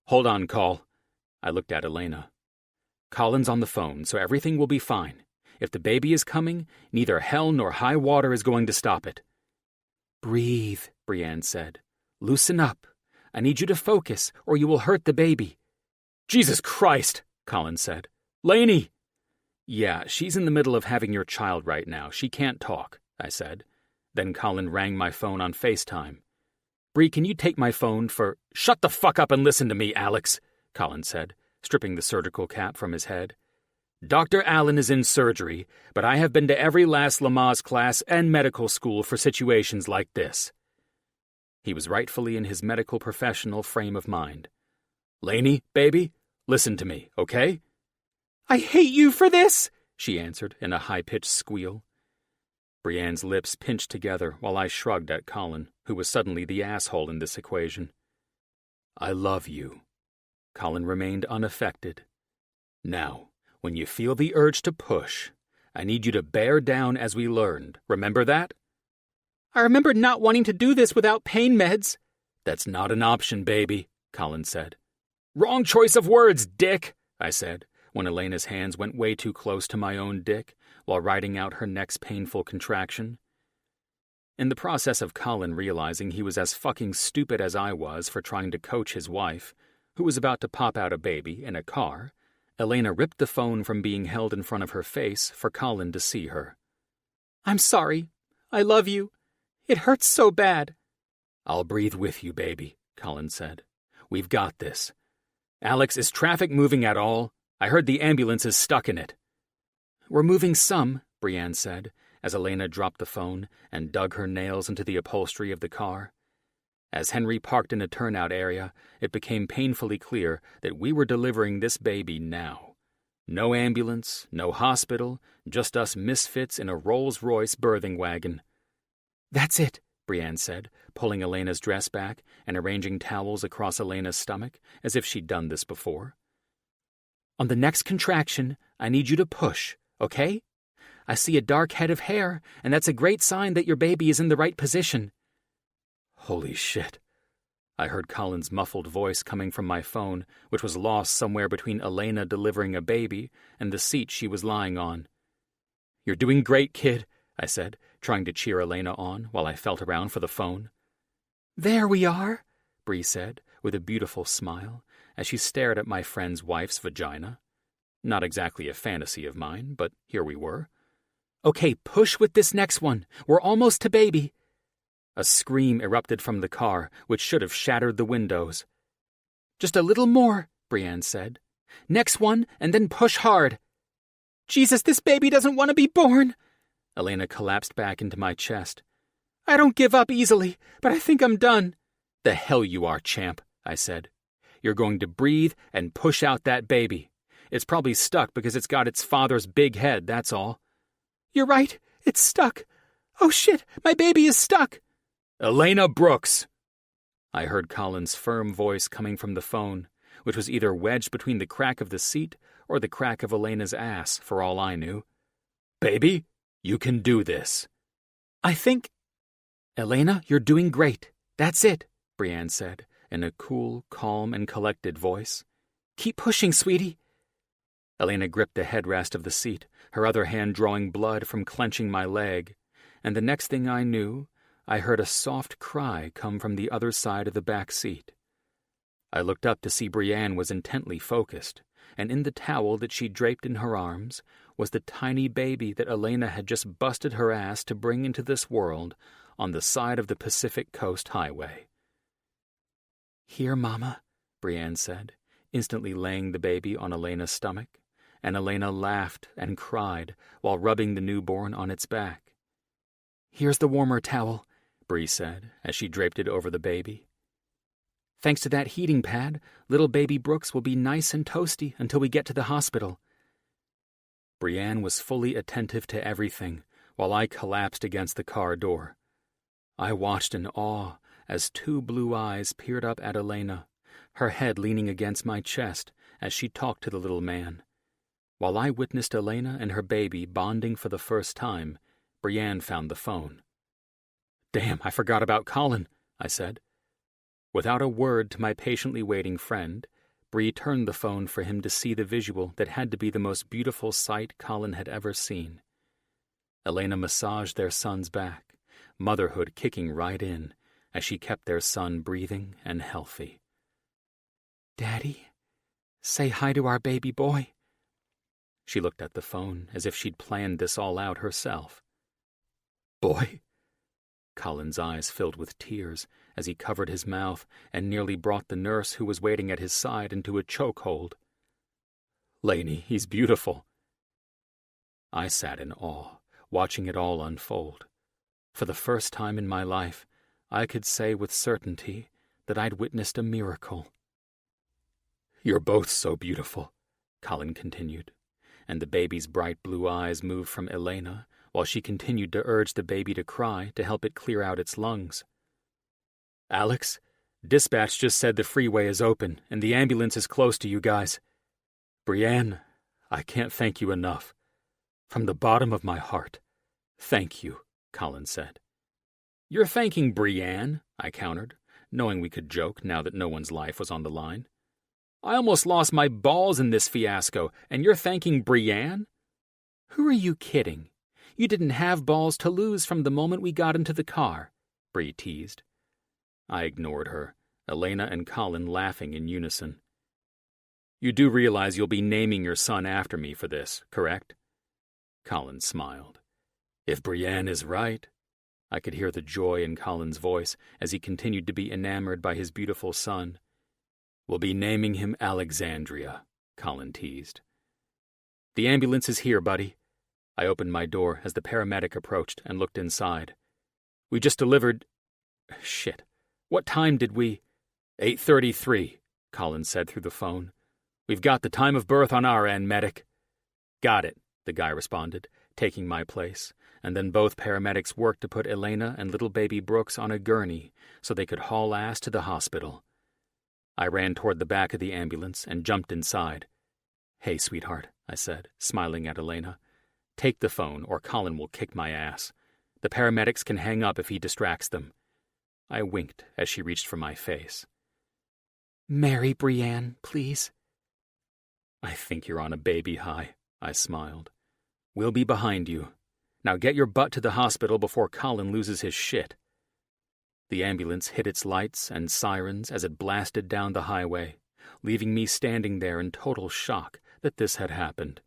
"Hold on, Col." I looked at Elena. "Colin's on the phone, so everything will be fine. If the baby is coming, neither hell nor high water is going to stop it." "Breathe," Brienne said. "Loosen up. I need you to focus, or you will hurt the baby." "Jesus Christ," Colin said. "Laney!" "Yeah, she's in the middle of having your child right now. She can't talk," I said. Then Colin rang my phone on FaceTime. "Bree, can you take my phone for—" "Shut the fuck up and listen to me, Alex," Colin said, stripping the surgical cap from his head. "Dr. Allen is in surgery, but I have been to every last Lamaze class and medical school for situations like this." He was rightfully in his medical professional frame of mind. "Laney, baby, listen to me, okay?" "I hate you for this," she answered in a high-pitched squeal. Brienne's lips pinched together while I shrugged at Colin, who was suddenly the asshole in this equation. "I love you." Colin remained unaffected. "Now, when you feel the urge to push, I need you to bear down as we learned. Remember that?" "I remember not wanting to do this without pain meds." "That's not an option, baby," Colin said. "Wrong choice of words, dick," I said, when Elena's hands went way too close to my own dick while riding out her next painful contraction. In the process of Colin realizing he was as fucking stupid as I was for trying to coach his wife, who was about to pop out a baby in a car, Elena ripped the phone from being held in front of her face for Colin to see her. "I'm sorry. I love you. It hurts so bad." "I'll breathe with you, baby," Colin said. "We've got this. Alex, is traffic moving at all? I heard the ambulance is stuck in it." "We're moving some," Brienne said, as Elena dropped the phone and dug her nails into the upholstery of the car. As Henry parked in a turnout area, it became painfully clear that we were delivering this baby now. No ambulance, no hospital, just us misfits in a Rolls-Royce birthing wagon. "That's it," Brienne said, pulling Elena's dress back and arranging towels across Elena's stomach as if she'd done this before. "On the next contraction, I need you to push, okay? I see a dark head of hair, and that's a great sign that your baby is in the right position." Holy shit. I heard Colin's muffled voice coming from my phone, which was lost somewhere between Elena delivering a baby and the seat she was lying on. "You're doing great, kid," I said, trying to cheer Elena on while I felt around for the phone. "There we are," Bree said, with a beautiful smile, as she stared at my friend's wife's vagina. Not exactly a fantasy of mine, but here we were. "Okay, push with this next one. We're almost to baby." A scream erupted from the car, which should have shattered the windows. "Just a little more," Brienne said. "Next one, and then push hard." "Jesus, this baby doesn't want to be born." Elena collapsed back into my chest. "I don't give up easily, but I think I'm done." "The hell you are, champ," I said. "You're going to breathe and push out that baby. It's probably stuck because it's got its father's big head, that's all." "You're right, it's stuck. Oh shit, my baby is stuck." "Elena Brooks!" I heard Colin's firm voice coming from the phone, which was either wedged between the crack of the seat or the crack of Elena's ass, for all I knew. "Baby, you can do this." "I think—" "Elena, you're doing great. That's it," Brienne said, in a cool, calm, and collected voice. "Keep pushing, sweetie." Elena gripped the headrest of the seat, her other hand drawing blood from clenching my leg, and the next thing I knew, I heard a soft cry come from the other side of the back seat. I looked up to see Brienne was intently focused, and in the towel that she draped in her arms was the tiny baby that Elena had just busted her ass to bring into this world on the side of the Pacific Coast Highway. "Here, Mama," Brienne said, instantly laying the baby on Elena's stomach, and Elena laughed and cried while rubbing the newborn on its back. "Here's the warmer towel," Bree said, as she draped it over the baby. "Thanks to that heating pad, little baby Brooks will be nice and toasty until we get to the hospital." Brienne was fully attentive to everything, while I collapsed against the car door. I watched in awe as two blue eyes peered up at Elena, her head leaning against my chest as she talked to the little man. While I witnessed Elena and her baby bonding for the first time, Brienne found the phone. "Damn, I forgot about Colin," I said. Without a word to my patiently waiting friend, Bree turned the phone for him to see the visual that had to be the most beautiful sight Colin had ever seen. Elena massaged their son's back, motherhood kicking right in, as she kept their son breathing and healthy. "Daddy, say hi to our baby boy." She looked at the phone as if she'd planned this all out herself. "Boy?" Colin's eyes filled with tears as he covered his mouth and nearly brought the nurse who was waiting at his side into a chokehold. "Lainey, he's beautiful." I sat in awe, watching it all unfold. For the first time in my life, I could say with certainty that I'd witnessed a miracle. "You're both so beautiful," Colin continued, and the baby's bright blue eyes moved from Elena while she continued to urge the baby to cry to help it clear out its lungs. "Alex, dispatch just said the freeway is open and the ambulance is close to you guys. Brienne, I can't thank you enough. From the bottom of my heart, thank you," Colin said. "You're thanking Brienne," I countered, knowing we could joke now that no one's life was on the line. I almost lost my balls in this fiasco, and you're thanking Brienne? Who are you kidding? You didn't have balls to lose from the moment we got into the car, Bree teased. I ignored her, Elena and Colin laughing in unison. You do realize you'll be naming your son after me for this, correct? Colin smiled. If Brienne is right. I could hear the joy in Colin's voice as he continued to be enamored by his beautiful son. We'll be naming him Alexandria, Colin teased. The ambulance is here, buddy. I opened my door as the paramedic approached and looked inside. We just delivered... Shit. What time did we... 8:33, Colin said through the phone. We've got the time of birth on our end, medic. Got it, the guy responded, taking my place, and then both paramedics worked to put Elena and little baby Brooks on a gurney so they could haul ass to the hospital. I ran toward the back of the ambulance and jumped inside. Hey, sweetheart, I said, smiling at Elena. Take the phone or Colin will kick my ass. The paramedics can hang up if he distracts them. I winked as she reached for my face. Marry Brienne, please. I think you're on a baby high, I smiled. We'll be behind you. Now get your butt to the hospital before Colin loses his shit. The ambulance hit its lights and sirens as it blasted down the highway, leaving me standing there in total shock that this had happened.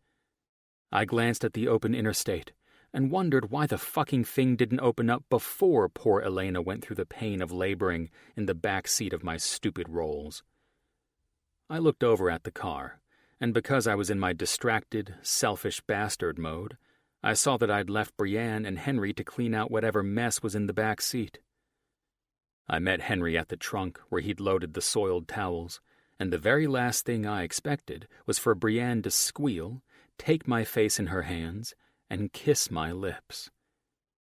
I glanced at the open interstate and wondered why the fucking thing didn't open up before poor Elena went through the pain of laboring in the back seat of my stupid Rolls. I looked over at the car, and because I was in my distracted, selfish bastard mode, I saw that I'd left Brienne and Henry to clean out whatever mess was in the back seat. I met Henry at the trunk where he'd loaded the soiled towels, and the very last thing I expected was for Brienne to squeal, take my face in her hands, and kiss my lips.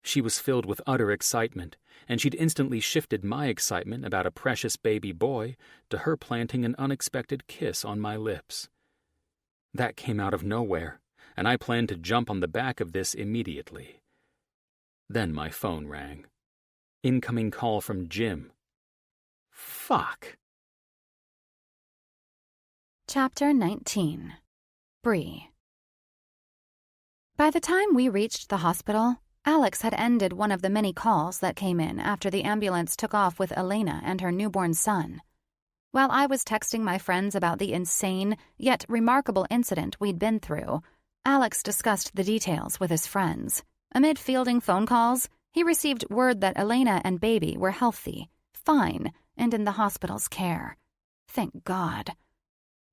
She was filled with utter excitement, and she'd instantly shifted my excitement about a precious baby boy to her planting an unexpected kiss on my lips. That came out of nowhere, and I planned to jump on the back of this immediately. Then my phone rang. Incoming call from Jim. Fuck. Chapter 19. Bree. By the time we reached the hospital, Alex had ended one of the many calls that came in after the ambulance took off with Elena and her newborn son. While I was texting my friends about the insane, yet remarkable incident we'd been through, Alex discussed the details with his friends. Amid fielding phone calls, he received word that Elena and baby were healthy, fine, and in the hospital's care. Thank God.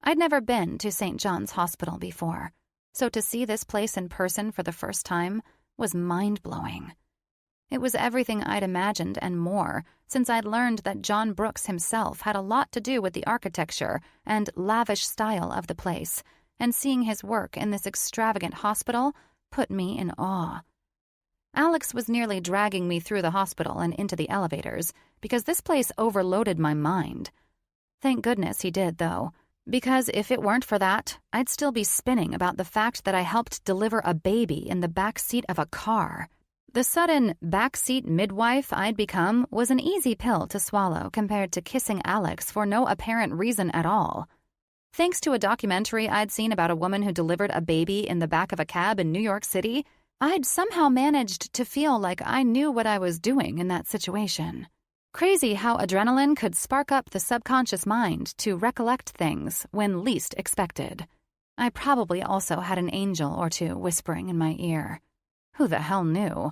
I'd never been to St. John's Hospital before, so to see this place in person for the first time was mind-blowing. It was everything I'd imagined and more, since I'd learned that John Brooks himself had a lot to do with the architecture and lavish style of the place, and seeing his work in this extravagant hospital put me in awe. Alex was nearly dragging me through the hospital and into the elevators because this place overloaded my mind. Thank goodness he did, though, because if it weren't for that, I'd still be spinning about the fact that I helped deliver a baby in the back seat of a car. The sudden backseat midwife I'd become was an easy pill to swallow compared to kissing Alex for no apparent reason at all. Thanks to a documentary I'd seen about a woman who delivered a baby in the back of a cab in New York City, I'd somehow managed to feel like I knew what I was doing in that situation. Crazy how adrenaline could spark up the subconscious mind to recollect things when least expected. I probably also had an angel or two whispering in my ear. Who the hell knew?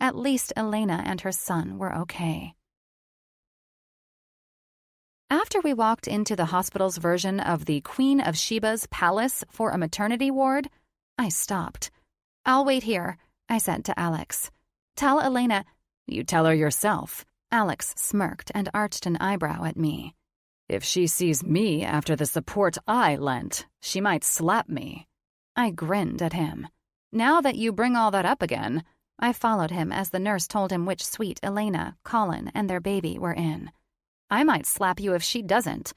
At least Elena and her son were okay. After we walked into the hospital's version of the Queen of Sheba's palace for a maternity ward, I stopped. "I'll wait here," I said to Alex. "Tell Elena—" "You tell her yourself." Alex smirked and arched an eyebrow at me. "If she sees me after the support I lent, she might slap me." I grinned at him. "Now that you bring all that up again," I followed him as the nurse told him which suite Elena, Colin, and their baby were in. "I might slap you if she doesn't."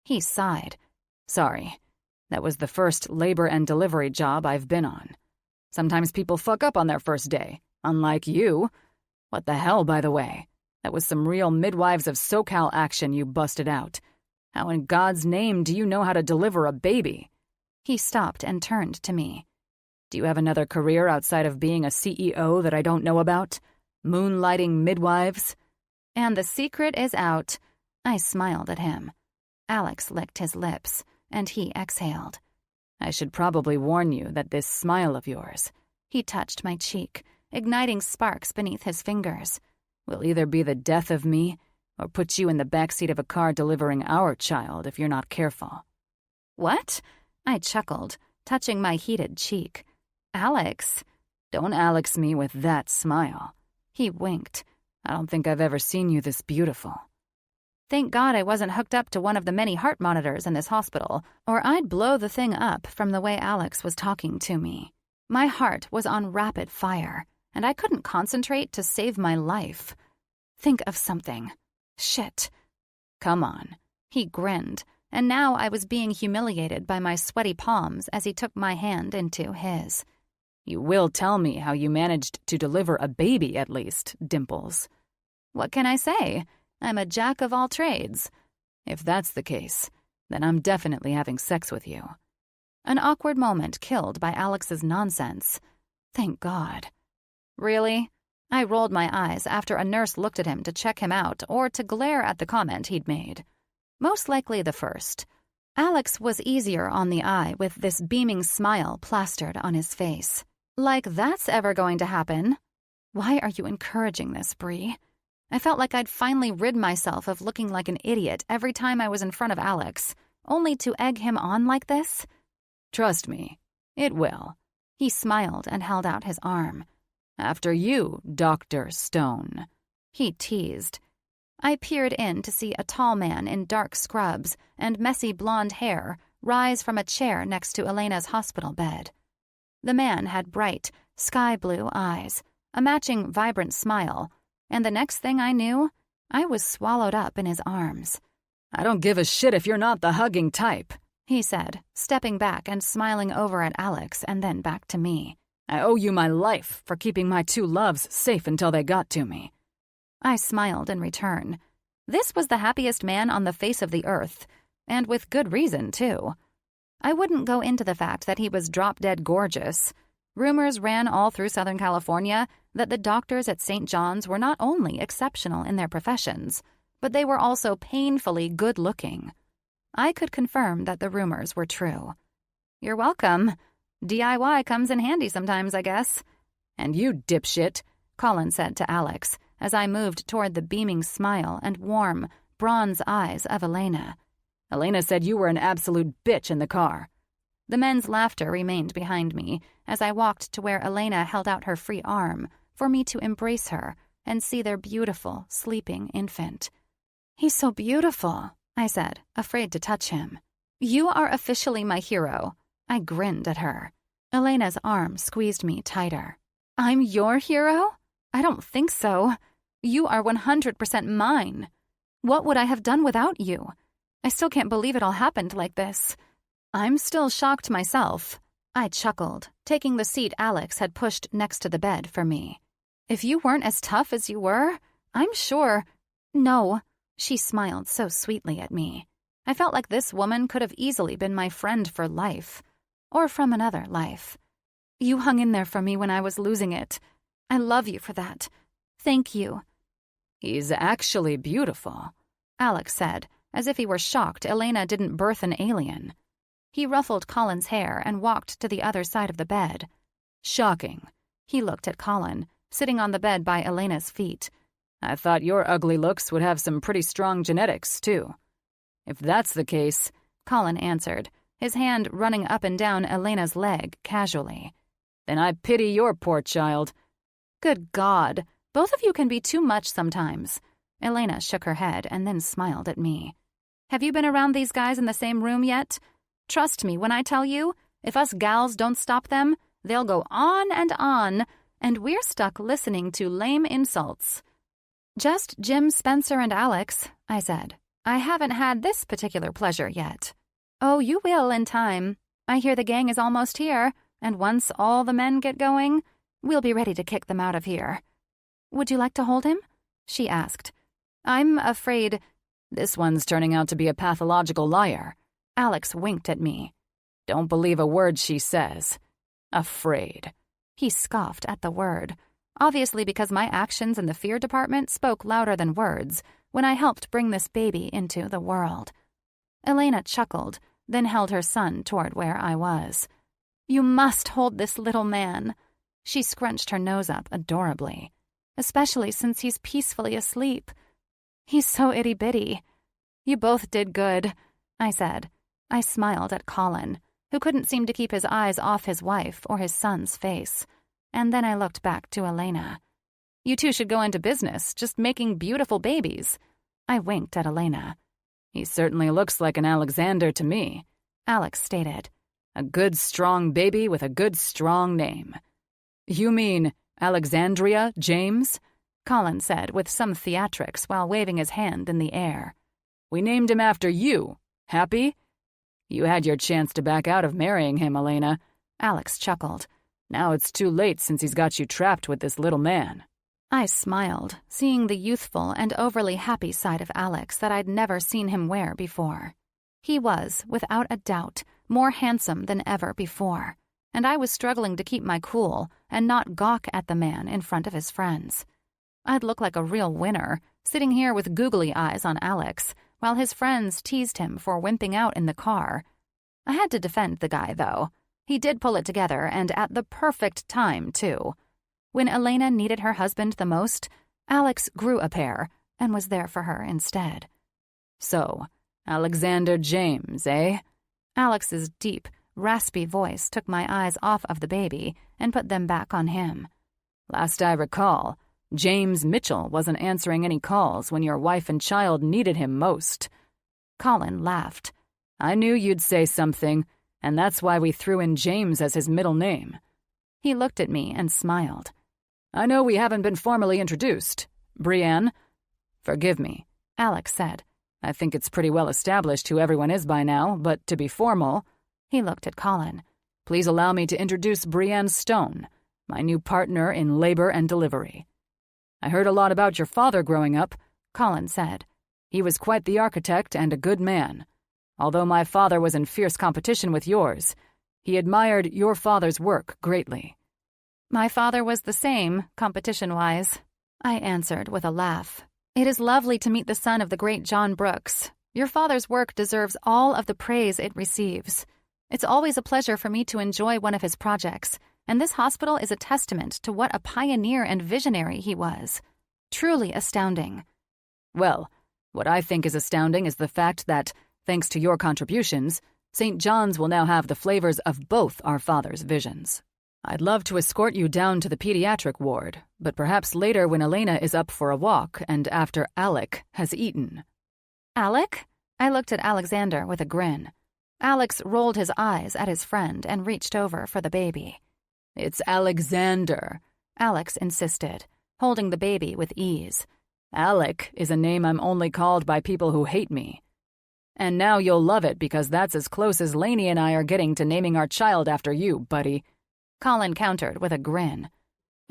He sighed. "Sorry. That was the first labor and delivery job I've been on. Sometimes people fuck up on their first day, unlike you. What the hell, by the way? That was some real Midwives of SoCal action you busted out. How in God's name do you know how to deliver a baby? He stopped and turned to me. Do you have another career outside of being a CEO that I don't know about? Moonlighting midwives? And the secret is out. I smiled at him. Alex licked his lips, and he exhaled. I should probably warn you that this smile of yours, he touched my cheek, igniting sparks beneath his fingers, will either be the death of me or put you in the backseat of a car delivering our child if you're not careful. What? I chuckled, touching my heated cheek. Alex. Don't Alex me with that smile. He winked. I don't think I've ever seen you this beautiful. Thank God I wasn't hooked up to one of the many heart monitors in this hospital, or I'd blow the thing up from the way Alex was talking to me. My heart was on rapid fire, and I couldn't concentrate to save my life. Think of something. Shit. Come on. He grinned, and now I was being humiliated by my sweaty palms as he took my hand into his. You will tell me how you managed to deliver a baby, at least, Dimples. What can I say? I'm a jack of all trades. If that's the case, then I'm definitely having sex with you. An awkward moment killed by Alex's nonsense. Thank God. Really? I rolled my eyes after a nurse looked at him to check him out or to glare at the comment he'd made. Most likely the first. Alex was easier on the eye with this beaming smile plastered on his face. Like that's ever going to happen. Why are you encouraging this, Bree? I felt like I'd finally rid myself of looking like an idiot every time I was in front of Alex, only to egg him on like this. Trust me, it will. He smiled and held out his arm. After you, Dr. Stone. He teased. I peered in to see a tall man in dark scrubs and messy blonde hair rise from a chair next to Elena's hospital bed. The man had bright, sky-blue eyes, a matching vibrant smile, and the next thing I knew, I was swallowed up in his arms. I don't give a shit if you're not the hugging type, he said, stepping back and smiling over at Alex and then back to me. I owe you my life for keeping my two loves safe until they got to me. I smiled in return. This was the happiest man on the face of the earth, and with good reason, too. I wouldn't go into the fact that he was drop-dead gorgeous. Rumors ran all through Southern California that the doctors at St. John's were not only exceptional in their professions, but they were also painfully good-looking. I could confirm that the rumors were true. You're welcome. DIY comes in handy sometimes, I guess. And you dipshit, Colin said to Alex as I moved toward the beaming smile and warm, bronze eyes of Elena. Elena said you were an absolute bitch in the car. The men's laughter remained behind me as I walked to where Elena held out her free arm for me to embrace her and see their beautiful, sleeping infant. He's so beautiful, I said, afraid to touch him. You are officially my hero. I grinned at her. Elena's arm squeezed me tighter. I'm your hero? I don't think so. You are 100% mine. What would I have done without you? I still can't believe it all happened like this. I'm still shocked myself. I chuckled, taking the seat Alex had pushed next to the bed for me. If you weren't as tough as you were, I'm sure... No, she smiled so sweetly at me. I felt like this woman could have easily been my friend for life. Or from another life. You hung in there for me when I was losing it. I love you for that. Thank you. He's actually beautiful, Alex said, as if he were shocked Elena didn't birth an alien. He ruffled Colin's hair and walked to the other side of the bed. Shocking. He looked at Colin, sitting on the bed by Elena's feet. I thought your ugly looks would have some pretty strong genetics, too. If that's the case, Colin answered, his hand running up and down Elena's leg casually. Then I pity your poor child. Good God, both of you can be too much sometimes. Elena shook her head and then smiled at me. Have you been around these guys in the same room yet? Trust me when I tell you, if us gals don't stop them, they'll go on, and we're stuck listening to lame insults. Just Jim, Spencer, and Alex, I said. I haven't had this particular pleasure yet. Oh, you will in time. I hear the gang is almost here, and once all the men get going, we'll be ready to kick them out of here. Would you like to hold him? She asked. I'm afraid... This one's turning out to be a pathological liar. Alex winked at me. Don't believe a word she says. Afraid. He scoffed at the word, obviously because my actions in the fear department spoke louder than words when I helped bring this baby into the world. Elena chuckled, then held her son toward where I was. You must hold this little man. She scrunched her nose up adorably, especially since he's peacefully asleep. He's so itty-bitty. You both did good, I said. I smiled at Colin, who couldn't seem to keep his eyes off his wife or his son's face. And then I looked back to Elena. You two should go into business, just making beautiful babies. I winked at Elena. He certainly looks like an Alexander to me, Alex stated. A good, strong baby with a good, strong name. You mean Alexandria James? Colin said with some theatrics while waving his hand in the air. We named him after you. Happy? You had your chance to back out of marrying him, Elena. Alex chuckled. Now it's too late since he's got you trapped with this little man. I smiled, seeing the youthful and overly happy side of Alex that I'd never seen him wear before. He was, without a doubt, more handsome than ever before, and I was struggling to keep my cool and not gawk at the man in front of his friends. I'd look like a real winner, sitting here with googly eyes on Alex, while his friends teased him for wimping out in the car. I had to defend the guy, though. He did pull it together, and at the perfect time, too. When Elena needed her husband the most, Alex grew a pair and was there for her instead. So, Alexander James, eh? Alex's deep, raspy voice took my eyes off of the baby and put them back on him. Last I recall, James Mitchell wasn't answering any calls when your wife and child needed him most. Colin laughed. I knew you'd say something, and that's why we threw in James as his middle name. He looked at me and smiled. I know we haven't been formally introduced. Brienne? Forgive me, Alex said. I think it's pretty well established who everyone is by now, but to be formal... He looked at Colin. Please allow me to introduce Brienne Stone, my new partner in labor and delivery. I heard a lot about your father growing up, Colin said. He was quite the architect and a good man. Although my father was in fierce competition with yours, he admired your father's work greatly. My father was the same, competition-wise, I answered with a laugh. It is lovely to meet the son of the great John Brooks. Your father's work deserves all of the praise it receives. It's always a pleasure for me to enjoy one of his projects, and this hospital is a testament to what a pioneer and visionary he was. Truly astounding. Well, what I think is astounding is the fact that, thanks to your contributions, St. John's will now have the flavors of both our father's visions. I'd love to escort you down to the pediatric ward, but perhaps later when Elena is up for a walk and after Alec has eaten. Alec? I looked at Alexander with a grin. Alex rolled his eyes at his friend and reached over for the baby. It's Alexander, Alex insisted, holding the baby with ease. Alec is a name I'm only called by people who hate me. And now you'll love it because that's as close as Lainey and I are getting to naming our child after you, buddy. Colin countered with a grin.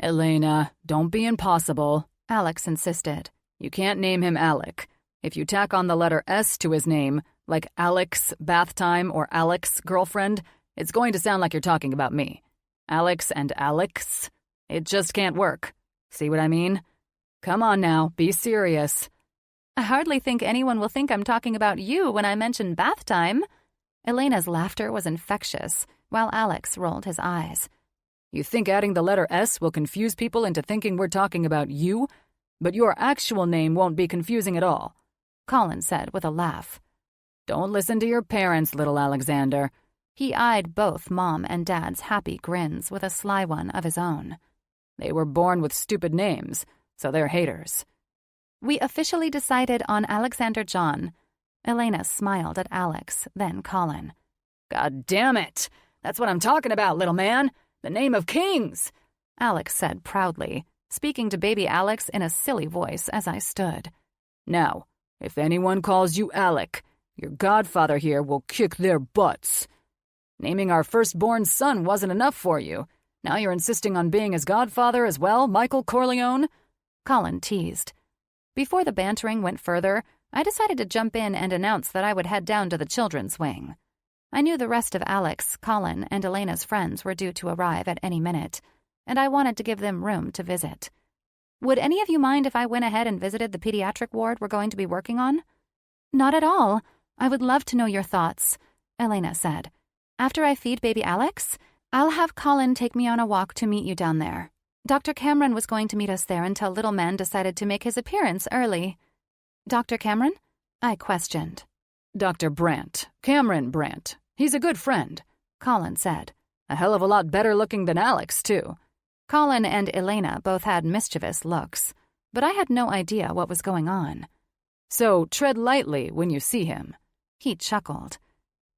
Elena, don't be impossible, Alex insisted. You can't name him Alec. If you tack on the letter S to his name, like Alex Bath Time or Alex Girlfriend, it's going to sound like you're talking about me. Alex and Alex, it just can't work. See what I mean? Come on now, be serious. I hardly think anyone will think I'm talking about you when I mention bath time. Elena's laughter was infectious, while Alex rolled his eyes. You think adding the letter S will confuse people into thinking we're talking about you? But your actual name won't be confusing at all, Colin said with a laugh. Don't listen to your parents, little Alexander. He eyed both Mom and Dad's happy grins with a sly one of his own. They were born with stupid names, so they're haters. We officially decided on Alexander John. Elena smiled at Alex, then Colin. God damn it! That's what I'm talking about, little man! The name of kings! Alex said proudly, speaking to baby Alex in a silly voice as I stood. Now, if anyone calls you Alec, your godfather here will kick their butts. Naming our firstborn son wasn't enough for you. Now you're insisting on being his godfather as well, Michael Corleone? Colin teased. Before the bantering went further, I decided to jump in and announce that I would head down to the children's wing. I knew the rest of Alex, Colin, and Elena's friends were due to arrive at any minute, and I wanted to give them room to visit. Would any of you mind if I went ahead and visited the pediatric ward we're going to be working on? Not at all. I would love to know your thoughts, Elena said. After I feed baby Alex, I'll have Colin take me on a walk to meet you down there. Dr. Cameron was going to meet us there until little man decided to make his appearance early. Dr. Cameron? I questioned. Dr. Brandt. Cameron Brandt. He's a good friend, Colin said. A hell of a lot better looking than Alex, too. Colin and Elena both had mischievous looks, but I had no idea what was going on. So tread lightly when you see him. He chuckled.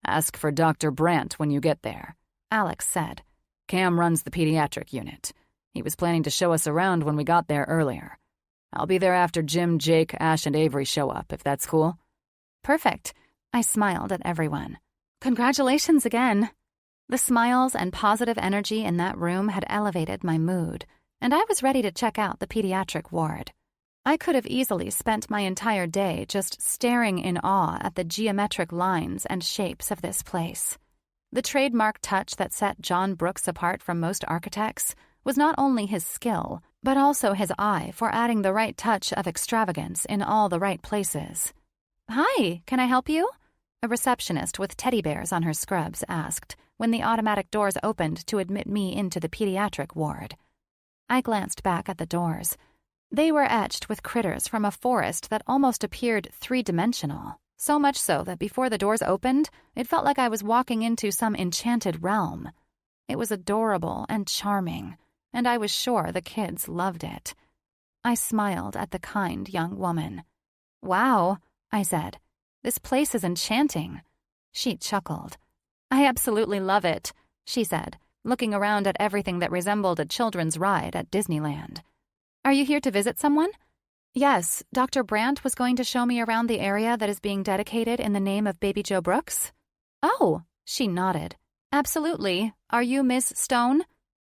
Ask for Dr. Brandt when you get there, Alex said. Cam runs the pediatric unit. He was planning to show us around when we got there earlier. I'll be there after Jim, Jake, Ash, and Avery show up, if that's cool. Perfect. I smiled at everyone. Congratulations again. The smiles and positive energy in that room had elevated my mood, and I was ready to check out the pediatric ward. I could have easily spent my entire day just staring in awe at the geometric lines and shapes of this place. The trademark touch that set John Brooks apart from most architects was not only his skill, but also his eye for adding the right touch of extravagance in all the right places. "Hi, can I help you?" a receptionist with teddy bears on her scrubs asked when the automatic doors opened to admit me into the pediatric ward. I glanced back at the doors. They were etched with critters from a forest that almost appeared three-dimensional, so much so that before the doors opened, it felt like I was walking into some enchanted realm. It was adorable and charming, and I was sure the kids loved it. I smiled at the kind young woman. "Wow," I said. "This place is enchanting." She chuckled. "I absolutely love it," she said, looking around at everything that resembled a children's ride at Disneyland. "Are you here to visit someone?" "Yes, Dr. Brandt was going to show me around the area that is being dedicated in the name of Baby Joe Brooks." "Oh," she nodded. "Absolutely. Are you Miss Stone?"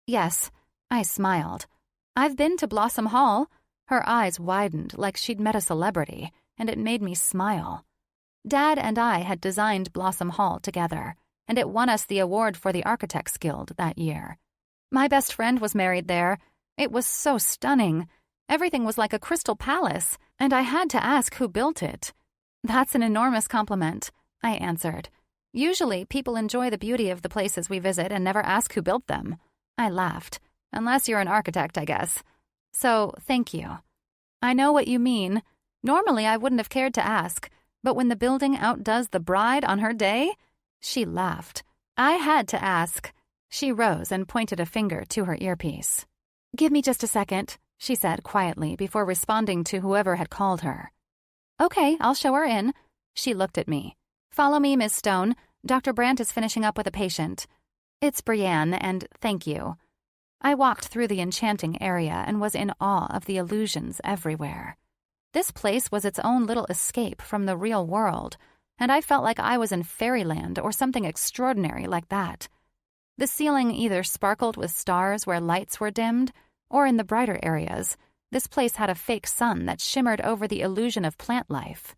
"Yes." I smiled. "I've been to Blossom Hall." Her eyes widened like she'd met a celebrity, and it made me smile. Dad and I had designed Blossom Hall together, and it won us the award for the Architects Guild that year. My best friend was married there. It was so stunning. Everything was like a crystal palace, and I had to ask who built it. "That's an enormous compliment," I answered. "Usually, people enjoy the beauty of the places we visit and never ask who built them." I laughed. "Unless you're an architect, I guess. So, thank you." "I know what you mean. Normally, I wouldn't have cared to ask, but when the building outdoes the bride on her day..." She laughed. "I had to ask." She rose and pointed a finger to her earpiece. "Give me just a second," she said quietly before responding to whoever had called her. "Okay, I'll show her in." She looked at me. "Follow me, Miss Stone. Dr. Brandt is finishing up with a patient." "It's Brienne, and thank you." I walked through the enchanting area and was in awe of the illusions everywhere. This place was its own little escape from the real world, and I felt like I was in fairyland or something extraordinary like that. The ceiling either sparkled with stars where lights were dimmed, or in the brighter areas, this place had a fake sun that shimmered over the illusion of plant life.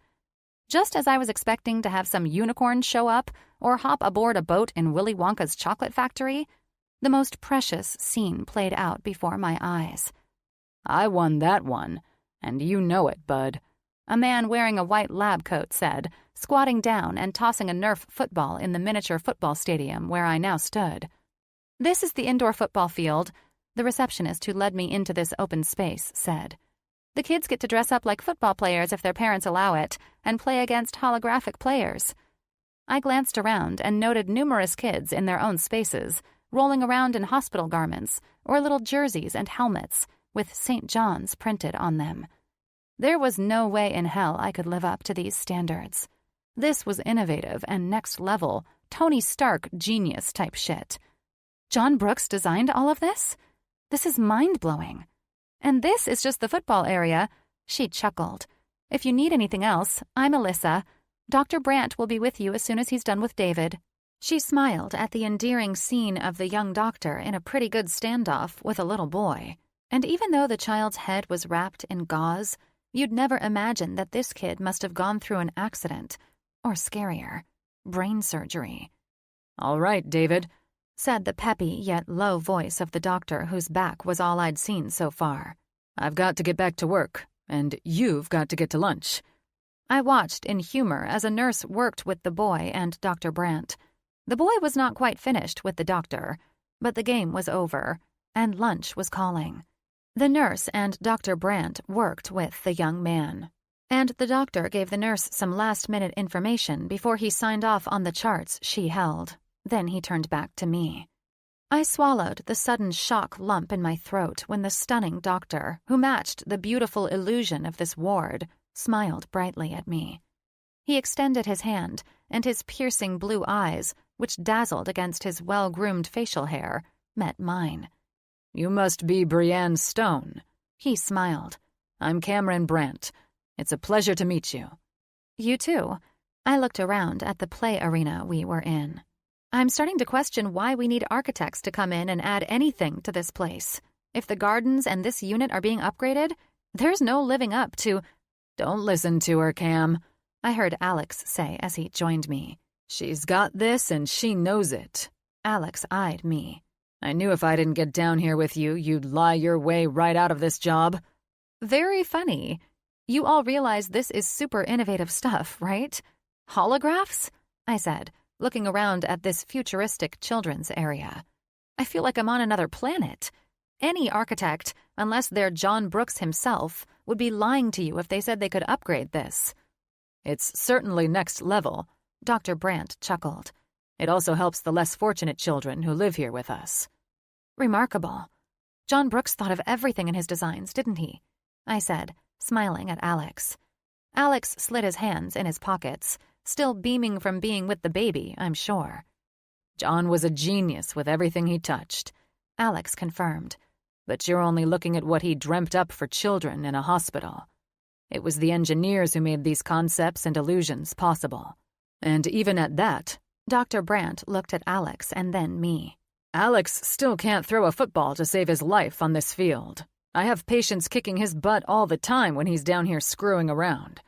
Just as I was expecting to have some unicorn show up or hop aboard a boat in Willy Wonka's chocolate factory, the most precious scene played out before my eyes. "I won that one, and you know it, bud," a man wearing a white lab coat said, squatting down and tossing a Nerf football in the miniature football stadium where I now stood. "This is the indoor football field," the receptionist who led me into this open space said. "The kids get to dress up like football players if their parents allow it, and play against holographic players." I glanced around and noted numerous kids in their own spaces, rolling around in hospital garments or little jerseys and helmets with St. John's printed on them. There was no way in hell I could live up to these standards. This was innovative and next-level, Tony Stark genius-type shit. John Brooks designed all of this? This is mind-blowing. "And this is just the football area," she chuckled. "If you need anything else, I'm Alyssa. Dr. Brandt will be with you as soon as he's done with David." She smiled at the endearing scene of the young doctor in a pretty good standoff with a little boy. And even though the child's head was wrapped in gauze, You'd never imagine that this kid must have gone through an accident, or scarier, brain surgery. "All right, David," said the peppy yet low voice of the doctor whose back was all I'd seen so far. "I've got to get back to work, and you've got to get to lunch." I watched in humor as a nurse worked with the boy and Dr. Brandt. The boy was not quite finished with the doctor, but the game was over, and lunch was calling. The nurse and Dr. Brandt worked with the young man, and the doctor gave the nurse some last-minute information before he signed off on the charts she held. Then he turned back to me. I swallowed the sudden shock lump in my throat when the stunning doctor, who matched the beautiful illusion of this ward, smiled brightly at me. He extended his hand, and his piercing blue eyes, which dazzled against his well-groomed facial hair, met mine. "You must be Brienne Stone," he smiled. "I'm Cameron Brandt. It's a pleasure to meet you." "You too." I looked around at the play arena we were in. I'm starting to question why we need architects to come in and add anything to this place. If the gardens and this unit are being upgraded, there's no living up to— "Don't listen to her, Cam," I heard Alex say as he joined me. "She's got this and she knows it." Alex eyed me. "I knew if I didn't get down here with you, you'd lie your way right out of this job." Very funny. You all realize this is super innovative stuff, right? Holographs? I said, looking around at this futuristic children's area. I feel like I'm on another planet. Any architect, unless they're John Brooks himself, would be lying to you if they said they could upgrade this. "It's certainly next level," Dr. Brandt chuckled. "It also helps the less fortunate children who live here with us." Remarkable. John Brooks thought of everything in his designs, didn't he? I said, smiling at Alex. Alex slid his hands in his pockets, still beaming from being with the baby, I'm sure. "John was a genius with everything he touched," Alex confirmed. "But you're only looking at what he dreamt up for children in a hospital. It was the engineers who made these concepts and illusions possible. And even at that," Dr. Brandt looked at Alex and then me. "Alex still can't throw a football to save his life on this field. I have patients kicking his butt all the time when he's down here screwing around."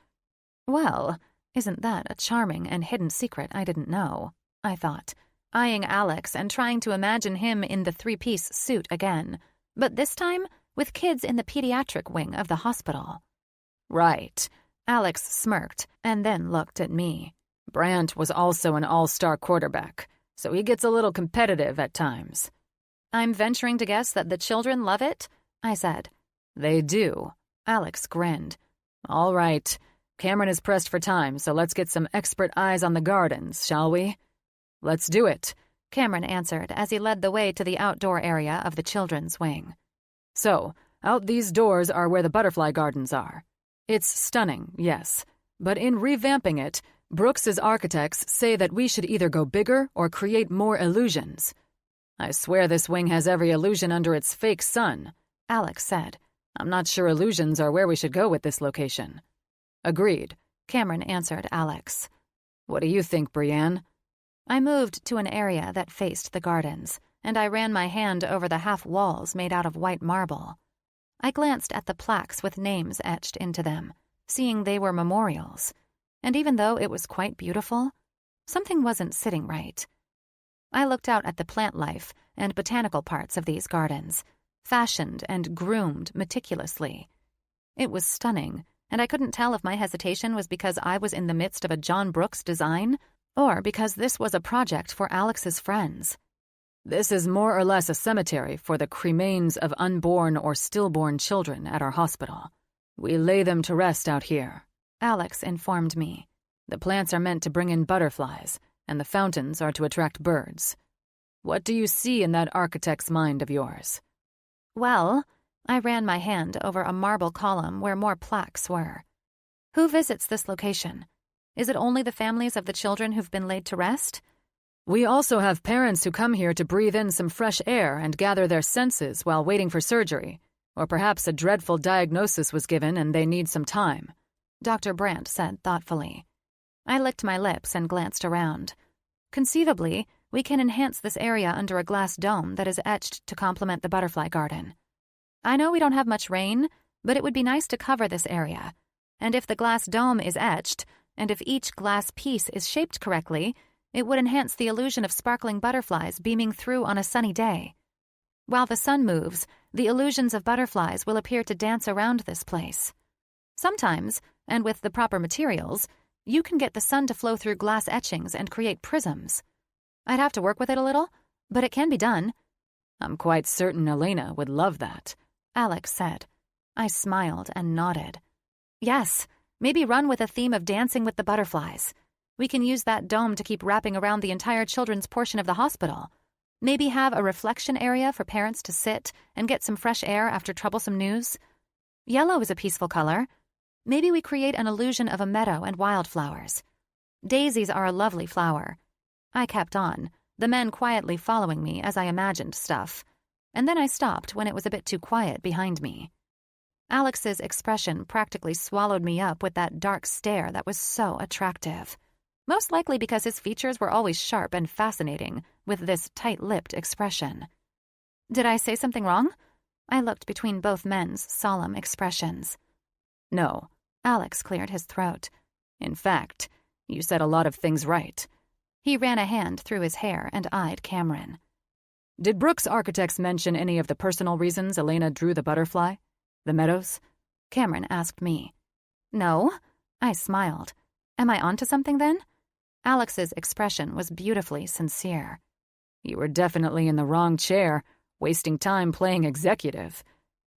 Well, isn't that a charming and hidden secret I didn't know? I thought, eyeing Alex and trying to imagine him in the three-piece suit again, but this time with kids in the pediatric wing of the hospital. "Right," Alex smirked and then looked at me. "Brandt was also an all-star quarterback, so he gets a little competitive at times." I'm venturing to guess that the children love it, I said. "They do." Alex grinned. "All right. Cameron is pressed for time, so let's get some expert eyes on the gardens, shall we?" "Let's do it," Cameron answered as he led the way to the outdoor area of the children's wing. "So, out these doors are where the butterfly gardens are. It's stunning, yes, but in revamping it, Brooks's architects say that we should either go bigger or create more illusions. I swear this wing has every illusion under its fake sun," Alex said. "I'm not sure illusions are where we should go with this location." "Agreed," Cameron answered Alex. "What do you think, Brienne?" I moved to an area that faced the gardens, and I ran my hand over the half walls made out of white marble. I glanced at the plaques with names etched into them, seeing they were memorials. And even though it was quite beautiful, something wasn't sitting right. I looked out at the plant life and botanical parts of these gardens, fashioned and groomed meticulously. It was stunning, and I couldn't tell if my hesitation was because I was in the midst of a John Brooks design or because this was a project for Alex's friends. "This is more or less a cemetery for the cremains of unborn or stillborn children at our hospital. We lay them to rest out here," Alex informed me. "The plants are meant to bring in butterflies, and the fountains are to attract birds. What do you see in that architect's mind of yours?" Well, I ran my hand over a marble column where more plaques were. Who visits this location? Is it only the families of the children who've been laid to rest? "We also have parents who come here to breathe in some fresh air and gather their senses while waiting for surgery, or perhaps a dreadful diagnosis was given and they need some time," Dr. Brandt said thoughtfully. I licked my lips and glanced around. Conceivably, we can enhance this area under a glass dome that is etched to complement the butterfly garden. I know we don't have much rain, but it would be nice to cover this area. And if the glass dome is etched, and if each glass piece is shaped correctly, it would enhance the illusion of sparkling butterflies beaming through on a sunny day. While the sun moves, the illusions of butterflies will appear to dance around this place. Sometimes, and with the proper materials, you can get the sun to flow through glass etchings and create prisms. I'd have to work with it a little, but it can be done. I'm quite certain Elena would love that, Alex said. I smiled and nodded. Yes, maybe run with a theme of dancing with the butterflies. We can use that dome to keep wrapping around the entire children's portion of the hospital. Maybe have a reflection area for parents to sit and get some fresh air after troublesome news. Yellow is a peaceful color. Maybe we create an illusion of a meadow and wildflowers. Daisies are a lovely flower. I kept on, the men quietly following me as I imagined stuff. And then I stopped when it was a bit too quiet behind me. Alex's expression practically swallowed me up with that dark stare that was so attractive. Most likely because his features were always sharp and fascinating, with this tight-lipped expression. Did I say something wrong? I looked between both men's solemn expressions. No, Alex cleared his throat. In fact, you said a lot of things right. He ran a hand through his hair and eyed Cameron. Did Brooks Architects mention any of the personal reasons Elena drew the butterfly? The meadows? Cameron asked me. No, I smiled. Am I onto something then? Alex's expression was beautifully sincere. You were definitely in the wrong chair, wasting time playing executive.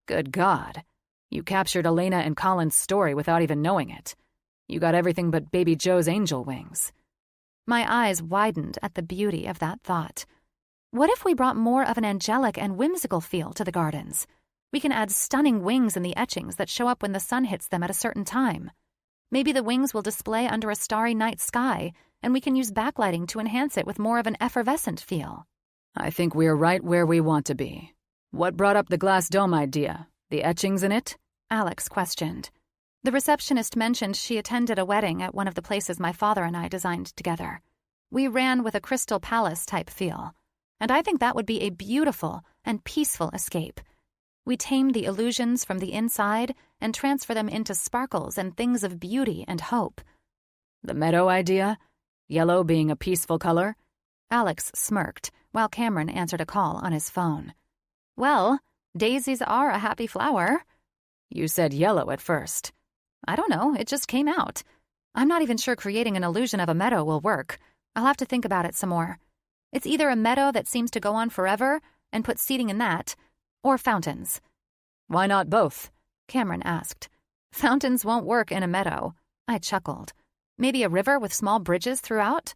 Good God. You captured Elena and Colin's story without even knowing it. You got everything but Baby Joe's angel wings. My eyes widened at the beauty of that thought. What if we brought more of an angelic and whimsical feel to the gardens? We can add stunning wings in the etchings that show up when the sun hits them at a certain time. Maybe the wings will display under a starry night sky, and we can use backlighting to enhance it with more of an effervescent feel. I think we're right where we want to be. What brought up the glass dome idea? The etchings in it? Alex questioned. The receptionist mentioned she attended a wedding at one of the places my father and I designed together. We ran with a Crystal Palace-type feel, and I think that would be a beautiful and peaceful escape. We tame the illusions from the inside and transfer them into sparkles and things of beauty and hope. The meadow idea? Yellow being a peaceful color? Alex smirked while Cameron answered a call on his phone. Well, daisies are a happy flower. You said yellow at first. I don't know, it just came out. I'm not even sure creating an illusion of a meadow will work. I'll have to think about it some more. It's either a meadow that seems to go on forever and put seating in that, or fountains. Why not both? Cameron asked. Fountains won't work in a meadow. I chuckled. Maybe a river with small bridges throughout?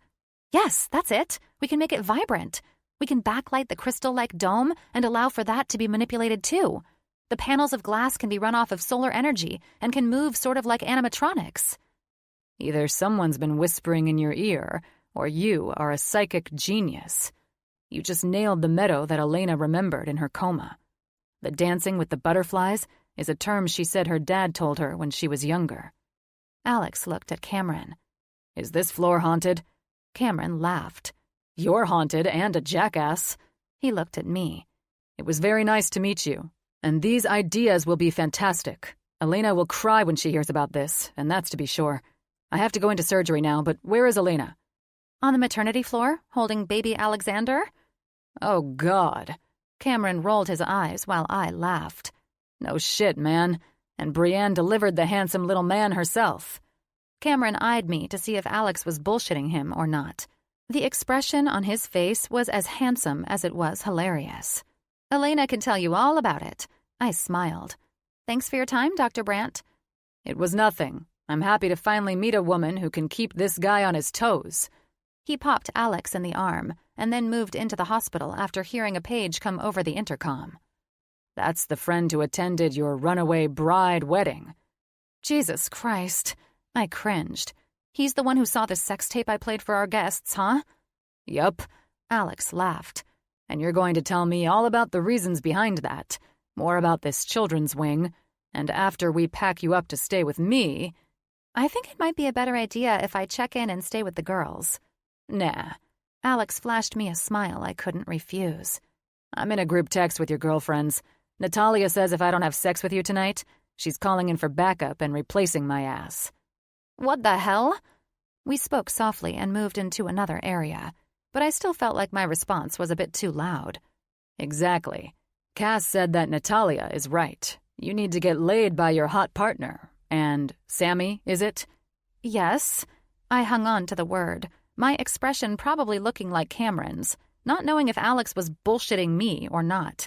Yes, that's it. We can make it vibrant. We can backlight the crystal-like dome and allow for that to be manipulated too. The panels of glass can be run off of solar energy and can move sort of like animatronics. Either someone's been whispering in your ear, or you are a psychic genius. You just nailed the meadow that Elena remembered in her coma. The dancing with the butterflies is a term she said her dad told her when she was younger. Alex looked at Cameron. Is this floor haunted? Cameron laughed. You're haunted and a jackass. He looked at me. It was very nice to meet you. And these ideas will be fantastic. Elena will cry when she hears about this, and that's to be sure. I have to go into surgery now, but where is Elena? On the maternity floor, holding baby Alexander. Oh, God. Cameron rolled his eyes while I laughed. No shit, man. And Brienne delivered the handsome little man herself. Cameron eyed me to see if Alex was bullshitting him or not. The expression on his face was as handsome as it was hilarious. Elena can tell you all about it. I smiled. Thanks for your time, Dr. Brandt. It was nothing. I'm happy to finally meet a woman who can keep this guy on his toes. He popped Alex in the arm and then moved into the hospital after hearing a page come over the intercom. That's the friend who attended your runaway bride wedding. Jesus Christ. I cringed. He's the one who saw the sex tape I played for our guests, huh? Yup. Alex laughed. And you're going to tell me all about the reasons behind that, more about this children's wing, and after we pack you up to stay with me... I think it might be a better idea if I check in and stay with the girls. Nah. Alex flashed me a smile I couldn't refuse. I'm in a group text with your girlfriends. Natalia says if I don't have sex with you tonight, She's calling in for backup and replacing my ass. What the hell? We spoke softly and moved into another area, but I still felt like my response was a bit too loud. Exactly. Cass said that Natalia is right. You need to get laid by your hot partner. And Sammy, is it? Yes. I hung on to the word, my expression probably looking like Cameron's, not knowing if Alex was bullshitting me or not.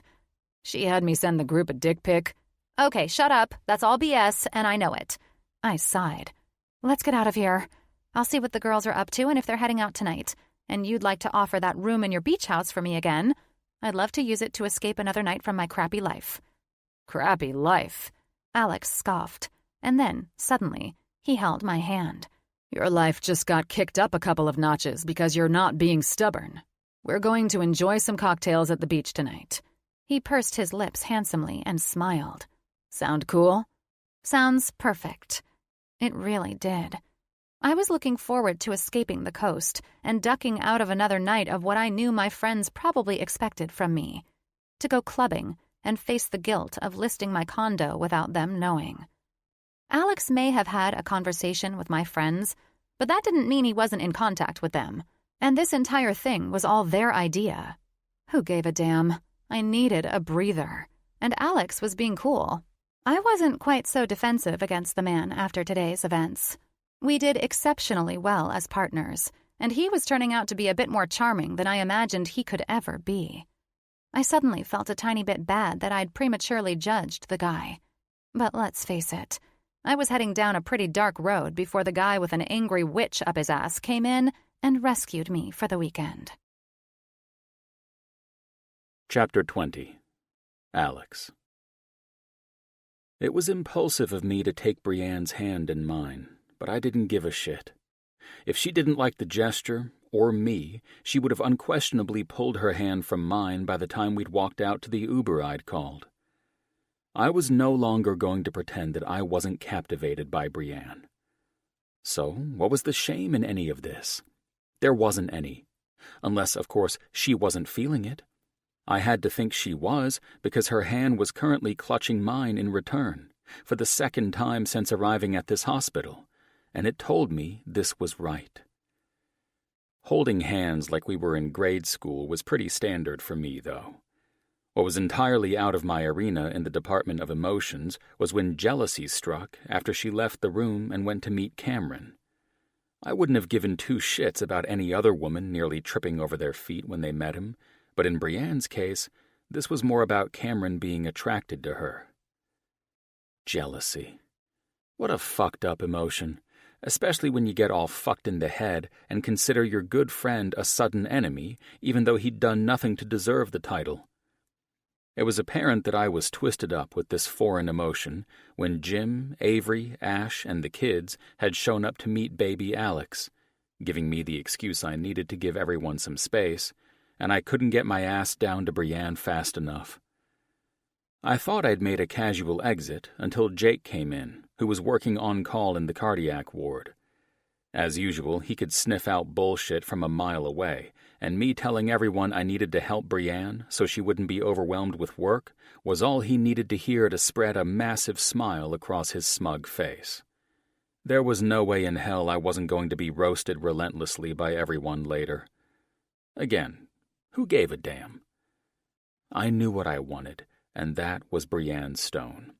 She had me send the group a dick pic. Okay, shut up. That's all BS, and I know it. I sighed. Let's get out of here. I'll see what the girls are up to and if they're heading out tonight. And you'd like to offer that room in your beach house for me again. I'd love to use it to escape another night from my crappy life. Crappy life? Alex scoffed. And then, suddenly, he held my hand. Your life just got kicked up a couple of notches because you're not being stubborn. We're going to enjoy some cocktails at the beach tonight. He pursed his lips handsomely and smiled. Sound cool? Sounds perfect. It really did. I was looking forward to escaping the coast and ducking out of another night of what I knew my friends probably expected from me. To go clubbing and face the guilt of listing my condo without them knowing. Alex may have had a conversation with my friends, but that didn't mean he wasn't in contact with them. And this entire thing was all their idea. Who gave a damn? I needed a breather. And Alex was being cool. I wasn't quite so defensive against the man after today's events. We did exceptionally well as partners, and he was turning out to be a bit more charming than I imagined he could ever be. I suddenly felt a tiny bit bad that I'd prematurely judged the guy. But let's face it, I was heading down a pretty dark road before the guy with an angry witch up his ass came in and rescued me for the weekend. Chapter 20. Alex. It was impulsive of me to take Brienne's hand in mine, but I didn't give a shit. If she didn't like the gesture, or me, she would have unquestionably pulled her hand from mine by the time we'd walked out to the Uber I'd called. I was no longer going to pretend that I wasn't captivated by Brienne. So, what was the shame in any of this? There wasn't any. Unless, of course, she wasn't feeling it. I had to think she was, because her hand was currently clutching mine in return, for the second time since arriving at this hospital, and it told me this was right. Holding hands like we were in grade school was pretty standard for me, though. What was entirely out of my arena in the department of emotions was when jealousy struck after she left the room and went to meet Cameron. I wouldn't have given two shits about any other woman nearly tripping over their feet when they met him, but in Brienne's case, this was more about Cameron being attracted to her. Jealousy. What a fucked up emotion, especially when you get all fucked in the head and consider your good friend a sudden enemy, even though he'd done nothing to deserve the title. It was apparent that I was twisted up with this foreign emotion when Jim, Avery, Ash, and the kids had shown up to meet baby Alex, giving me the excuse I needed to give everyone some space, and I couldn't get my ass down to Brienne fast enough. I thought I'd made a casual exit until Jake came in, who was working on call in the cardiac ward. As usual, he could sniff out bullshit from a mile away, and me telling everyone I needed to help Brienne so she wouldn't be overwhelmed with work was all he needed to hear to spread a massive smile across his smug face. There was no way in hell I wasn't going to be roasted relentlessly by everyone later. Again, who gave a damn? I knew what I wanted, and that was Brienne Stone.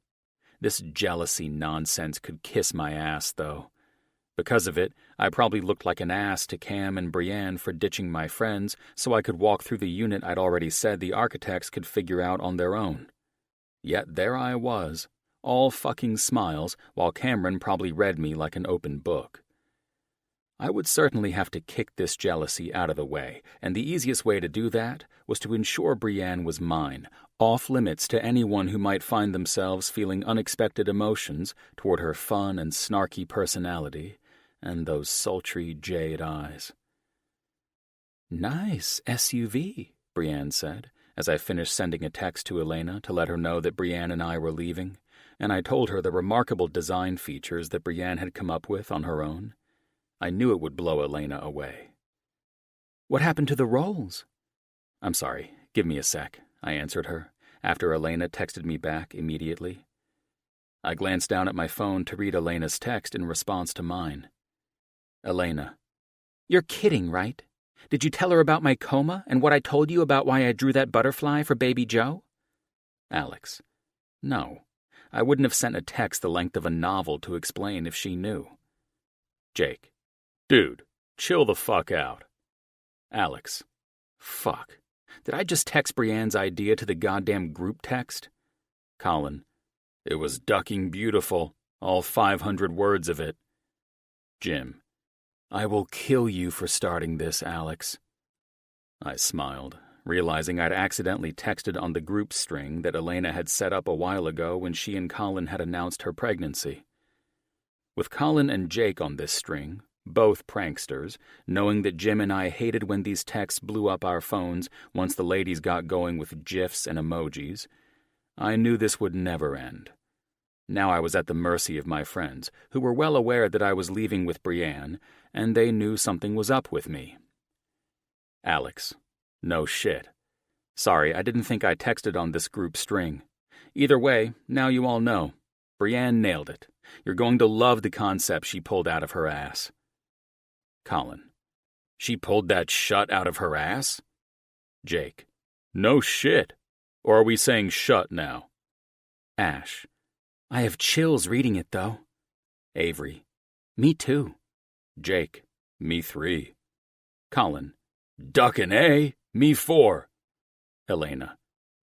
This jealousy nonsense could kiss my ass, though. Because of it, I probably looked like an ass to Cam and Brienne for ditching my friends so I could walk through the unit I'd already said the architects could figure out on their own. Yet there I was, all fucking smiles, while Cameron probably read me like an open book. I would certainly have to kick this jealousy out of the way, and the easiest way to do that was to ensure Brienne was mine, off limits to anyone who might find themselves feeling unexpected emotions toward her fun and snarky personality and those sultry jade eyes. "Nice SUV," Brienne said, as I finished sending a text to Elena to let her know that Brienne and I were leaving, and I told her the remarkable design features that Brienne had come up with on her own. I knew it would blow Elena away. "What happened to the rolls?" "I'm sorry, give me a sec," I answered her, after Elena texted me back immediately. I glanced down at my phone to read Elena's text in response to mine. Elena. You're kidding, right? Did you tell her about my coma and what I told you about why I drew that butterfly for baby Joe? Alex. No. I wouldn't have sent a text the length of a novel to explain if she knew. Jake. Dude, chill the fuck out. Alex. Fuck. Did I just text Brienne's idea to the goddamn group text? Colin. It was ducking beautiful, all 500 words of it. Jim. I will kill you for starting this, Alex. I smiled, realizing I'd accidentally texted on the group string that Elena had set up a while ago when she and Colin had announced her pregnancy. With Colin and Jake on this string, both pranksters, knowing that Jim and I hated when these texts blew up our phones once the ladies got going with GIFs and emojis, I knew this would never end. Now I was at the mercy of my friends, who were well aware that I was leaving with Brienne, and they knew something was up with me. Alex. No shit. Sorry, I didn't think I texted on this group string. Either way, now you all know. Brienne nailed it. You're going to love the concept she pulled out of her ass. Colin. She pulled that shut out of her ass? Jake. No shit. Or are we saying shut now? Ash. I have chills reading it, though. Avery. Me too. Jake. Me 3. Colin. Duckin' A. Me 4. Elena.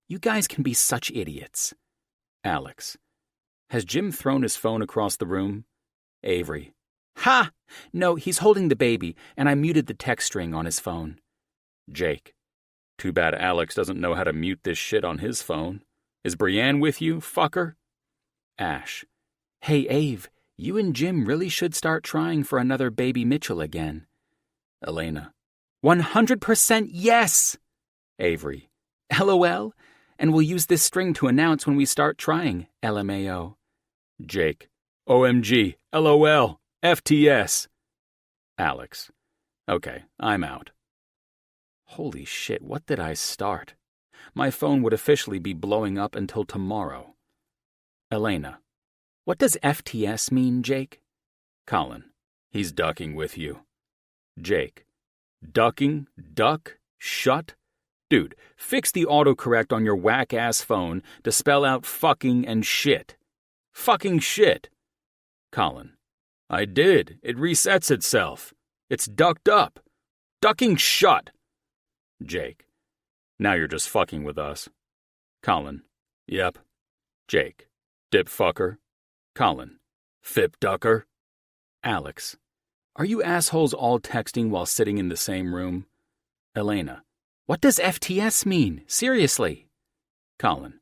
You guys can be such idiots. Alex. Has Jim thrown his phone across the room? Avery. Ha! No, he's holding the baby, and I muted the text string on his phone. Jake. Too bad Alex doesn't know how to mute this shit on his phone. Is Brienne with you, fucker? Ash. Hey, Ave, you and Jim really should start trying for another baby Mitchell again. Elena. 100% yes! Avery. LOL, and we'll use this string to announce when we start trying, LMAO. Jake. OMG, LOL, FTS. Alex. Okay, I'm out. Holy shit, what did I start? My phone would officially be blowing up until tomorrow. Elena. What does FTS mean, Jake? Colin. He's ducking with you. Jake. Ducking? Duck? Shut? Dude, fix the autocorrect on your whack-ass phone to spell out fucking and shit. Fucking shit. Colin. I did. It resets itself. It's ducked up. Ducking shut. Jake. Now you're just fucking with us. Colin. Yep. Jake. Dip fucker. Colin. Fip ducker. Alex. Are you assholes all texting while sitting in the same room? Elena. What does FTS mean? Seriously? Colin.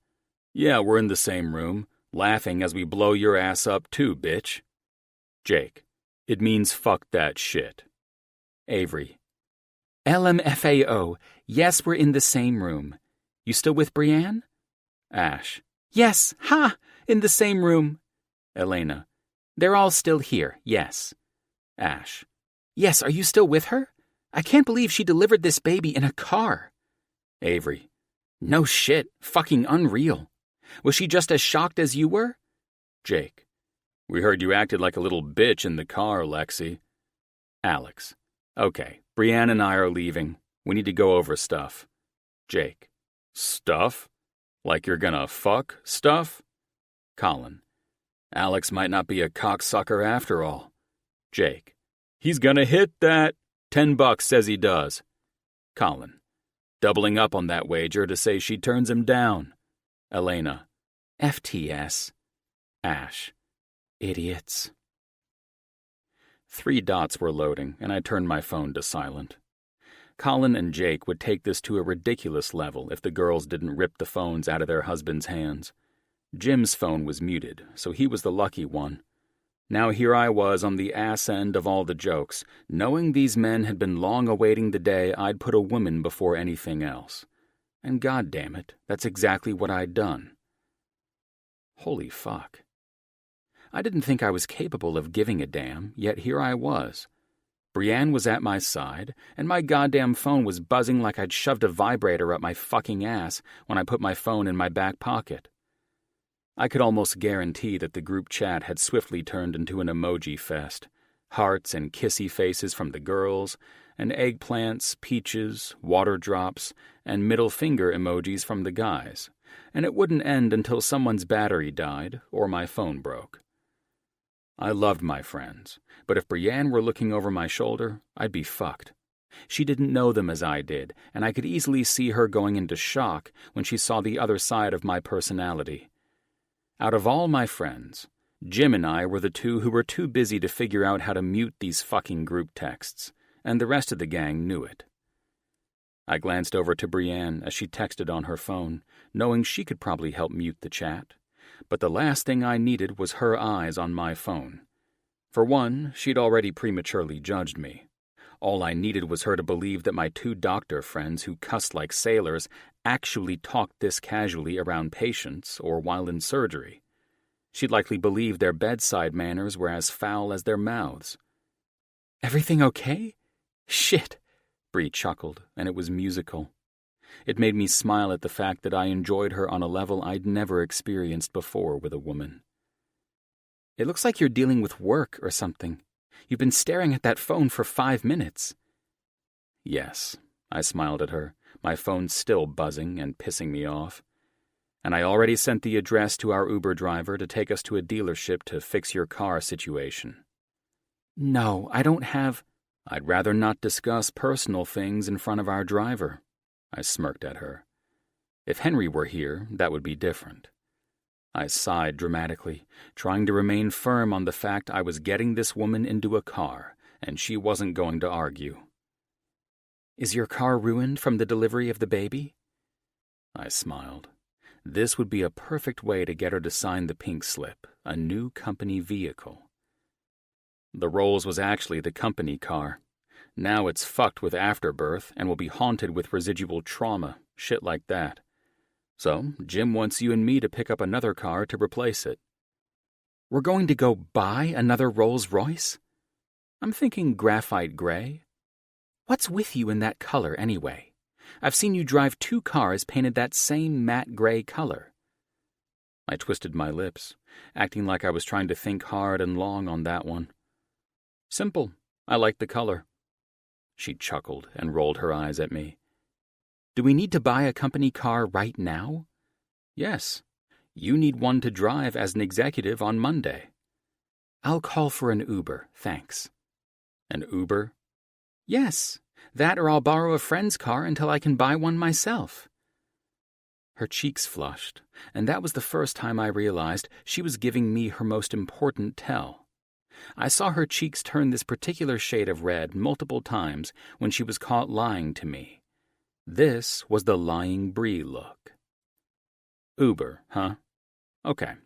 Yeah, we're in the same room, laughing as we blow your ass up too, bitch. Jake. It means fuck that shit. Avery. LMFAO. Yes, we're in the same room. You still with Brienne? Ash. Yes, ha! In the same room. Elena. They're all still here, yes. Ash. Yes, are you still with her? I can't believe she delivered this baby in a car. Avery. No shit, fucking unreal. Was she just as shocked as you were? Jake. We heard you acted like a little bitch in the car, Lexi. Alex. Okay, Brienne and I are leaving. We need to go over stuff. Jake. Stuff? Like you're gonna fuck stuff? Colin. Alex might not be a cocksucker after all. Jake. He's gonna hit that. $10 says he does. Colin. Doubling up on that wager to say she turns him down. Elena. FTS. Ash. Idiots. 3 dots were loading, and I turned my phone to silent. Colin and Jake would take this to a ridiculous level if the girls didn't rip the phones out of their husbands' hands. Jim's phone was muted, so he was the lucky one. Now here I was on the ass end of all the jokes, knowing these men had been long awaiting the day I'd put a woman before anything else. And goddammit, that's exactly what I'd done. Holy fuck. I didn't think I was capable of giving a damn, yet here I was. Brienne was at my side, and my goddamn phone was buzzing like I'd shoved a vibrator up my fucking ass when I put my phone in my back pocket. I could almost guarantee that the group chat had swiftly turned into an emoji fest. Hearts and kissy faces from the girls, and eggplants, peaches, water drops, and middle finger emojis from the guys, and it wouldn't end until someone's battery died or my phone broke. I loved my friends, but if Brienne were looking over my shoulder, I'd be fucked. She didn't know them as I did, and I could easily see her going into shock when she saw the other side of my personality. Out of all my friends, Jim and I were the two who were too busy to figure out how to mute these fucking group texts, and the rest of the gang knew it. I glanced over to Brienne as she texted on her phone, knowing she could probably help mute the chat. But the last thing I needed was her eyes on my phone. For one, she'd already prematurely judged me. All I needed was her to believe that my two doctor friends who cussed like sailors actually talked this casually around patients or while in surgery. She'd likely believe their bedside manners were as foul as their mouths. "Everything okay?" "Shit," Bree chuckled, and it was musical. It made me smile at the fact that I enjoyed her on a level I'd never experienced before with a woman. "It looks like you're dealing with work or something. You've been staring at that phone for 5 minutes." "Yes," I smiled at her, my phone still buzzing and pissing me off. "And I already sent the address to our Uber driver to take us to a dealership to fix your car situation." "No, I don't have—" "I'd rather not discuss personal things in front of our driver," I smirked at her. "If Henry were here, that would be different." I sighed dramatically, trying to remain firm on the fact I was getting this woman into a car, and she wasn't going to argue. "Is your car ruined from the delivery of the baby?" I smiled. This would be a perfect way to get her to sign the pink slip, a new company vehicle. The Rolls was actually the company car. Now it's fucked with afterbirth and will be haunted with residual trauma, shit like that. So, Jim wants you and me to pick up another car to replace it. "We're going to go buy another Rolls-Royce?" "I'm thinking graphite gray." "What's with you in that color, anyway? I've seen you drive 2 cars painted that same matte gray color." I twisted my lips, acting like I was trying to think hard and long on that one. "Simple. I like the color." She chuckled and rolled her eyes at me. "Do we need to buy a company car right now?" "Yes. You need one to drive as an executive on Monday." "I'll call for an Uber, thanks." "An Uber?" "Yes. That or I'll borrow a friend's car until I can buy one myself." Her cheeks flushed, and that was the first time I realized she was giving me her most important tell. I saw her cheeks turn this particular shade of red multiple times when she was caught lying to me. This was the lying Bree look. "Uber, huh? Okay.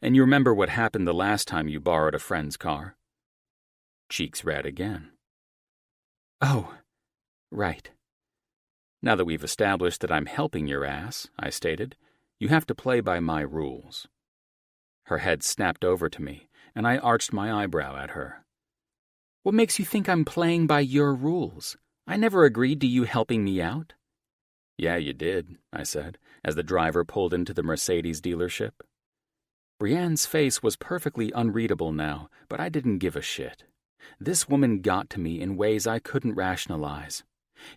And you remember what happened the last time you borrowed a friend's car?" Cheeks red again. "Oh, right." "Now that we've established that I'm helping your ass," I stated, "you have to play by my rules." Her head snapped over to me, and I arched my eyebrow at her. "What makes you think I'm playing by your rules? I never agreed to you helping me out." "Yeah, you did," I said, as the driver pulled into the Mercedes dealership. Brienne's face was perfectly unreadable now, but I didn't give a shit. This woman got to me in ways I couldn't rationalize.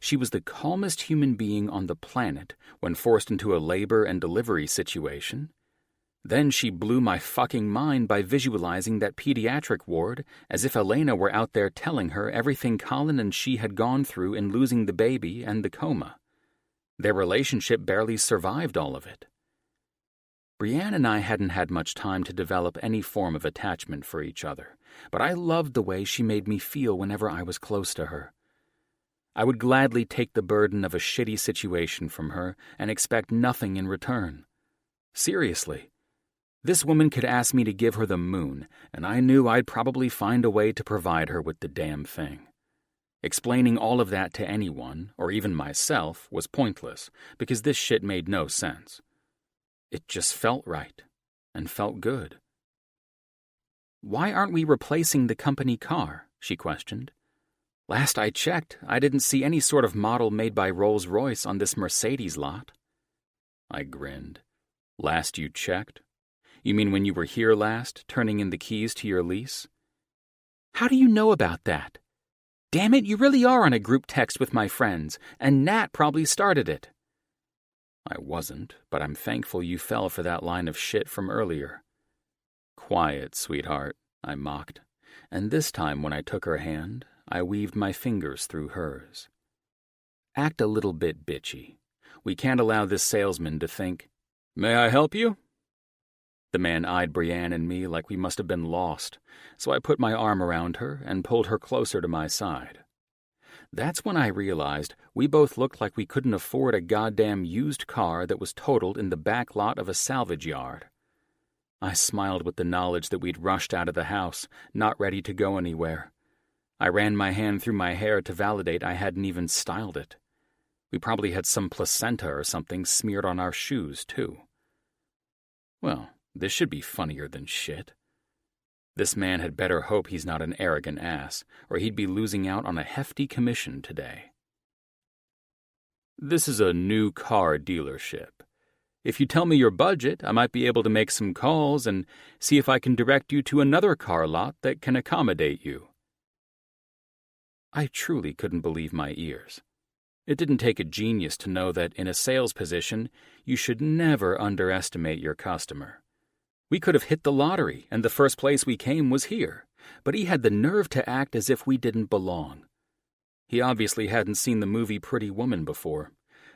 She was the calmest human being on the planet when forced into a labor and delivery situation. Then she blew my fucking mind by visualizing that pediatric ward as if Elena were out there telling her everything Colin and she had gone through in losing the baby and the coma. Their relationship barely survived all of it. Brienne and I hadn't had much time to develop any form of attachment for each other, but I loved the way she made me feel whenever I was close to her. I would gladly take the burden of a shitty situation from her and expect nothing in return. Seriously. This woman could ask me to give her the moon, and I knew I'd probably find a way to provide her with the damn thing. Explaining all of that to anyone, or even myself, was pointless, because this shit made no sense. It just felt right, and felt good. "Why aren't we replacing the company car?" she questioned. "Last I checked, I didn't see any sort of model made by Rolls-Royce on this Mercedes lot." I grinned. "Last you checked? You mean when you were here last, turning in the keys to your lease? How do you know about that? Damn it, you really are on a group text with my friends, and Nat probably started it. I wasn't, but I'm thankful you fell for that line of shit from earlier. Quiet, sweetheart, I mocked, and this time when I took her hand, I weaved my fingers through hers. Act a little bit bitchy. We can't allow this salesman to think, "May I help you?" The man eyed Brienne and me like we must have been lost, so I put my arm around her and pulled her closer to my side. That's when I realized we both looked like we couldn't afford a goddamn used car that was totaled in the back lot of a salvage yard. I smiled with the knowledge that we'd rushed out of the house, not ready to go anywhere. I ran my hand through my hair to validate I hadn't even styled it. We probably had some placenta or something smeared on our shoes, too. Well, this should be funnier than shit. This man had better hope he's not an arrogant ass, or he'd be losing out on a hefty commission today. This is a new car dealership. If you tell me your budget, I might be able to make some calls and see if I can direct you to another car lot that can accommodate you. I truly couldn't believe my ears. It didn't take a genius to know that in a sales position, you should never underestimate your customer. We could have hit the lottery, and the first place we came was here, but he had the nerve to act as if we didn't belong. He obviously hadn't seen the movie Pretty Woman before,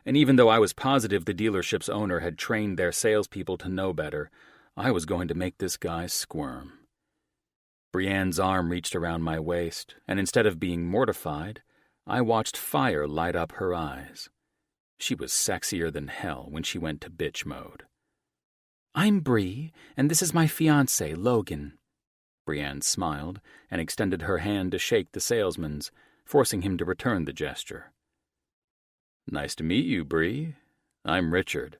and even though I was positive the dealership's owner had trained their salespeople to know better, I was going to make this guy squirm. Brienne's arm reached around my waist, and instead of being mortified, I watched fire light up her eyes. She was sexier than hell when she went to bitch mode. "I'm Bree, and this is my fiancé, Logan." Brienne smiled and extended her hand to shake the salesman's, forcing him to return the gesture. "Nice to meet you, Bree. I'm Richard."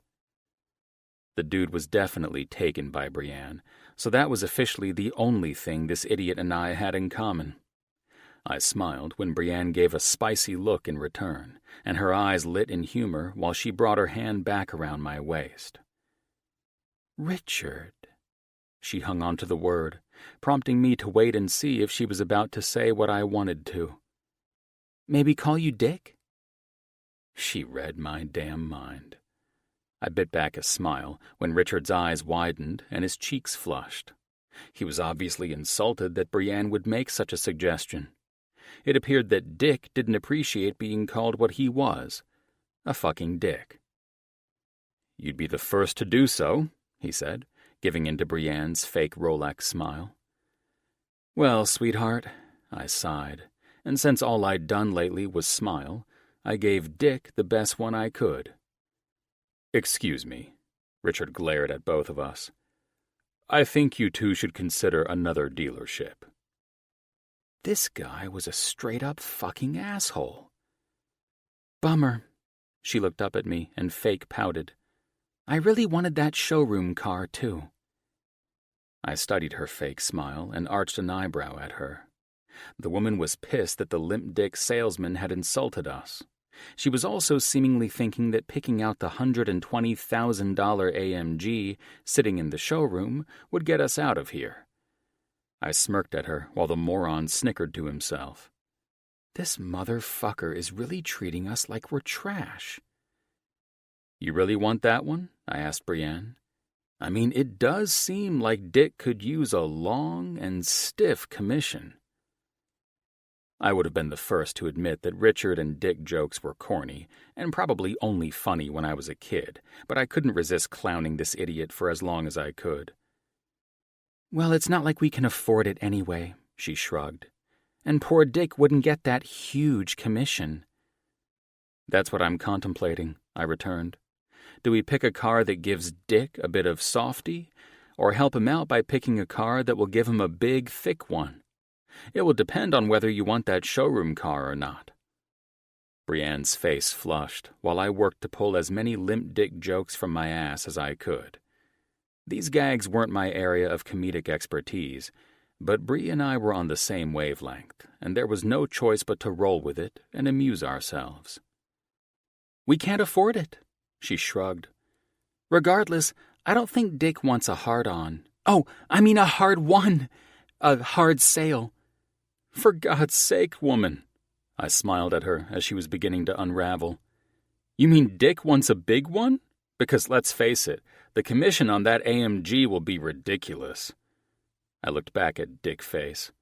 The dude was definitely taken by Brienne, so that was officially the only thing this idiot and I had in common. I smiled when Brienne gave a spicy look in return, and her eyes lit in humor while she brought her hand back around my waist. "Richard." She hung on to the word, prompting me to wait and see if she was about to say what I wanted to. "Maybe call you Dick?" She read my damn mind. I bit back a smile when Richard's eyes widened and his cheeks flushed. He was obviously insulted that Brienne would make such a suggestion. It appeared that Dick didn't appreciate being called what he was, a fucking dick. "You'd be the first to do so," he said, giving in to Brienne's fake Rolex smile. "Well, sweetheart," I sighed, and since all I'd done lately was smile, I gave Dick the best one I could. "Excuse me," Richard glared at both of us. "I think you two should consider another dealership." This guy was a straight-up fucking asshole. "Bummer." She looked up at me and fake pouted. "I really wanted that showroom car, too." I studied her fake smile and arched an eyebrow at her. The woman was pissed that the limp dick salesman had insulted us. She was also seemingly thinking that picking out the $120,000 AMG sitting in the showroom would get us out of here. I smirked at her while the moron snickered to himself. This motherfucker is really treating us like we're trash. "You really want that one?" I asked Brienne. "I mean, it does seem like Dick could use a long and stiff commission." I would have been the first to admit that Richard and Dick jokes were corny, and probably only funny when I was a kid, but I couldn't resist clowning this idiot for as long as I could. "Well, it's not like we can afford it anyway," she shrugged. "And poor Dick wouldn't get that huge commission." "That's what I'm contemplating," I returned. "Do we pick a car that gives Dick a bit of softy, or help him out by picking a car that will give him a big, thick one? It will depend on whether you want that showroom car or not." Brienne's face flushed while I worked to pull as many limp dick jokes from my ass as I could. These gags weren't my area of comedic expertise, but Bree and I were on the same wavelength, and there was no choice but to roll with it and amuse ourselves. "We can't afford it," she shrugged. "Regardless, I don't think Dick wants a hard-on. Oh, I mean a hard one. A hard sale. For God's sake, woman. I smiled at her as she was beginning to unravel. You mean Dick wants a big one? Because let's face it, the commission on that AMG will be ridiculous. I looked back at Dick Face.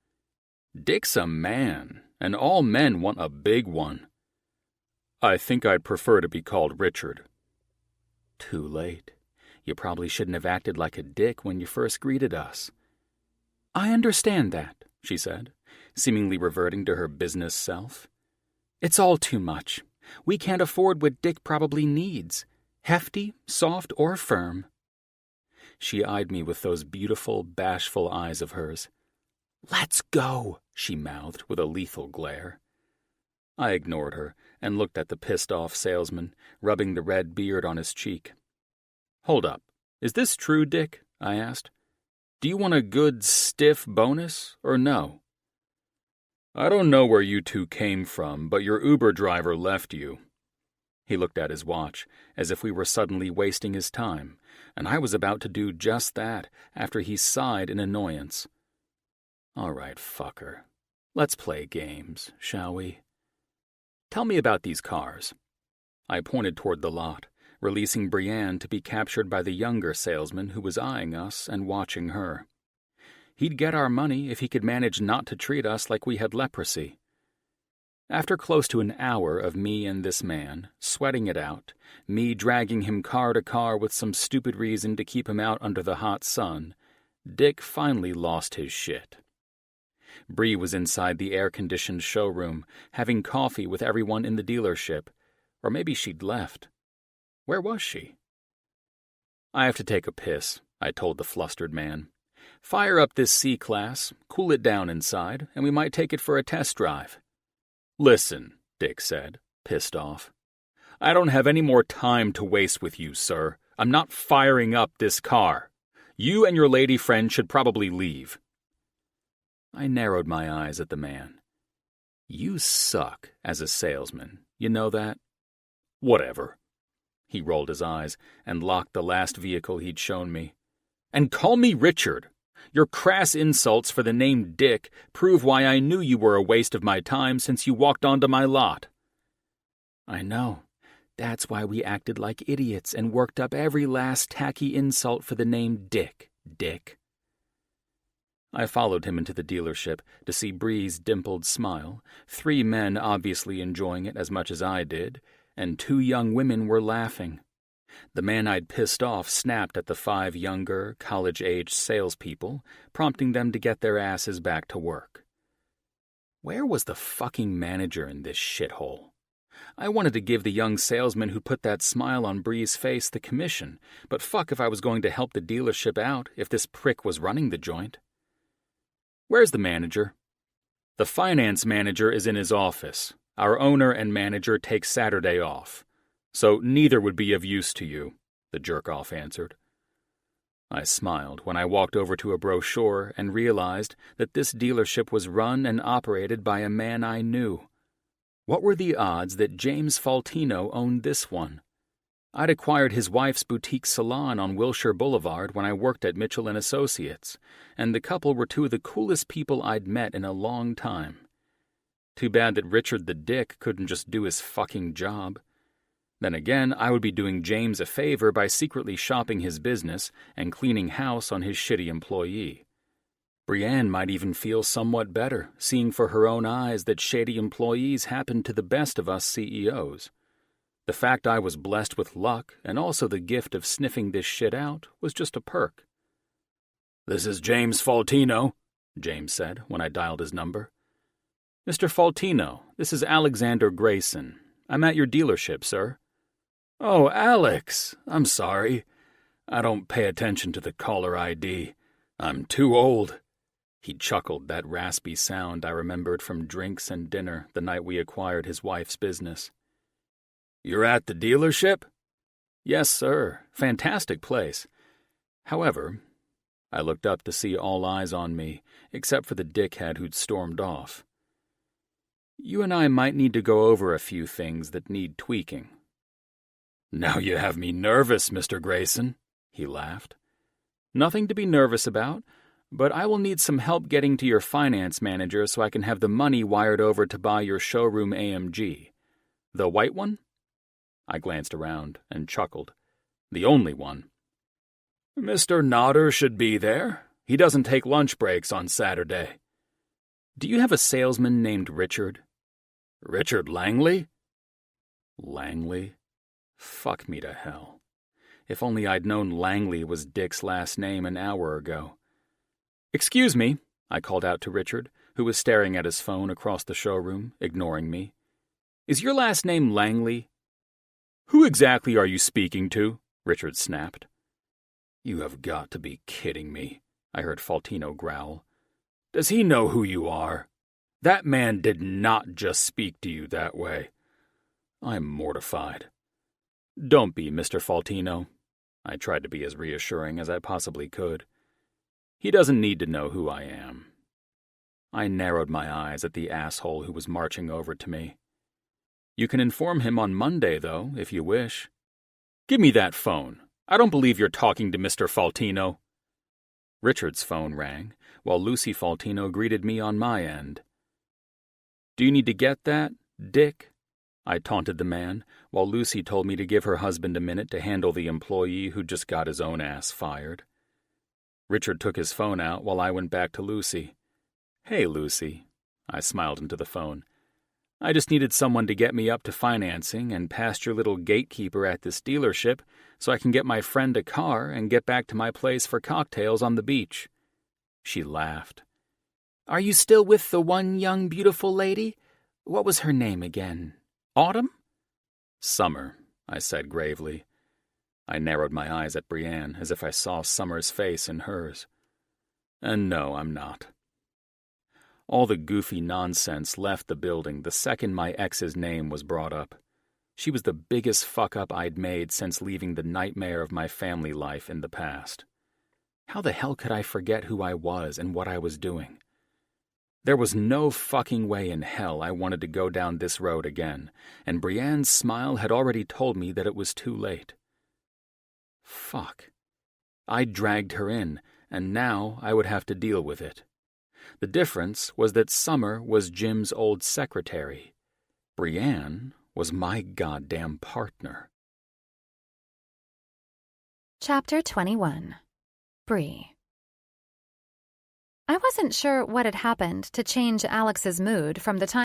Dick's a man, and all men want a big one. I think I'd prefer to be called Richard. Too late. You probably shouldn't have acted like a dick when you first greeted us. I understand that, she said, seemingly reverting to her business self. It's all too much. We can't afford what Dick probably needs. Hefty, soft, or firm. She eyed me with those beautiful, bashful eyes of hers. Let's go, she mouthed with a lethal glare. I ignored her and looked at the pissed-off salesman, rubbing the red beard on his cheek. Hold up. Is this true, Dick? I asked. Do you want a good, stiff bonus, or no? I don't know where you two came from, but your Uber driver left you. He looked at his watch, as if we were suddenly wasting his time, and I was about to do just that after he sighed in annoyance. All right, fucker. Let's play games, shall we? Tell me about these cars. I pointed toward the lot, releasing Brienne to be captured by the younger salesman who was eyeing us and watching her. He'd get our money if he could manage not to treat us like we had leprosy. After close to an hour of me and this man, sweating it out, me dragging him car to car with some stupid reason to keep him out under the hot sun, Dick finally lost his shit. Bree was inside the air-conditioned showroom, having coffee with everyone in the dealership, or maybe she'd left. Where was she? I have to take a piss, I told the flustered man. Fire up this C-Class, cool it down inside, and we might take it for a test drive. Listen, Dick said, pissed off. I don't have any more time to waste with you, sir. I'm not firing up this car. You and your lady friend should probably leave. I narrowed my eyes at the man. You suck as a salesman, you know that? Whatever. He rolled his eyes and locked the last vehicle he'd shown me. And call me Richard. Your crass insults for the name Dick prove why I knew you were a waste of my time since you walked onto my lot. I know. That's why we acted like idiots and worked up every last tacky insult for the name Dick. I followed him into the dealership to see Bree's dimpled smile, 3 men obviously enjoying it as much as I did, and 2 young women were laughing. The man I'd pissed off snapped at the 5 younger, college-aged salespeople, prompting them to get their asses back to work. Where was the fucking manager in this shithole? I wanted to give the young salesman who put that smile on Bree's face the commission, but fuck if I was going to help the dealership out if this prick was running the joint. Where's the manager? The finance manager is in his office. Our owner and manager take Saturday off. So neither would be of use to you, the jerk-off answered. I smiled when I walked over to a brochure and realized that this dealership was run and operated by a man I knew. What were the odds that James Faltino owned this one? I'd acquired his wife's boutique salon on Wilshire Boulevard when I worked at Mitchell & Associates, and the couple were 2 of the coolest people I'd met in a long time. Too bad that Richard the Dick couldn't just do his fucking job. Then again, I would be doing James a favor by secretly shopping his business and cleaning house on his shitty employee. Brienne might even feel somewhat better, seeing for her own eyes that shady employees happen to the best of us CEOs. The fact I was blessed with luck and also the gift of sniffing this shit out was just a perk. "This is James Faltino," James said when I dialed his number. "Mr. Faltino, this is Alexander Grayson. I'm at your dealership, sir." "Oh, Alex, I'm sorry. I don't pay attention to the caller ID. I'm too old." He chuckled, that raspy sound I remembered from drinks and dinner the night we acquired his wife's business. "You're at the dealership?" "Yes, sir. Fantastic place. However," I looked up to see all eyes on me, except for the dickhead who'd stormed off. "You and I might need to go over a few things that need tweaking." "Now you have me nervous, Mr. Grayson," He laughed. Nothing to be nervous about, but I will need some help getting to your finance manager so I can have the money wired over to buy your showroom AMG. The white one? I glanced around and chuckled. The only one. Mr. Nodder should be there. He doesn't take lunch breaks on Saturday. Do you have a salesman named Richard? Richard Langley? Langley? Fuck me to hell. If only I'd known Langley was Dick's last name an hour ago. Excuse me, I called out to Richard, who was staring at his phone across the showroom, ignoring me. Is your last name Langley? Who exactly are you speaking to? Richard snapped. You have got to be kidding me, I heard Faltino growl. Does he know who you are? That man did not just speak to you that way. I'm mortified. Don't be, Mr. Faltino. I tried to be as reassuring as I possibly could. He doesn't need to know who I am. I narrowed my eyes at the asshole who was marching over to me. You can inform him on Monday, though, if you wish. Give me that phone. I don't believe you're talking to Mr. Faltino. Richard's phone rang, while Lucy Faltino greeted me on my end. Do you need to get that, Dick? I taunted the man, while Lucy told me to give her husband a minute to handle the employee who just got his own ass fired. Richard took his phone out while I went back to Lucy. Hey, Lucy. I smiled into the phone. I just needed someone to get me up to financing and past your little gatekeeper at this dealership so I can get my friend a car and get back to my place for cocktails on the beach. She laughed. Are you still with the one young beautiful lady? What was her name again? Autumn? Summer, I said gravely. I narrowed my eyes at Brienne as if I saw Summer's face in hers. And no, I'm not. All the goofy nonsense left the building the second my ex's name was brought up. She was the biggest fuck-up I'd made since leaving the nightmare of my family life in the past. How the hell could I forget who I was and what I was doing? There was no fucking way in hell I wanted to go down this road again, and Brienne's smile had already told me that it was too late. Fuck. I dragged her in, and now I would have to deal with it. The difference was that Summer was Jim's old secretary. Brienne was my goddamn partner. Chapter 21. Bree. I wasn't sure what had happened to change Alex's mood from the time